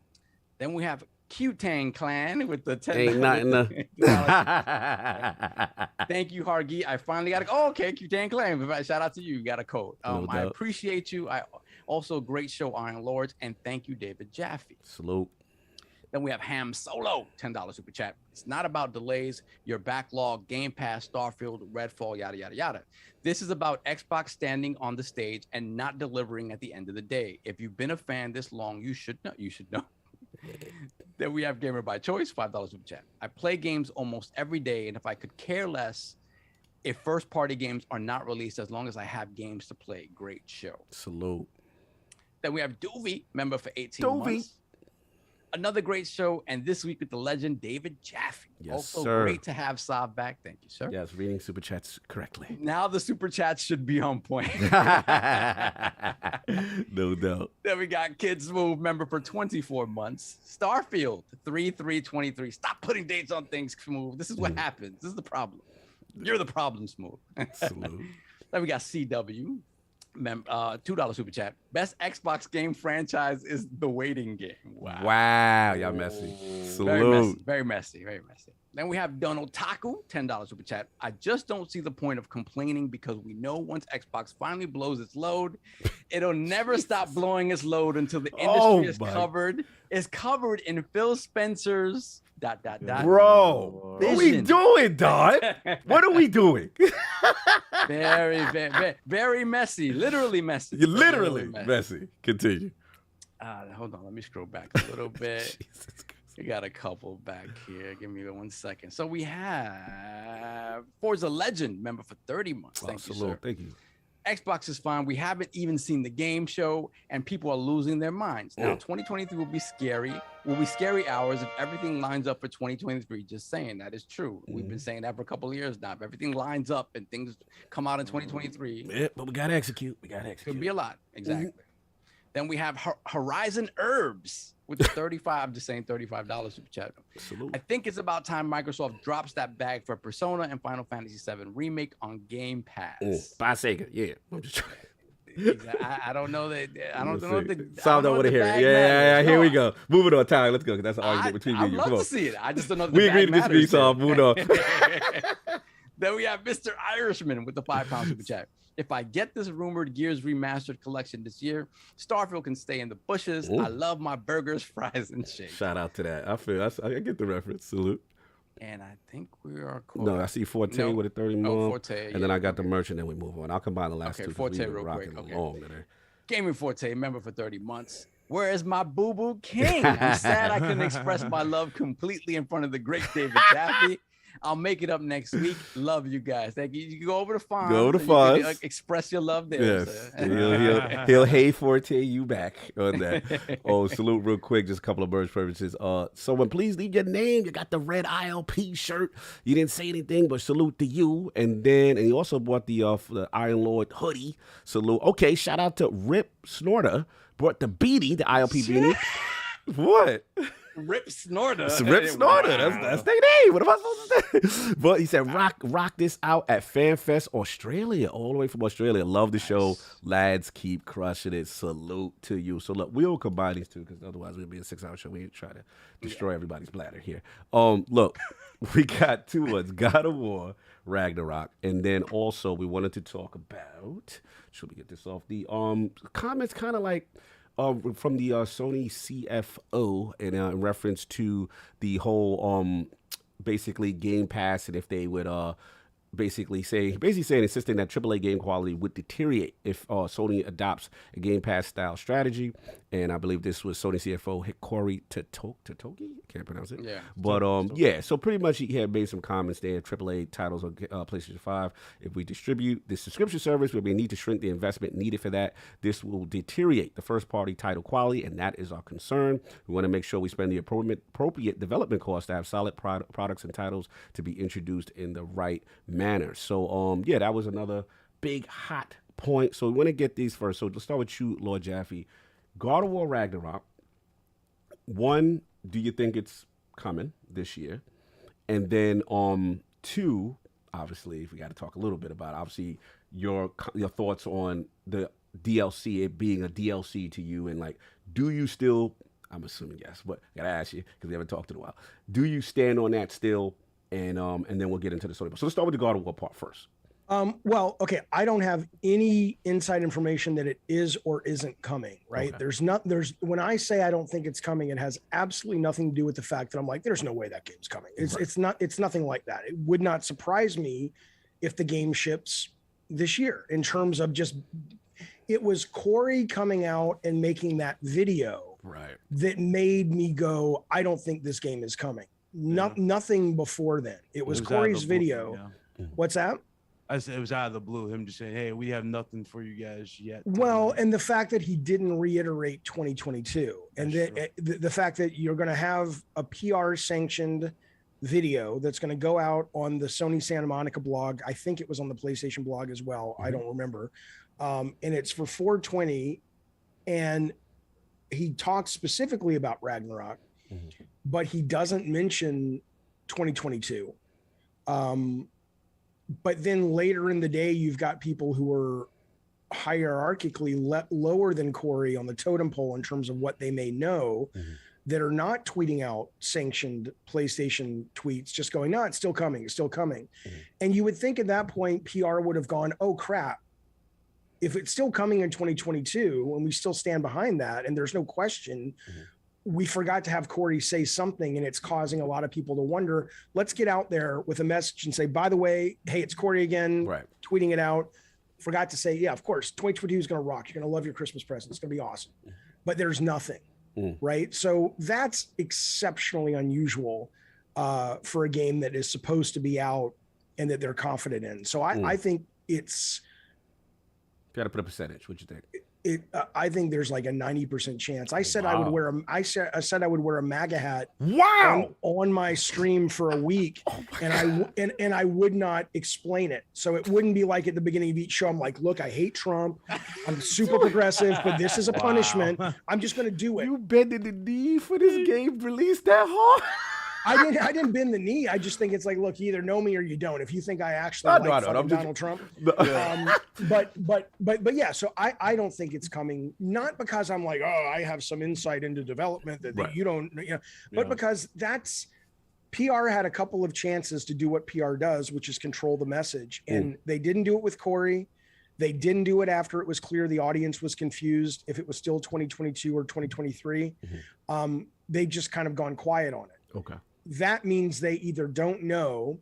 Then we have Q-Tang Clan with the 10. Ain't nothing. Thank you, Hargy. I finally got a. Oh, okay, Q-Tang Clan. Shout out to you. You got a code. I appreciate you. I also great show, Iron Lords, and thank you, David Jaffe. Salute. Then we have Ham Solo, $10 super chat. It's not about delays, your backlog, Game Pass, Starfield, Redfall, yada, yada, yada. This is about Xbox standing on the stage and not delivering at the end of the day. If you've been a fan this long, you should know. You should know. Then we have Gamer by Choice, $5 super chat. I play games almost every day, and if I could care less if first-party games are not released, as long as I have games to play. Great show. Salute. Then we have Doovie, member for 18 months. Another great show, and this week with the legend David Jaffe. Yes, also sir. great to have Saab back. Thank you, sir. Yes, reading super chats correctly. Now the super chats should be on point. No doubt. Then we got Kids Move, member for 24 months. Starfield 3/3/23. Stop putting dates on things, Smooth. This is what happens. This is the problem. You're the problem, Smooth. Salute. Then we got CW. $2 super chat. Best Xbox game franchise is The Waiting Game. Wow, y'all messy. Salute. Very messy, very messy, very messy. Then we have Donald Taku, $10 super chat. I just don't see the point of complaining because we know once Xbox finally blows its load, it'll never stop blowing its load until the industry is covered in Phil Spencer's ... Bro, what are we doing, dog? What are we doing? Very, very, very messy. Literally messy. You're literally messy. Continue. Hold on. Let me scroll back a little bit. We got a couple back here. Give me 1 second. So we have Forza Legend, member for 30 months. Thank you, sir. Thank you. Xbox is fine. We haven't even seen the game show, and people are losing their minds. Now, 2023 will be scary. Will be scary hours if everything lines up for 2023. Just saying, that is true. We've been saying that for a couple of years now. If everything lines up and things come out in 2023, yeah, but we gotta execute. We gotta execute. Could be a lot. Exactly. Then we have Horizon Herbs with the 35, just saying $35 super chat. Salute. I think it's about time Microsoft drops that bag for Persona and Final Fantasy VII Remake on Game Pass. By Sega, yeah. I'm just trying. I don't know that. I don't know if the. Sound don't want to hear it. Yeah. Here we go. Moving on, Tyler. Let's go. That's an argument between me and you. I'd Come love on. to see it. I just don't know. If We agree to disagree, so moving on. Then we have Mr. Irishman with the £5 super chat. If I get this rumored Gears Remastered collection this year, Starfield can stay in the bushes. I love my burgers, fries, and shakes. Shout out to that. I get the reference. Salute. And I think we are. No, I see Forte with a 30 month. Forte, and then I got the merch, and then we move on. I'll combine the last two. Forte real quick. Long today. Gaming Forte, member for 30 months. Where is my boo-boo king? I'm sad I couldn't express my love completely in front of the great David Jaffe. I'll make it up next week. Love you guys. Thank you. You can go over to Fonz. Go to Fonz. Express your love there. Yes. He'll hey Forte you back on that. Oh, salute real quick. Just a couple of merch purchases. Someone please leave your name. You got the red ILP shirt. You didn't say anything, but salute to you. And he also bought the Iron Lord hoodie. Salute. Okay, shout out to Rip Snorter. Brought the beanie, the ILP beanie. What? Rip Snorter. Rip Snorter. Wow. That's their name. What am I supposed to say? But he said, rock this out at FanFest Australia, all the way from Australia. Love the show. Lads, keep crushing it. Salute to you. So look, we'll combine these two because otherwise we'll be a 6-hour show. We ain't trying to destroy everybody's bladder here. Look, we got two ones, God of War, Ragnarok, and then also we wanted to talk about, should we get this off, the comments kind of like, from the Sony CFO in reference to the whole basically Game Pass, and if they would basically saying insisting that AAA game quality would deteriorate if Sony adopts a Game Pass style strategy. And I believe this was Sony CFO Hikori Totoki. Can't pronounce it. Yeah. But yeah. So pretty much he had made some comments there. AAA titles on PlayStation 5. If we distribute this subscription service, we may need to shrink the investment needed for that. This will deteriorate the first party title quality, and that is our concern. We want to make sure we spend the appropriate development costs to have solid products and titles to be introduced in the right manner. So yeah, that was another big hot point. So we want to get these first. So let's start with you, Lord Jaffe. God of War Ragnarok. One, do you think it's coming this year. And then 2, obviously, if we got to talk a little bit about, obviously, your thoughts on the DLC, it being a DLC to you, and like, do you still, I'm assuming yes, but I got to ask you because we haven't talked in a while. Do you stand on that still? And then we'll get into the story. So let's start with the God of War part first. Well, okay, I don't have any inside information that it is or isn't coming, right? Okay. When I say I don't think it's coming, it has absolutely nothing to do with the fact that I'm like, there's no way that game's coming. It's nothing like that. It would not surprise me if the game ships this year in terms of just, it was Corey coming out and making that video that made me go, I don't think this game is coming. Nothing before then. It was Corey's video. Yeah. What's that? I said it was out of the blue. Him just saying, "Hey, we have nothing for you guys yet." Well, and the fact that he didn't reiterate 2022, and the fact that you're going to have a PR sanctioned video that's going to go out on the Sony Santa Monica blog. I think it was on the PlayStation blog as well. I don't remember. And it's for 420, and he talks specifically about Ragnarok, but he doesn't mention 2022. But then later in the day, you've got people who are hierarchically lower than Corey on the totem pole in terms of what they may know that are not tweeting out sanctioned PlayStation tweets, just going, no, it's still coming. It's still coming. And you would think at that point, PR would have gone, oh, crap. If it's still coming in 2022 and we still stand behind that, and there's no question, we forgot to have Corey say something, and it's causing a lot of people to wonder, let's get out there with a message and say, by the way, hey, it's Corey again, tweeting it out. Forgot to say, yeah, of course, 2022 is going to rock. You're going to love your Christmas present. It's going to be awesome. But there's nothing, right? So that's exceptionally unusual for a game that is supposed to be out and that they're confident in. So I think it's... Got to put a percentage. What you think? I think there's like a 90% chance. I said I would wear I said I would wear a MAGA hat. Wow. On my stream for a week, and I would not explain it. So it wouldn't be like at the beginning of each show, I'm like, look, I hate Trump. I'm super progressive, but this is a punishment. I'm just going to do it. You bending the knee for this game release that hard? I didn't bend the knee. I just think it's like, look, you either know me or you don't. If you think I actually like Donald Trump, but yeah. So I don't think it's coming. Not because I'm like, oh, I have some insight into development that you don't, but because that's PR had a couple of chances to do what PR does, which is control the message, and they didn't do it with Corey. They didn't do it after it was clear the audience was confused if it was still 2022 or 2023. They just kind of gone quiet on it. Okay. That means they either don't know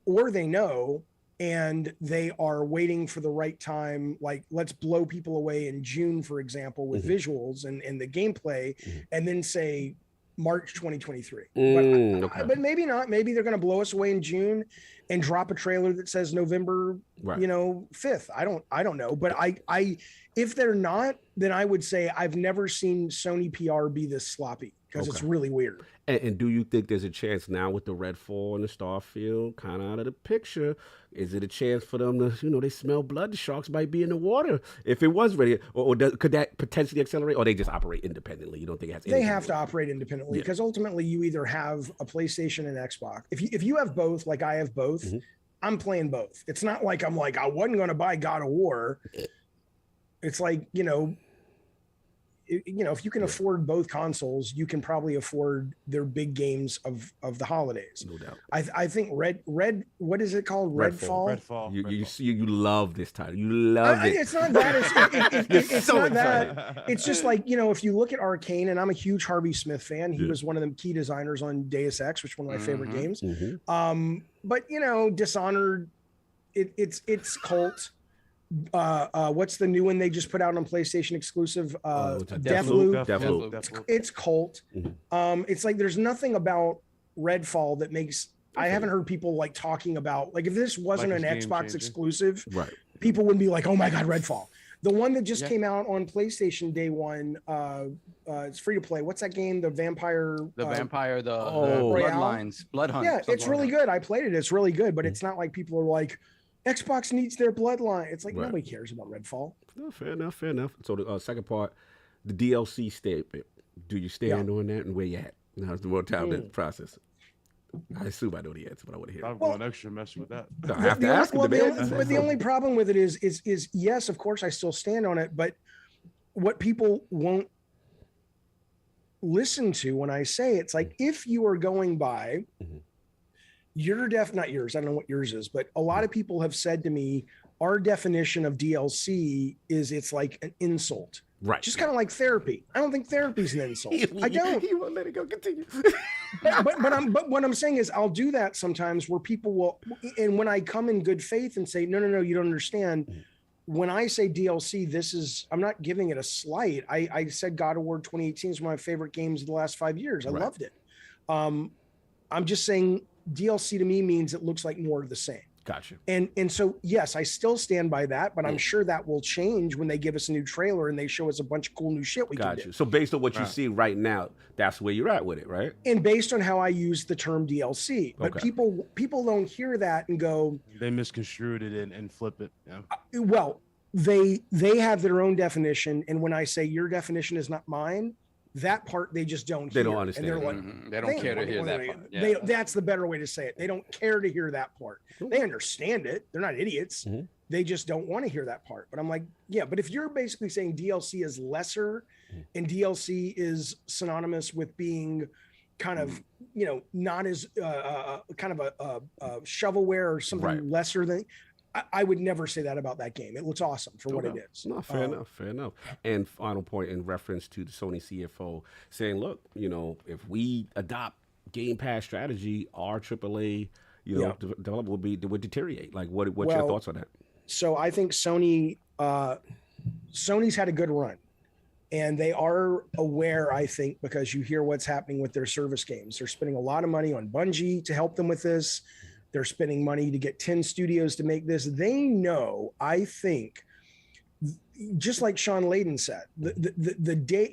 or they know and they are waiting for the right time. Like, let's blow people away in June, for example, with visuals and the gameplay, and then say March 2023. But maybe not. Maybe they're going to blow us away in June and drop a trailer that says November, 5th. I don't know. But I if they're not, then I would say I've never seen Sony PR be this sloppy, because it's really weird. And do you think there's a chance now with the Redfall and the Starfield kind of out of the picture? Is it a chance for them to, they smell blood? The sharks might be in the water if it was ready. Or could that potentially accelerate? Or they just operate independently? You don't think it has anything? They have to operate independently because ultimately you either have a PlayStation and Xbox. If you have both, like I have both, I'm playing both. It's not like I'm like, I wasn't going to buy God of War. It's like, if you can afford both consoles, you can probably afford their big games of the holidays. No doubt. I think Red, what is it called? Redfall. You love this title. You love it. It's not that. It's so not that. It's just like, if you look at Arcane, and I'm a huge Harvey Smith fan. He was one of the key designers on Deus Ex, which is one of my favorite games. But Dishonored, it's cult. What's the new one they just put out on PlayStation exclusive? Deathloop. It's cult. It's like there's nothing about Redfall that makes I haven't heard people like talking about if this wasn't an Xbox exclusive, people wouldn't be like, oh my god, Redfall. The one that just came out on PlayStation day one, it's free to play. What's that game? The vampire. The Bloodlines, Bloodhunt. Yeah, it's really good. I played it. It's really good, but it's not like people are like, Xbox needs their bloodline. It's like nobody cares about Redfall. No, fair enough. So the second part, the DLC statement. Do you stand on that, and where you at? Now it's more time to process it. I assume I know the answer, but I want to hear it. I'm going extra messy with that. No, I have to ask him. But the only problem with it is yes, of course, I still stand on it, but what people won't listen to when I say it's like, if you are going by your not yours, I don't know what yours is, but a lot of people have said to me, our definition of DLC is it's like an insult. Right. Just kind of like therapy. I don't think therapy is an insult. I don't. He won't let it go. Continue. but what I'm saying is I'll do that sometimes where people will, and when I come in good faith and say, no, you don't understand. When I say DLC, I'm not giving it a slight. I said God of War 2018 is one of my favorite games of the last 5 years. I loved it. I'm just saying DLC to me means it looks like more of the same. Gotcha. And so, yes, I still stand by that, but I'm sure that will change when they give us a new trailer and they show us a bunch of cool new shit we can do. So based on what you see right now, that's where you're at with it, right? And based on how I use the term DLC, but people don't hear that and go, they misconstrued it and flip it. Yeah. Well, they have their own definition, and when I say your definition is not mine, that part they just don't hear. They don't understand. And they're like, they don't care to hear that part. That's the better way to say it. They don't care to hear that part. They understand it. They're not idiots. They just don't want to hear that part. But I'm like, yeah, but if you're basically saying DLC is lesser and DLC is synonymous with being kind of, not as kind of a shovelware or something lesser than, I would never say that about that game. It looks awesome for what it is. No, fair enough. And final point in reference to the Sony CFO saying, look, if we adopt Game Pass strategy, our AAA, development would deteriorate. Like, what's your thoughts on that? So I think Sony's had a good run. And they are aware, I think, because you hear what's happening with their service games. They're spending a lot of money on Bungie to help them with this. They're spending money to get 10 studios to make this. They know, I think, just like Sean Layden said, the day,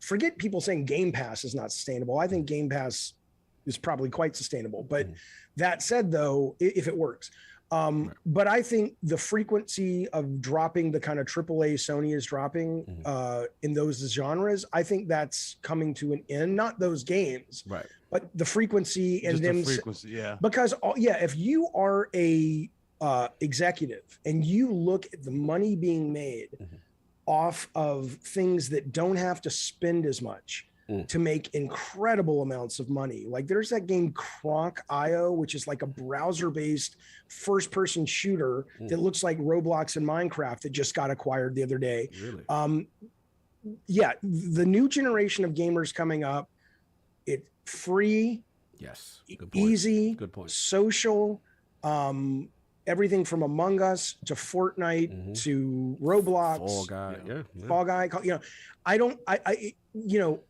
forget people saying Game Pass is not sustainable. I think Game Pass is probably quite sustainable. But that said, though, if it works. But I think the frequency of dropping the kind of AAA Sony is dropping in those genres, I think that's coming to an end. Not those games, but the frequency and them. Because if you are a executive and you look at the money being made off of things that don't have to spend as much to make incredible amounts of money. Like there's that game Kronk.io, which is like a browser-based first-person shooter that looks like Roblox and Minecraft that just got acquired the other day. Really? The new generation of gamers coming up, it's free, good point. easy, good point. social, everything from Among Us to Fortnite to Roblox, Fall Guy.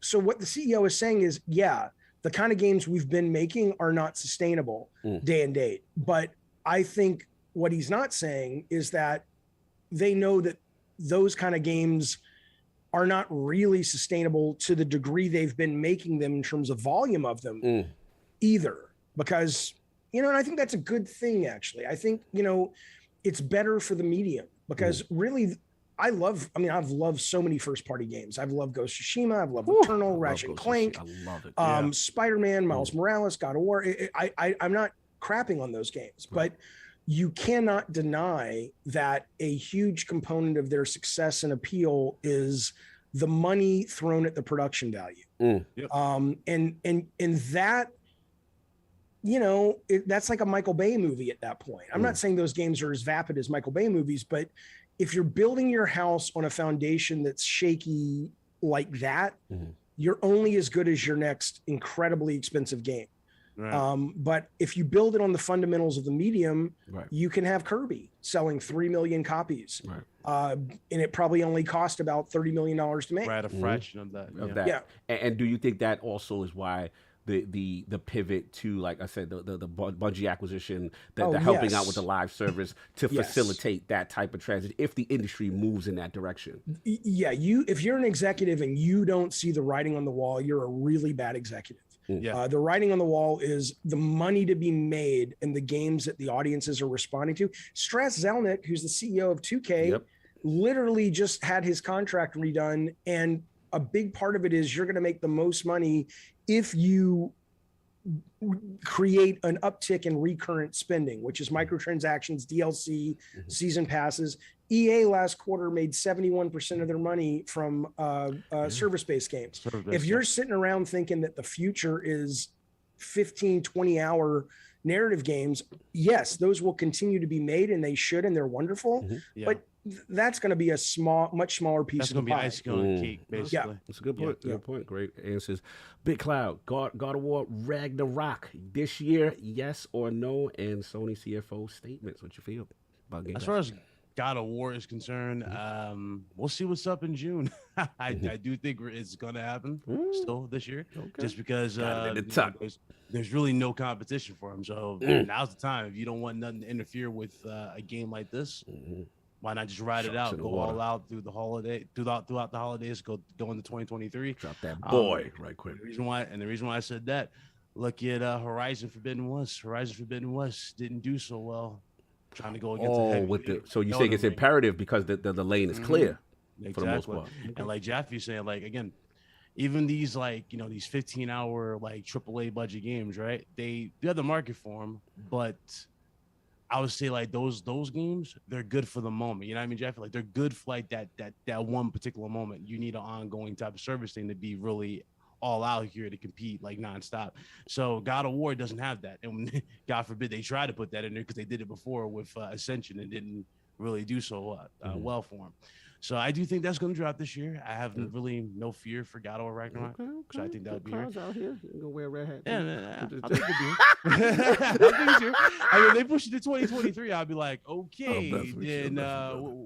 So what the CEO is saying is, the kind of games we've been making are not sustainable day and date. But I think what he's not saying is that they know that those kind of games are not really sustainable to the degree they've been making them in terms of volume of them either. Because, and I think that's a good thing, actually. I think, it's better for the medium because really I've loved so many first party games. I've loved Ghost of Tsushima. I've loved Returnal, Ratchet and Clank, I love it. Spider-Man, Miles Morales, God of War. I'm not crapping on those games, but you cannot deny that a huge component of their success and appeal is the money thrown at the production value. And that, that's like a Michael Bay movie at that point. I'm not saying those games are as vapid as Michael Bay movies, but if you're building your house on a foundation that's shaky like that, you're only as good as your next incredibly expensive game. But if you build it on the fundamentals of the medium, you can have Kirby selling 3 million copies. And it probably only cost about $30 million to make. A fraction of that. And do you think that also is why the pivot to, like I said, the Bungie acquisition, the helping out with the live service to facilitate that type of transition if the industry moves in that direction? If you're an executive and you don't see the writing on the wall, you're a really bad executive. The writing on the wall is the money to be made and the games that the audiences are responding to. Strauss Zelnick, who's the CEO of 2K, literally just had his contract redone, and a big part of it is you're going to make the most money if you create an uptick in recurrent spending, which is microtransactions, DLC, season passes. EA last quarter made 71% of their money from service-based games. If you're sitting around thinking that the future is 15, 20-hour narrative games, yes, those will continue to be made, and they should, and they're wonderful. But that's going to be a much smaller piece of the pie. That's going to be icing on the cake, basically. Yeah, that's a good point. Good point. Great answers. Big Cloud, God of War Ragnarok this year, yes or no? And Sony CFO statements. What you feel about Game Pass? As far as God of War is concerned, we'll see what's up in June. I do think it's going to happen still this year, just because there's really no competition for him. So now's the time. If you don't want nothing to interfere with a game like this, why not just ride it out, go all out through the holiday, throughout the holidays, go into 2023. Drop that boy right quick. The reason why I said that, look at Horizon Forbidden West. Horizon Forbidden West didn't do so well. Trying to go against so you think it's imperative because the lane is clear for the most part. And like Jaffe's saying, like, again, even these these 15-hour like AAA budget games, right? They have the market for them, but I would say like those games, they're good for the moment. You know what I mean, Jaffe? Like they're good for like that one particular moment. You need an ongoing type of service thing to be really all out here to compete like nonstop. So God of War doesn't have that, and God forbid they try to put that in there because they did it before with Ascension and didn't really do so well for them. So I do think that's going to drop this year. I have really no fear for God of War Ragnarok. So I think that would be here. Out here. You gonna wear a red hat? Yeah, I think it'd be. I mean, they push it to 2023. I'll be like, okay, then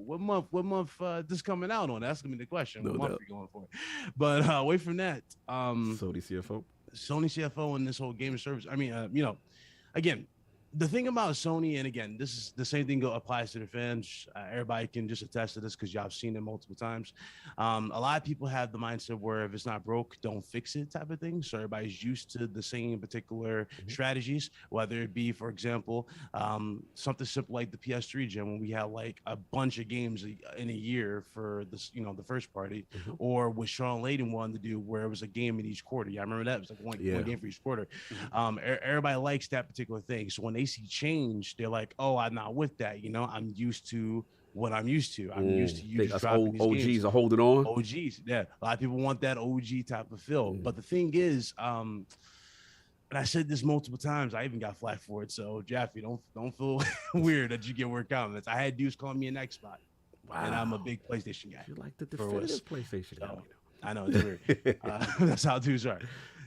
what month this coming out on? That's gonna be the question. What month are you going for? But away from that, Sony CFO and this whole game service. I mean, again, the thing about Sony, and again, this is the same thing applies to the fans. Everybody can just attest to this because y'all have seen it multiple times. A lot of people have the mindset where if it's not broke, don't fix it type of thing. So everybody's used to the same particular strategies, whether it be, for example, something simple like the PS3 gen when we had like a bunch of games in a year for this, the first party, or what Sean Layden wanted to do where it was a game in each quarter. Yeah, I remember that. It was like one game for each quarter. Everybody likes that particular thing. So when they see change, they're like, oh, I'm not with that. I'm used to what I'm used to. I'm used to you just dropping these OGs games. Are holding on. OGs, yeah. A lot of people want that OG type of feel. But the thing is, and I said this multiple times, I even got flack for it. So Jaffe, don't feel weird that you get work comments. I had dudes calling me an Xbox. Wow. And I'm a big PlayStation guy. You like the definitive PlayStation guy. I know, it's weird. That's how dudes are.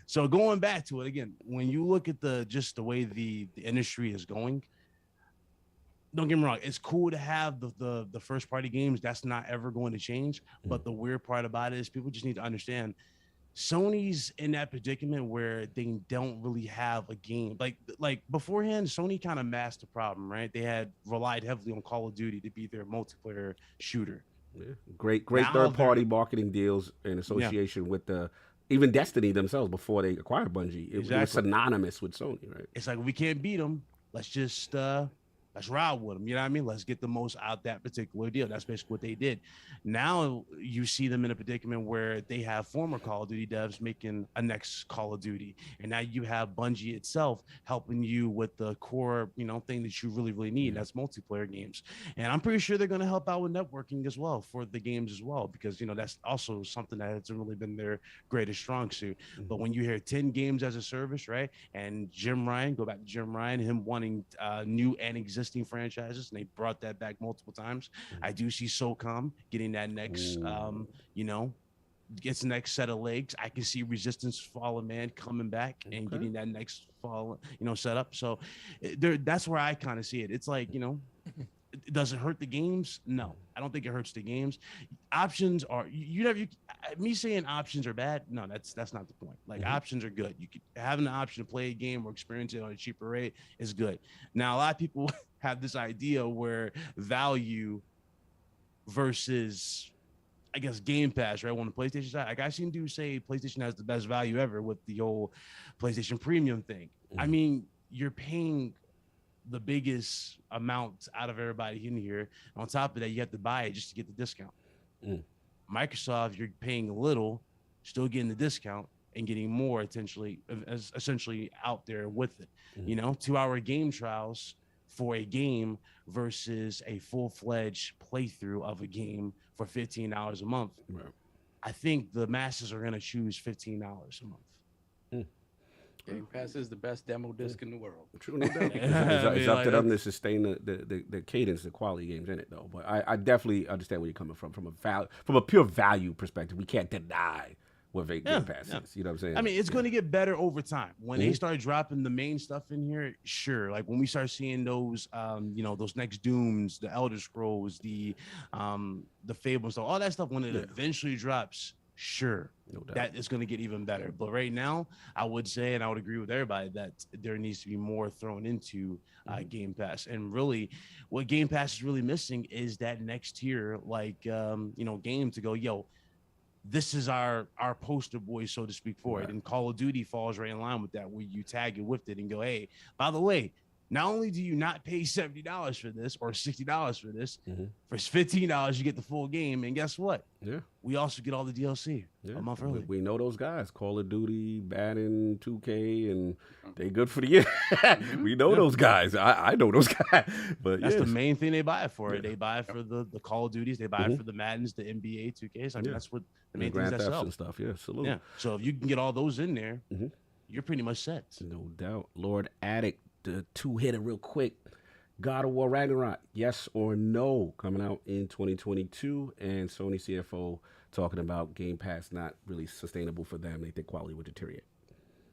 So going back to it again, when you look at the way the industry is going, don't get me wrong, it's cool to have the first party games. That's not ever going to change. But the weird part about it is people just need to understand Sony's in that predicament where they don't really have a game. Like beforehand, Sony kind of masked the problem, right? They had relied heavily on Call of Duty to be their multiplayer shooter. Yeah. Great third party marketing deals in association with even Destiny themselves before they acquired Bungie. It was synonymous with Sony, right? It's like, we can't beat them. Let's just let's ride with them. You know what I mean? Let's get the most out that particular deal. That's basically what they did. Now you see them in a predicament where they have former Call of Duty devs making a next Call of Duty. And now you have Bungie itself helping you with the core, thing that you really, really need. That's multiplayer games. And I'm pretty sure they're going to help out with networking as well for the games as well, because, that's also something that hasn't really been their greatest strong suit. But when you hear 10 games as a service, right? And Jim Ryan, go back to Jim Ryan, him wanting new and existing franchises, and they brought that back multiple times. I do see SOCOM getting that next, gets the next set of legs. I can see Resistance Fallen Man coming back and getting that next fall, set up. So that's where I kind of see it. It's like, does it hurt the games? No, I don't think it hurts the games. Options are me saying options are bad. No, that's not the point. Like options are good. You could having the option to play a game or experience it on a cheaper rate is good. Now a lot of people have this idea where value versus, I guess, Game Pass, right? On the PlayStation side, like I seen dudes say PlayStation has the best value ever with the whole PlayStation Premium thing. I mean, you're paying the biggest amount out of everybody in here. On top of that, you have to buy it just to get the discount. Microsoft, you're paying a little, still getting the discount and getting more essentially out there with it. 2-hour game trials for a game versus a full-fledged playthrough of a game for $15 a month. Right. I think the masses are going to choose $15 a month. Game Pass is the best demo disc in the world. True, no doubt. It's up to them to sustain the cadence, the quality games in it, though. But I definitely understand where you're coming from a pure value perspective. We can't deny what Game Pass is. You know what I'm saying? I mean, it's going to get better over time. When they start dropping the main stuff in here, sure. Like when we start seeing those, those next Dooms, the Elder Scrolls, the Fable stuff, all that stuff, when it eventually drops, sure, no doubt, that is going to get even better. But right now, I would say, and I would agree with everybody, that there needs to be more thrown into Game Pass. And really, what Game Pass is really missing is that next tier, game to go, yo, this is our poster boy, so to speak, for it. And Call of Duty falls right in line with that, where you tag it with it and go, hey, by the way, not only do you not pay $70 for this or $60 for this, for $15 you get the full game, and guess what? Yeah, we also get all the DLC a month early. We know those guys, Call of Duty, Madden, 2K, and they good for the year. We know those guys. I know those guys. But that's the main thing they buy it for. They buy it for the Call of Duties. They buy it for the Maddens, the NBA, 2Ks. I mean, that's what the main things that sell. And stuff. Yeah, absolutely. Yeah. So if you can get all those in there, you're pretty much set. No doubt. Lord Addict, the two-hitter real quick. God of War Ragnarok, yes or no, coming out in 2022. And Sony CFO talking about Game Pass not really sustainable for them. They think quality would deteriorate.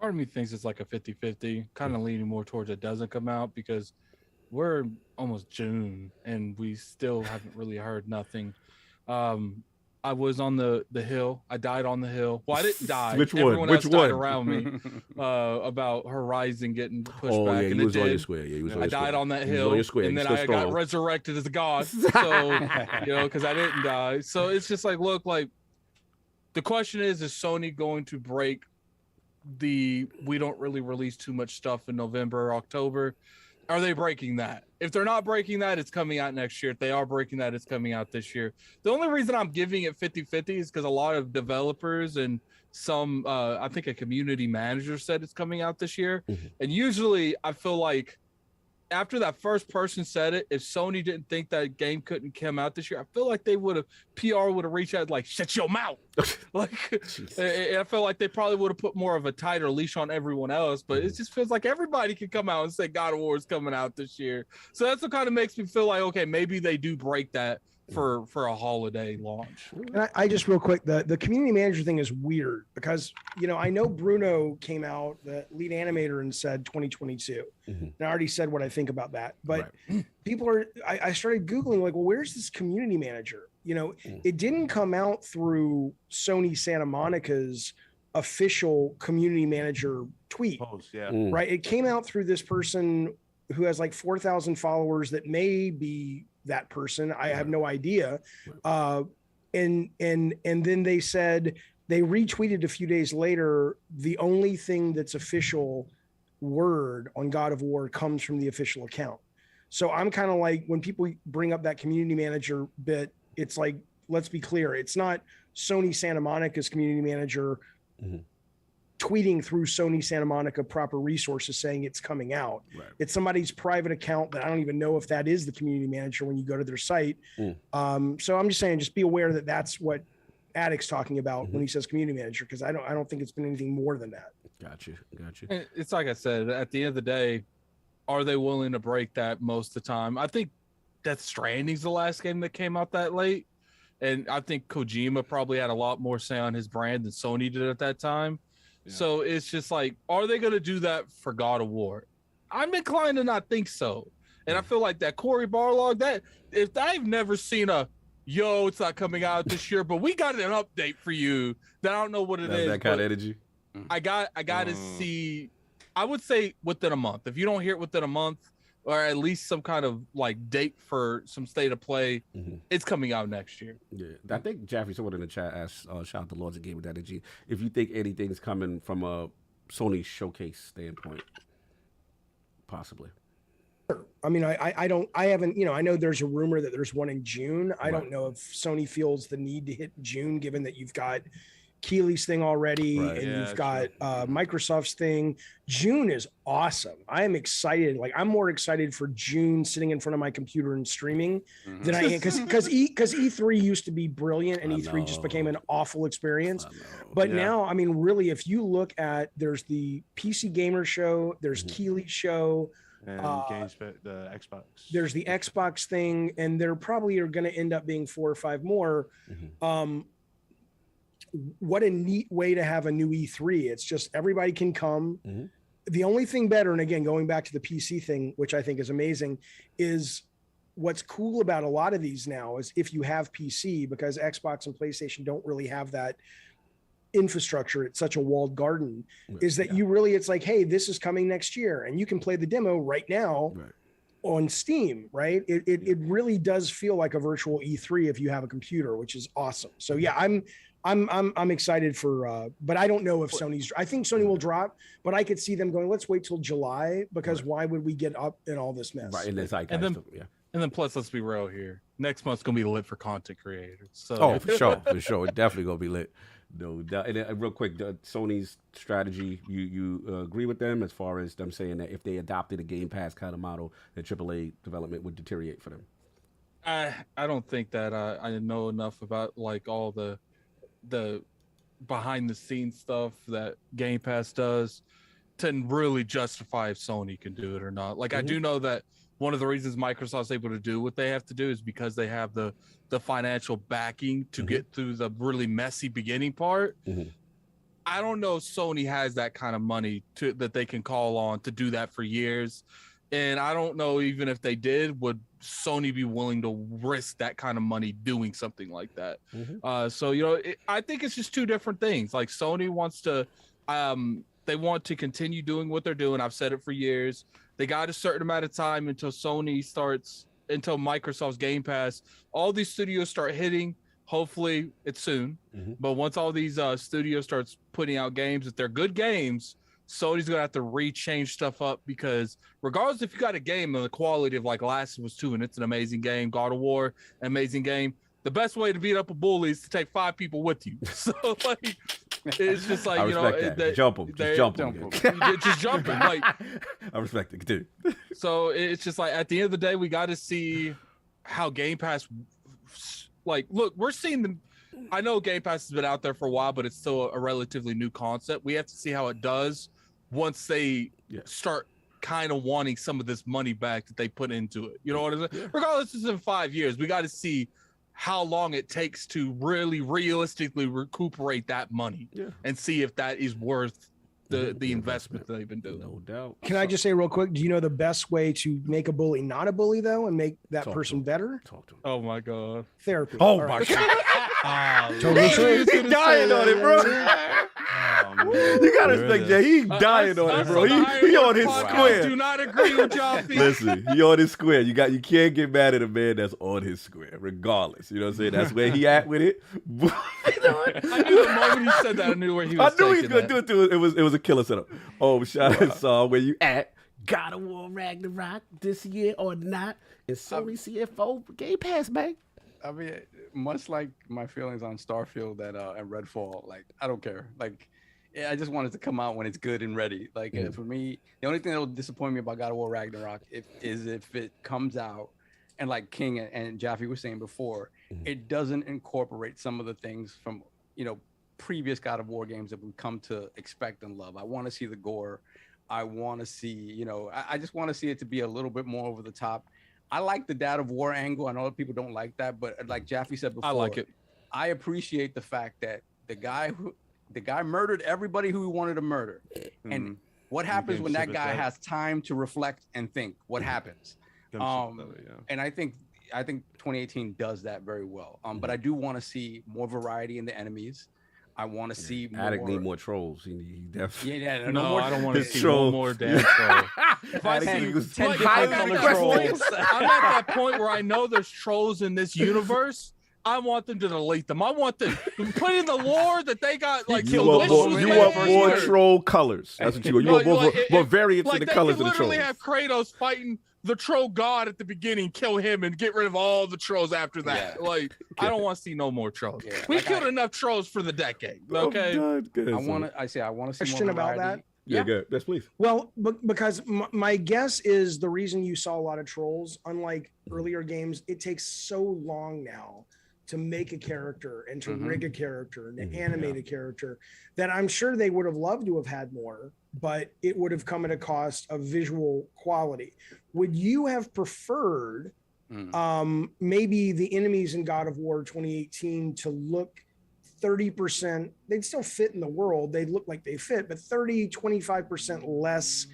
Part of me thinks it's like a 50-50, kind of leaning more towards it doesn't come out, because we're almost June and we still haven't really heard nothing. I was on the hill. I died on the hill. Well, I didn't die. Which one? Everyone else died around me about Horizon getting pushed back. Yeah, and he was on your square. Yeah, he was on your square. I died on that hill, hill, on your square. and then I got resurrected as a god. So, because I didn't die. So it's just like, look, like the question is Sony going to break we don't really release too much stuff in November or October? Are they breaking that? If they're not breaking that, it's coming out next year. If they are breaking that, it's coming out this year. The only reason I'm giving it 50-50 is because a lot of developers and some, I think a community manager said it's coming out this year. And usually I feel like after that first person said it, if Sony didn't think that game couldn't come out this year, I feel like they would have, PR would have reached out like, shut your mouth. I feel like they probably would have put more of a tighter leash on everyone else, but it just feels like everybody can come out and say God of War is coming out this year. So that's what kind of makes me feel like, okay, maybe they do break that for a holiday launch. And I just real quick, the community manager thing is weird because, I know Bruno came out, the lead animator, and said 2022. And I already said what I think about that. But people I started Googling like, well, where's this community manager? It didn't come out through Sony Santa Monica's official community manager tweet. Post, right? It came out through this person who has like 4,000 followers that may be that person. I have no idea. And then they said, they retweeted a few days later, the only thing that's official word on God of War comes from the official account. So I'm kind of like, when people bring up that community manager bit, it's like, let's be clear. It's not Sony Santa Monica's community manager tweeting through Sony Santa Monica proper resources saying it's coming out. It's somebody's private account that I don't even know if that is the community manager when you go to their site. So I'm just saying, just be aware that that's what Addict's talking about when he says community manager, because I don't think it's been anything more than that. Got you. It's like I said, at the end of the day, are they willing to break that most of the time? I think Death Stranding's the last game that came out that late. And I think Kojima probably had a lot more say on his brand than Sony did at that time. So it's just like, are they going to do that for God of War? I'm inclined to not think so. And I feel like that Cory Barlog, that if I've never seen it's not coming out this year, but we got an update for you that I don't know what it is. That kind of energy. I got to see, I would say within a month. If you don't hear it within a month, or at least some kind of like date for some state of play, it's coming out next year. Yeah, I think Jaffe, someone in the chat asked, shout out to Lords of Game with Energy, if you think anything's coming from a Sony showcase standpoint, possibly. I mean, I haven't, I know there's a rumor that there's one in June. I don't know if Sony feels the need to hit June, given that you've got, Keely's thing already, Right. and Yeah, you've got Microsoft's thing. June is awesome. I am excited. Like, I'm more excited for June sitting in front of my computer and streaming than I am, because E3 used to be brilliant, and I E3 just became know. an awful experience. I know. But Yeah. now, I mean, really, if you look at, there's the PC Gamer show, there's Keely's show, And the Xbox. there's the Xbox thing, and there probably are going to end up being 4 or 5 more. What a neat way to have a new E3. It's just everybody can come. The only thing better, and again, going back to the PC thing, which I think is amazing, is what's cool about a lot of these now is if you have PC, because Xbox and PlayStation don't really have that infrastructure. It's such a walled garden, is that you really, it's like, hey, this is coming next year, and you can play the demo right now on Steam, right? It really does feel like a virtual E3 if you have a computer, which is awesome. So yeah, I'm excited for, but I don't know if I think Sony will drop, but I could see them going, let's wait till July, because why would we get up in all this mess? Right, and it's like, And then plus, let's be real here. Next month's gonna be lit for content creators. So oh, for sure, it's definitely gonna be lit. No doubt. And real quick, Sony's strategy, you agree with them as far as them saying that if they adopted a Game Pass kind of model, that AAA development would deteriorate for them? I don't think that I know enough about like all the behind the scenes stuff that Game Pass does to really justify if Sony can do it or not. Like I do know that one of the reasons Microsoft's able to do what they have to do is because they have the financial backing to get through the really messy beginning part. I don't know if Sony has that kind of money that they can call on to do that for years. And I don't know, even if they did, would Sony be willing to risk that kind of money doing something like that? So, you know, I think it's just two different things. Like Sony wants to, they want to continue doing what they're doing. I've said it for years. They got a certain amount of time until Microsoft's Game Pass, all these studios start hitting. Hopefully it's soon. But once all these studios starts putting out games, if they're good games, Sony's gonna have to rechange stuff up, because regardless if you got a game and the quality of like Last of Us 2 and it's an amazing game, God of War, amazing game, the best way to beat up a bully is to take 5 people with you. So like it's just like, I you know, respect that. Jump them. Just jump them. Just jump them. Like I respect it. Continue. So it's just like at the end of the day, we got to see how Game Pass. Like, look, we're seeing them. I know Game Pass has been out there for a while, but it's still a relatively new concept. We have to see how it does once they start kind of wanting some of this money back that they put into it. You know what I'm saying? Regardless, it's in 5 years. We got to see how long it takes to really realistically recuperate that money and see if that is worth the investment that they've been doing. No doubt. Can I just say real quick, do you know the best way to make a bully not a bully, though, and make that Talk person better? Talk to him. Oh my God. Therapy. Oh All my right. God. Totally true. He dying on it, bro. You gotta respect Jay. He dying on it, bro. He on his square. Do not agree with Jaffe. Listen, he on his square. You can't get mad at a man that's on his square, regardless. You know what I'm saying? That's where he at with it. I knew the moment he said that, I knew where he was. I knew he was taking gonna do it too. It was a killer setup. Oh, shout out song where you at God of War Ragnarok this year or not? And Sony CFO Game Pass, man. I mean, much like my feelings on Starfield and Redfall, like I don't care. Like, I just want it to come out when it's good and ready. Like for me, the only thing that will disappoint me about God of War Ragnarok is if it comes out and like King and Jaffe were saying before, it doesn't incorporate some of the things from previous God of War games that we've come to expect and love. I want to see the gore. I want to see, I just want to see it to be a little bit more over the top. I like the Dad of War angle. I know people don't like that, but like Jaffe said before, I like it. I appreciate the fact that the guy murdered everybody who he wanted to murder. And what happens when that guy has time to reflect and think? What happens? And I think 2018 does that very well. But I do want to see more variety in the enemies. I want to see more. Addict need more trolls. He definitely. No, I don't want to see troll. more damn troll. Addict was 10 highly different requested. trolls. I'm at that point where I know there's trolls in this universe. I want them to delete them. I want them to put in the lore that they got like You want more troll colors. That's what you want. You want more variants in the colors of the trolls. Literally have Kratos fighting the troll god at the beginning, kill him, and get rid of all the trolls after that. Yeah. Like, I don't want to see no more trolls. Yeah, We like killed enough trolls for the decade. Okay. I want to see more Question about variety. that? Yeah, good. Yes, please. Well, because my guess is the reason you saw a lot of trolls, unlike earlier games, it takes so long now to make a character and to rig a character and to animate a character that I'm sure they would have loved to have had more, but it would have come at a cost of visual quality. Would you have preferred maybe the enemies in God of War 2018 to look 30%, they'd still fit in the world, they'd look like they fit, but 30-25% less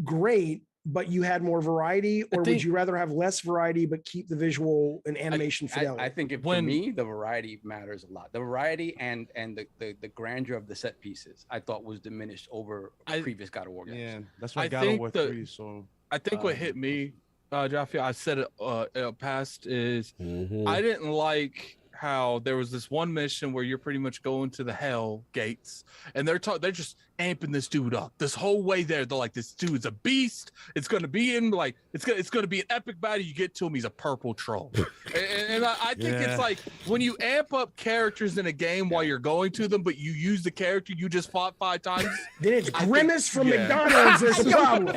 great, but you had more variety? Or would you rather have less variety but keep the visual and animation fidelity? I think for me, the variety matters a lot. The variety and the grandeur of the set pieces I thought was diminished over previous God of War games. Yeah, that's why God of War 3. So I think what hit me, Jaffe, I said it past, is I didn't like how there was this one mission where you're pretty much going to the hell gates, and they're just amping this dude up this whole way there. They're like, this dude's a beast. It's gonna be in like it's gonna be an epic battle. You get to him, he's a purple troll. and I think it's like when you amp up characters in a game while you're going to them, but you use the character you just fought 5 times. Then it's Grimace from McDonald's. There's a problem.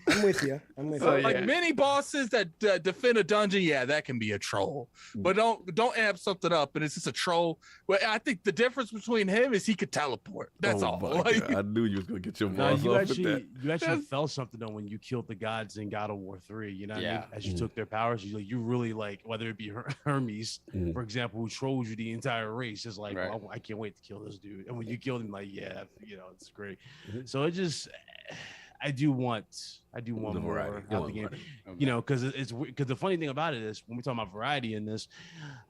I'm with you. Like mini bosses that defend a dungeon, that can be a troll, but don't amp something up and it's just a troll. Well, I think the difference between him is he could teleport. That's all. Like, I knew you was gonna get your boss you off actually with that. felt something though when you killed the gods in God of War 3. You know what I mean? As you took their powers, you really like, whether it be Hermes, for example, who trolls you the entire race, is like, well, I can't wait to kill this dude. And when you killed him, like, it's great. So it just, I do want more variety. out of the game, because the funny thing about it is when we talk about variety in this,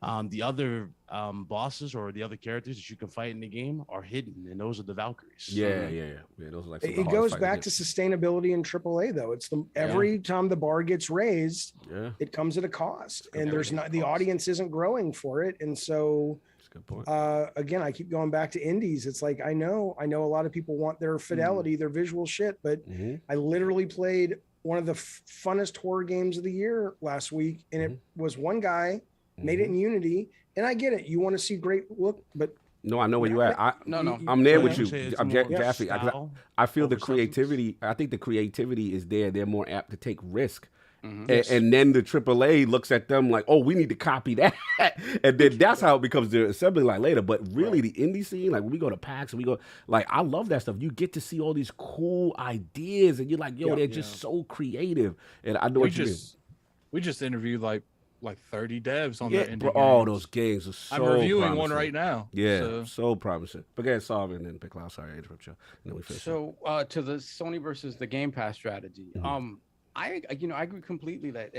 the other bosses or the other characters that you can fight in the game are hidden, and those are the Valkyries. Yeah. Those are like it goes back to sustainability in AAA though. It's every time the bar gets raised, it comes at a cost, and there's not the audience isn't growing for it, and so. Good point. Again, I keep going back to indies. It's like I know a lot of people want their fidelity, their visual shit, but I literally played one of the funnest horror games of the year last week, and it was one guy made it in Unity, and I get it. You want to see great look, but no, I know where you at. I'm there with you. I'm Jaffe. I feel the creativity. I think the creativity is there. They're more apt to take risk. And then the AAA looks at them like, oh, we need to copy that. And then that's how it becomes the assembly line later. But really, the indie scene, like when we go to PAX and we go, like, I love that stuff. You get to see all these cool ideas, and you're like, yo, they're just so creative. And I know what you mean. We just interviewed like 30 devs on that indie games. All those games are so I'm reviewing promising. one right now. Yeah, so promising. But again, Solve and then Pick Loud. Sorry, I interrupt you. And then we finish. So to the Sony versus the Game Pass strategy, I agree completely that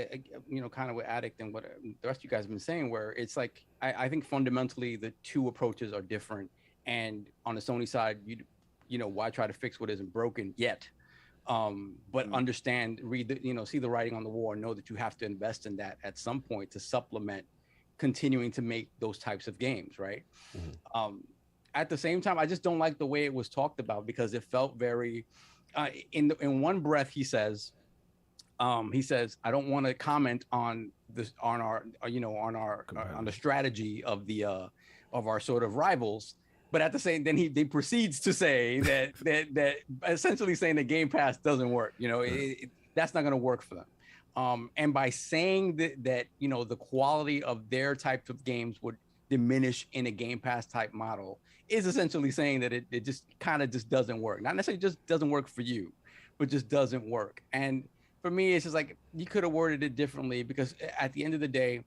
kind of with Addict and what the rest of you guys have been saying, where it's like I think fundamentally the two approaches are different, and on the Sony side, why try to fix what isn't broken yet, but understand, see the writing on the wall, and know that you have to invest in that at some point to supplement continuing to make those types of games, right? At the same time, I just don't like the way it was talked about, because it felt very in one breath he says, I don't want to comment on this on the strategy of the of our sort of rivals, but at the same then he proceeds to say that essentially saying that Game Pass doesn't work. That's not going to work for them. And by saying that the quality of their types of games would diminish in a Game Pass type model is essentially saying that it just kind of just doesn't work. Not necessarily just doesn't work for you, but just doesn't work. And for me, it's just like you could have worded it differently, because at the end of the day,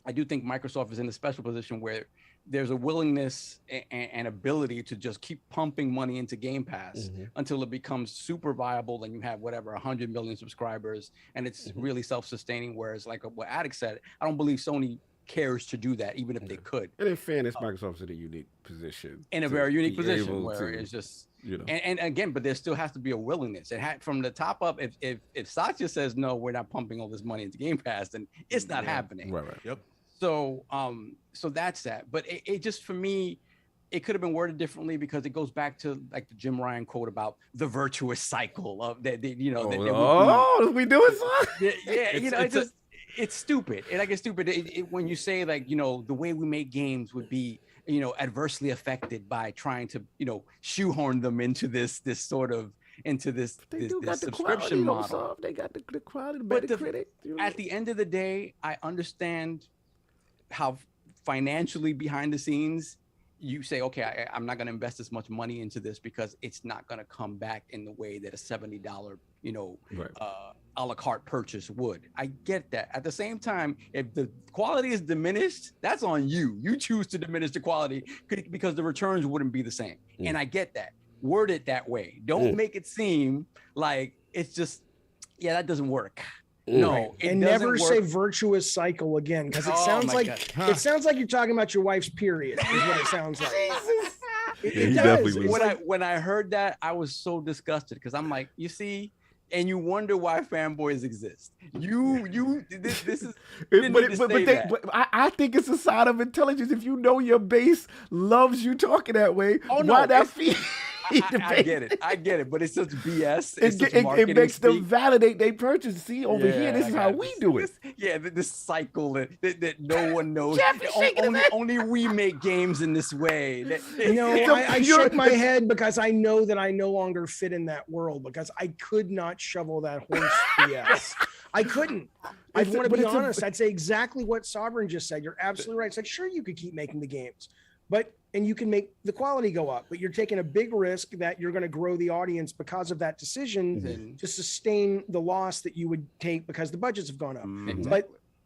I do think Microsoft is in a special position where there's a willingness and ability to just keep pumping money into Game Pass until it becomes super viable, and you have 100 million subscribers, and it's really self-sustaining. Whereas, like what Addict said, I don't believe Sony cares to do that, even if they could. And in fairness, Microsoft's in a unique position. In a very unique position where it's just, and again, but there still has to be a willingness. It had from the top up. If Satya says no, we're not pumping all this money into Game Pass, then it's not happening. Right. Yep. So so that's that. But it just, for me, it could have been worded differently because it goes back to like the Jim Ryan quote about the virtuous cycle of that. We doing something? Yeah, it's stupid. And I get stupid when you say like, the way we make games would be, adversely affected by trying to, shoehorn them into this subscription model. They got the quality, the But Metacritic. at the end of the day, I understand how financially behind the scenes you say, okay, I'm not going to invest as much money into this because it's not going to come back in the way that a $70, a la carte purchase would. I get that. At the same time, if the quality is diminished, that's on you. You choose to diminish the quality because the returns wouldn't be the same. And I get that. Word it that way. Don't make it seem like it's just, that doesn't work. No, and never say virtuous cycle again, because it sounds like you're talking about your wife's period. Is what it sounds like. It does. When I heard that, I was so disgusted because I'm like, you see, and you wonder why fanboys exist. This is. But I think it's a sign of intelligence. If you know your base loves you talking that way, why that feel? I get it, but it's such BS. It makes them validate they purchase. See, over here, this is how we do it. This cycle that no one knows. Only we make games in this way. I shake my head because I know that I no longer fit in that world because I could not shovel that horse BS. I couldn't. I want to be honest. I'd say exactly what Sovereign just said. You're absolutely right. It's like, sure, you could keep making the games, and you can make the quality go up, but you're taking a big risk that you're going to grow the audience because of that decision to sustain the loss that you would take because the budgets have gone up.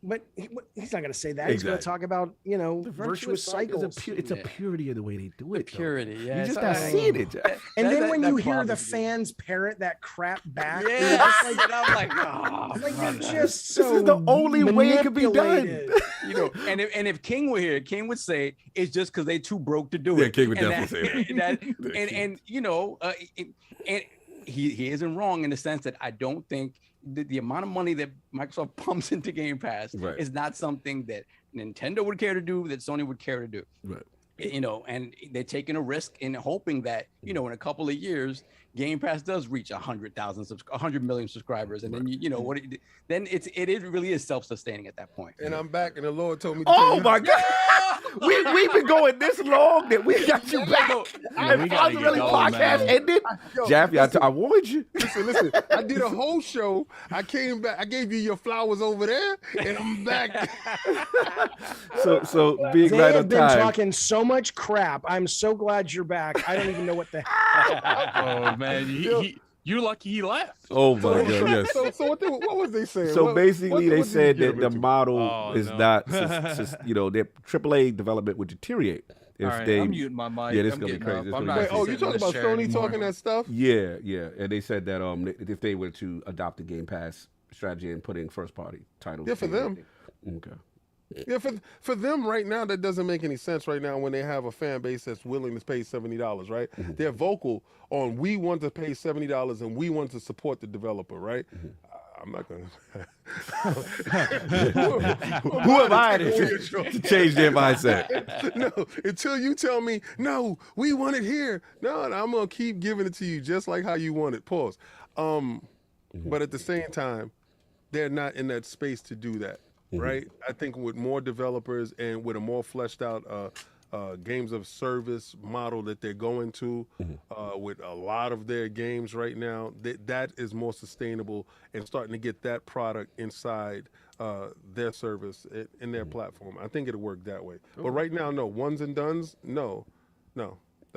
But he's not going to say that. He's going to talk about, the virtuous cycles. It's a purity of the way they do it. Purity, You just not seeing it. And then when you hear the fans parrot that crap back, I'm like, you're just so this is the only way it could be done. And if King were here, King would say it's just because they too broke to do it. Yeah, King would definitely say that. And he isn't wrong in the sense that I don't think the amount of money that Microsoft pumps into Game Pass is not something that Nintendo would care to do, that Sony would care to do. Right. And they're taking a risk in hoping that, in a couple of years, Game Pass does reach 100 million subscribers. And then, then it really is self-sustaining at that point. And I'm back, and the Lord told me to my God. We've been going this long that we got you back. And really podcast ended. Jaffe, I warned you. Listen. I did a whole show. I came back. I gave you your flowers over there, and I'm back. So being right on time. They have been talking so much crap. I'm so glad you're back. I don't even know what the hell. Oh man, you're lucky he left. Oh my God, yes. So what was they saying? So basically, they said that the model is not, their AAA development would deteriorate. I'm muting my mic. Yeah, this is gonna be crazy. You talking about Sony talking that stuff? Yeah, and they said that if they were to adopt the Game Pass strategy and put in first party titles. Yeah, for them. Okay. Yeah, for them right now, that doesn't make any sense right now when they have a fan base that's willing to pay $70, right? Mm-hmm. They're vocal on we want to pay $70 and we want to support the developer, right? Mm-hmm. I'm not going to... Who am I to change their mindset? No, until you tell me, no, we want it here. No, I'm going to keep giving it to you just like how you want it. Pause. But at the same time, they're not in that space to do that. Right, I think with more developers and with a more fleshed out games of service model that they're going to, with a lot of their games right now, that is more sustainable and starting to get that product inside their service in their platform. I think it'll work that way. But right now, no ones and dones, no, I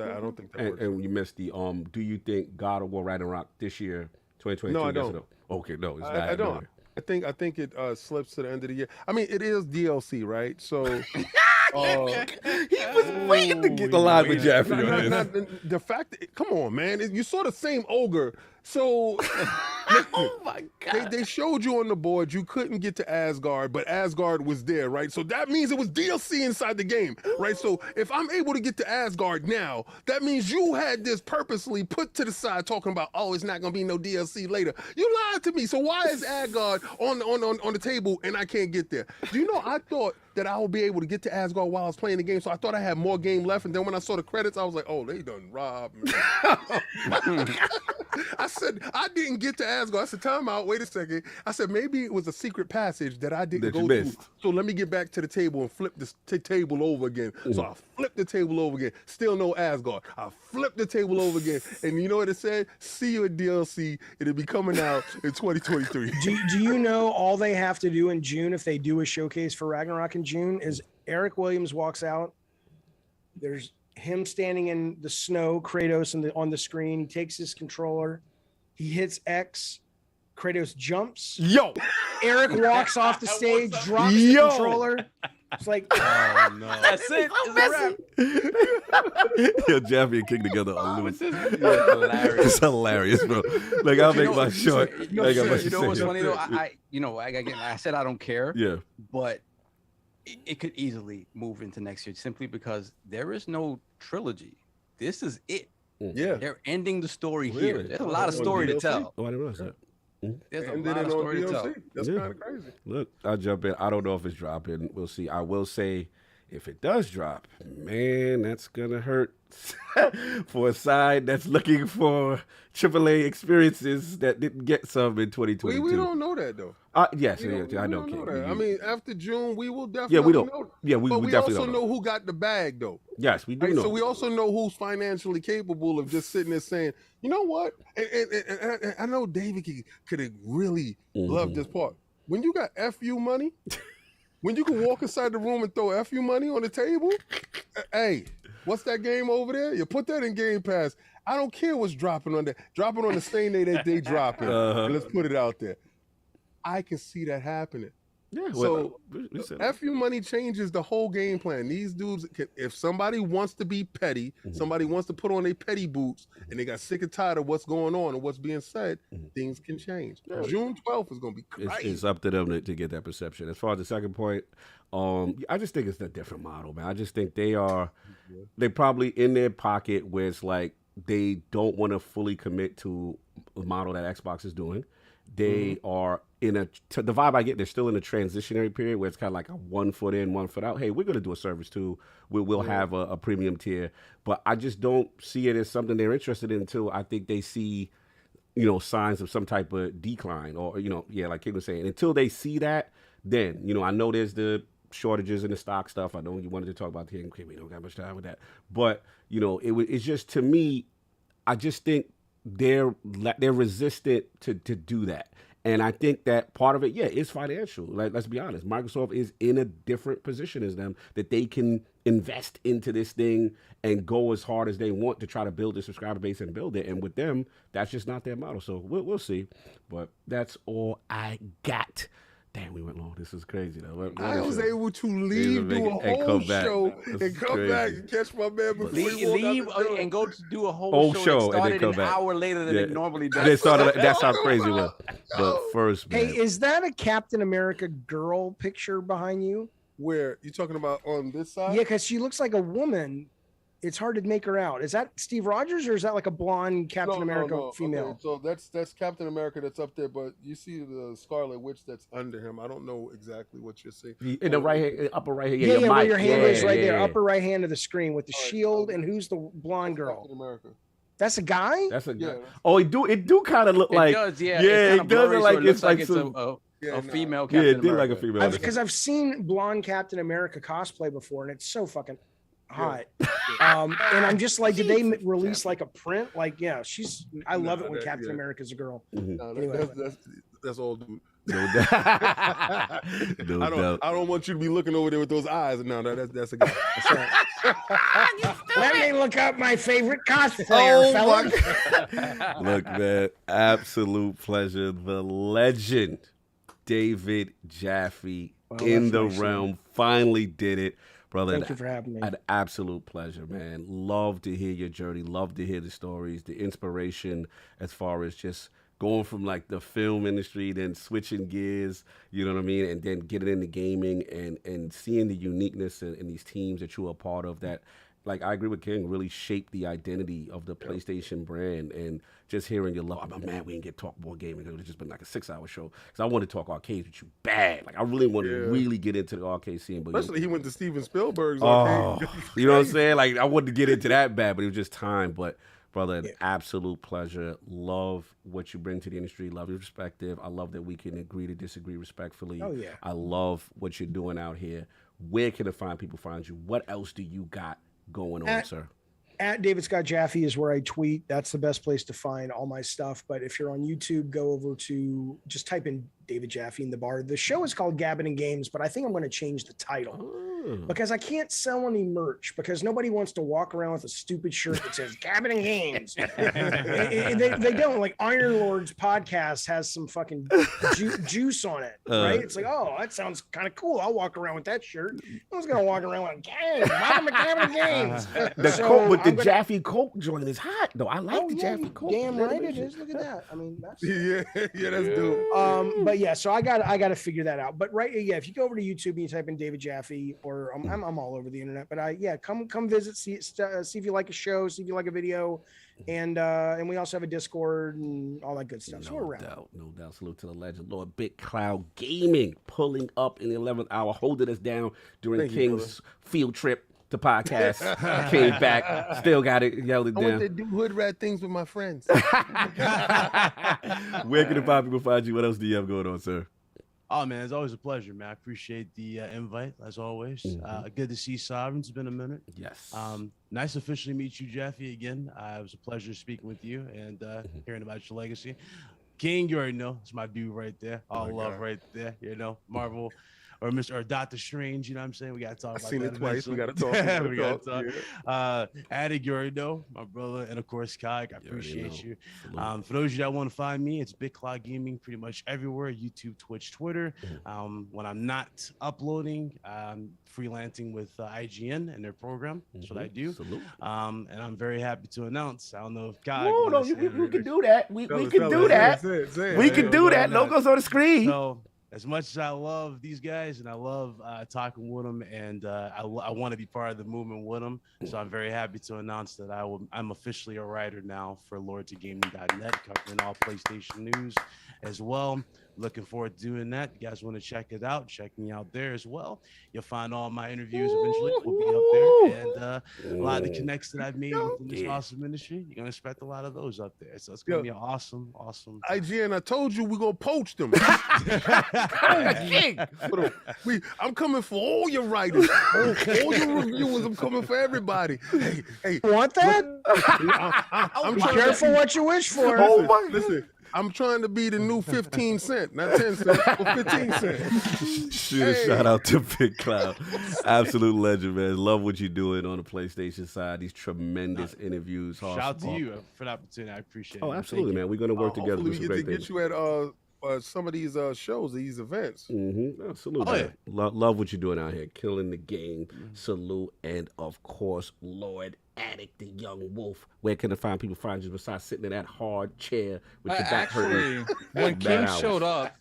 don't think that works. And you missed the do you think God of War Ragnarok this year, 2022? No, I don't. Okay, no, it's not. I don't. I think it slips to the end of the year. I mean, it is DLC, right? So he was waiting to get alive with Jaffe on this. The fact that, come on, man, you saw the same ogre. So Oh my God. They showed you on the board you couldn't get to Asgard, but Asgard was there, right? So that means it was DLC inside the game, right? So if I'm able to get to Asgard now, that means you had this purposely put to the side talking about, oh, it's not gonna be no DLC later. You lied to me. So why is Asgard on the table and I can't get there? Do you know, I thought that I would be able to get to Asgard while I was playing the game, so I thought I had more game left, and then when I saw the credits, I was like, oh, they done robbed me. I said, I didn't get to Asgard. I said, time out, wait a second. I said, maybe it was a secret passage that I didn't go through. So let me get back to the table and flip this table over again. So I flipped the table over again. Still no Asgard. I flipped the table over again. And you know what it said? See you at DLC. It'll be coming out in 2023. Do you know all they have to do in June if they do a showcase for Ragnarok in June is Eric Williams walks out. There's him standing in the snow, Kratos on the screen. He takes his controller. He hits X. Kratos jumps. Yo. Eric walks off the stage, drops the controller. It's like, Oh no. That's it. It's a wrap. Yo, Jaffe and King together are It's loose. hilarious. It's hilarious, bro. Like, I'll make my short. You know what's funny though? I said I don't care. Yeah. But it could easily move into next year simply because there is no trilogy. This is it. Yeah. They're ending the story here. Really? There's a lot of story to tell. Oh, I didn't realize that. There's a And lot then of on story to tell. DLC. That's Yeah. kind of crazy. Look, I'll jump in. I don't know if it's dropping. We'll see. I will say, if it does drop, man, that's gonna hurt for a side that's looking for AAA experiences that didn't get some in 2022. We don't know that though. Yes, We don't- I we know. don't King. that. I mean, after June, we will definitely yeah, we don't. know. Yeah, we But we definitely also don't know who got the bag though. Yes, we do Right? know. So we also know who's financially capable of just sitting there saying, you know what? And I know David could have really loved this part. When you got FU money, when you can walk inside the room and throw FU money on the table, hey, what's that game over there? You put that in Game Pass. I don't care what's dropping on there. Drop it on the same day that they drop it. And let's put it out there. I can see that happening. Yeah, So we said FU money changes the whole game plan. These dudes, if somebody wants to be petty, somebody wants to put on their petty boots, and they got sick and tired of what's going on and what's being said, things can change. June 12th is going to be crazy. it's up to them to get that perception. As far as the second point, I just think it's a different model, man. I just think they probably in their pocket where it's like they don't want to fully commit to the model that Xbox is doing. They are in the vibe I get, they're still in a transitionary period where it's kind of like a 1 foot in, 1 foot out. Hey, we're going to do a service too. We'll have a premium tier, but I just don't see it as something they're interested in until I think they see, signs of some type of decline or, like King was saying, until they see that, then, I know there's the shortages in the stock stuff. I know you wanted to talk about the King. Okay, we don't got much time with that, but it's just, to me, I just think they're resistant to do that. And I think that part of it, is financial. Like, let's be honest. Microsoft is in a different position as them that they can invest into this thing and go as hard as they want to try to build a subscriber base and build it. And with them, that's just not their model. So we'll see. But that's all I got. Damn, we went long. This is crazy, though. I was able to leave, do a whole show, and come back and catch my man before he Leave walked out the door. and go to do a whole show and then started come an back. hour later than it normally does. They started. That's how crazy it was. But first, man. hey, is that a Captain America girl picture behind you? Where you talking about on this side? Yeah, because she looks like a woman. It's hard to make her out. Is that Steve Rogers or is that like a blonde Captain America female? Okay, so that's Captain America that's up there, but you see the Scarlet Witch that's under him. I don't know exactly what you're seeing. In the right hand, upper right hand. Yeah, your where mic. your hand is right there, yeah. upper right hand of the screen with the All right, shield. so And who's the blonde girl? Captain America. That's a guy? That's a Yeah. Oh, it do kind of look It like. does, yeah. Yeah, It's it does look like it it's looks like it's some. a female Yeah, Captain it did America. like a female. Because I've seen blonde Captain America cosplay before, and it's so fucking hot. And I'm just like, did they release like a print? Like, yeah, I love it when Captain America's a girl. No, Anyway. that's all, dude. No doubt. No doubt. I don't want you to be looking over there with those eyes. No, that's a guy. That's right. Let me look up my favorite cosplayer, fella. Look, man, absolute pleasure. The legend, David Jaffe, in the realm, finally did it. Brother, Thank you for having me. An absolute pleasure, man. Love to hear your journey. Love to hear the stories, the inspiration as far as just going from like the film industry, then switching gears, you know what I mean, and then getting into gaming and seeing the uniqueness in these teams that you are a part of that. Like, I agree with King, really shaped the identity of the PlayStation brand, and just hearing your love. I'm mad we didn't get to talk more gaming. It would have just been like a 6-hour show. Because I want to talk arcades with you bad. Like, I really want to really get into the arcade scene. But especially he went to Steven Spielberg's arcade. Oh, you know what I'm saying? Like, I wanted to get into that bad, but it was just time. But, brother, an absolute pleasure. Love what you bring to the industry. Love your perspective. I love that we can agree to disagree respectfully. Oh, yeah. I love what you're doing out here. Where can people find you? What else do you got going on, sir? At David Scott Jaffe is where I tweet. That's the best place to find all my stuff. But if you're on YouTube, go over to just type in David Jaffe in the bar. The show is called Gabbin' and Games, but I think I'm going to change the title because I can't sell any merch because nobody wants to walk around with a stupid shirt that says Gabbin' and Games. they don't. Like Iron Lord's podcast has some fucking juice on it, right? It's like, oh, that sounds kind of cool. I'll walk around with that shirt. I was going to walk around with Games. Welcome to Gabbin' and Games. The Jaffe Coke joint is hot, though. I like the Jaffe Coke. Damn right it is. Look at that. I mean, that's that's dope. But yeah, so I got to figure that out. But if you go over to YouTube and you type in David Jaffe, or I'm all over the internet. But come visit, see if you like a show, see if you like a video, and we also have a Discord and all that good stuff. So we're around. No doubt. Salute to the legend, Lord Big Cloud Gaming, pulling up in the 11th hour, holding us down during King's field trip. The podcast came back, still got it, yelled it down. I went to do hood rat things with my friends. Where can the people find you? What else do you have going on, sir? Oh man, it's always a pleasure, man. I appreciate the invite as always. Good to see Sovereign. It's been a minute. Yes. Nice to officially meet you, Jaffe, again. It was a pleasure speaking with you and hearing about your legacy. King, you already know, it's my dude right there. All love right there. You know, Marvel. Or Doctor Strange, you know what I'm saying? We got to talk about that. I've seen it twice. We got to talk. We got to talk. Addict, you already know, my brother. And, of course, Kai, I appreciate you. For those of you that want to find me, it's Big Cloud Gaming pretty much everywhere, YouTube, Twitch, Twitter. When I'm not uploading, I'm freelancing with IGN and their program. That's what I do. And I'm very happy to announce, I don't know if Kai... No, you can do that. We can do that. We can do that. Logos on the screen. So, as much as I love these guys and I love talking with them, and I want to be part of the movement with them, so I'm very happy to announce that I'm officially a writer now for LordCognito.net, covering all PlayStation news as well. Looking forward to doing that. You guys want to check it out? Check me out there as well. You'll find all my interviews eventually. Will be up there, and a lot of the connects that I've made within this awesome industry. You're gonna expect a lot of those up there. So it's gonna be an awesome. IGN, I told you we're gonna poach them. I'm coming for all your writers, all your reviewers. I'm coming for everybody. Hey, want that? I'm be careful what you wish for. Listen. I'm trying to be the new 15 cent, not 10 cents, but 15 cents. Shoot a shout out to Big Cloud. Absolute legend, man. Love what you're doing on the PlayStation side. These tremendous interviews. Shout out to you for the opportunity. I appreciate it. Oh, absolutely, man. We're going to work together. Hopefully we get to get you at some of these shows, these events. Absolutely. Love what you're doing out here. Killing the game. Salute. And, of course, Lord Addict, the young wolf. Where can people find you besides sitting in that hard chair with your back hurting? When King showed up,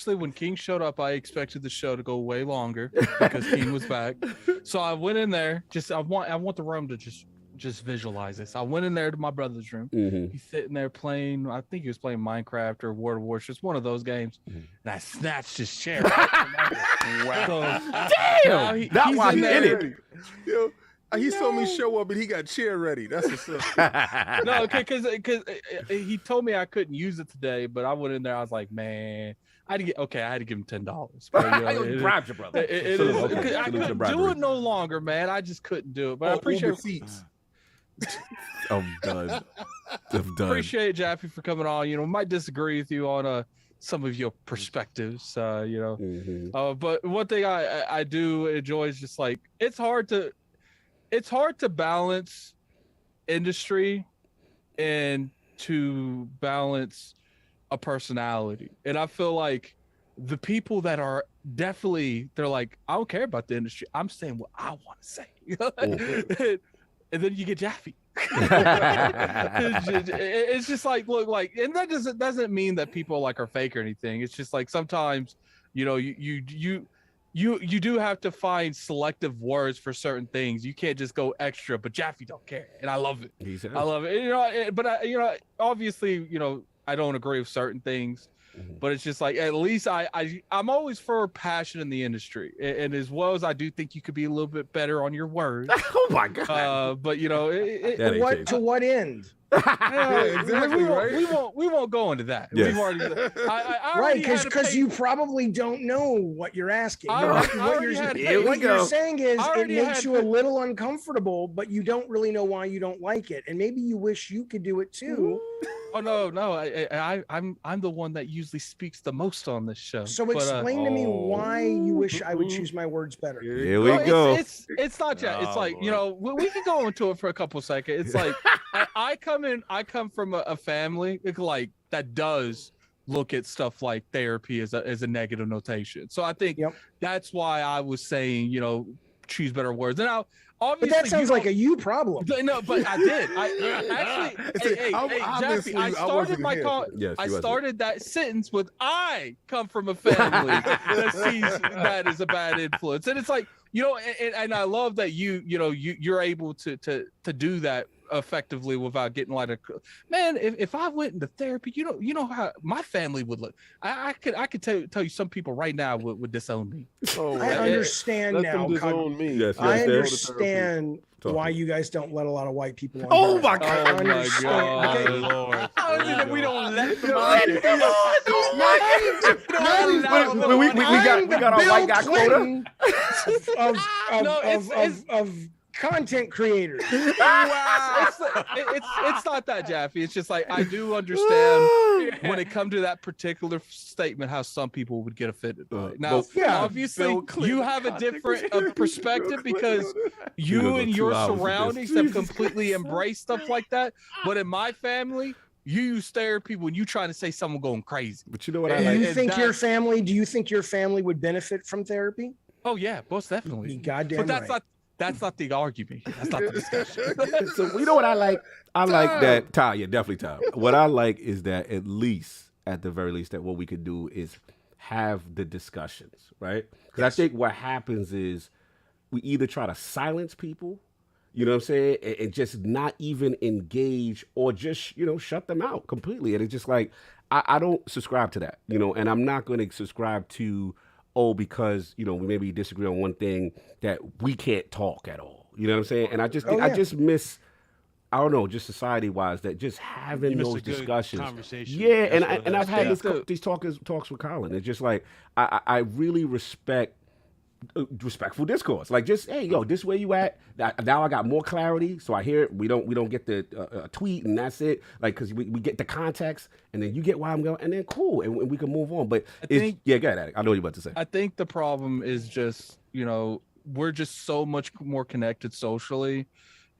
when King showed up, I expected the show to go way longer because King was back. So I went in there. I want the room to just visualize this. I went in there to my brother's room. He's sitting there playing. I think he was playing Minecraft or World of War, just one of those games. And I snatched his chair. Wow. Damn! Not while he's in it. Yo, he saw me show up and he got chair ready. That's what's up. No, okay, because he told me I couldn't use it today, but I went in there. I was like, man, I had to give him $10. You bribed your brother. I couldn't do it no longer, man. I just couldn't do it. But I appreciate receipts. I'm done. Appreciate Jaffe for coming on. You know, might disagree with you on some of your perspectives. But one thing I do enjoy is just like it's hard to balance industry and to balance a personality. And I feel like the people that are they're like, I don't care about the industry. I'm saying what I want to say. And then you get Jaffe. It's just like, look, like, and that doesn't mean that people like are fake or anything. It's just like sometimes, you know, you do have to find selective words for certain things. You can't just go extra, but Jaffe don't care, and I love it. I love it. You know, but you know, obviously, you know, I don't agree with certain things. But it's just like, at least I'm always for passion in the industry, and as well as I do think you could be a little bit better on your words. Oh my god! But you know, to what end? Exactly, we won't go into that. Yes. We've already, I Right, because you probably don't know what you're asking. What you're saying is it makes you a little uncomfortable, but you don't really know why you don't like it, and maybe you wish you could do it too. Oh no, I'm the one that usually speaks the most on this show. So explain to me why you wish I would choose my words better. Here we go. It's not that. It's like, you know, we can go into it for a couple seconds. It's like I come from a family like that does look at stuff like therapy as a negative notation. So I think that's why I was saying, you know, choose better words. And now, obviously, but that sounds like a you problem. No, but I did. I actually, Jaffe, I started my call. Yes, I started that sentence with "I come from a family that sees that as a bad influence," and it's like, you know, and I love that you're able to do that effectively without getting like a man. If I went into therapy, you know how my family would look. I could tell you some people right now would disown me. Oh, I understand now. Disown me. Yes, I understand why you guys don't let a lot of white people on. Oh my god! Oh my god! Lord. How is it that we don't let them on? We got our white guy quota of content creators. Wow. It's not that, Jaffe. It's just like I do understand when it comes to that particular statement how some people would get offended by it. Now, obviously, you have a different perspective because you and your surroundings have completely embraced stuff like that. But in my family, you use therapy when you trying to say someone going crazy. But you know what I like? Do you think your family would benefit from therapy? Oh yeah, most definitely. You goddamn right. That's not the argument. That's not the discussion. So you know what I like? I like that, Ty. Yeah, definitely Ty. What I like is that at the very least, that what we could do is have the discussions, right? Because I think what happens is we either try to silence people, you know what I'm saying, and just not even engage or just, you know, shut them out completely. And it's just like, I don't subscribe to that, you know, and I'm not going to subscribe to, because, you know, we maybe disagree on one thing that we can't talk at all. You know what I'm saying? And I just I just miss, I don't know, just society-wise, that just having those discussions. Conversation. Yeah, and I've had these talks with Colin. It's just like I really respect respectful discourse. Like, just, hey, yo, this where you at? Now I got more clarity, so I hear it. We don't get the tweet and that's it. Like, because we get the context, and then you get why I'm going, and then cool, and we can move on. But go ahead, Addict. I know what you're about to say. I think the problem is just, you know, we're just so much more connected socially,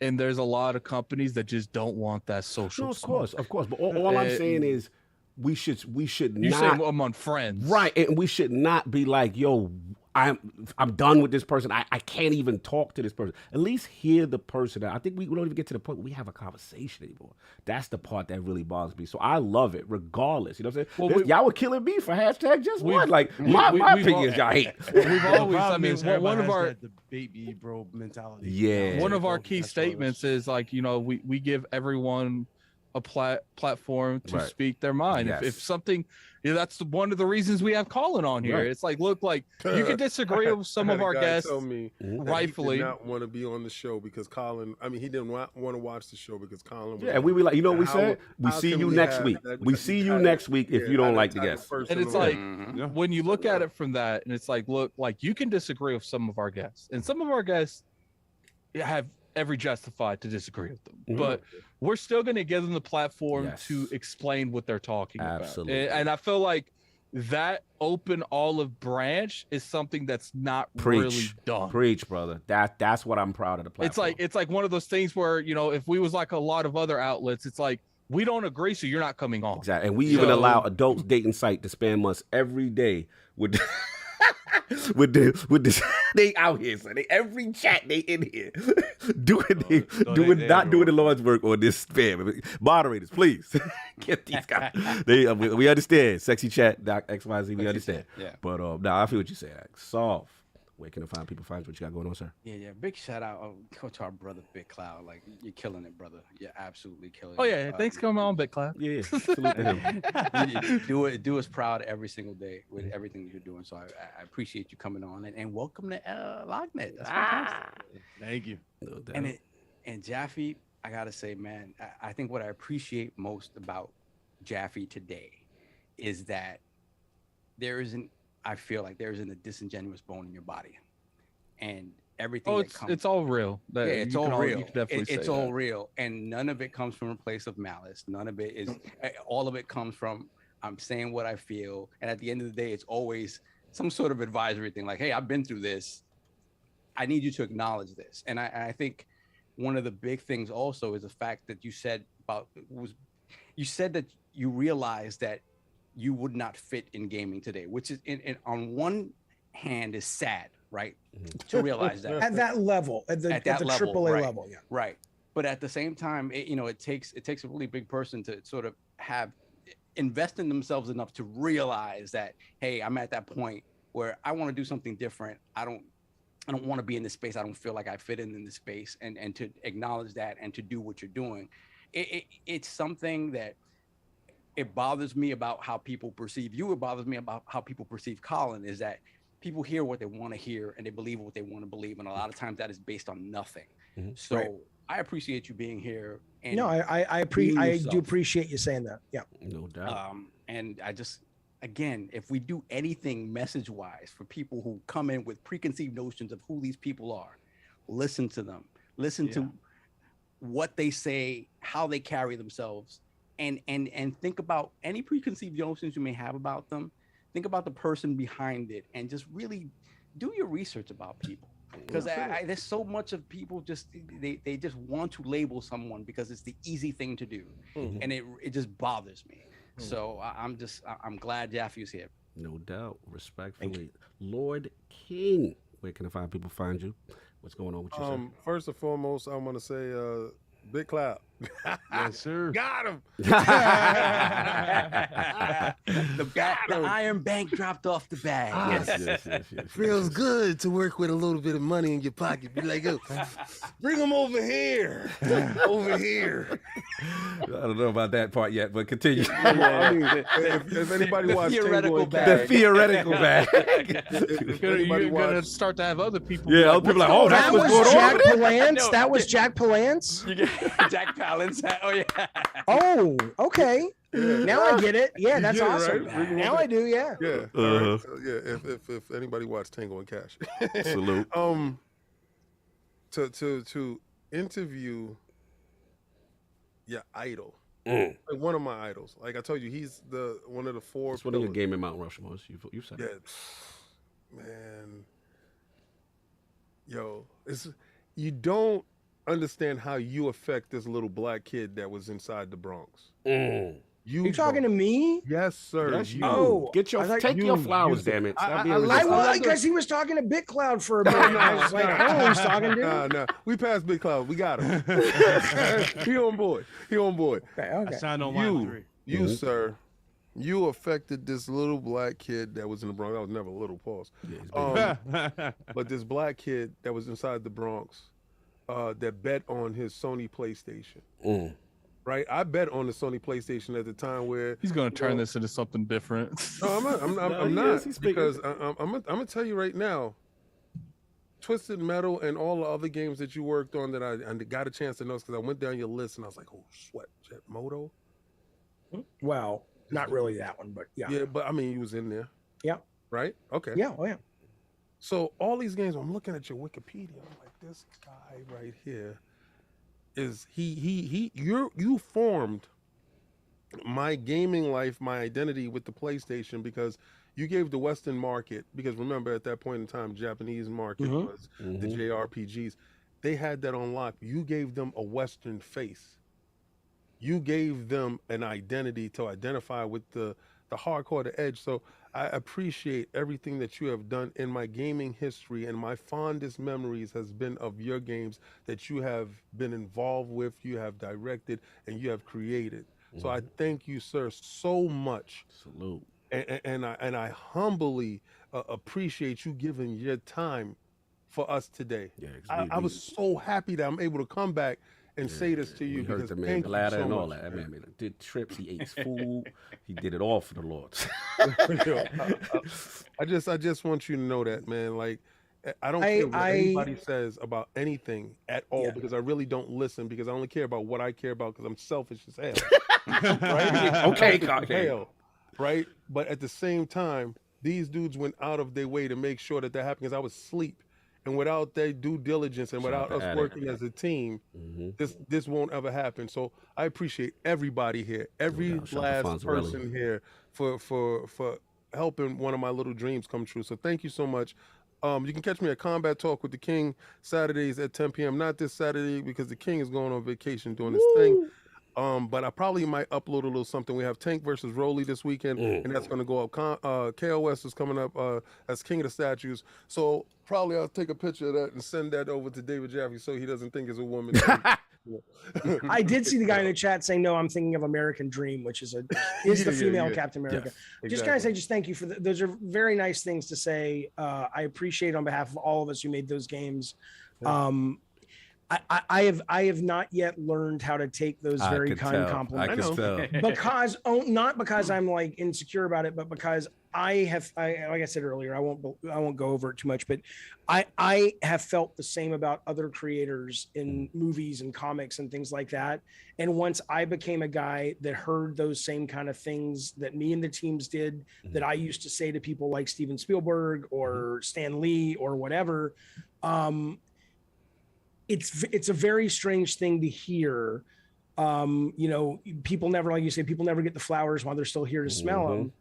and there's a lot of companies that just don't want that social. No, of course. But all I'm saying is we should you not. say among friends, right? And we should not be like, yo, I'm done with this person. I can't even talk to this person. At least hear the person. I think we don't even get to the point where we have a conversation anymore. That's the part that really bothers me. So I love it, regardless. You know what I'm saying? Y'all were killing me for hashtag just one. Like, my opinion is y'all hate. We've always, I mean, one of our the baby bro mentality. Yeah. One of our key statements is like, you know, we give everyone a platform to speak their mind. Yes. If something, you know, that's one of the reasons we have Colin on here. Right. It's like, look, like you can disagree with some of our guests. Told me rightfully he did not want to be on the show because Colin. I mean, he didn't want to watch the show because Colin. Yeah, we were like, you know what we said? We see you next week. We see you next week if you don't like the guests. And it's like when you look at it from that, and it's like, look, like you can disagree with some of our guests, and some of our guests have every justified to disagree with them, but we're still going to give them the platform to explain what they're talking about. And I feel like that open olive branch is something that's not really done. Preach, brother. That's what I'm proud of the platform. It's like one of those things where, you know, if we was like a lot of other outlets, it's like, we don't agree, so you're not coming on. Exactly. And we even allow adults dating site to spam us every day with with this, they out here, son. Every chat they in here doing the Lord's work on this spam. Moderators, please get these guys. We understand. Sexy chat, XYZ, we understand. Yeah. But I feel what you say. Soft. Where can people find what you got going on, sir? Yeah. Big shout out go to our brother Big Cloud. Like, you're killing it, brother. You're absolutely killing it. Oh yeah, thanks for coming on, Big Cloud. Yeah, salute to him. do us proud every single day with everything that you're doing. So I appreciate you coming on and welcome to LogNet. That's fantastic. Thank you. No doubt. And Jaffe, I gotta say, man, I think what I appreciate most about Jaffe today is that I feel like there isn't a disingenuous bone in your body, and everything. Oh, it's all real. It's all real. You can definitely it's say all that. real, and none of it comes from a place of malice. None of it is. All of it comes from I'm saying what I feel, and at the end of the day, it's always some sort of advisory thing. Like, hey, I've been through this. I need you to acknowledge this, and I think one of the big things also is the fact that you said that you realized that you would not fit in gaming today, which is on one hand is sad, right? To realize that at that level, at the AAA right, level, yeah. Right. But at the same time, it takes a really big person to sort of invest in themselves enough to realize that, hey, I'm at that point where I want to do something different. I don't want to be in this space. I don't feel like I fit in this space, and to acknowledge that and to do what you're doing. It's something that it bothers me about how people perceive you. It bothers me about how people perceive Colin, is that people hear what they want to hear and they believe what they want to believe. And a lot of times that is based on nothing. So right. I appreciate you being here. And no, I do appreciate you saying that. Yeah. No doubt. And I just, again, if we do anything message wise for people who come in with preconceived notions of who these people are, listen to them, listen to what they say, how they carry themselves, and think about any preconceived notions you may have about them. Think about the person behind it, and just really do your research about people. Because there's so much of people just they just want to label someone because it's the easy thing to do, and it just bothers me. So I'm glad Jaffe's here. No doubt, respectfully, Lord King. Where can people find you? What's going on with you, sir? First and foremost, I want to say, Big Cloud. Yes, sir. Got him. The Iron Bank dropped off the bag. Yes. Feels good to work with a little bit of money in your pocket. Be like, oh, bring them over here. Over here. I don't know about that part yet, but continue. I mean, if anybody watched the theoretical bag. You're gonna start to have other people. Yeah, other people like, oh, that's what's going on. Palance. That was Jack Palance. Jack Palance. Oh yeah. Oh, okay. Now I get it. Yeah, that's awesome. Right? Now I do. Yeah. Yeah. Right. If anybody watched Tango and Cash, salute. To interview your idol, like one of my idols. Like I told you, he's one of the four. It's one of your gaming Mount Rushmores. You said. Yeah, man. Yo, you don't understand how you affect this little black kid that was inside the Bronx. You talking to me? Yes, sir. Yes, get your flowers, damn it. I was because he was talking to Big Cloud for a minute. I was like, I don't know who he's talking to. No. We passed Big Cloud. We got him. He on board. Okay. I signed on line 3. You, sir, you affected this little black kid that was in the Bronx. I was never a little, pause. But this black kid that was inside the Bronx, that bet on his Sony PlayStation. Right, I bet on the Sony PlayStation at the time where he's going to turn this into something different. No, I'm not because I'm gonna tell you right now. Twisted Metal and all the other games that you worked on that I got a chance to know because I went down your list and I was like, oh, Sweat Jet Moto. Well, not really that one, but yeah. Yeah, but I mean, you was in there. Yeah. Right. Okay. Yeah. Oh yeah. So all these games, I'm looking at your Wikipedia. I'm like, this guy right here. Is you formed my gaming life, my identity with the PlayStation because you gave the Western market, because remember at that point in time, Japanese market was the JRPGs. They had that on lock. You gave them a Western face. You gave them an identity to identify with the hardcore, the edge. So I appreciate everything that you have done in my gaming history, and my fondest memories has been of your games that you have been involved with, you have directed, and you have created. So I thank you, sir, so much. Salute. And I humbly appreciate you giving your time for us today. Yeah, I was so happy that I'm able to come back and say this to you, we heard because the man thank bladder you so and all much. that. That man did trips. He ate food. He did it all for the Lord. I just want you to know that, man. Like, I don't care what anybody says about anything at all, because I really don't listen, because I only care about what I care about, because I'm selfish as hell. Right? Okay, hell, right? But at the same time, these dudes went out of their way to make sure that happened, because I was asleep. And without their due diligence and without us working as a team, this won't ever happen. So I appreciate everybody here, every last person here for helping one of my little dreams come true. So thank you so much. You can catch me at Combat Talk with the King Saturdays at 10 p.m. Not this Saturday, because the King is going on vacation doing his thing. But I probably might upload a little something. We have Tank versus Rolly this weekend, and that's going to go up. KOS is coming up as King of the Statues. So probably I'll take a picture of that and send that over to David Jaffe so he doesn't think it's a woman. I did see the guy in the chat saying, no, I'm thinking of American Dream, which is the female Captain America. Yes, just kind of say, just thank you for those are very nice things to say. I appreciate on behalf of all of us who made those games. I have not yet learned how to take those very kind compliments, because not because I'm like insecure about it, but because like I said earlier, I won't go over it too much, but I have felt the same about other creators in movies and comics and things like that. And once I became a guy that heard those same kind of things that me and the teams did, that I used to say to people like Steven Spielberg or Stan Lee or whatever, it's a very strange thing to hear. People never, like you say, people never get the flowers while they're still here to smell them.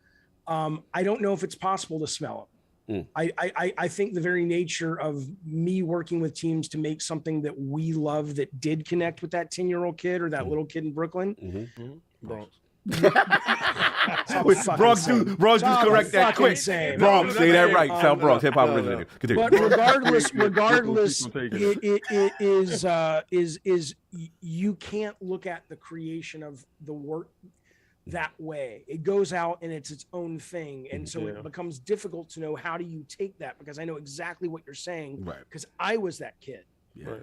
I don't know if it's possible to smell them. I think the very nature of me working with teams to make something that we love that did connect with that 10-year-old kid or that little kid in Brooklyn. Bronx. Bronx, do correct that quick. Bronx, say that right. South Bronx, hip hop originator. But regardless, it is you can't look at the creation of the work that way. It goes out and it's its own thing, and so it becomes difficult to know how do you take that, because I know exactly what you're saying, because I was that kid.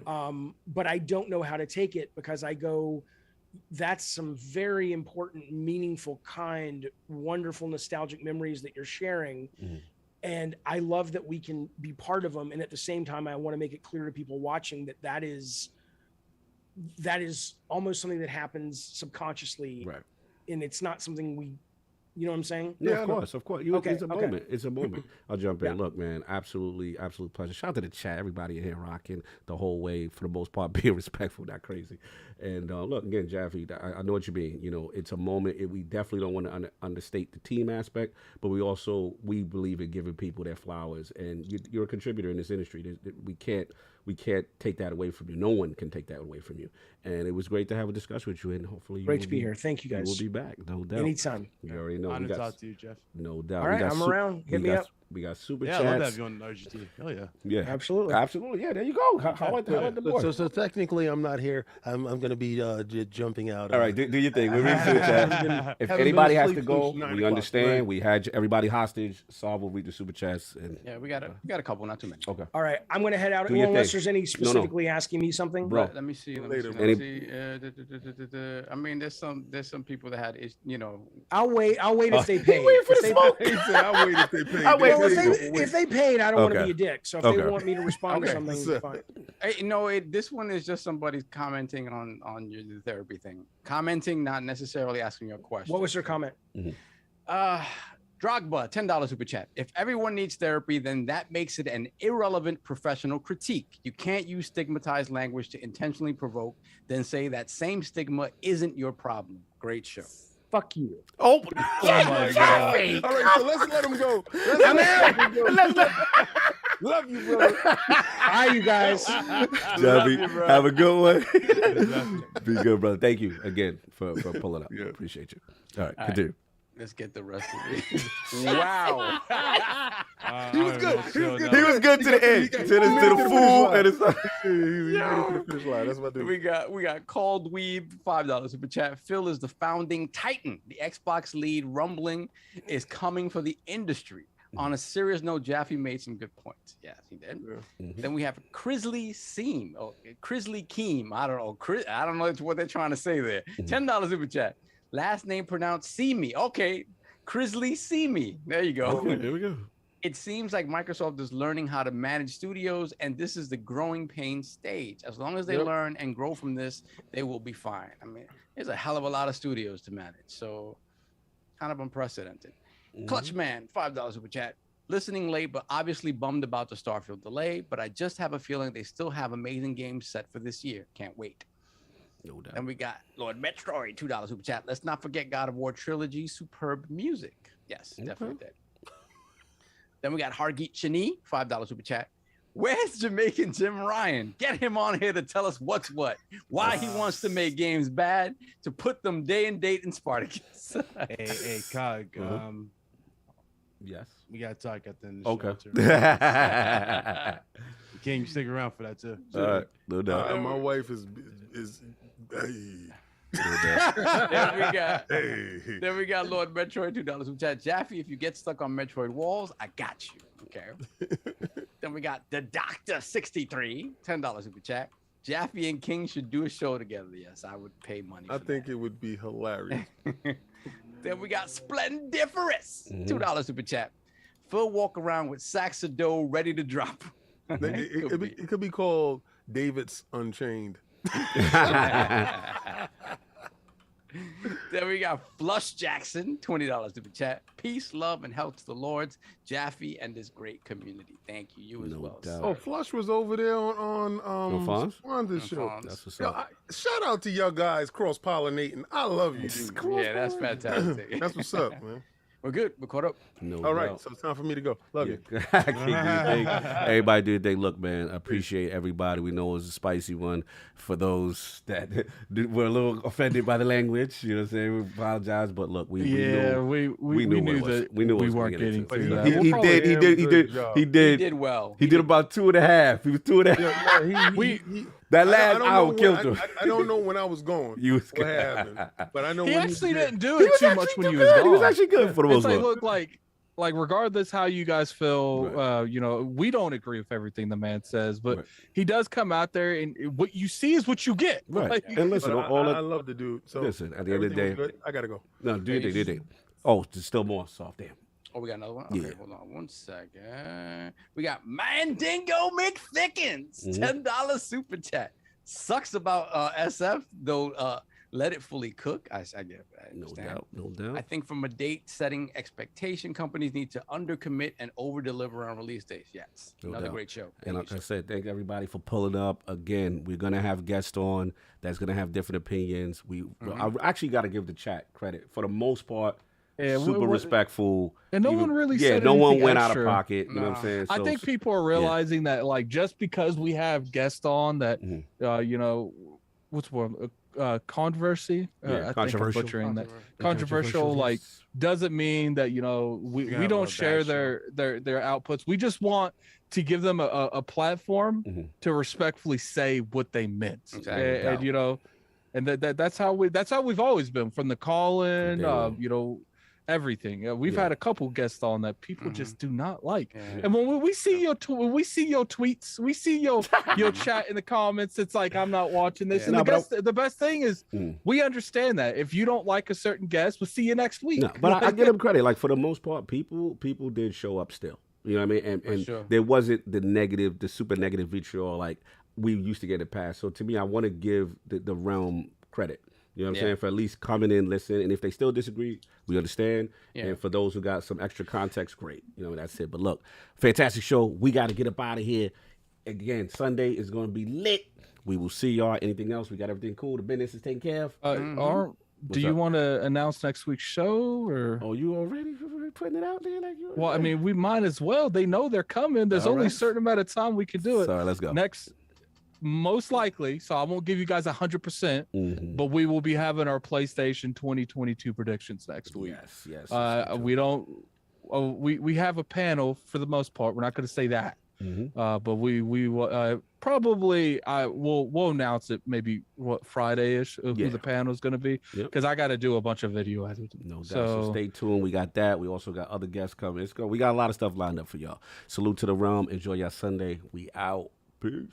But I don't know how to take it, because I go, that's some very important, meaningful, kind, wonderful, nostalgic memories that you're sharing. And I love that we can be part of them. And at the same time, I want to make it clear to people watching that is almost something that happens subconsciously. And it's not something we, you know what I'm saying? Yeah, of course. It's a moment. It's a moment. I'll jump in. Look, man, absolute pleasure. Shout out to the chat, everybody in here rocking the whole way, for the most part, being respectful, not crazy. And look, again, Jaffe, I know what you mean. It's a moment. We definitely don't want to understate the team aspect, but we believe in giving people their flowers. And you're a contributor in this industry. We can't take that away from you. No one can take that away from you. And it was great to have a discussion with you. And hopefully, great to be here. Thank you, guys. We'll be back, no doubt. Anytime. You already know. Honored to talk to you, Jeff. No doubt. All right, I'm around. Hit me up. We got super chats. chats. I love to have you on RGT. Hell yeah. Yeah, absolutely. Yeah, there you go. How about the board? So technically, I'm not here. I'm going to be jumping out. All right, do your thing. We're really super chat. If anybody has to go, we understand. Right. We had everybody hostage. Saul will read the super chats. And yeah, we got a couple, not too many. Okay. All right, I'm going to head out unless there's any specifically asking me something. Bro, let me see. I mean, there's some people that had, I'll wait if they pay. I'll wait if they pay. If they paid, I don't want to be a dick. So if they want me to respond to something, it's fine. Hey, this one is just somebody commenting on the therapy thing. Commenting, not necessarily asking you a question. What was your comment? Drogba, $10 super chat. If everyone needs therapy, then that makes it an irrelevant professional critique. You can't use stigmatized language to intentionally provoke, then say that same stigma isn't your problem. Great show. Fuck you. Oh my God. All right, so let's let him go. I'm out. Love you, brother. Hi, you guys. Jaffe, have a good one. Be good, brother. Thank you again for pulling up. Appreciate you. All right, continue. Let's get the rest of it. Wow. He was good. He was good to the end, to the full, and it's like, He's ready for the finish line. That's what I do. We got Called Weeb, $5 super chat. Phil is the founding titan. The Xbox lead rumbling is coming for the industry. On a serious note, Jaffe made some good points. Yes, he did. Yeah. Then we have Crisley Seam. Oh, Crisley Keem. I don't know. I don't know what they're trying to say there. $10 super chat. Last name pronounced Seamy. Okay. Crisley Seamy. There you go. okay, there we go. It seems like Microsoft is learning how to manage studios, and this is the growing pain stage. As long as they learn and grow from this, they will be fine. I mean, there's a hell of a lot of studios to manage, so kind of unprecedented. Clutchman, $5 super chat. Listening late, but obviously bummed about the Starfield delay, but I just have a feeling they still have amazing games set for this year. Can't wait. No doubt. Then we got Lord Metroid, $2 super chat. Let's not forget God of War trilogy, superb music. Yes, definitely did. Then we got Hargeet Chani, $5 super chat. Where's Jamaican Jim Ryan? Get him on here to tell us what's what. Why he wants to make games bad, to put them day and date in Spartacus. hey, Cog. Yes. We got to talk at the end of the Okay. show, too. Can you stick around for that, too? All right. No doubt. My wife is Then we got Lord Metroid, $2 super chat. Jaffe, if you get stuck on Metroid walls, I got you. Okay. Then we got the Doctor 63, $10 super chat. Jaffe and King should do a show together. Yes, I would pay money. I think it would be hilarious. Then we got Splendiferous, $2 super chat. Phil walk around with sacks of dough ready to drop. It could be called David's Unchained. Then we got Flush Jackson, $20 super chat. Peace, love, and health to the Lords, Jaffe, and this great community. Thank you. You as well. doubt. Oh, Flush was over there on Fonz's show. That's what's Yo, up. shout out to y'all guys cross pollinating. I love you, dude. Yeah, that's fantastic. That's what's up, man. We're good. We're caught up. No All right, doubt. so it's time for me to go. Love you. Everybody do their thing. Look, man, I appreciate everybody. We know it was a spicy one. For those that were a little offended by the language, you know what I'm saying? We apologize, but look, we knew we knew that we weren't getting through that. He did well. He did about 2.5. He was 2.5. That last hour killed him. I don't know when I was gone. What happened? But I know He when actually didn't do He it was too actually much when too he was good. gone. He was actually good for the most It's part. look like regardless how you guys feel, you know, we don't agree with everything the man says, but he does come out there and what you see is what you get. Right. Like, And listen, I love the dude. So listen, at the end of the day, everything was good. I gotta go. no, do your thing. Oh, there's still more soft. Damn. Oh, we got another one? Okay, Yeah. hold on one second. We got Mandingo McThickens, $10 super chat. Sucks about SF, though. Let it fully cook. I get it. I understand. No doubt. I think from a date setting expectation, companies need to undercommit and over deliver on release dates. Yes. No Another doubt. great show. And like I said, thank everybody for pulling up. Again, we're gonna have guests on that's gonna have different opinions. I actually got to give the chat credit for the most part. Yeah, super respectful, and no one really said said no one anything went extra. out of pocket. You know what I'm saying? I think people are realizing that, like, just because we have guests on that, you know, what's one controversy? I think I'm butchering that. Controversial, like, doesn't mean that, you know, we don't share their outputs. We just want to give them a platform to respectfully say what they meant, and you know, and that's how we've always been from the call-in, you know. Everything we've had a couple guests on that people just do not like, and when we see your tweets, we see your chat in the comments, it's like, I'm not watching this. And the best thing is we understand that if you don't like a certain guest, we'll see you next week. No, but I give them credit. Like, for the most part, people did show up still. You know what I mean? And there wasn't the super negative vitriol like we used to get it past. So to me, I want to give the realm credit. You know what I'm saying? For at least coming in, listen, and if they still disagree, we understand. And for those who got some extra context, great. You know, that's it. But look, fantastic show. We got to get up out of here. Again, Sunday is going to be lit. We will see y'all. Anything else? We got everything cool. The business is taken care of. Do you want to announce next week's show, or? Oh, you already putting it out there? Like, well, I mean, we might as well. They know they're coming. There's only a certain amount of time we can do it. Sorry, let's go. most likely, so I won't give you guys 100%, but we will be having our PlayStation 2022 predictions next week. Yes. We don't. We have a panel for the most part. We're not going to say that, but we will probably we'll announce it maybe Friday-ish who the panel is going to be, because I got to do a bunch of video editing. No doubt. So stay tuned. We got that. We also got other guests coming. We got a lot of stuff lined up for y'all. Salute to the realm. Enjoy your Sunday. We out. Peace.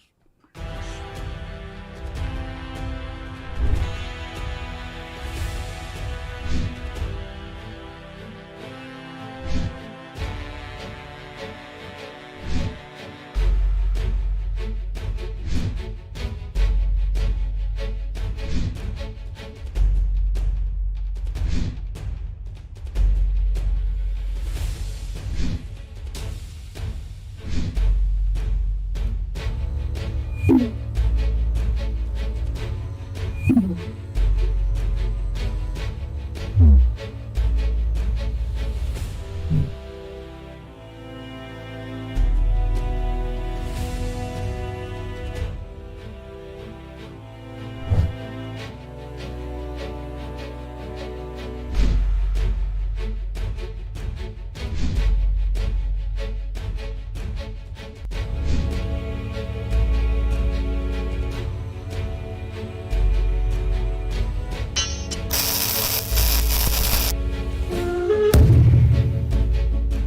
you